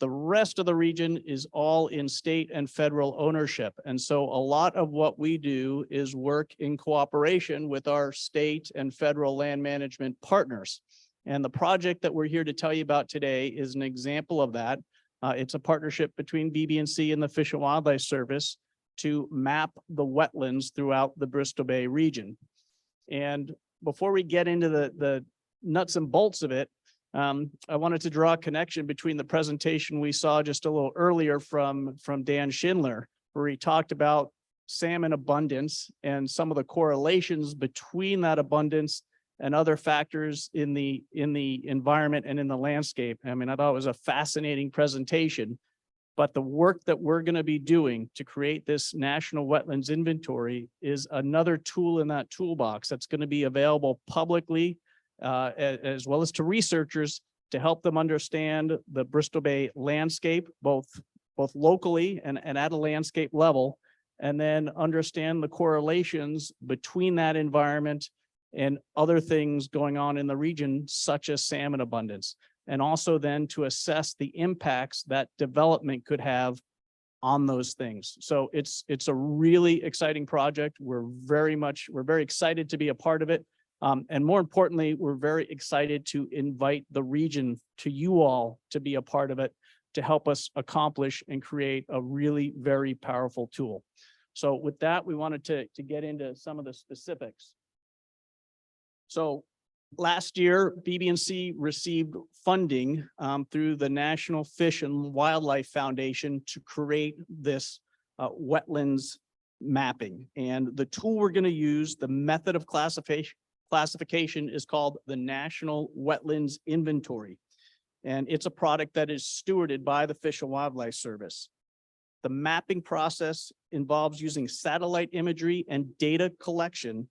The rest of the region is all in state and federal ownership. And so a lot of what we do is work in cooperation with our state and federal land management partners. And the project that we're here to tell you about today is an example of that. It's a partnership between BB&C and the Fish and Wildlife Service to map the wetlands throughout the Bristol Bay region. And before we get into the nuts and bolts of it, I wanted to draw a connection between the presentation we saw just a little earlier from Dan Schindler, where he talked about salmon abundance and some of the correlations between that abundance and other factors in the environment and in the landscape. I mean, I thought it was a fascinating presentation, but the work that we're going to be doing to create this national wetlands inventory is another tool in that toolbox that's going to be available publicly, as well as to researchers, to help them understand the Bristol Bay landscape, both locally and at a landscape level, and then understand the correlations between that environment and other things going on in the region, such as salmon abundance, and also then to assess the impacts that development could have on those things. So it's a really exciting project. We're very excited to be a part of it. And more importantly, we're very excited to invite the region to you all to be a part of it, to help us accomplish and create a really very powerful tool. So with that, we wanted to get into some of the specifics. So last year, BB&C received funding through the National Fish and Wildlife Foundation to create this wetlands mapping. And the tool we're going to use, the method of classification is called the National Wetlands Inventory. And it's a product that is stewarded by the Fish and Wildlife Service. The mapping process involves using satellite imagery and data collection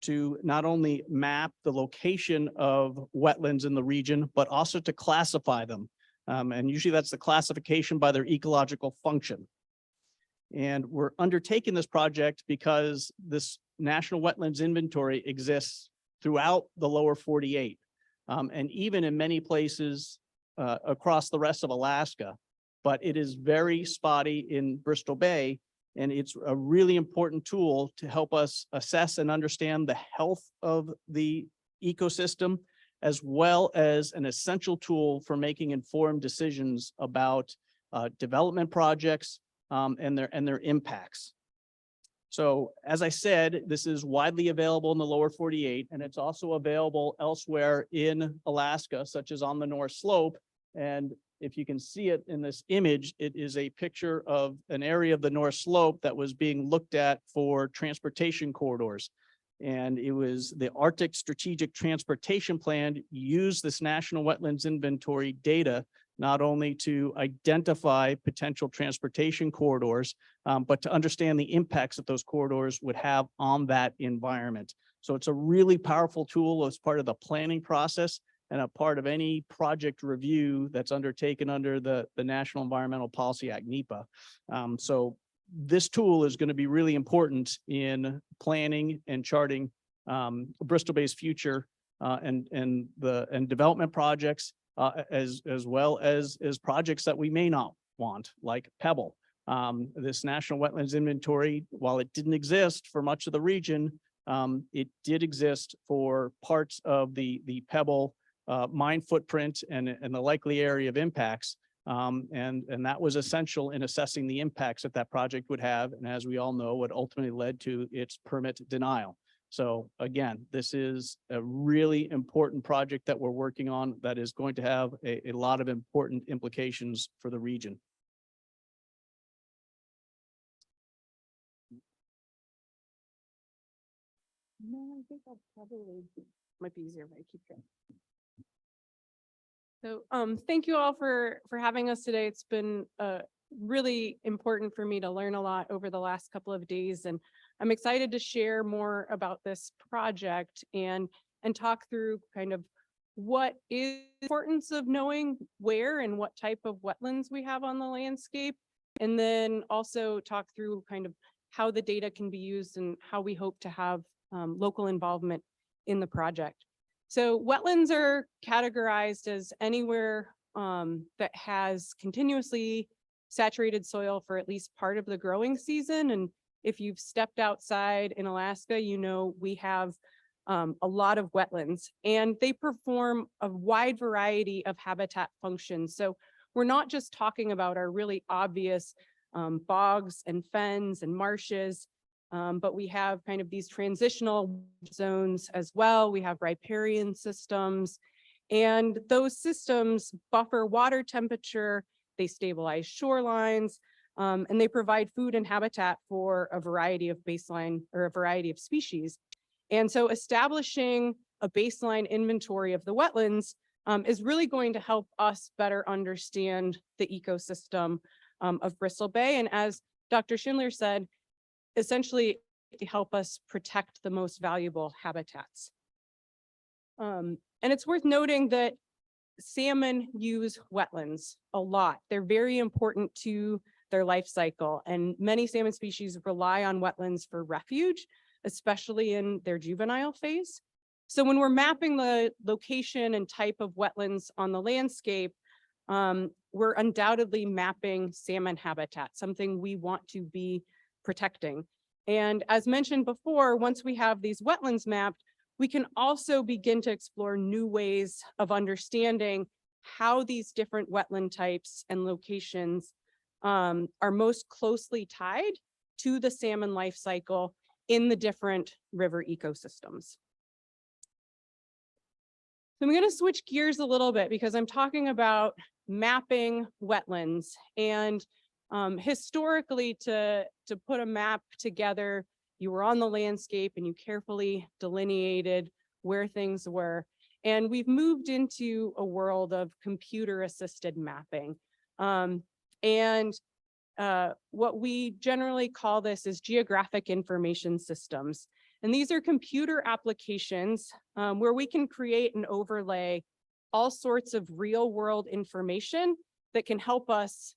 to not only map the location of wetlands in the region, but also to classify them. And usually that's the classification by their ecological function. And we're undertaking this project because this National Wetlands Inventory exists throughout the lower 48, and even in many places across the rest of Alaska, but it is very spotty in Bristol Bay, and it's a really important tool to help us assess and understand the health of the ecosystem, as well as an essential tool for making informed decisions about development projects and their impacts. So as I said, this is widely available in the lower 48, and it's also available elsewhere in Alaska, such as on the North Slope. And if you can see it in this image, it is a picture of an area of the North Slope that was being looked at for transportation corridors. And it was the Arctic Strategic Transportation Plan used this National Wetlands Inventory data not only to identify potential transportation corridors, but to understand the impacts that those corridors would have on that environment. So it's a really powerful tool as part of the planning process and a part of any project review that's undertaken under the National Environmental Policy Act, NEPA. So this tool is going to be really important in planning and charting Bristol Bay's future and development projects, as well as projects that we may not want, like Pebble. This National Wetlands Inventory, while it didn't exist for much of the region, it did exist for parts of the Pebble mine footprint and the likely area of impacts. And that was essential in assessing the impacts that that project would have. And as we all know, what ultimately led to its permit denial. So again, this is a really important project that we're working on that is going to have a lot of important implications for the region. No, I think I'll probably, might be easier if I keep going. So thank you all for having us today. It's been really important for me to learn a lot over the last couple of days, and I'm excited to share more about this project and talk through kind of what is the importance of knowing where and what type of wetlands we have on the landscape, and then also talk through kind of how the data can be used and how we hope to have local involvement in the project. So wetlands are categorized as anywhere that has continuously saturated soil for at least part of the growing season. And if you've stepped outside in Alaska, you know we have a lot of wetlands, and they perform a wide variety of habitat functions. So we're not just talking about our really obvious bogs and fens and marshes, but we have kind of these transitional zones as well. We have riparian systems, and those systems buffer water temperature, they stabilize shorelines, and they provide food and habitat for a variety of baseline or a variety of species. And so establishing a baseline inventory of the wetlands is really going to help us better understand the ecosystem of Bristol Bay. And as Dr. Schindler said, essentially to help us protect the most valuable habitats. And it's worth noting that salmon use wetlands a lot. They're very important to their life cycle, and many salmon species rely on wetlands for refuge, especially in their juvenile phase. So when we're mapping the location and type of wetlands on the landscape, we're undoubtedly mapping salmon habitat, something we want to be protecting. And as mentioned before, once we have these wetlands mapped, we can also begin to explore new ways of understanding how these different wetland types and locations are most closely tied to the salmon life cycle in the different river ecosystems. So I'm going to switch gears a little bit because I'm talking about mapping wetlands. And historically, to put a map together, you were on the landscape and you carefully delineated where things were. And we've moved into a world of computer-assisted mapping. What we generally call this is geographic information systems. And these are computer applications where we can create and overlay all sorts of real world information that can help us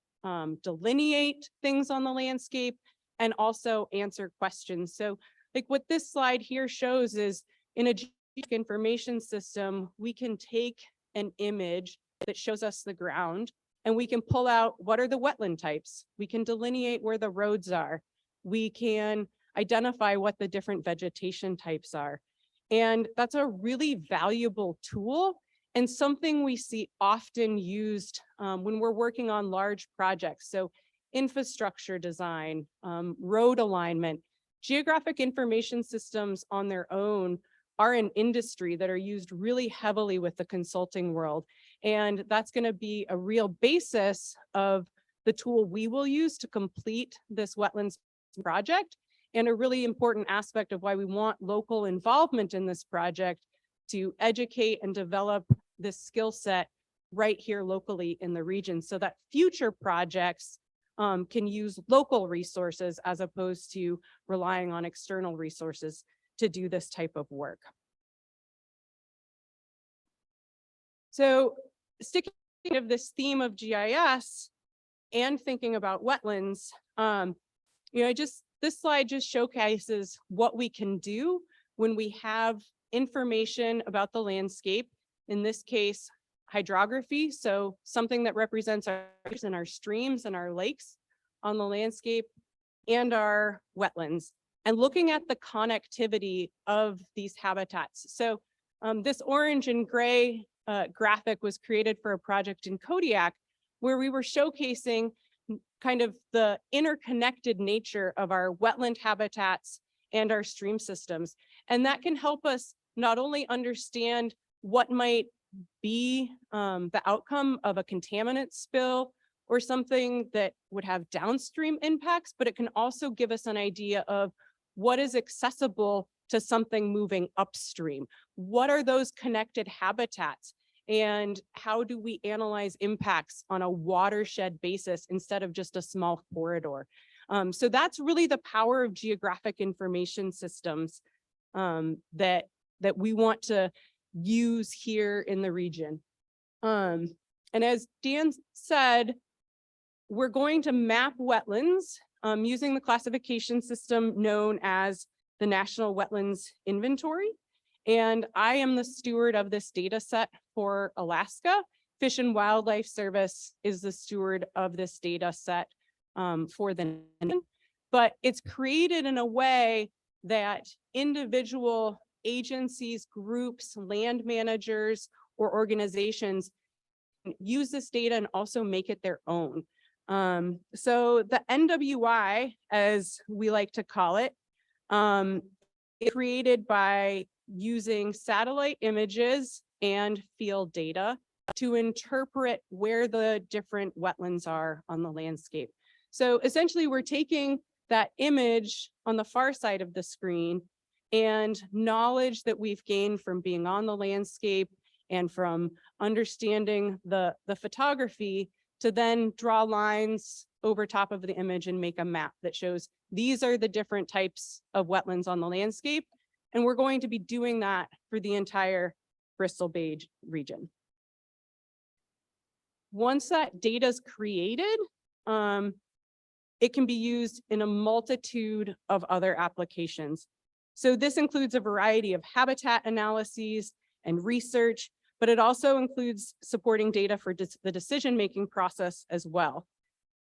delineate things on the landscape and also answer questions. So like what this slide here shows is in a geographic information system, we can take an image that shows us the ground, and we can pull out what are the wetland types. We can delineate where the roads are. We can identify what the different vegetation types are. And that's a really valuable tool and something we see often used when we're working on large projects. So infrastructure design, road alignment, geographic information systems on their own are an industry that are used really heavily with the consulting world. And that's going to be a real basis of the tool we will use to complete this wetlands project, and a really important aspect of why we want local involvement in this project to educate and develop this skill set right here locally in the region so that future projects can use local resources as opposed to relying on external resources to do this type of work. So sticking with this theme of GIS and thinking about wetlands, this slide just showcases what we can do when we have information about the landscape, in this case, hydrography, so something that represents our rivers and our streams and our lakes on the landscape, and our wetlands, and looking at the connectivity of these habitats. So this orange and gray graphic was created for a project in Kodiak where we were showcasing kind of the interconnected nature of our wetland habitats and our stream systems. And that can help us not only understand what might be the outcome of a contaminant spill or something that would have downstream impacts, but it can also give us an idea of what is accessible to something moving upstream. What are those connected habitats? And how do we analyze impacts on a watershed basis instead of just a small corridor? So that's really the power of geographic information systems that we want to use here in the region. And as Dan said, we're going to map wetlands using the classification system known as the National Wetlands Inventory. And I am the steward of this data set for Alaska. Fish and Wildlife Service is the steward of this data set for the nation, but it's created in a way that individual agencies, groups, land managers, or organizations use this data and also make it their own. So the NWI, as we like to call it, is created by using satellite images and field data to interpret where the different wetlands are on the landscape. So essentially, we're taking that image on the far side of the screen and knowledge that we've gained from being on the landscape and from understanding the photography to then draw lines over top of the image and make a map that shows these are the different types of wetlands on the landscape. And we're going to be doing that for the entire Bristol Bay region. Once that data is created, it can be used in a multitude of other applications. So this includes a variety of habitat analyses and research, but it also includes supporting data for the decision-making process as well.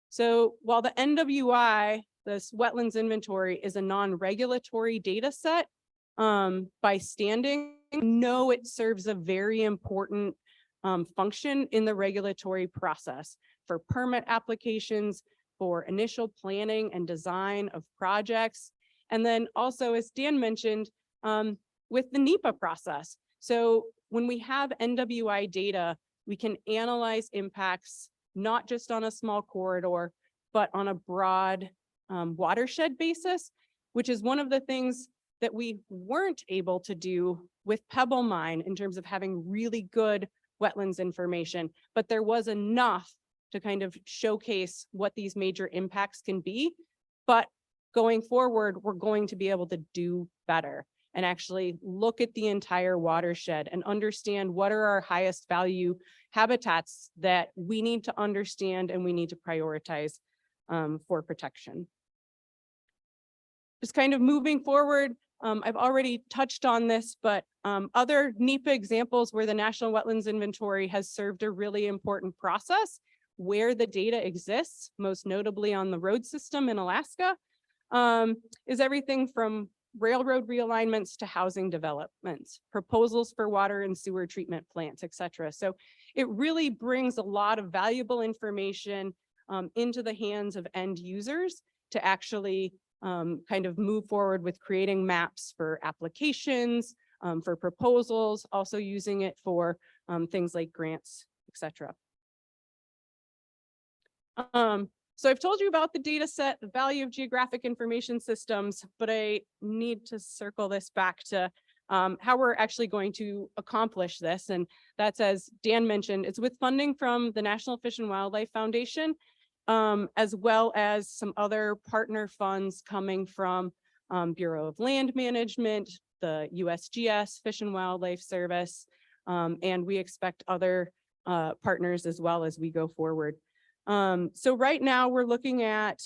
So while the NWI, this wetlands inventory, is a non-regulatory data set by standing, no, it serves a very important function in the regulatory process for permit applications, for initial planning and design of projects. And then also, as Dan mentioned, with the NEPA process. So when we have NWI data, we can analyze impacts, not just on a small corridor, but on a broad watershed basis, which is one of the things that we weren't able to do with Pebble Mine in terms of having really good wetlands information, but there was enough to kind of showcase what these major impacts can be. But going forward, we're going to be able to do better and actually look at the entire watershed and understand what are our highest value habitats that we need to understand and we need to prioritize for protection. Just kind of moving forward, I've already touched on this, but other NEPA examples where the National Wetlands Inventory has served a really important process where the data exists, most notably on the road system in Alaska, is everything from railroad realignments to housing developments, proposals for water and sewer treatment plants, et cetera. So it really brings a lot of valuable information into the hands of end users to actually kind of move forward with creating maps for applications, for proposals, also using it for things like grants, et cetera. So I've told you about the data set, the value of geographic information systems, but I need to circle this back to how we're actually going to accomplish this. And that's, as Dan mentioned, it's with funding from the National Fish and Wildlife Foundation, as well as some other partner funds coming from Bureau of Land Management, the USGS, Fish and Wildlife Service, and we expect other partners as well as we go forward. So right now we're looking at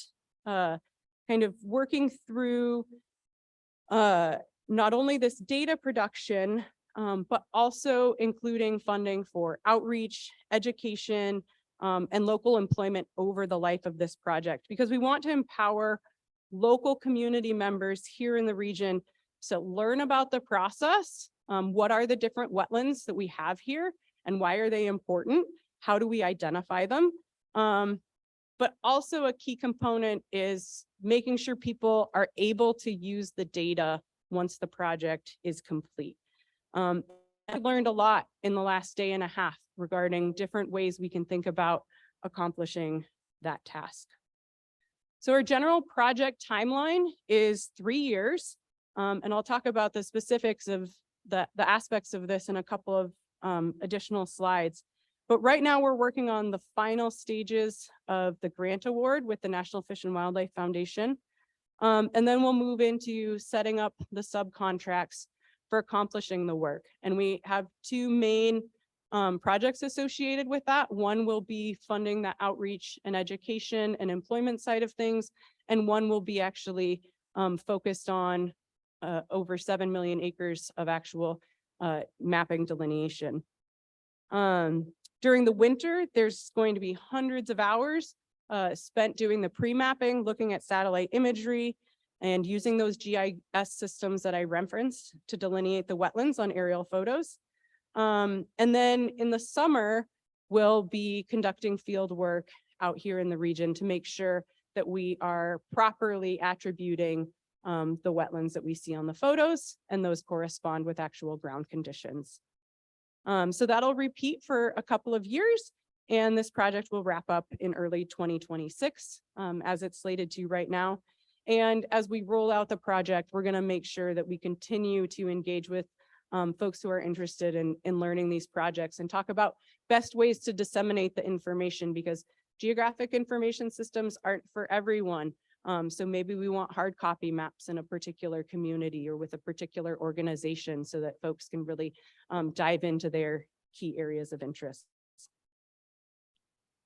kind of working through not only this data production, but also including funding for outreach, education, and local employment over the life of this project, because we want to empower local community members here in the region to learn about the process. What are the different wetlands that we have here and why are they important? How do we identify them? But also a key component is making sure people are able to use the data once the project is complete. I learned a lot in the last day and a half regarding different ways we can think about accomplishing that task. So our general project timeline is 3 years, and I'll talk about the specifics of the aspects of this in a couple of additional slides. But right now we're working on the final stages of the grant award with the National Fish and Wildlife Foundation. And then we'll move into setting up the subcontracts for accomplishing the work. And we have 2 main projects associated with that. One will be funding the outreach and education and employment side of things. And one will be actually focused on over 7 million acres of actual mapping delineation. During the winter, there's going to be hundreds of hours spent doing the pre-mapping, looking at satellite imagery, and using those GIS systems that I referenced to delineate the wetlands on aerial photos. And then in the summer, we'll be conducting field work out here in the region to make sure that we are properly attributing the wetlands that we see on the photos, and those correspond with actual ground conditions. So that'll repeat for a couple of years, and this project will wrap up in early 2026, as it's slated to right now. And as we roll out the project, we're going to make sure that we continue to engage with folks who are interested in learning these projects and talk about best ways to disseminate the information, because geographic information systems aren't for everyone. So maybe we want hard copy maps in a particular community or with a particular organization so that folks can really dive into their key areas of interest.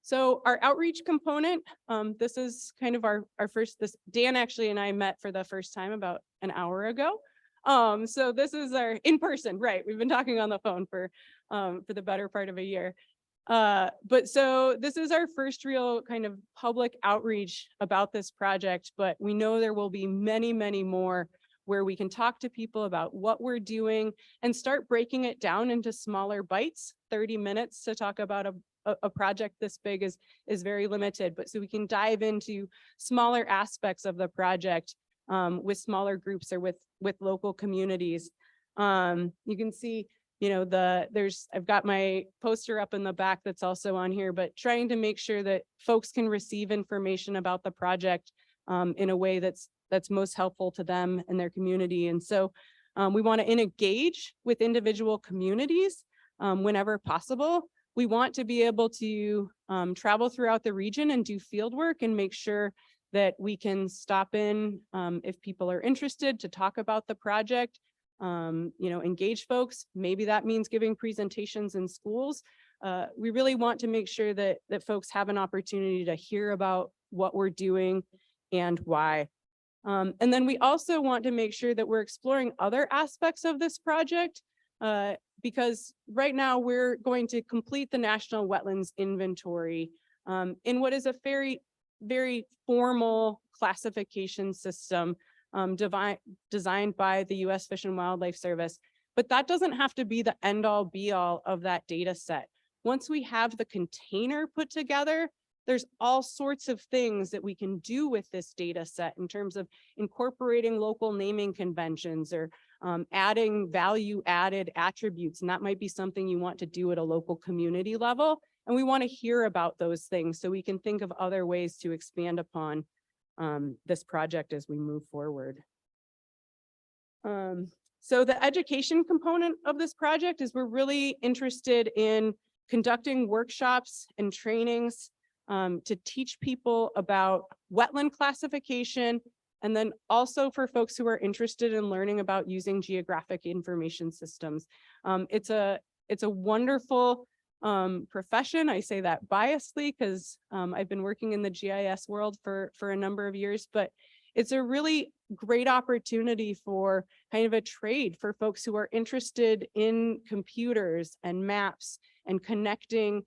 So our outreach component, this is kind of our first, Dan actually and I met for the first time about an hour ago. So this is our in person, right? We've been talking on the phone for the better part of a year. But so this is our first real kind of public outreach about this project, but we know there will be many, many more where we can talk to people about what we're doing and start breaking it down into smaller bites. 30 minutes to talk about a project this big is very limited, but so we can dive into smaller aspects of the project with smaller groups or with local communities. You can see, you know, I've got my poster up in the back that's also on here, but trying to make sure that folks can receive information about the project in a way that's most helpful to them and their community. And so we want to engage with individual communities whenever possible. We want to be able to travel throughout the region and do field work and make sure that we can stop in if people are interested to talk about the project, you know, engage folks. Maybe that means giving presentations in schools. We really want to make sure that folks have an opportunity to hear about what we're doing and why. And then we also want to make sure that we're exploring other aspects of this project, because right now we're going to complete the National Wetlands Inventory in what is a very formal classification system designed by the U.S. Fish and Wildlife Service. But that doesn't have to be the end all be all of that data set. Once we have the container put together, there's all sorts of things that we can do with this data set in terms of incorporating local naming conventions or adding value added attributes. And that might be something you want to do at a local community level. And we want to hear about those things so we can think of other ways to expand upon this project as we move forward. So the education component of this project is we're really interested in conducting workshops and trainings to teach people about wetland classification, and then also for folks who are interested in learning about using geographic information systems. It's a wonderful profession. I say that biasly because I've been working in the GIS world for a number of years, but it's a really great opportunity for kind of a trade for folks who are interested in computers and maps and connecting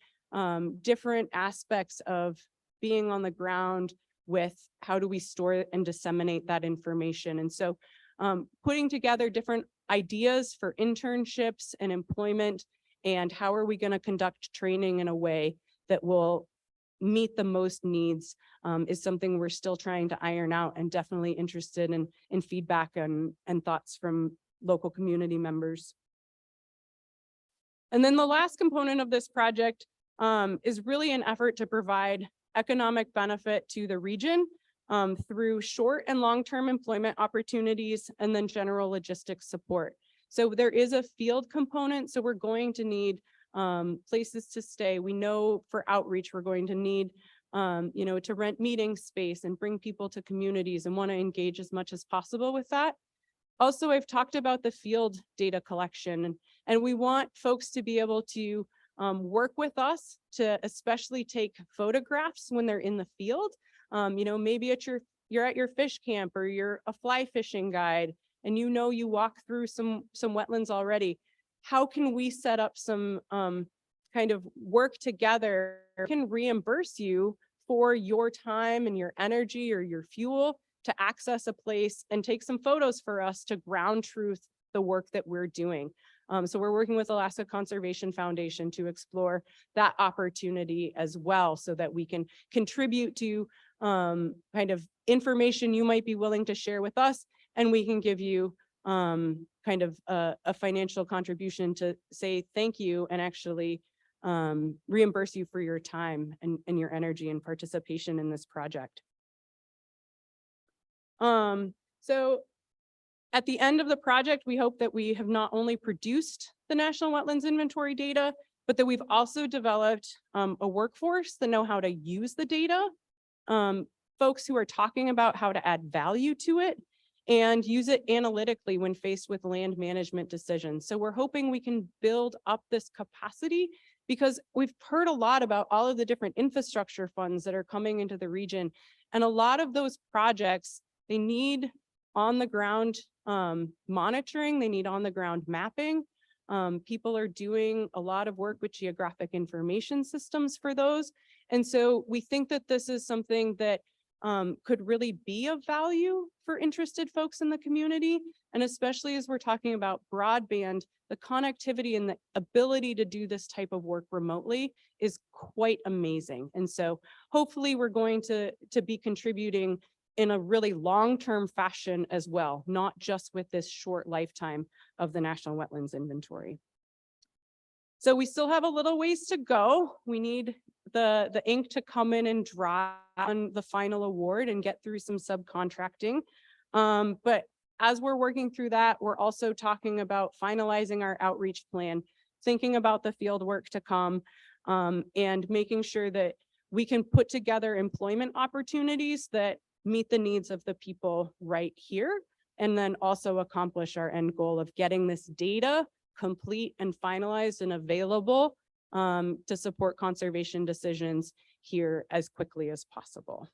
different aspects of being on the ground with how do we store and disseminate that information. And so putting together different ideas for internships and employment, and how are we going to conduct training in a way that will meet the most needs is something we're still trying to iron out, and definitely interested in feedback and thoughts from local community members. And then the last component of this project is really an effort to provide economic benefit to the region through short and long-term employment opportunities and then general logistics support. So there is a field component, so we're going to need places to stay. We know for outreach, we're going to need you know, to rent meeting space and bring people to communities, and want to engage as much as possible with that. Also, I've talked about the field data collection, and we want folks to be able to work with us to especially take photographs when they're in the field. You know, maybe you're at your fish camp, or you're a fly fishing guide, and you know you walk through some wetlands already. How can we set up some kind kind of work together, can reimburse you for your time and your energy or your fuel to access a place and take some photos for us to ground truth the work that we're doing. So we're working with Alaska Conservation Foundation to explore that opportunity as well, so that we can contribute to kind of information you might be willing to share with us, and we can give you kind of a financial contribution to say thank you and actually reimburse you for your time and your energy and participation in this project. So at the end of the project, we hope that we have not only produced the National Wetlands Inventory data, but that we've also developed a workforce that know how to use the data, folks who are talking about how to add value to it and use it analytically when faced with land management decisions. So we're hoping we can build up this capacity, because we've heard a lot about all of the different infrastructure funds that are coming into the region. And a lot of those projects, they need on the ground monitoring, they need on the ground mapping. People are doing a lot of work with geographic information systems for those. And so we think that this is something that could really be of value for interested folks in the community. And especially as we're talking about broadband, the connectivity and the ability to do this type of work remotely is quite amazing. And so hopefully we're going to be contributing in a really long-term fashion as well, not just with this short lifetime of the National Wetlands Inventory. So we still have a little ways to go. We need the ink to come in and dry on the final award and get through some subcontracting. But as we're working through that, we're also talking about finalizing our outreach plan, thinking about the field work to come, and making sure that we can put together employment opportunities that meet the needs of the people right here, and then also accomplish our end goal of getting this data complete and finalized and available to support conservation decisions here as quickly as possible.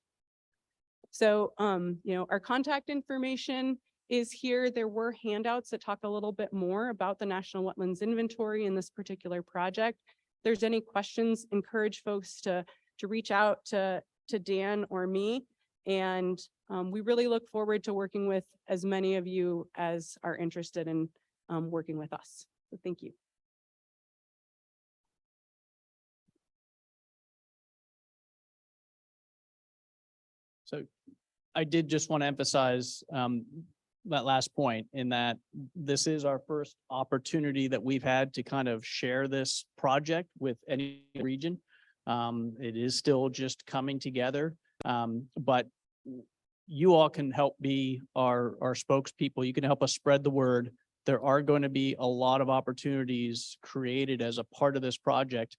So, our contact information is here. There were handouts that talk a little bit more about the National Wetlands Inventory in this particular project. If there's any questions, encourage folks to reach out to Dan or me. And we really look forward to working with as many of you as are interested in working with us. So thank you. So I did just want to emphasize that last point, in that this is our first opportunity that we've had to kind of share this project with any region. It is still just coming together, but you all can help be our spokespeople. You can help us spread the word. There are going to be a lot of opportunities created as a part of this project,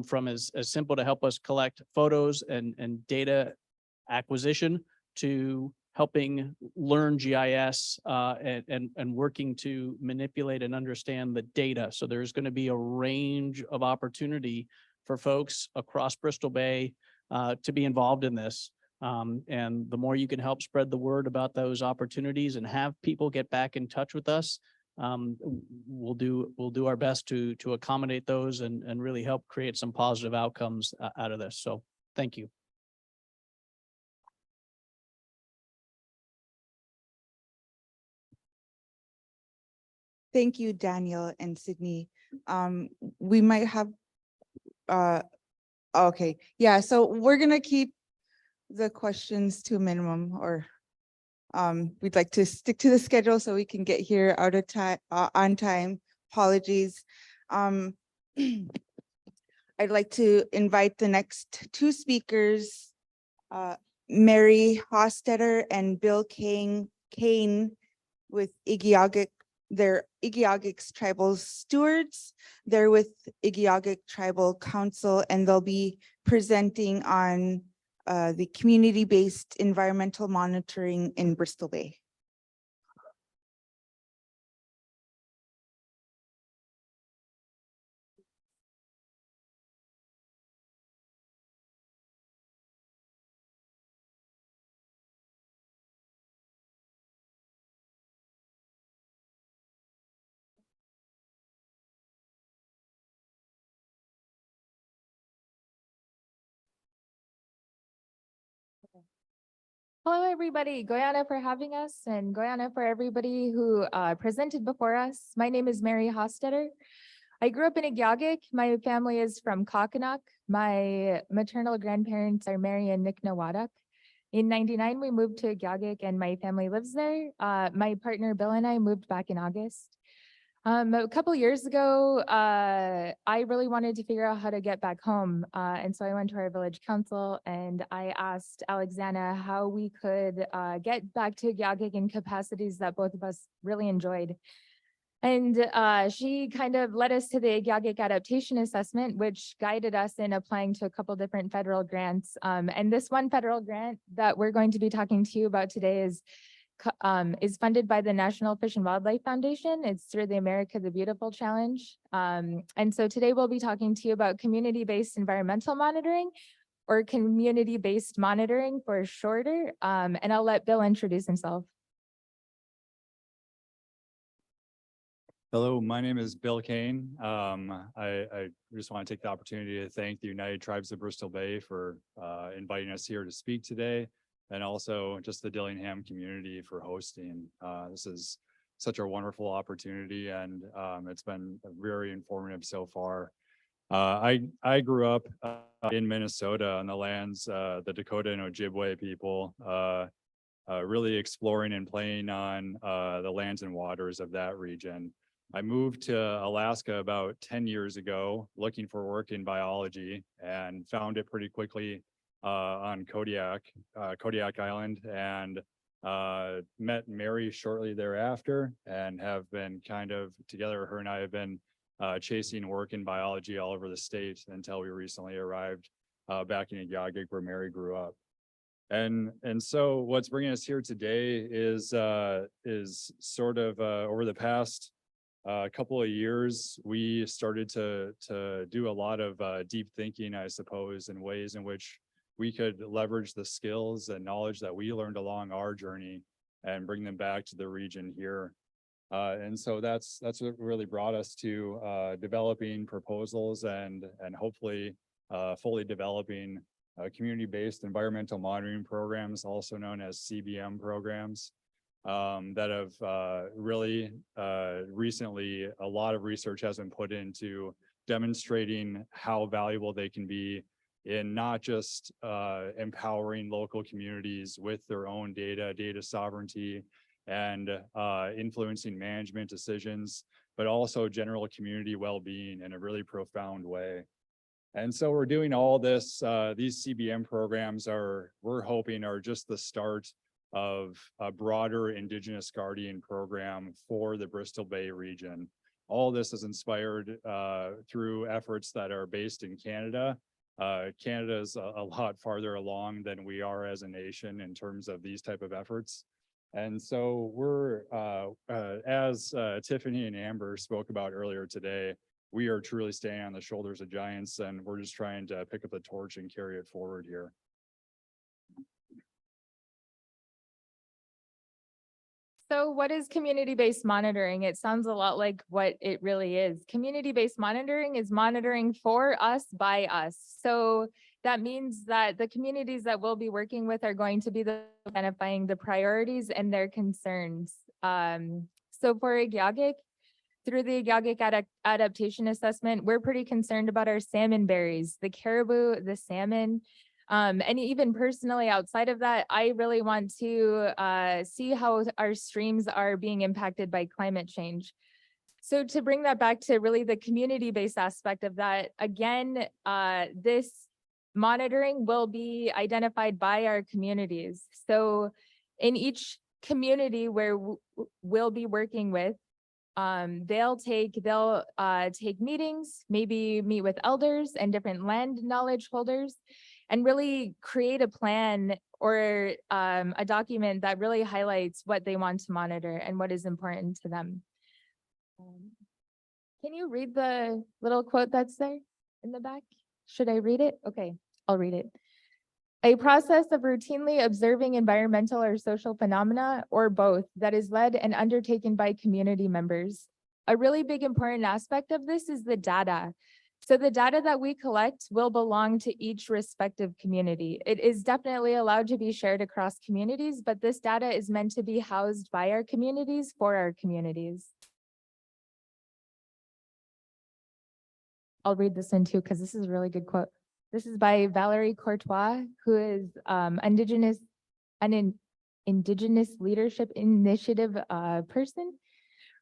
from as simple to help us collect photos and data acquisition, to helping learn GIS and working to manipulate and understand the data. So there's going to be a range of opportunity for folks across Bristol Bay to be involved in this. And the more you can help spread the word about those opportunities and have people get back in touch with us, we'll do our best to accommodate those and really help create some positive outcomes out of this. So thank you. Thank you, Daniel and Sydney. We might have, okay, yeah, so we're gonna keep the questions to a minimum, or we'd like to stick to the schedule so we can get here out of time, on time. Apologies. I'd like to invite the next two speakers, Mary Hostetter and Bill Kane with Igiugig. They're Igiugig's tribal stewards. They're with Igiugig Tribal Council, and they'll be presenting on the community-based environmental monitoring in Bristol Bay. Hello, everybody. Goyana for having us and Goyana for everybody who presented before us. My name is Mary Hostetter. I grew up in Igyagik. My family is from Kakanak. My maternal grandparents are Mary and Nick Nawadak. In '99, we moved to Igyagik and my family lives there. My partner Bill and I moved back in August. A couple years ago, I really wanted to figure out how to get back home. And so I went to our village council and I asked Alexandra how we could get back to Igyagik in capacities that both of us really enjoyed. And she kind of led us to the Igyagik adaptation assessment, which guided us in applying to a couple different federal grants. And this one federal grant that we're going to be talking to you about today is funded by the National Fish and Wildlife Foundation. It's through the America the Beautiful Challenge. And so today we'll be talking to you about community-based environmental monitoring, or community-based monitoring for shorter. And I'll let Bill introduce himself. Hello, my name is Bill Kane. I just want to take the opportunity to thank the United Tribes of Bristol Bay for inviting us here to speak today, and also just the Dillingham community for hosting. This is such a wonderful opportunity, and it's been very informative so far. I grew up in Minnesota on the lands, the Dakota and Ojibwe people, really exploring and playing on the lands and waters of that region. I moved to Alaska about 10 years ago, looking for work in biology, and found it pretty quickly on Kodiak Island, and met Mary shortly thereafter, and have been kind of together. Her and I have been chasing work in biology all over the state until we recently arrived back in Igyagik, where Mary grew up. And so what's bringing us here today is sort of over the past couple of years, we started to do a lot of deep thinking, I suppose, in ways in which we could leverage the skills and knowledge that we learned along our journey and bring them back to the region here. And so that's what really brought us to developing proposals and hopefully fully developing community-based environmental monitoring programs, also known as CBM programs. That have really recently, a lot of research has been put into demonstrating how valuable they can be in not just empowering local communities with their own data sovereignty and influencing management decisions, but also general community well-being in a really profound way. And so we're doing all this. These CBM programs we're hoping are just the start of a broader Indigenous Guardian program for the Bristol Bay region. All this is inspired through efforts that are based in Canada. Canada is a lot farther along than we are as a nation in terms of these type of efforts. And so we're, as Tiffany and Amber spoke about earlier today, we are truly standing on the shoulders of giants, and we're just trying to pick up the torch and carry it forward here. So what is community-based monitoring? It sounds a lot like what it really is. Community-based monitoring is monitoring for us, by us. So that means that the communities that we'll be working with are going to be identifying the priorities and their concerns. So for Igyagik, through the Igyagik adaptation assessment, we're pretty concerned about our salmon berries, the caribou, the salmon. And even personally, outside of that, I really want to see how our streams are being impacted by climate change. So to bring that back to really the community-based aspect of that, again, this monitoring will be identified by our communities. So in each community where we'll be working with, they'll take meetings, maybe meet with elders and different land knowledge holders, and really create a plan or a document that really highlights what they want to monitor and what is important to them. Can you read the little quote that's there in the back? Should I read it? Okay, I'll read it. A process of routinely observing environmental or social phenomena, or both, that is led and undertaken by community members. A really big important aspect of this is the data. So the data that we collect will belong to each respective community. It is definitely allowed to be shared across communities, but this data is meant to be housed by our communities for our communities. I'll read this one too, because this is a really good quote. This is by Valerie Courtois, who is an Indigenous Leadership Initiative person.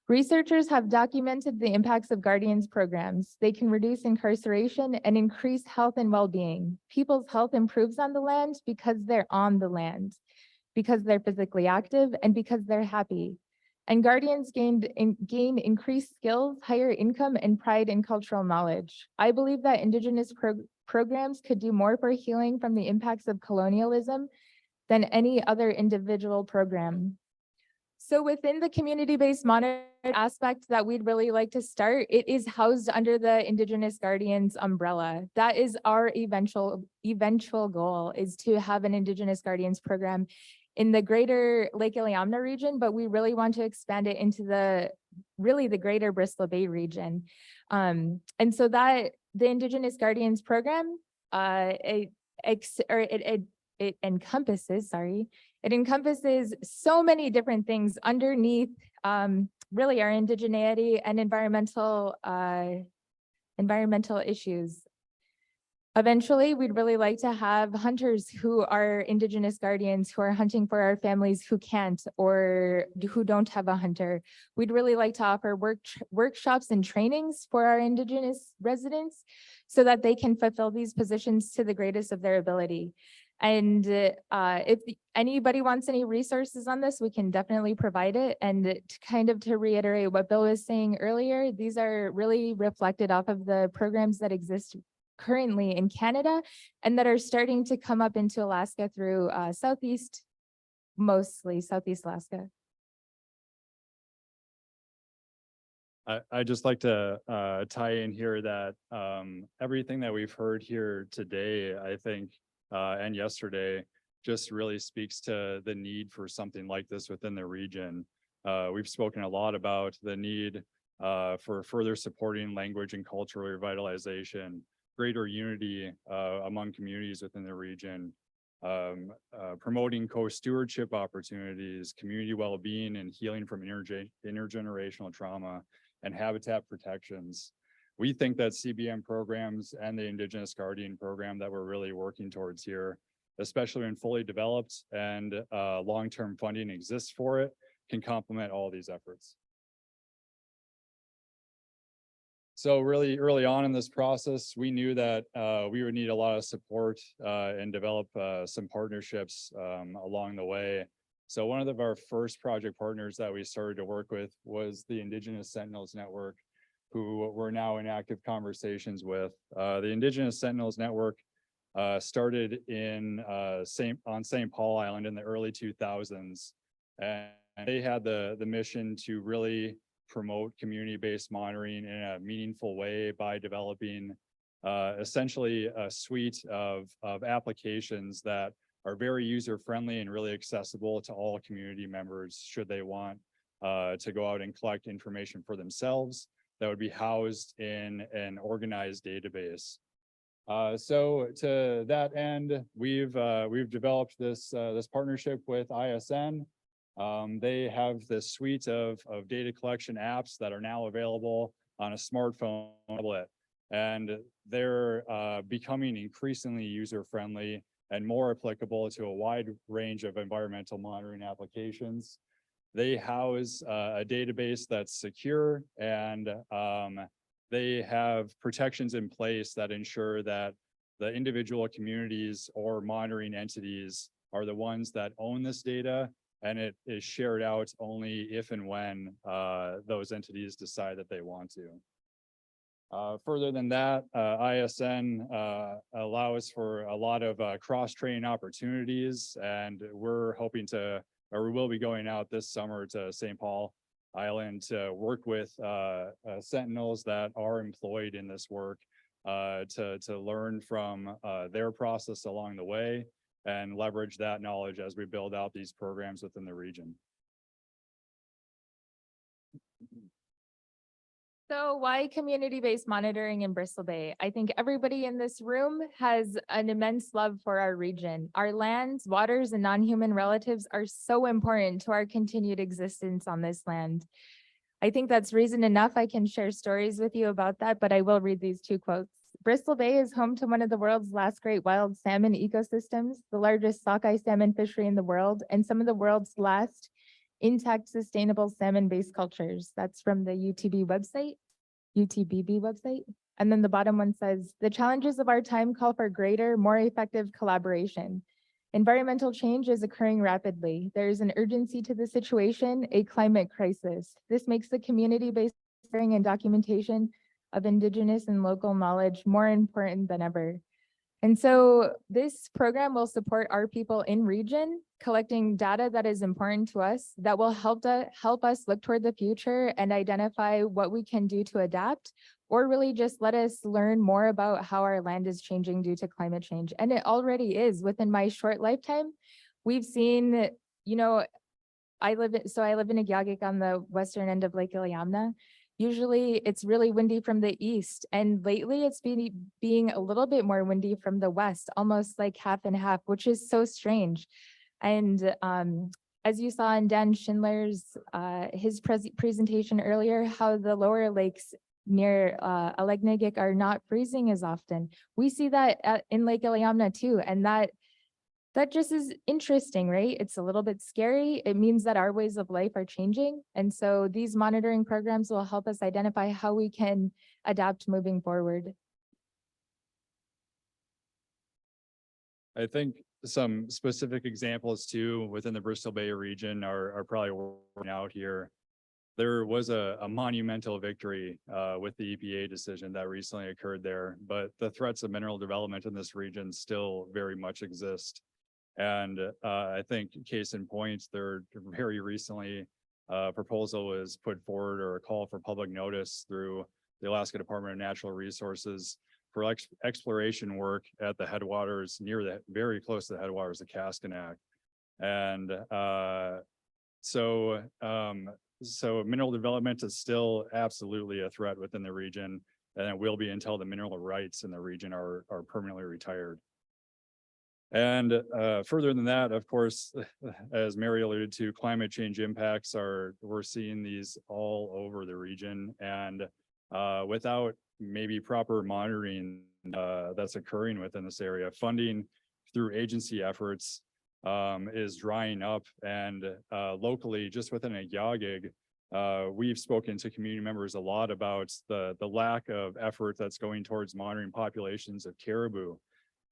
Researchers have documented the impacts of Guardians programs. They can reduce incarceration and increase health and well-being. People's health improves on the land because they're on the land, because they're physically active, and because they're happy. And Guardians gain increased skills, higher income, and pride in cultural knowledge. I believe that Indigenous programs could do more for healing from the impacts of colonialism than any other individual program. So within the community-based monitoring aspect that we'd really like to start, it is housed under the Indigenous Guardians umbrella. That is our eventual goal, is to have an Indigenous Guardians program in the greater Lake Iliamna region, but we really want to expand it into the greater Bristol Bay region. And so that the Indigenous Guardians program, it encompasses so many different things underneath really our indigeneity and environmental issues. Eventually, we'd really like to have hunters who are Indigenous Guardians who are hunting for our families who can't or who don't have a hunter. We'd really like to offer workshops and trainings for our Indigenous residents so that they can fulfill these positions to the greatest of their ability. And if anybody wants any resources on this, we can definitely provide it. And to reiterate what Bill was saying earlier, these are really reflected off of the programs that exist currently in Canada and that are starting to come up into Alaska through mostly Southeast Alaska. I'd just like to tie in here that everything that we've heard here today, I think, and yesterday, just really speaks to the need for something like this within the region. We've spoken a lot about the need for further supporting language and cultural revitalization, greater unity among communities within the region, promoting co-stewardship opportunities, community well-being and healing from intergenerational trauma, and habitat protections. We think that CBM programs and the Indigenous Guardian program that we're really working towards here, especially when fully developed and long-term funding exists for it, can complement all these efforts. So really early on in this process, we knew that we would need a lot of support and develop some partnerships along the way. So one of our first project partners that we started to work with was the Indigenous Sentinels Network, who we're now in active conversations with. The Indigenous Sentinels Network started on St. Paul Island in the early 2000s. And they had the mission to really promote community-based monitoring in a meaningful way by developing essentially a suite of applications that are very user-friendly and really accessible to all community members should they want to go out and collect information for themselves that would be housed in an organized database. So to that end, we've developed this partnership with ISN. They have this suite of data collection apps that are now available on a smartphone tablet, and they're becoming increasingly user-friendly and more applicable to a wide range of environmental monitoring applications. They house a database that's secure, and they have protections in place that ensure that the individual communities or monitoring entities are the ones that own this data, and it is shared out only if and when those entities decide that they want to. Further than that, ISN allows for a lot of cross-training opportunities, and we're hoping to, or we will be going out this summer to St. Paul Island to work with sentinels that are employed in this work to learn from their process along the way and leverage that knowledge as we build out these programs within the region. So why community-based monitoring in Bristol Bay? I think everybody in this room has an immense love for our region. Our lands, waters, and non-human relatives are so important to our continued existence on this land. I think that's reason enough. I can share stories with you about that, but I will read these two quotes. Bristol Bay is home to one of the world's last great wild salmon ecosystems, the largest sockeye salmon fishery in the world, and some of the world's last intact sustainable salmon-based cultures. That's from the UTB website, UTBB website. And then the bottom one says, the challenges of our time call for greater, more effective collaboration. Environmental change is occurring rapidly. There is an urgency to the situation, a climate crisis. This makes the community-based sharing and documentation of Indigenous and local knowledge more important than ever. And so this program will support our people in region, collecting data that is important to us, that will help us look toward the future and identify what we can do to adapt, or really just let us learn more about how our land is changing due to climate change. And it already is. Within my short lifetime, we've seen, you know, I live in Igiagik on the western end of Lake Iliamna. Usually it's really windy from the east, and lately it's being a little bit more windy from the west, almost like half and half, which is so strange. And as you saw in Dan Schindler's his presentation earlier, how the lower lakes near Alagnagik are not freezing as often. We see that in Lake Iliamna too, and that just is interesting, right? It's a little bit scary. It means that our ways of life are changing. And so these monitoring programs will help us identify how we can adapt moving forward. I think some specific examples too within the Bristol Bay region are probably working out here. There was a monumental victory with the EPA decision that recently occurred there, but the threats of mineral development in this region still very much exist. And I think case in point, there very recently a proposal was put forward, or a call for public notice through the Alaska Department of Natural Resources for exploration work at the headwaters, very close to the headwaters of Kaskanak. And so mineral development is still absolutely a threat within the region, and it will be until the mineral rights in the region are permanently retired. And further than that, of course, as Mary alluded to, climate change impacts we're seeing these all over the region, and without maybe proper monitoring that's occurring within this area, funding through agency efforts is drying up. And locally, just within Igiagig, we've spoken to community members a lot about the lack of effort that's going towards monitoring populations of caribou.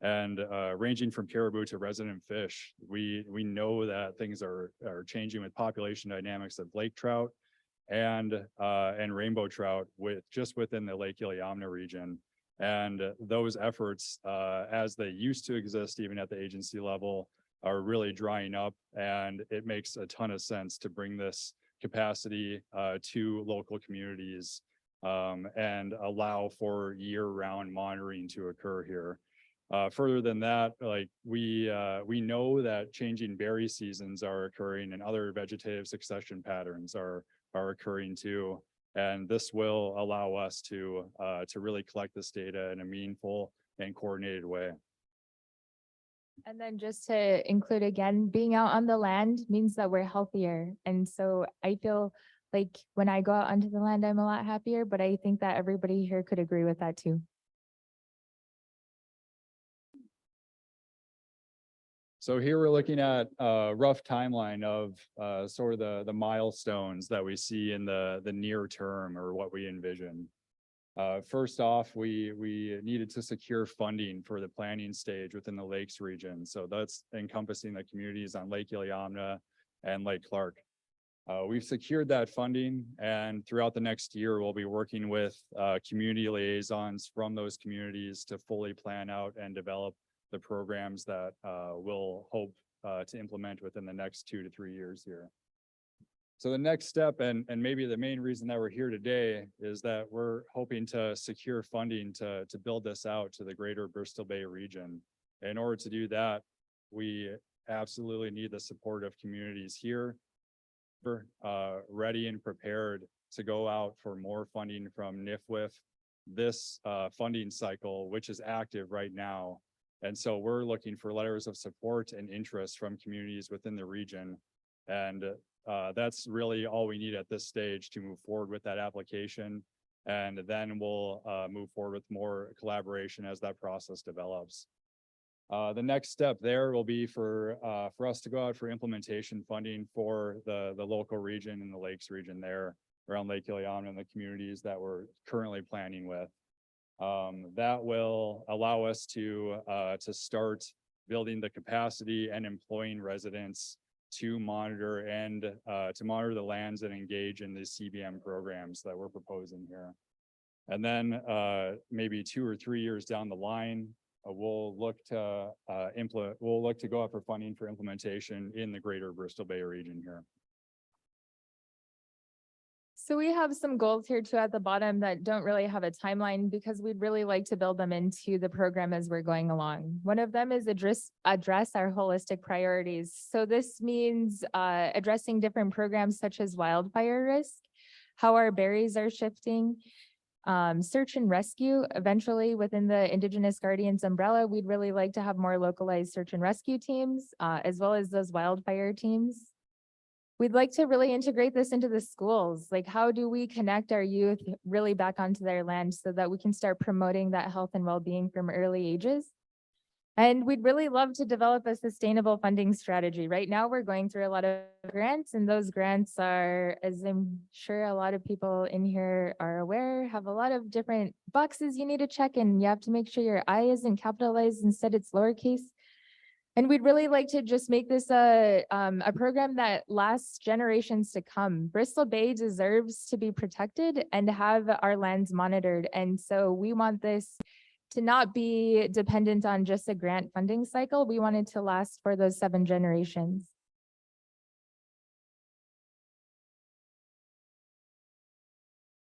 And ranging from caribou to resident fish, we know that things are changing with population dynamics of lake trout and rainbow trout just within the Lake Iliamna region. And those efforts, as they used to exist even at the agency level, are really drying up. And it makes a ton of sense to bring this capacity to local communities and allow for year-round monitoring to occur here. Further than that, like we know that changing berry seasons are occurring, and other vegetative succession patterns are occurring too. And this will allow us to really collect this data in a meaningful and coordinated way. And then just to include again, being out on the land means that we're healthier. And so I feel like when I go out onto the land, I'm a lot happier, but I think that everybody here could agree with that too. So here we're looking at a rough timeline of sort of the milestones that we see in the near term, or what we envision. First off, we needed to secure funding for the planning stage within the Lakes region. So that's encompassing the communities on Lake Iliamna and Lake Clark. We've secured that funding, and throughout the next year, we'll be working with community liaisons from those communities to fully plan out and develop the programs that we'll hope to implement within the next 2 to 3 years here. So the next step, and maybe the main reason that we're here today, is that we're hoping to secure funding to build this out to the greater Bristol Bay region. In order to do that, we absolutely need the support of communities here, ready and prepared to go out for more funding from NIFWIF this funding cycle, which is active right now. And so we're looking for letters of support and interest from communities within the region. And that's really all we need at this stage to move forward with that application. And then we'll move forward with more collaboration as that process develops. The next step there will be for us to go out for implementation funding for the local region and the Lakes region there around Lake Iliamna and the communities that we're currently planning with. That will allow us to start building the capacity and employing residents to monitor the lands and engage in the CBM programs that we're proposing here. And then maybe 2 or 3 years down the line, we'll look to go out for funding for implementation in the greater Bristol Bay region here. So we have some goals here too at the bottom that don't really have a timeline because we'd really like to build them into the program as we're going along. One of them is address our holistic priorities. So this means addressing different programs such as wildfire risk, how our berries are shifting, search and rescue. Eventually within the Indigenous Guardians umbrella, we'd really like to have more localized search and rescue teams, as well as those wildfire teams. We'd like to really integrate this into the schools. Like, how do we connect our youth really back onto their land so that we can start promoting that health and well-being from early ages? And we'd really love to develop a sustainable funding strategy. Right now, we're going through a lot of grants, and those grants are, as I'm sure a lot of people in here are aware, have a lot of different boxes you need to check, and you have to make sure your I isn't capitalized, instead it's lowercase. And we'd really like to just make this a program that lasts generations to come. Bristol Bay deserves to be protected and have our lands monitored. And so we want this to not be dependent on just a grant funding cycle. We want it to last for those 7 generations.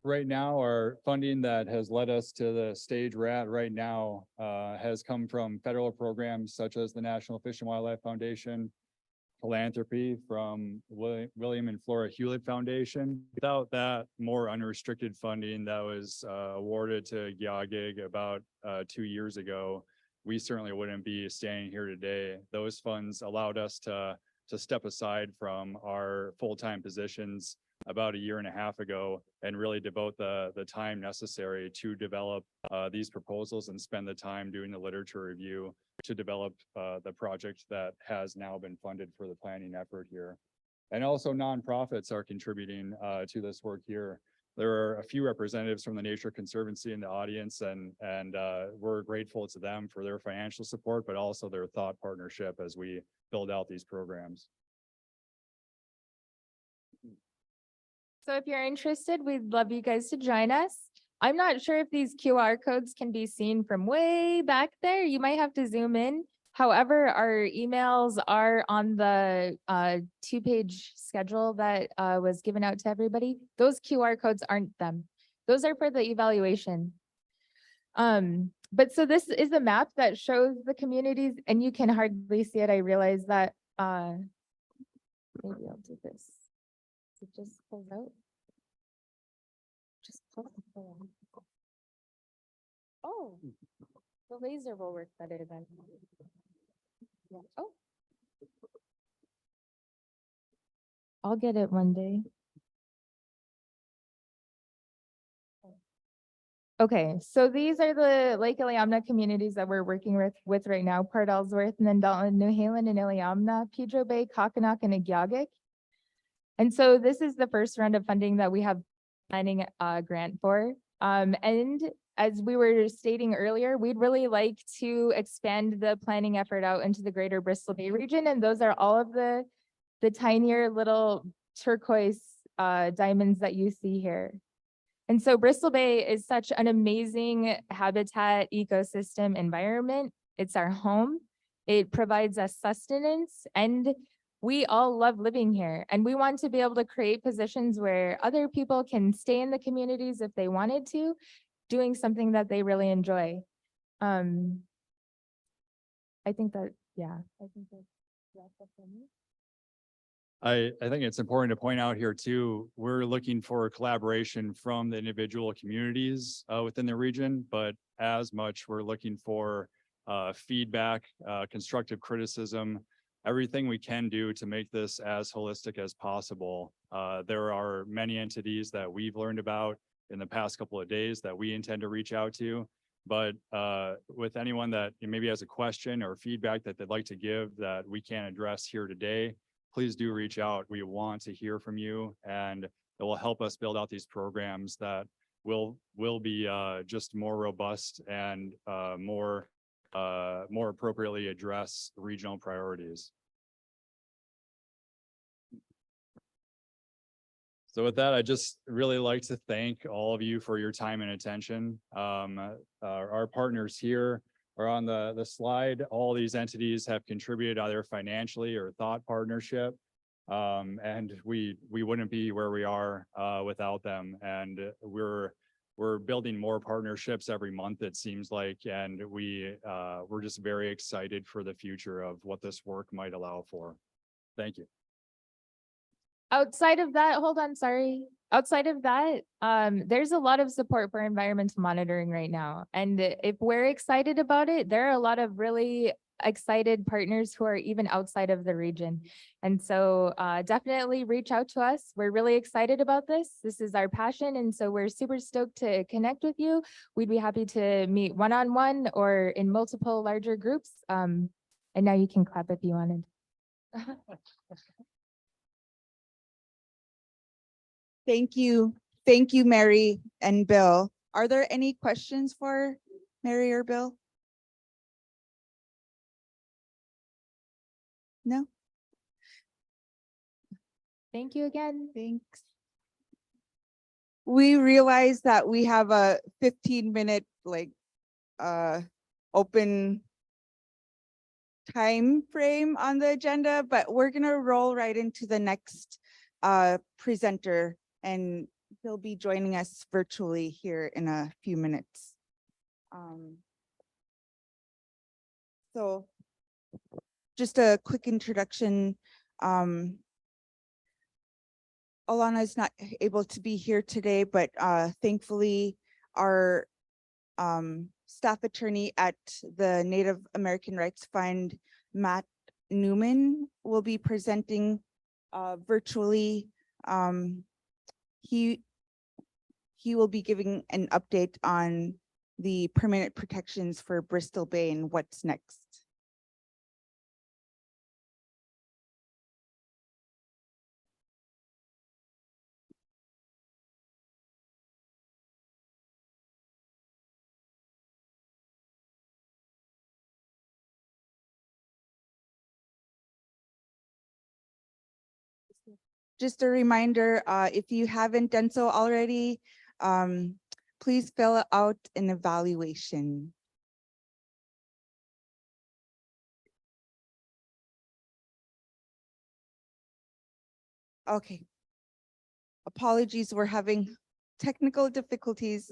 Right now, our funding that has led us to the stage we're at right now has come from federal programs such as the National Fish and Wildlife Foundation, philanthropy from William and Flora Hewlett Foundation. Without that more unrestricted funding that was awarded to Gyagig about 2 years ago, we certainly wouldn't be standing here today. Those funds allowed us to step aside from our full-time positions about 1.5 years ago and really devote the time necessary to develop these proposals and spend the time doing the literature review to develop the project that has now been funded for the planning effort here. And also nonprofits are contributing to this work here. There are a few representatives from the Nature Conservancy in the audience, and we're grateful to them for their financial support, but also their thought partnership as we build out these programs. So if you're interested, we'd love you guys to join us. I'm not sure if these QR codes can be seen from way back there. You might have to zoom in. However, our emails are on the 2-page schedule that was given out to everybody. Those QR codes aren't them. Those are for the evaluation. But so this is a map that shows the communities, and you can hardly see it. I realize that. Maybe I'll do this. It just pulls out. Just pull it out. Oh, the laser will work better then. Yeah. Oh. I'll get it one day. Okay, so these are the Lake Iliamna communities that we're working with right now: Port Ellsworth, and then Dalton, New Halen, and Iliamna, Pedro Bay, Kakanaak, and Agiagik. And so this is the first round of funding that we have planning a grant for. And as we were stating earlier, we'd really like to expand the planning effort out into the greater Bristol Bay region. And those are all of the tinier little turquoise diamonds that you see here. And so Bristol Bay is such an amazing habitat ecosystem environment. It's our home. It provides us sustenance, and we all love living here, and we want to be able to create positions where other people can stay in the communities if they wanted to, doing something that they really enjoy. I think that, yeah, I think that's up for me. I think it's important to point out here too, we're looking for collaboration from the individual communities within the region, but as much we're looking for feedback, constructive criticism, everything we can do to make this as holistic as possible. There are many entities that we've learned about in the past couple of days that we intend to reach out to. But with anyone that maybe has a question or feedback that they'd like to give that we can't address here today, please do reach out. We want to hear from you, and it will help us build out these programs that will be just more robust and more appropriately address regional priorities. So with that, I just really like to thank all of you for your time and attention. Our partners here are on the slide. All these entities have contributed either financially or thought partnership. And we wouldn't be where we are without them. And we're building more partnerships every month, it seems like, and we're just very excited for the future of what this work might allow for. Thank you. Outside of that, hold on, sorry. Outside of that, there's a lot of support for environmental monitoring right now. And if we're excited about it, there are a lot of really excited partners who are even outside of the region. And so definitely reach out to us. We're really excited about this. This is our passion. And so we're super stoked to connect with you. We'd be happy to meet one-on-one or in multiple larger groups. And now you can clap if you wanted. Thank you. Thank you, Mary and Bill. Are there any questions for Mary or Bill? No? Thank you again. Thanks. We realize that we have a 15-minute open time frame on the agenda, but we're gonna roll right into the next presenter, and he'll be joining us virtually here in a few minutes. So just a quick introduction. Alana is not able to be here today, but thankfully our staff attorney at the Native American Rights Fund, Matt Newman, will be presenting virtually. He will be giving an update on the permanent protections for Bristol Bay and what's next. Just a reminder, if you haven't done so already, please fill out an evaluation. Okay. Apologies, we're having technical difficulties.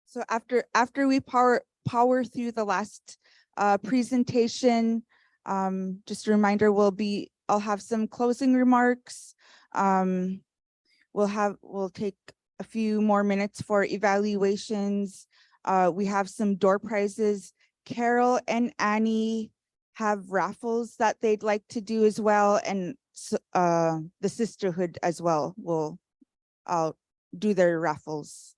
So after we power through the last presentation, just a reminder, I'll have some closing remarks. We'll take a few more minutes for evaluations. We have some door prizes. Carol and Annie have raffles that they'd like to do as well, and the sisterhood as well will do their raffles.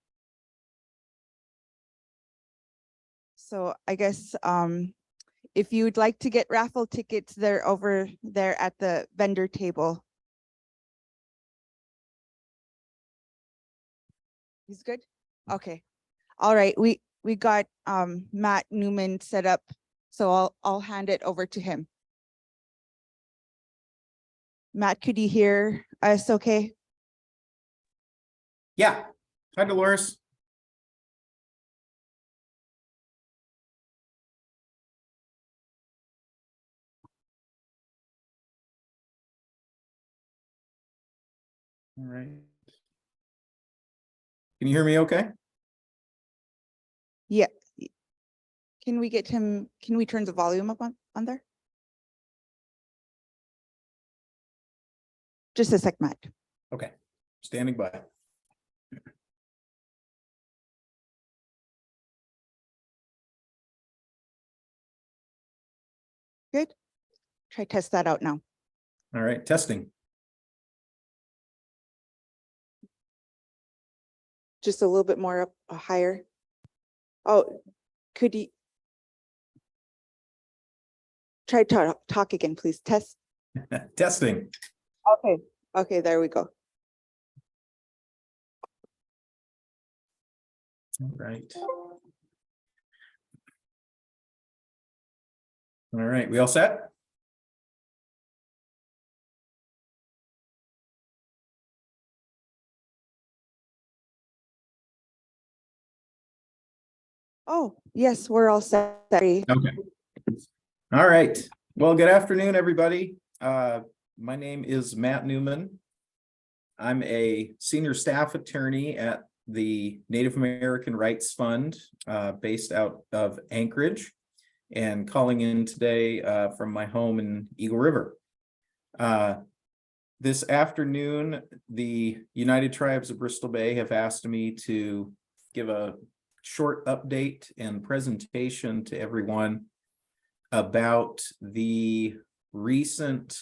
So I guess If you would like to get raffle tickets, they're over there at the vendor table. He's good? Okay. All right, we got Matt Newman set up, so I'll hand it over to him. Matt, could you hear us okay? Yeah. Hi, Dolores. All right. Can you hear me okay? Yeah. Can we get him, can we turn the volume up on there? Just a sec, Matt. Okay. Standing by. Good. Try test that out now. All right. Testing. Just a little bit more up, higher. Oh, could you try to talk again, please? Test. Testing. Okay. Okay, there we go. All right. All right. We all set? Oh, yes, we're all set. Sorry. Okay. All right. Well, good afternoon, everybody. My name is Matt Newman. I'm a senior staff attorney at the Native American Rights Fund, based out of Anchorage, and calling in today from my home in Eagle River. This afternoon, the United Tribes of Bristol Bay have asked me to give a short update and presentation to everyone about the recent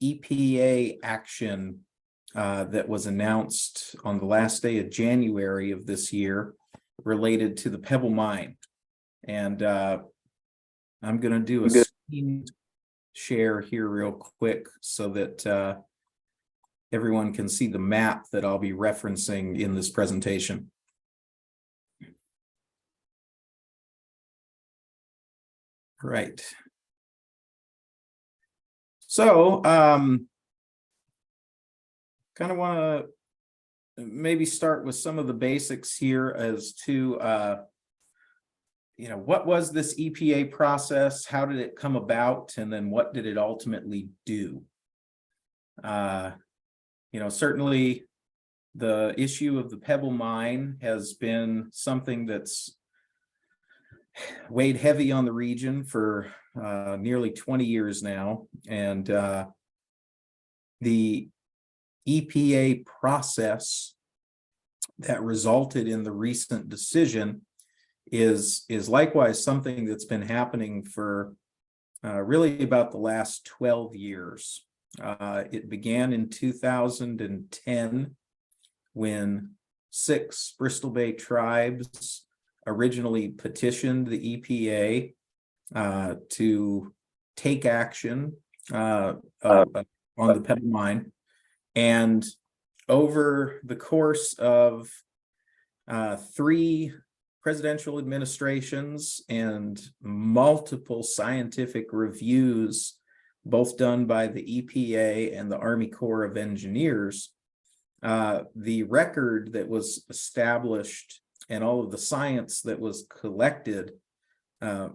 EPA action that was announced on the last day of January of this year related to the Pebble Mine. And I'm going to do a screen share here real quick so that everyone can see the map that I'll be referencing in this presentation. Right. So, kind of want to maybe start with some of the basics here as to, what was this EPA process? How did it come about? And then what did it ultimately do? Certainly the issue of the Pebble Mine has been something that's weighed heavy on the region for nearly 20 years now. And the EPA process that resulted in the recent decision is likewise something that's been happening for really about the last 12 years. It began in 2010 when 6 Bristol Bay tribes originally petitioned the EPA to take action on the Pebble Mine. And over the course of 3 presidential administrations and multiple scientific reviews, both done by the EPA and the Army Corps of Engineers, the record that was established and all of the science that was collected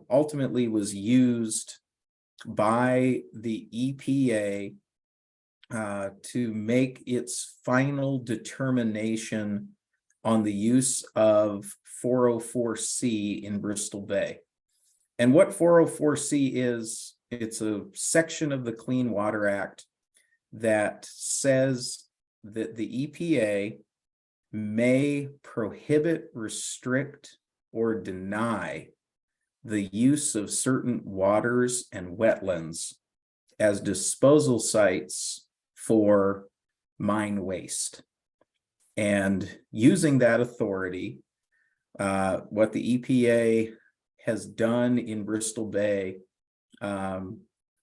ultimately was used by the EPA to make its final determination on the use of 404C in Bristol Bay. And what 404C is, it's a section of the Clean Water Act that says that the EPA may prohibit, restrict, or deny the use of certain waters and wetlands as disposal sites for mine waste. And using that authority, what the EPA has done in Bristol Bay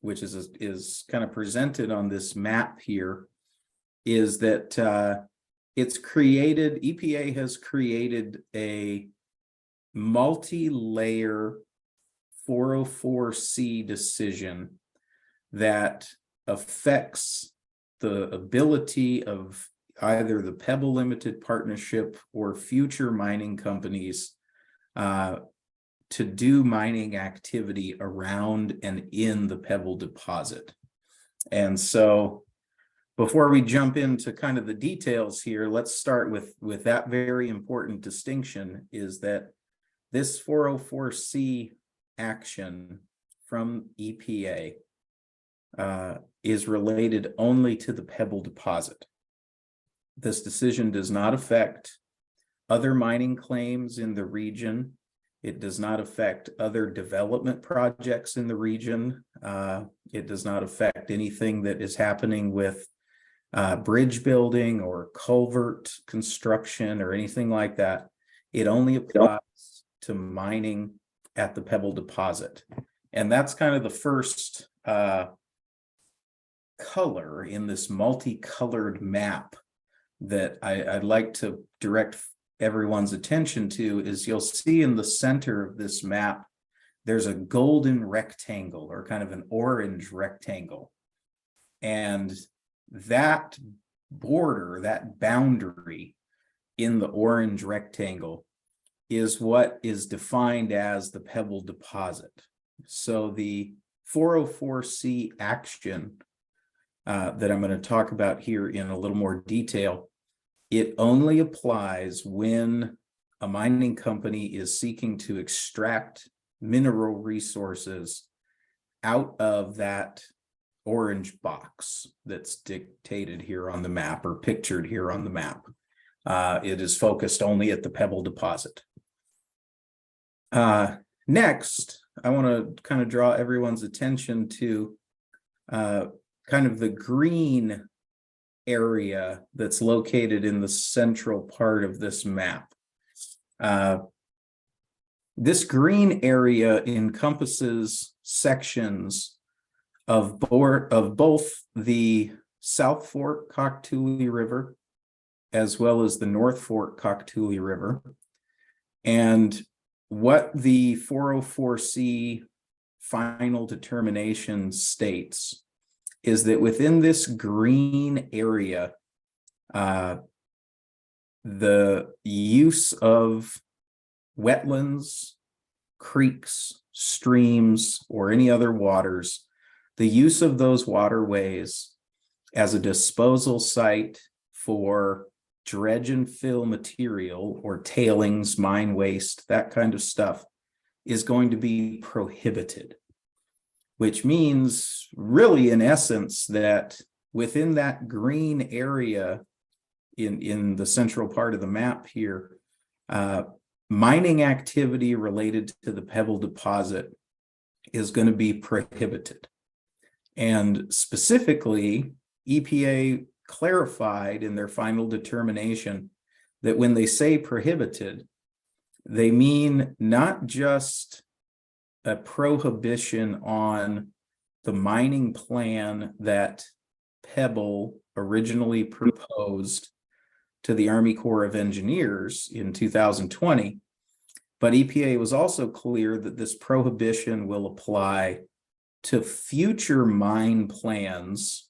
which is kind of presented on this map here, is that EPA has created a multi-layer 404C decision that affects the ability of either the Pebble Limited Partnership or future mining companies to do mining activity around and in the Pebble deposit. And so before we jump into kind of the details here, let's start with that very important distinction, is that this 404C action from EPA is related only to the Pebble deposit. This decision does not affect other mining claims in the region. It does not affect other development projects in the region. It does not affect anything that is happening with bridge building or culvert construction or anything like that. It only applies to mining at the Pebble deposit. And that's kind of the first color in this multicolored map that I'd like to direct everyone's attention to. Is you'll see in the center of this map, there's a golden rectangle, or kind of an orange rectangle. And that border, that boundary in the orange rectangle, is what is defined as the Pebble deposit. So the 404C action that I'm going to talk about here in a little more detail, it only applies when a mining company is seeking to extract mineral resources out of that orange box that's dictated here on the map, or pictured here on the map. It is focused only at the Pebble deposit. Next, I want to kind of draw everyone's attention to kind of the green area that's located in the central part of this map. This green area encompasses sections of both the South Fork Cocktooly River as well as the North Fork Cocktooly River. And what the 404C final determination states is that within this green area, the use of wetlands, creeks, streams, or any other waters, the use of those waterways as a disposal site for dredge and fill material or tailings, mine waste, that kind of stuff, is going to be prohibited. Which means really, in essence, that within that green area in the central part of the map here, mining activity related to the Pebble deposit is going to be prohibited. And specifically, EPA clarified in their final determination that when they say prohibited, they mean not just a prohibition on the mining plan that Pebble originally proposed to the Army Corps of Engineers in 2020, but EPA was also clear that this prohibition will apply to future mine plans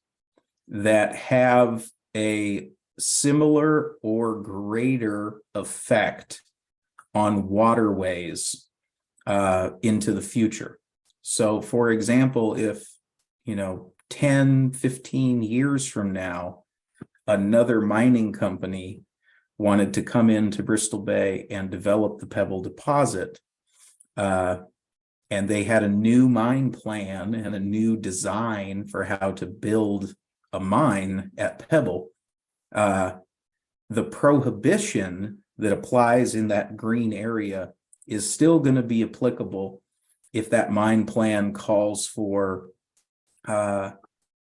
that have a similar or greater effect on waterways into the future. So for example, if 10, 15 years from now, another mining company wanted to come into Bristol Bay and develop the Pebble deposit, and they had a new mine plan and a new design for how to build a mine at Pebble, the prohibition that applies in that green area is still going to be applicable if that mine plan calls for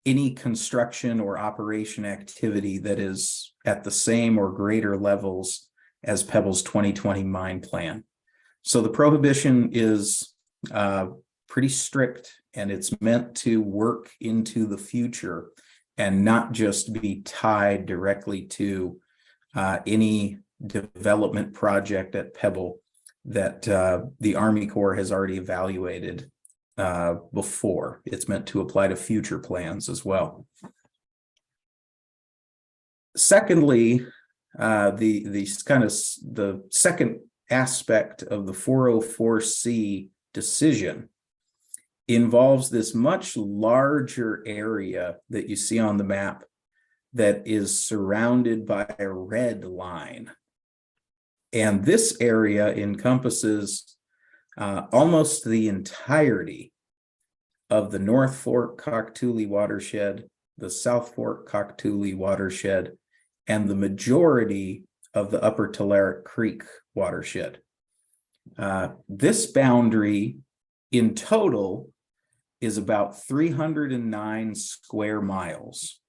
any construction or operation activity that is at the same or greater levels as Pebble's 2020 mine plan. So the prohibition is pretty strict, and it's meant to work into the future and not just be tied directly to any development project at Pebble that the Army Corps has already evaluated before. It's meant to apply to future plans as well. Secondly, the second aspect of the 404C decision involves this much larger area that you see on the map that is surrounded by a red line. And this area encompasses almost the entirety of the North Fork Cocktuli watershed, the South Fork Cocktuli watershed, and the majority of the Upper Tulare Creek watershed. This boundary in total is about 309 square miles.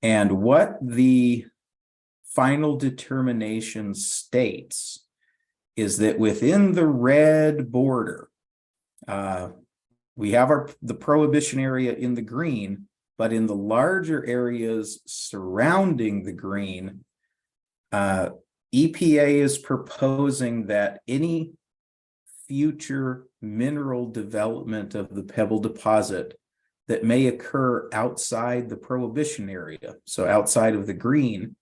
And what the final determination states is that within the red border, we have the prohibition area in the green, but in the larger areas surrounding the green, EPA is proposing that any future mineral development of the Pebble deposit that may occur outside the prohibition area, so outside of the green,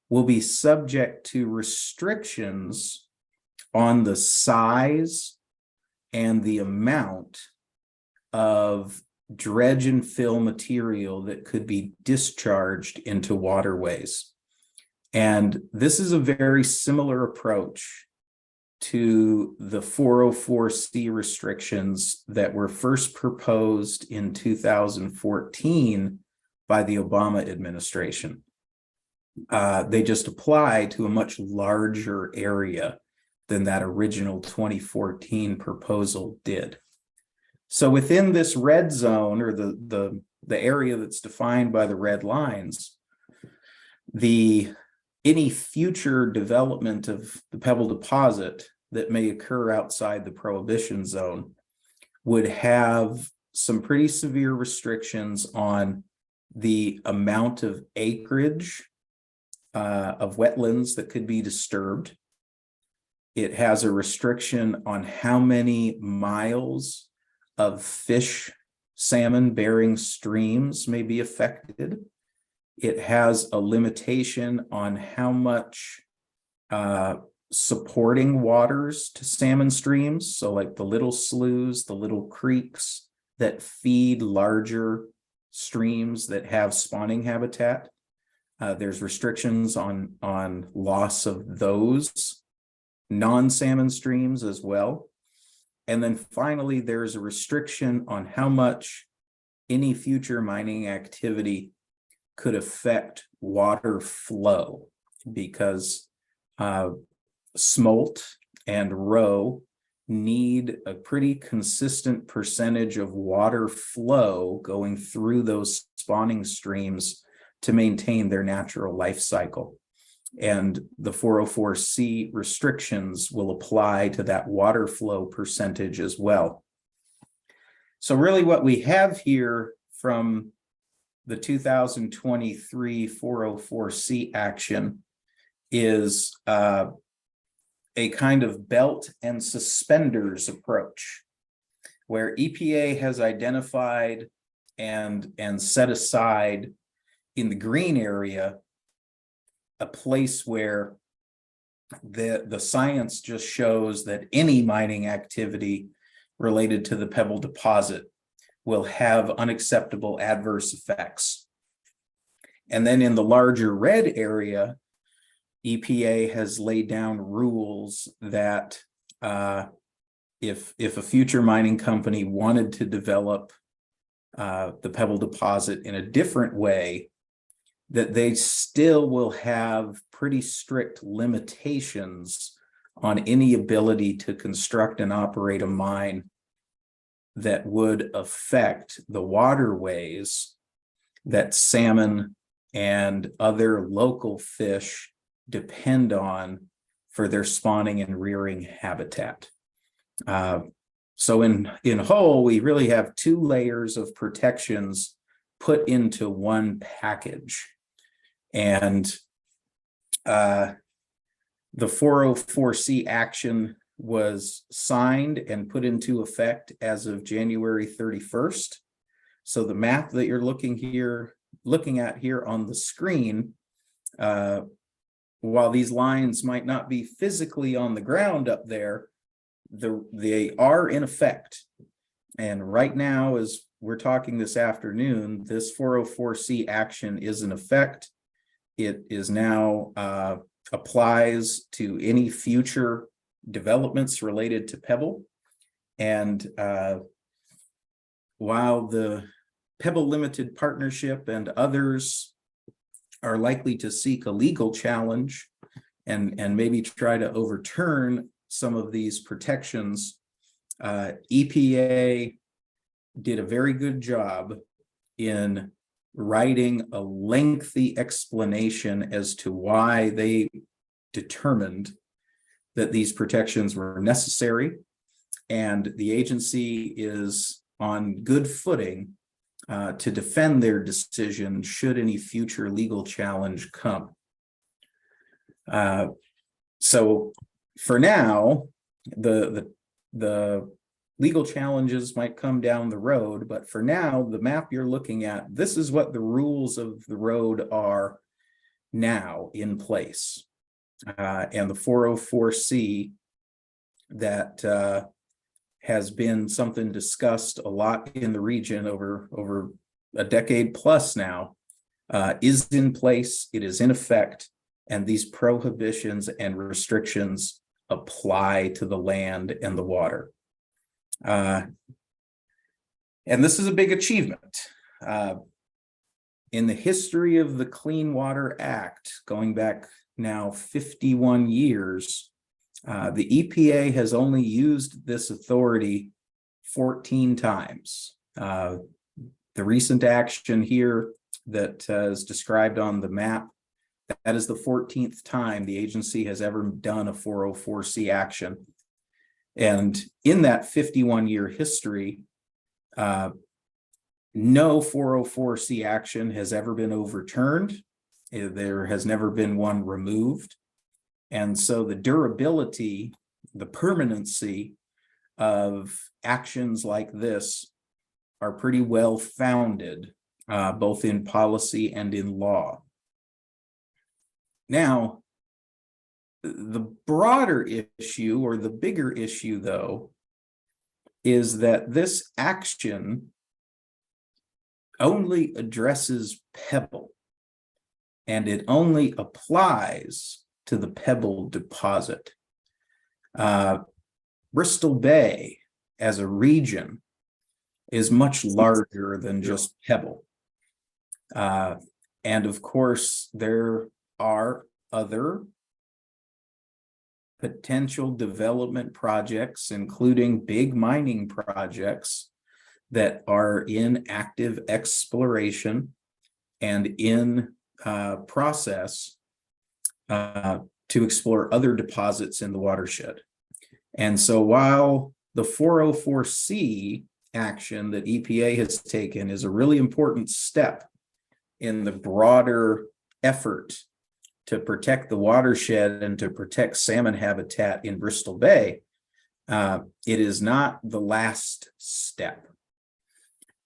will be subject to restrictions on the size and the amount of dredge and fill material that could be discharged into waterways. And this is a very similar approach to the 404C restrictions that were first proposed in 2014 by the Obama administration. They just apply to a much larger area than that original 2014 proposal did. So within this red zone, or the area that's defined by the red lines, any future development of the Pebble deposit that may occur outside the prohibition zone would have some pretty severe restrictions on the amount of acreage of wetlands that could be disturbed. It has a restriction on how many miles of fish, salmon bearing streams may be affected. It has a limitation on how much supporting waters to salmon streams. So like the little sloughs, the little creeks that feed larger streams that have spawning habitat. There's restrictions on loss of those non-salmon streams as well. And then finally, there's a restriction on how much any future mining activity could affect water flow, because smolt and roe need a pretty consistent percentage of water flow going through those spawning streams to maintain their natural life cycle. And the 404C restrictions will apply to that water flow percentage as well. So really what we have here from the 2023 404C action is a kind of belt and suspenders approach, where EPA has identified and set aside in the green area a place where the science just shows that any mining activity related to the Pebble deposit will have unacceptable adverse effects. And then in the larger red area, EPA has laid down rules that if a future mining company wanted to develop the Pebble deposit in a different way, that they still will have pretty strict limitations on any ability to construct and operate a mine that would affect the waterways that salmon and other local fish depend on for their spawning and rearing habitat. So in whole, we really have two layers of protections put into one package. And the 404C action was signed and put into effect as of January 31st. So the map that you're looking at here on the screen, while these lines might not be physically on the ground up there, they are in effect. And right now, as we're talking this afternoon, this 404C action is in effect. It is now applies to any future developments related to Pebble. And while the Pebble Limited Partnership and others are likely to seek a legal challenge and maybe try to overturn some of these protections, EPA did a very good job in writing a lengthy explanation as to why they determined that these protections were necessary, and the agency is on good footing to defend their decision should any future legal challenge come. So for now, the legal challenges might come down the road, but for now, the map you're looking at, this is what the rules of the road are now in place. And the 404C that has been something discussed a lot in the region over a decade plus now, is in place, it is in effect, and these prohibitions and restrictions apply to the land and the water. And this is a big achievement. In the history of the Clean Water Act, going back now 51 years, the EPA has only used this authority 14 times. The recent action here that is described on the map, that is the 14th time the agency has ever done a 404C action. And in that 51-year history, no 404C action has ever been overturned. There has never been one removed. And so the durability, the permanency of actions like this are pretty well founded, both in policy and in law. Now, the broader issue, or the bigger issue though, is that this action only addresses Pebble, and it only applies to the Pebble deposit. Bristol Bay as a region is much larger than just Pebble. And of course, there are other potential development projects, including big mining projects that are in active exploration and in process to explore other deposits in the watershed. And so while the 404C action that EPA has taken is a really important step in the broader effort to protect the watershed and to protect salmon habitat in Bristol Bay, it is not the last step.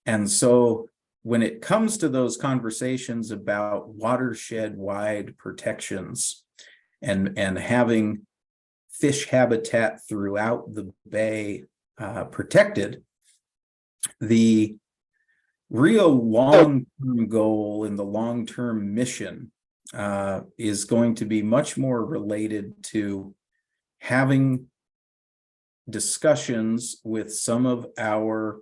And so when it comes to those conversations about watershed-wide protections and having fish habitat throughout the bay protected, the real long-term goal and the long-term mission is going to be much more related to having discussions with some of our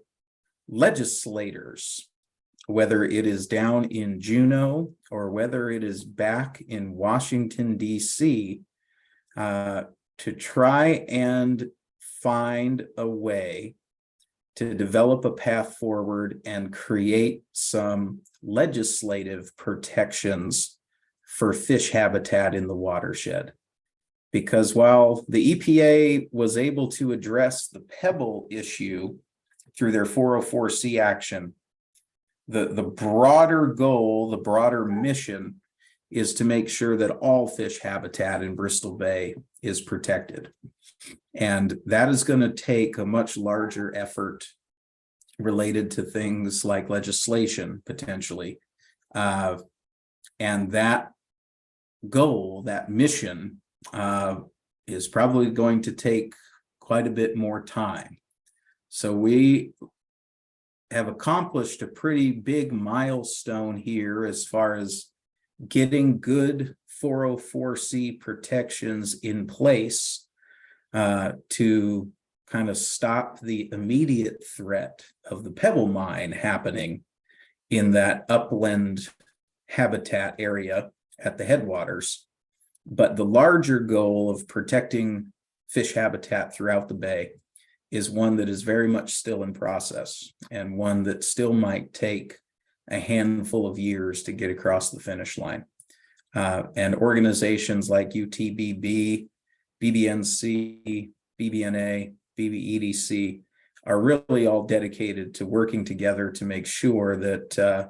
legislators, whether it is down in Juneau or whether it is back in Washington, D.C., to try and find a way to develop a path forward and create some legislative protections for fish habitat in the watershed. Because while the EPA was able to address the pebble issue through their 404C action, the broader goal, the broader mission is to make sure that all fish habitat in Bristol Bay is protected. And that is going to take a much larger effort related to things like legislation, potentially. And that goal, that mission, is probably going to take quite a bit more time. So we have accomplished a pretty big milestone here as far as getting good 404C protections in place to kind of stop the immediate threat of the pebble mine happening in that upland habitat area at the headwaters. But the larger goal of protecting fish habitat throughout the bay is one that is very much still in process, and one that still might take a handful of years to get across the finish line. And organizations like UTBB, BBNC, BBNA, BBEDC are really all dedicated to working together to make sure that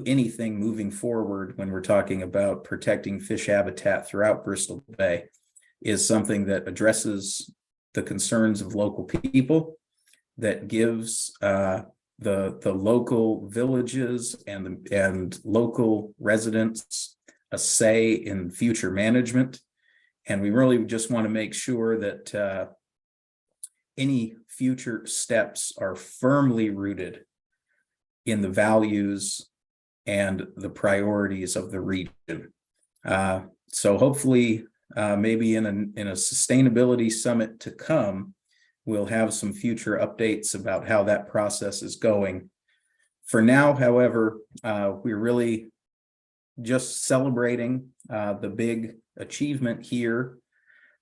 anything moving forward when we're talking about protecting fish habitat throughout Bristol Bay is something that addresses the concerns of local people, that gives the local villages and local residents a say in future management. And we really just want to make sure that any future steps are firmly rooted in the values and the priorities of the region. So hopefully, maybe in a sustainability summit to come, we'll have some future updates about how that process is going. For now, however, we're really just celebrating the big achievement here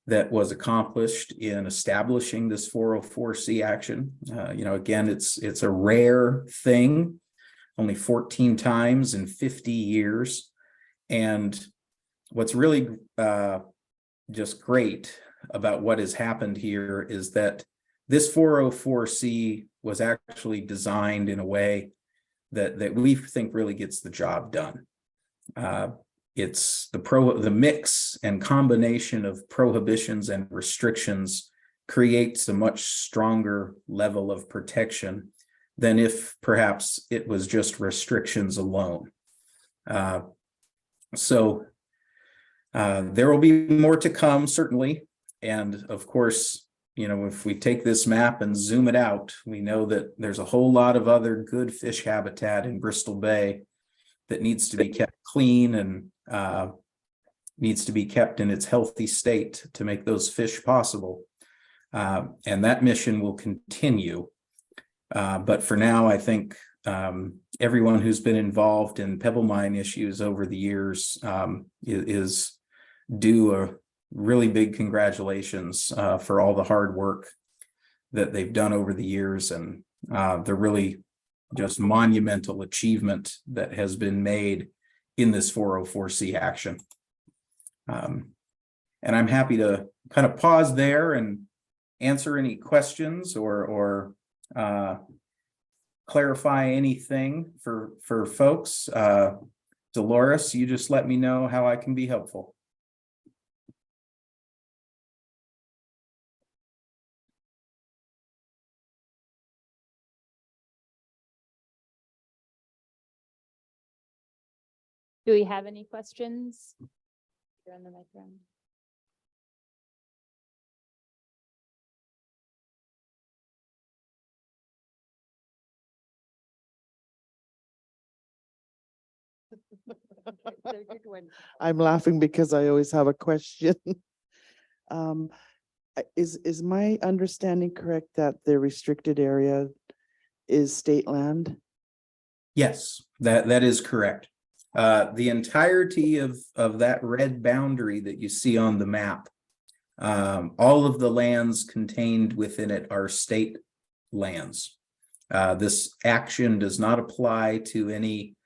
that was accomplished in establishing this 404C action. Again, it's a rare thing, only 14 times in 50 years. And what's really just great about what has happened here is that this 404C was actually designed in a way that we think really gets the job done. It's the mix and combination of prohibitions and restrictions creates a much stronger level of protection than if perhaps it was just restrictions alone. So there will be more to come, certainly. And of course, if we take this map and zoom it out, we know that there's a whole lot of other good fish habitat in Bristol Bay that needs to be kept clean and needs to be kept in its healthy state to make those fish possible. And that mission will continue. But for now, I think everyone who's been involved in pebble mine issues over the years is due a really big congratulations for all the hard work that they've done over the years, and the really just monumental achievement that has been made in this 404C action. And I'm happy to kind of pause there and answer any questions or clarify anything for folks. Dolores, you just let me know how I can be helpful. Do we have any questions? You're on the microphone. I'm laughing because I always have a question. Is my understanding correct that the restricted area is state land? Yes, that is correct. The entirety of that red boundary that you see on the map, all of the lands contained within it are state lands. This action does not apply to any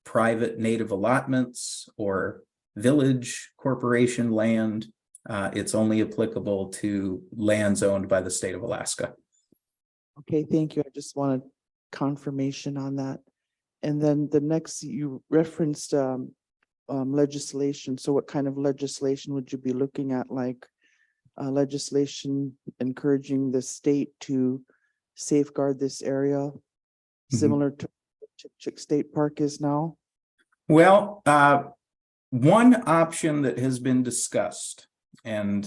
private native allotments or village corporation land. It's only applicable to lands owned by the state of Alaska. Okay, thank you. I just wanted confirmation on that. And then the next, you referenced legislation. So what kind of legislation would you be looking at? Like legislation encouraging the state to safeguard this area, similar to Chick State Park is now? Well, one option that has been discussed, and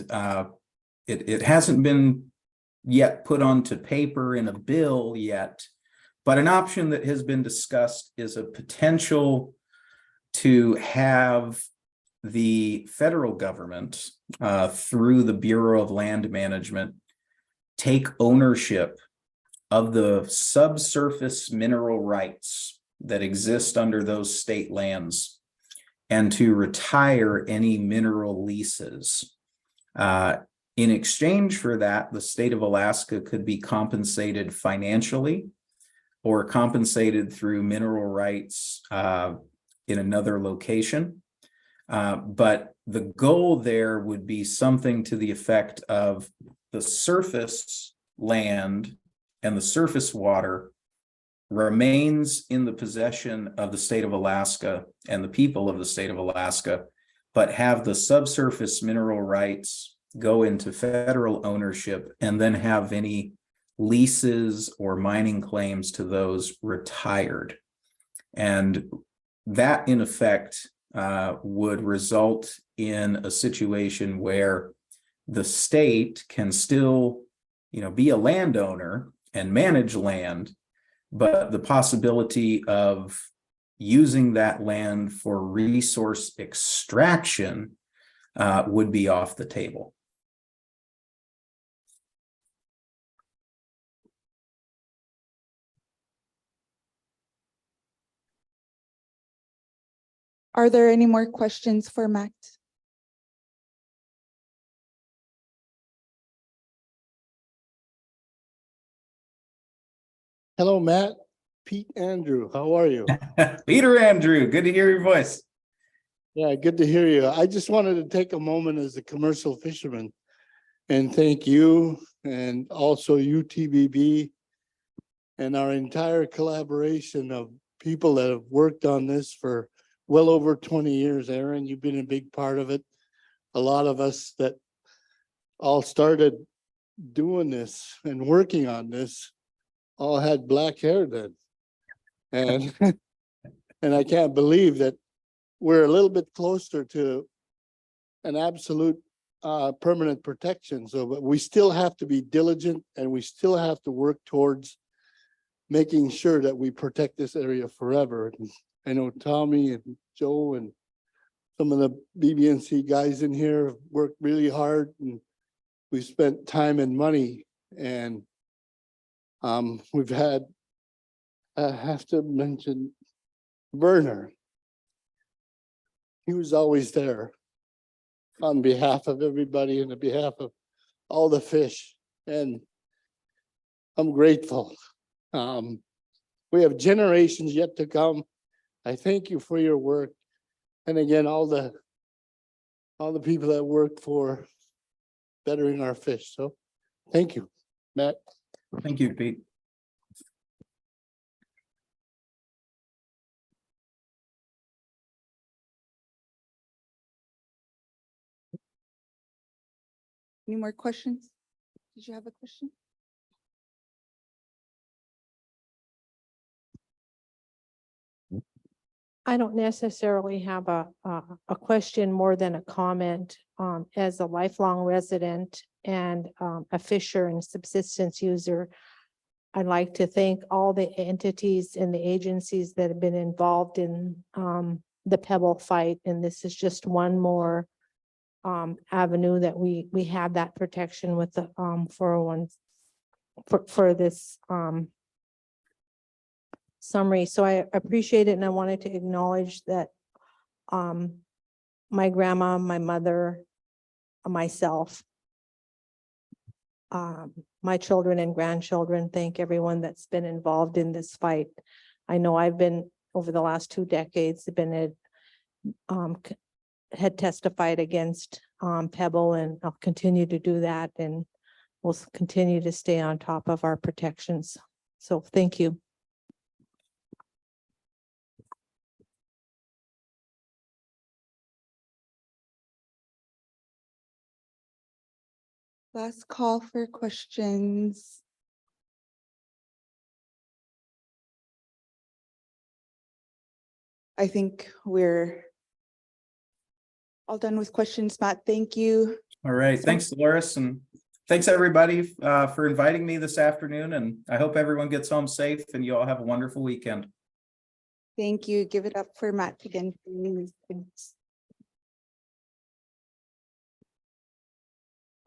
it hasn't been yet put onto paper in a bill yet, but an option that has been discussed is a potential to have the federal government through the Bureau of Land Management take ownership of the subsurface mineral rights that exist under those state lands and to retire any mineral leases. In exchange for that, the state of Alaska could be compensated financially or compensated through mineral rights in another location. But the goal there would be something to the effect of the surface land and the surface water remains in the possession of the state of Alaska and the people of the state of Alaska, but have the subsurface mineral rights go into federal ownership and then have any leases or mining claims to those retired. And that in effect would result in a situation where the state can still, be a landowner and manage land, but the possibility of using that land for resource extraction would be off the table. Are there any more questions for Matt? Hello, Matt. Pete Andrew, how are you? Peter Andrew, good to hear your voice. Yeah, good to hear you. I just wanted to take a moment as a commercial fisherman and thank you and also UTBB and our entire collaboration of people that have worked on this for well over 20 years. Aaron, you've been a big part of it. A lot of us that all started doing this and working on this all had black hair then. And and I can't believe that we're a little bit closer to an absolute permanent protection. So, but we still have to be diligent and we still have to work towards making sure that we protect this area forever. And I know Tommy and Joe and some of the BBNC guys in here have worked really hard and we've spent time and money and we've had, I have to mention Werner. He was always there on behalf of everybody and on behalf of all the fish. And I'm grateful. We have generations yet to come. I thank you for your work. And again, all the people that work for bettering our fish. So thank you, Matt. Thank you, Pete. Any more questions? Did you have a question? I don't necessarily have a question more than a comment. As a lifelong resident and a fisher and subsistence user, I'd like to thank all the entities and the agencies that have been involved in the Pebble fight. And this is just one more avenue that we have that protection with the 401 for this summary. So I appreciate it and I wanted to acknowledge that my grandma, my mother, myself, my children and grandchildren, thank everyone that's been involved in this fight. I know I've been, over the last 2 decades, been had testified against Pebble, and I'll continue to do that, and we'll continue to stay on top of our protections. So thank you. Last call for questions. I think we're all done with questions. Matt, thank you. All right, thanks, Dolores, and thanks everybody for inviting me this afternoon, and I hope everyone gets home safe and you all have a wonderful weekend. Thank you. Give it up for Matt again, please. Thanks.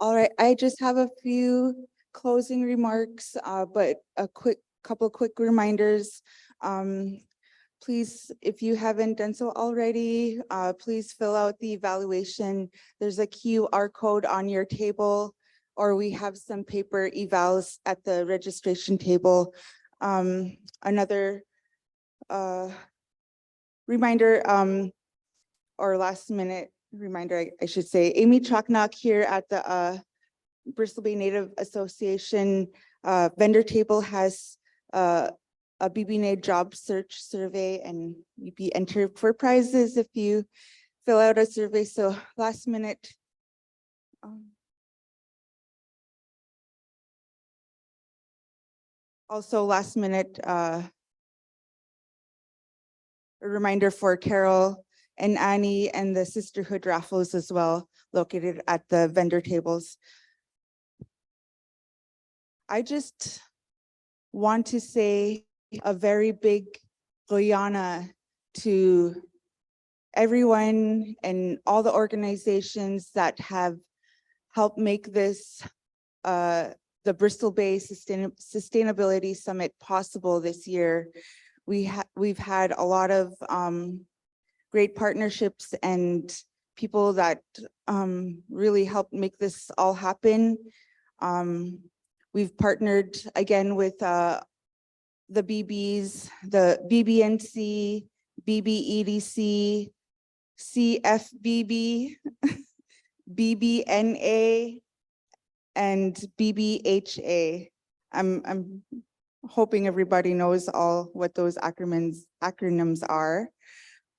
All right, I just have a few closing remarks, but a couple quick reminders. Please, if you haven't done so already, please fill out the evaluation. There's a QR code on your table, or we have some paper evals at the registration table. Another reminder, or last minute reminder, I should say, Amy Choknock here at the Bristol Bay Native Association vendor table has a BBNA job search survey, and you'd be entered for prizes if you fill out a survey. So last minute. Also last minute, a reminder for Carol and Annie and the Sisterhood raffles as well, located at the vendor tables. I just want to say a very big Guyana to everyone and all the organizations that have helped make this the Bristol Bay Sustainability Summit possible this year. We've had a lot of great partnerships and people that really helped make this all happen. We've partnered again with the BBs, the BBNC, BBEDC, CFBB, BBNA, and BBHA. I'm hoping everybody knows all what those acronyms are.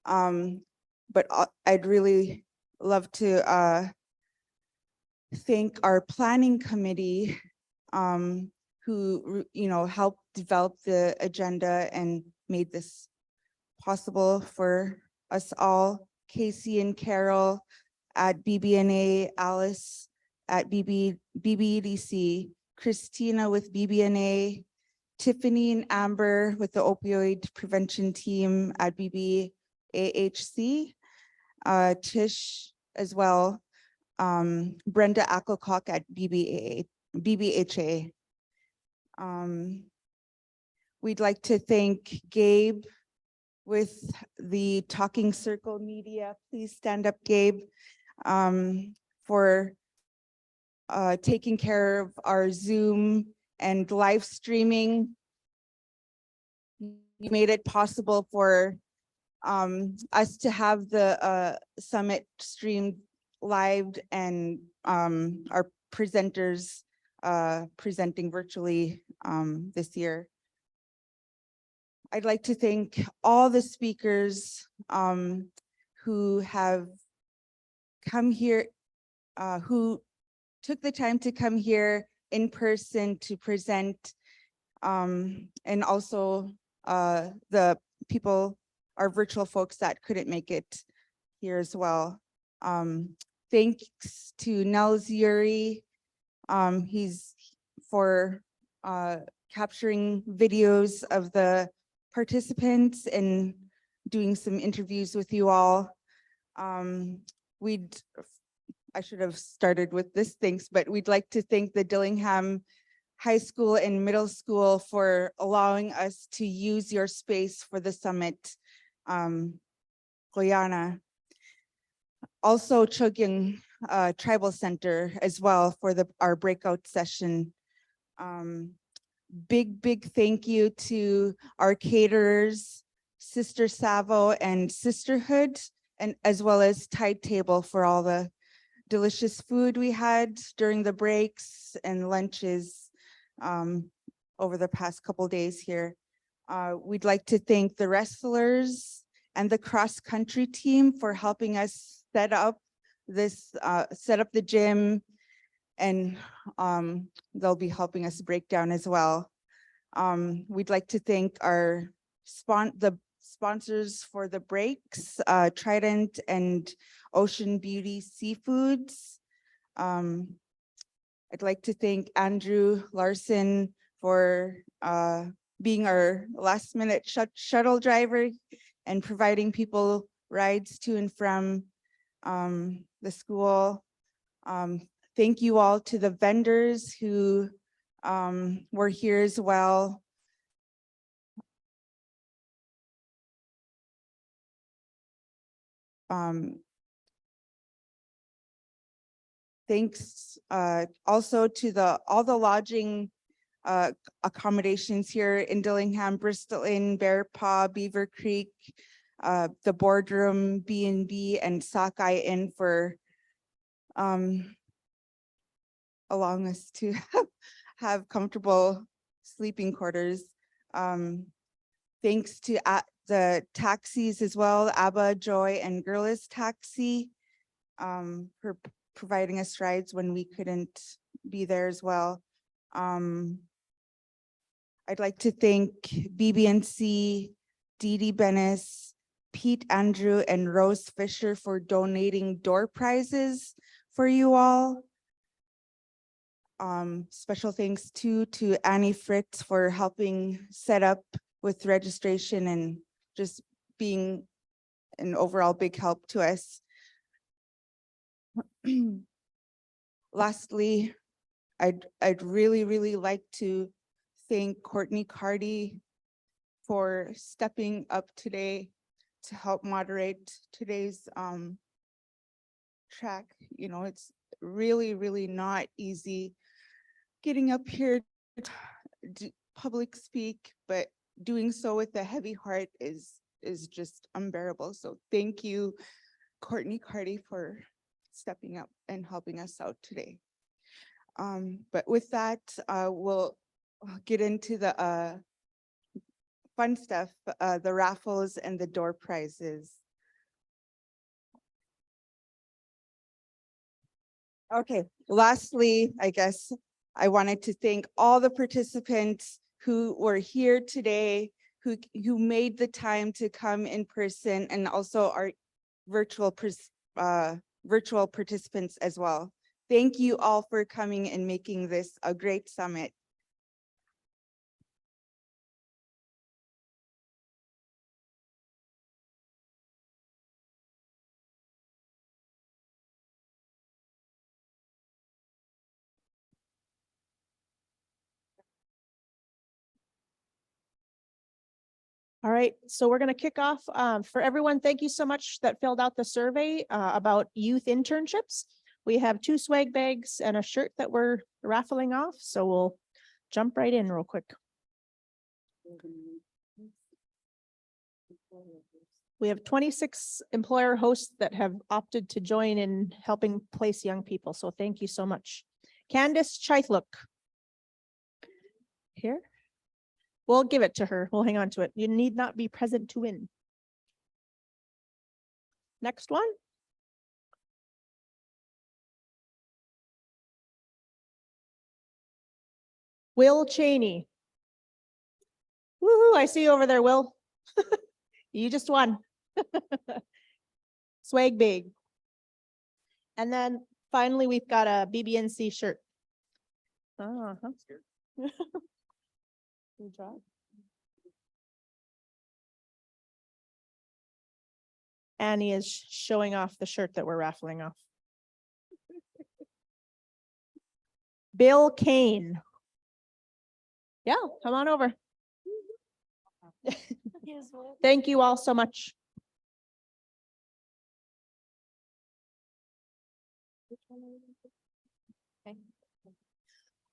But I'd really love to thank our planning committee, who helped develop the agenda and made this possible for us all. Casey and Carol at BBNA, Alice at BBEDC, Christina with BBNA, Tiffany and Amber with the opioid prevention team at BBAHC, Tish as well, Brenda Ackelcock at BBHA. We'd like to thank Gabe with the Talking Circle Media. Please stand up, Gabe, for taking care of our Zoom and live streaming. You made it possible for us to have the summit streamed live, and our presenters presenting virtually this year. I'd like to thank all the speakers who have come here, who took the time to come here in person to present, and also the people, our virtual folks that couldn't make it here as well. Thanks to Nels Yuri, he's for capturing videos of the participants and doing some interviews with you all. I should have started with this thanks, but we'd like to thank the Dillingham High School and Middle School for allowing us to use your space for the summit, Guyana. Also Chogyang Tribal Center as well for our breakout session. Big thank you to our caterers, Sister Savo and Sisterhood, and as well as Tide Table for all the delicious food we had during the breaks and lunches over the past couple days here. We'd like to thank the wrestlers and the cross-country team for helping us set up the gym, and they'll be helping us break down as well. We'd like to thank our the sponsors for the breaks, Trident and Ocean Beauty Seafoods. I'd like to thank Andrew Larson for being our last minute shuttle driver and providing people rides to and from the school. Thank you all to the vendors who were here as well. Thanks also to all the lodging accommodations here in Dillingham, Bristol Inn, Bear Paw, Beaver Creek, the Boardroom, B&B, and Sockeye Inn for allowing us to have comfortable sleeping quarters. Thanks to the taxis as well, ABBA, Joy, and Girlis Taxi, for providing us rides when we couldn't be there as well. I'd like to thank BB&C, Dee Dee Bennis, Pete Andrew, and Rose Fisher for donating door prizes for you all. Special thanks to Annie Fritz for helping set up with registration and just being an overall big help to us. Lastly, I'd really like to thank Courtney Cardy for stepping up today to help moderate today's track. You know, it's really not easy getting up here to public speak, but doing so with a heavy heart is just unbearable. So thank you, Courtney Cardy, for stepping up and helping us out today. But with that, we'll get into the fun stuff, the raffles and the door prizes. Okay, lastly, I guess I wanted to thank all the participants who were here today, who made the time to come in person, and also our virtual participants as well. Thank you all for coming and making this a great summit. All right, so we're going to kick off. For everyone, thank you so much that filled out the survey about youth internships. We have 2 swag bags and a shirt that we're raffling off, so we'll jump right in real quick. We have 26 employer hosts that have opted to join in helping place young people, so thank you so much. Candace Chaithlook. Here. We'll give it to her. We'll hang on to it. You need not be present to win. Next one. Will Cheney. Woohoo, I see you over there, Will. You just won. Swag big. And then finally, we've got a BB&C shirt. Good job. Annie is showing off the shirt that we're raffling off. Bill Kane. Yeah, come on over. Thank you all so much.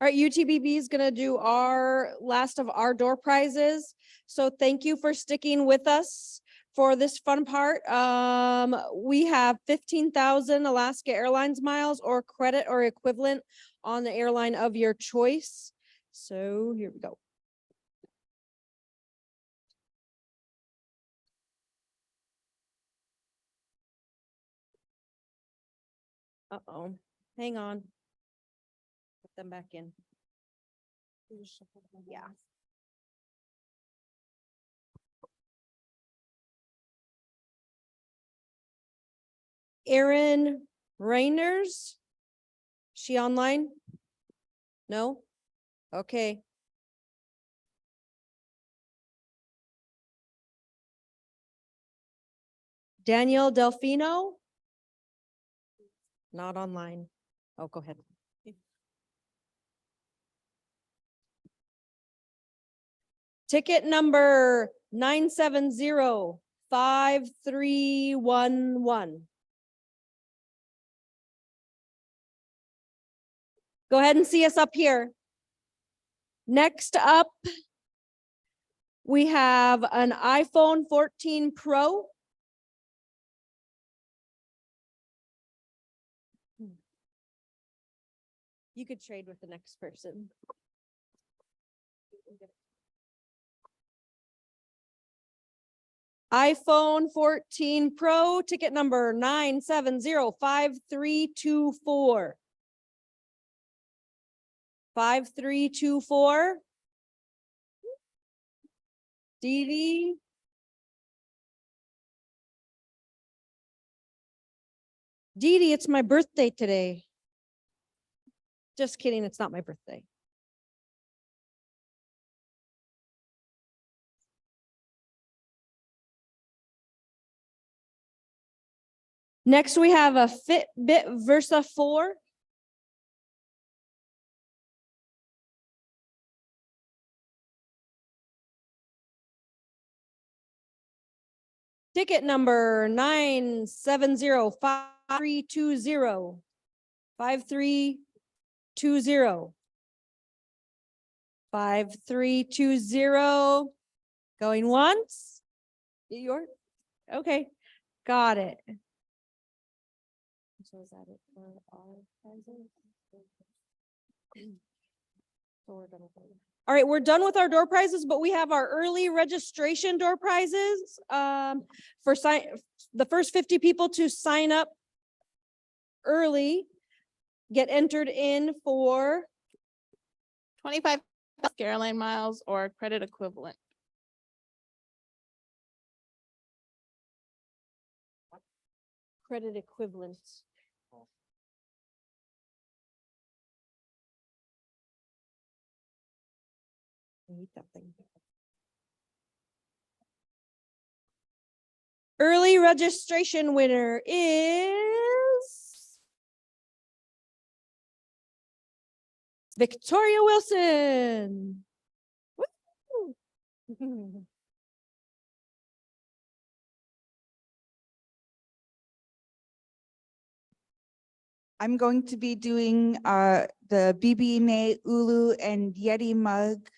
All right, UTBB is gonna do our last of our door prizes. So thank you for sticking with us for this fun part. We have 15,000 Alaska Airlines miles or credit or equivalent on the airline of your choice. So here we go. Uh-oh, hang on. Put them back in. Yeah. Erin Rainers, she online? No? Okay. Danielle Delfino? Not online. Oh, go ahead. Ticket number 970-5311. Go ahead and see us up here. Next up, we have an iPhone 14 Pro. You could trade with the next person. iPhone 14 Pro, ticket number 970-5324. 5324. Dee Dee. Dee Dee, it's my birthday today. Just kidding, it's not my birthday. Next, we have a Fitbit Versa 4. Ticket number 970-5320. 5320. 5320. Going once? Yours? Okay, got it. So is that it for our prizes? So we're done with it. All right, we're done with our door prizes, but we have our early registration door prizes. For the first 50 people to sign up early, get entered in for 25 airline miles or credit equivalent. credit equivalents. I hate that thing. Early registration winner is Victoria Wilson. Woo! I'm going to be doing the BB&A Ulu and Yeti mug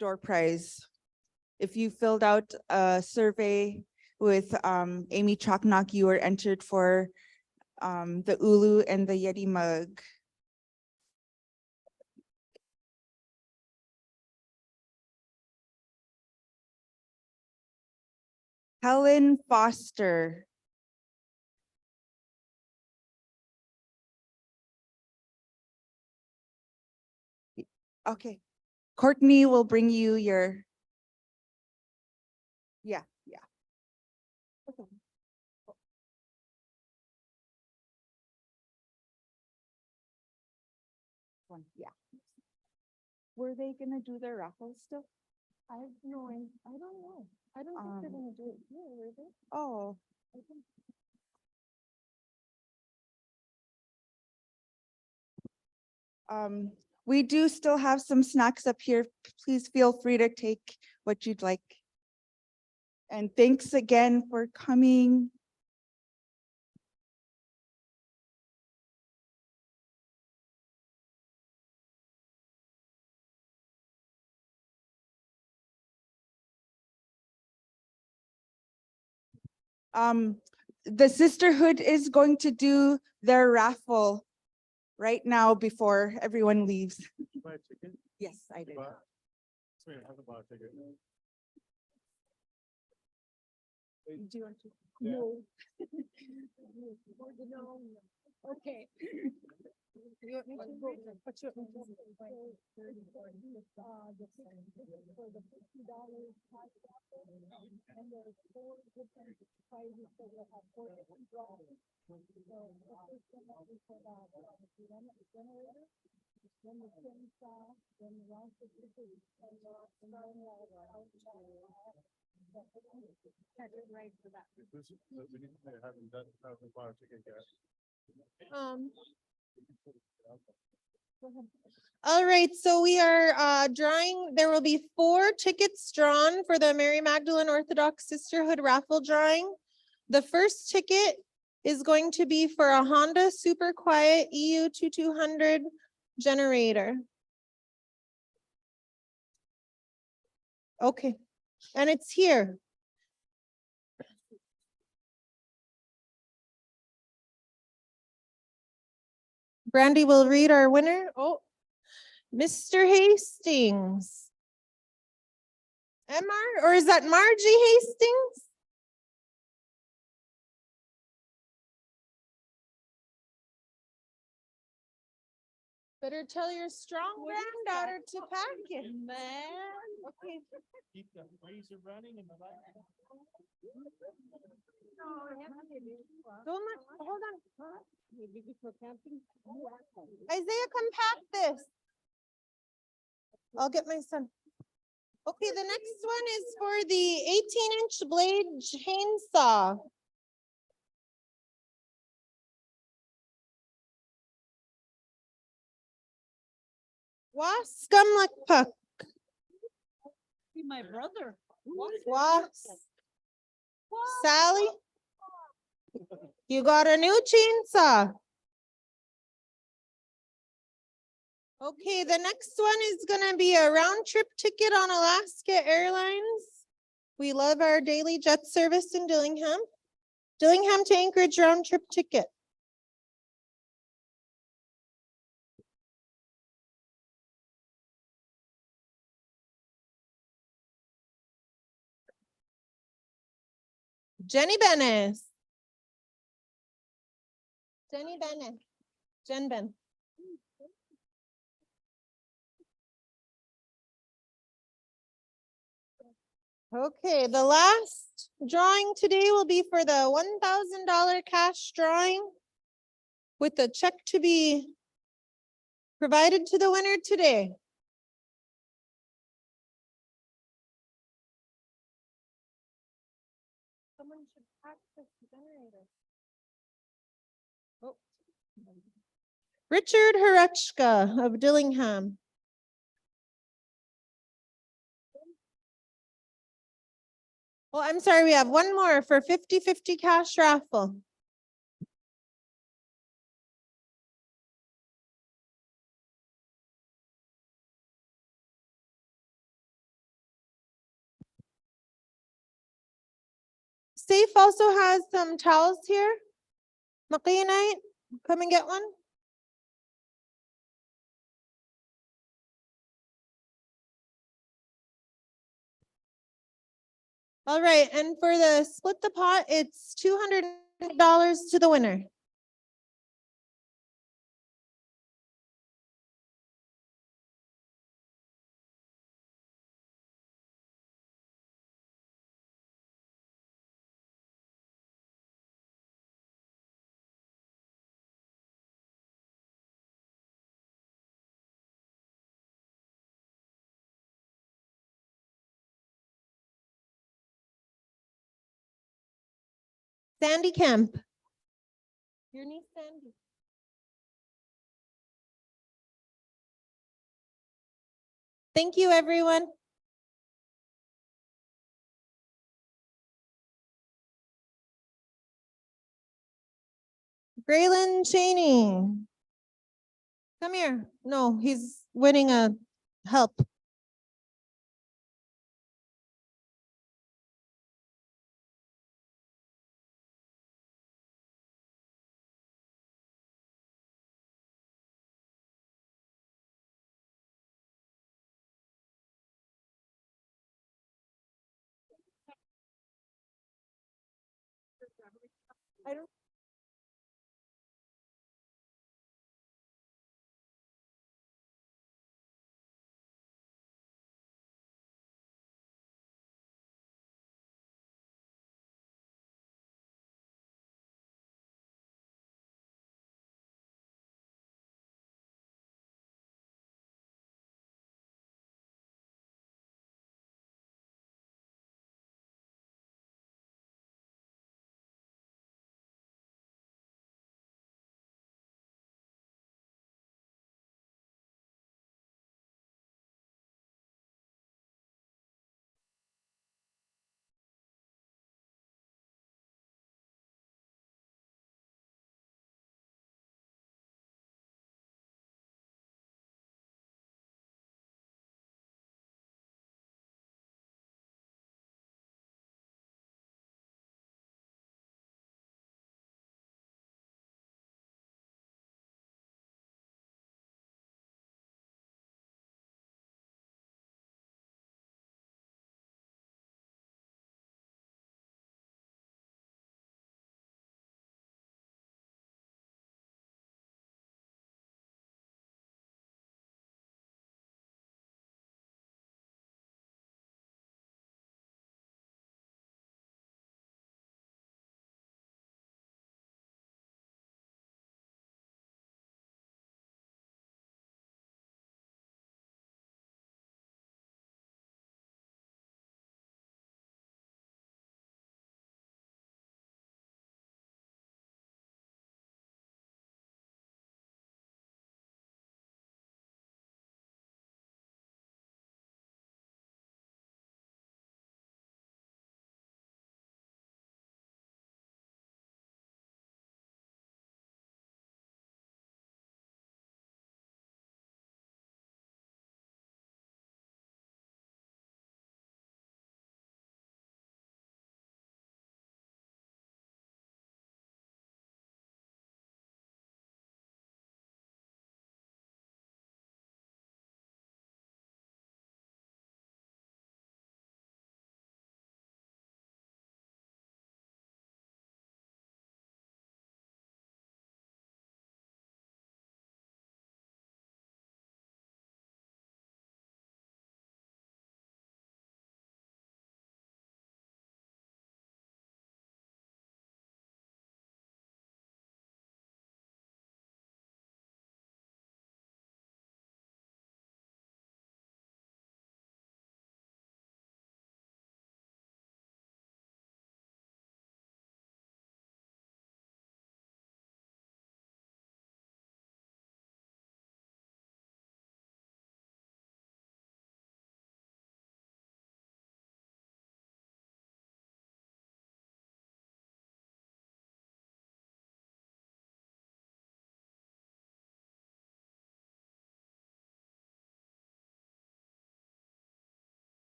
door prize. If you filled out a survey with Amy Choknock, you were entered for the Ulu and the Yeti mug. Helen Foster. Okay, Courtney will bring you your. Yeah. Okay. Yeah. Were they gonna do their raffle still? I have no idea. I don't know. I don't think they're gonna do it here, were they? Oh. We do still have some snacks up here. Please feel free to take what you'd like. And thanks again for coming. The sisterhood is going to do their raffle right now before everyone leaves. Yes, I did. Do you want to? Yeah. No. Okay. You want me to What read? you want me to- For the $50 cash raffle, and there's 4 different prizes that will have 4 different draws. So the first one that we put out, the generator, then the chainsaw, then the round of scissors, and then catch it right for that. All right, so we are drawing, there will be 4 tickets drawn for the Mary Magdalene Orthodox Sisterhood raffle drawing. The first ticket is going to be for a Honda Super Quiet EU 2200 generator. Okay, and it's here. Brandy will read our winner. Oh, Mr. Hastings. MR, or is that Margie Hastings? Better tell your strong granddaughter to pack it, man. Okay. Keep the razor running and the light. Don't let, hold on. Isaiah, come pack this. I'll get my son. Okay, the next one is for the 18-inch blade chainsaw. Was Puck. Be my brother. Was. Sally, you got a new chainsaw. Okay, the next one is gonna be a round trip ticket on Alaska Airlines. We love our daily jet service in Dillingham. Dillingham to Anchorage round trip ticket. Jenny Benes. Jenny Benes. Jen Ben. Okay, the last drawing today will be for the $1,000 cash drawing with the check to be provided to the winner today. Someone should pack this generator. Oh. Richard Horechka of Dillingham. Well, I'm sorry, we have one more for 50-50 cash raffle. Safe also has some towels here. Makianite, come and get one. All right, and for the split the pot, it's $200 to the winner. Sandy Kemp. Your niece Sandy. Thank you, everyone. Braylon Cheney. Come here. No, he's winning a help. I don't.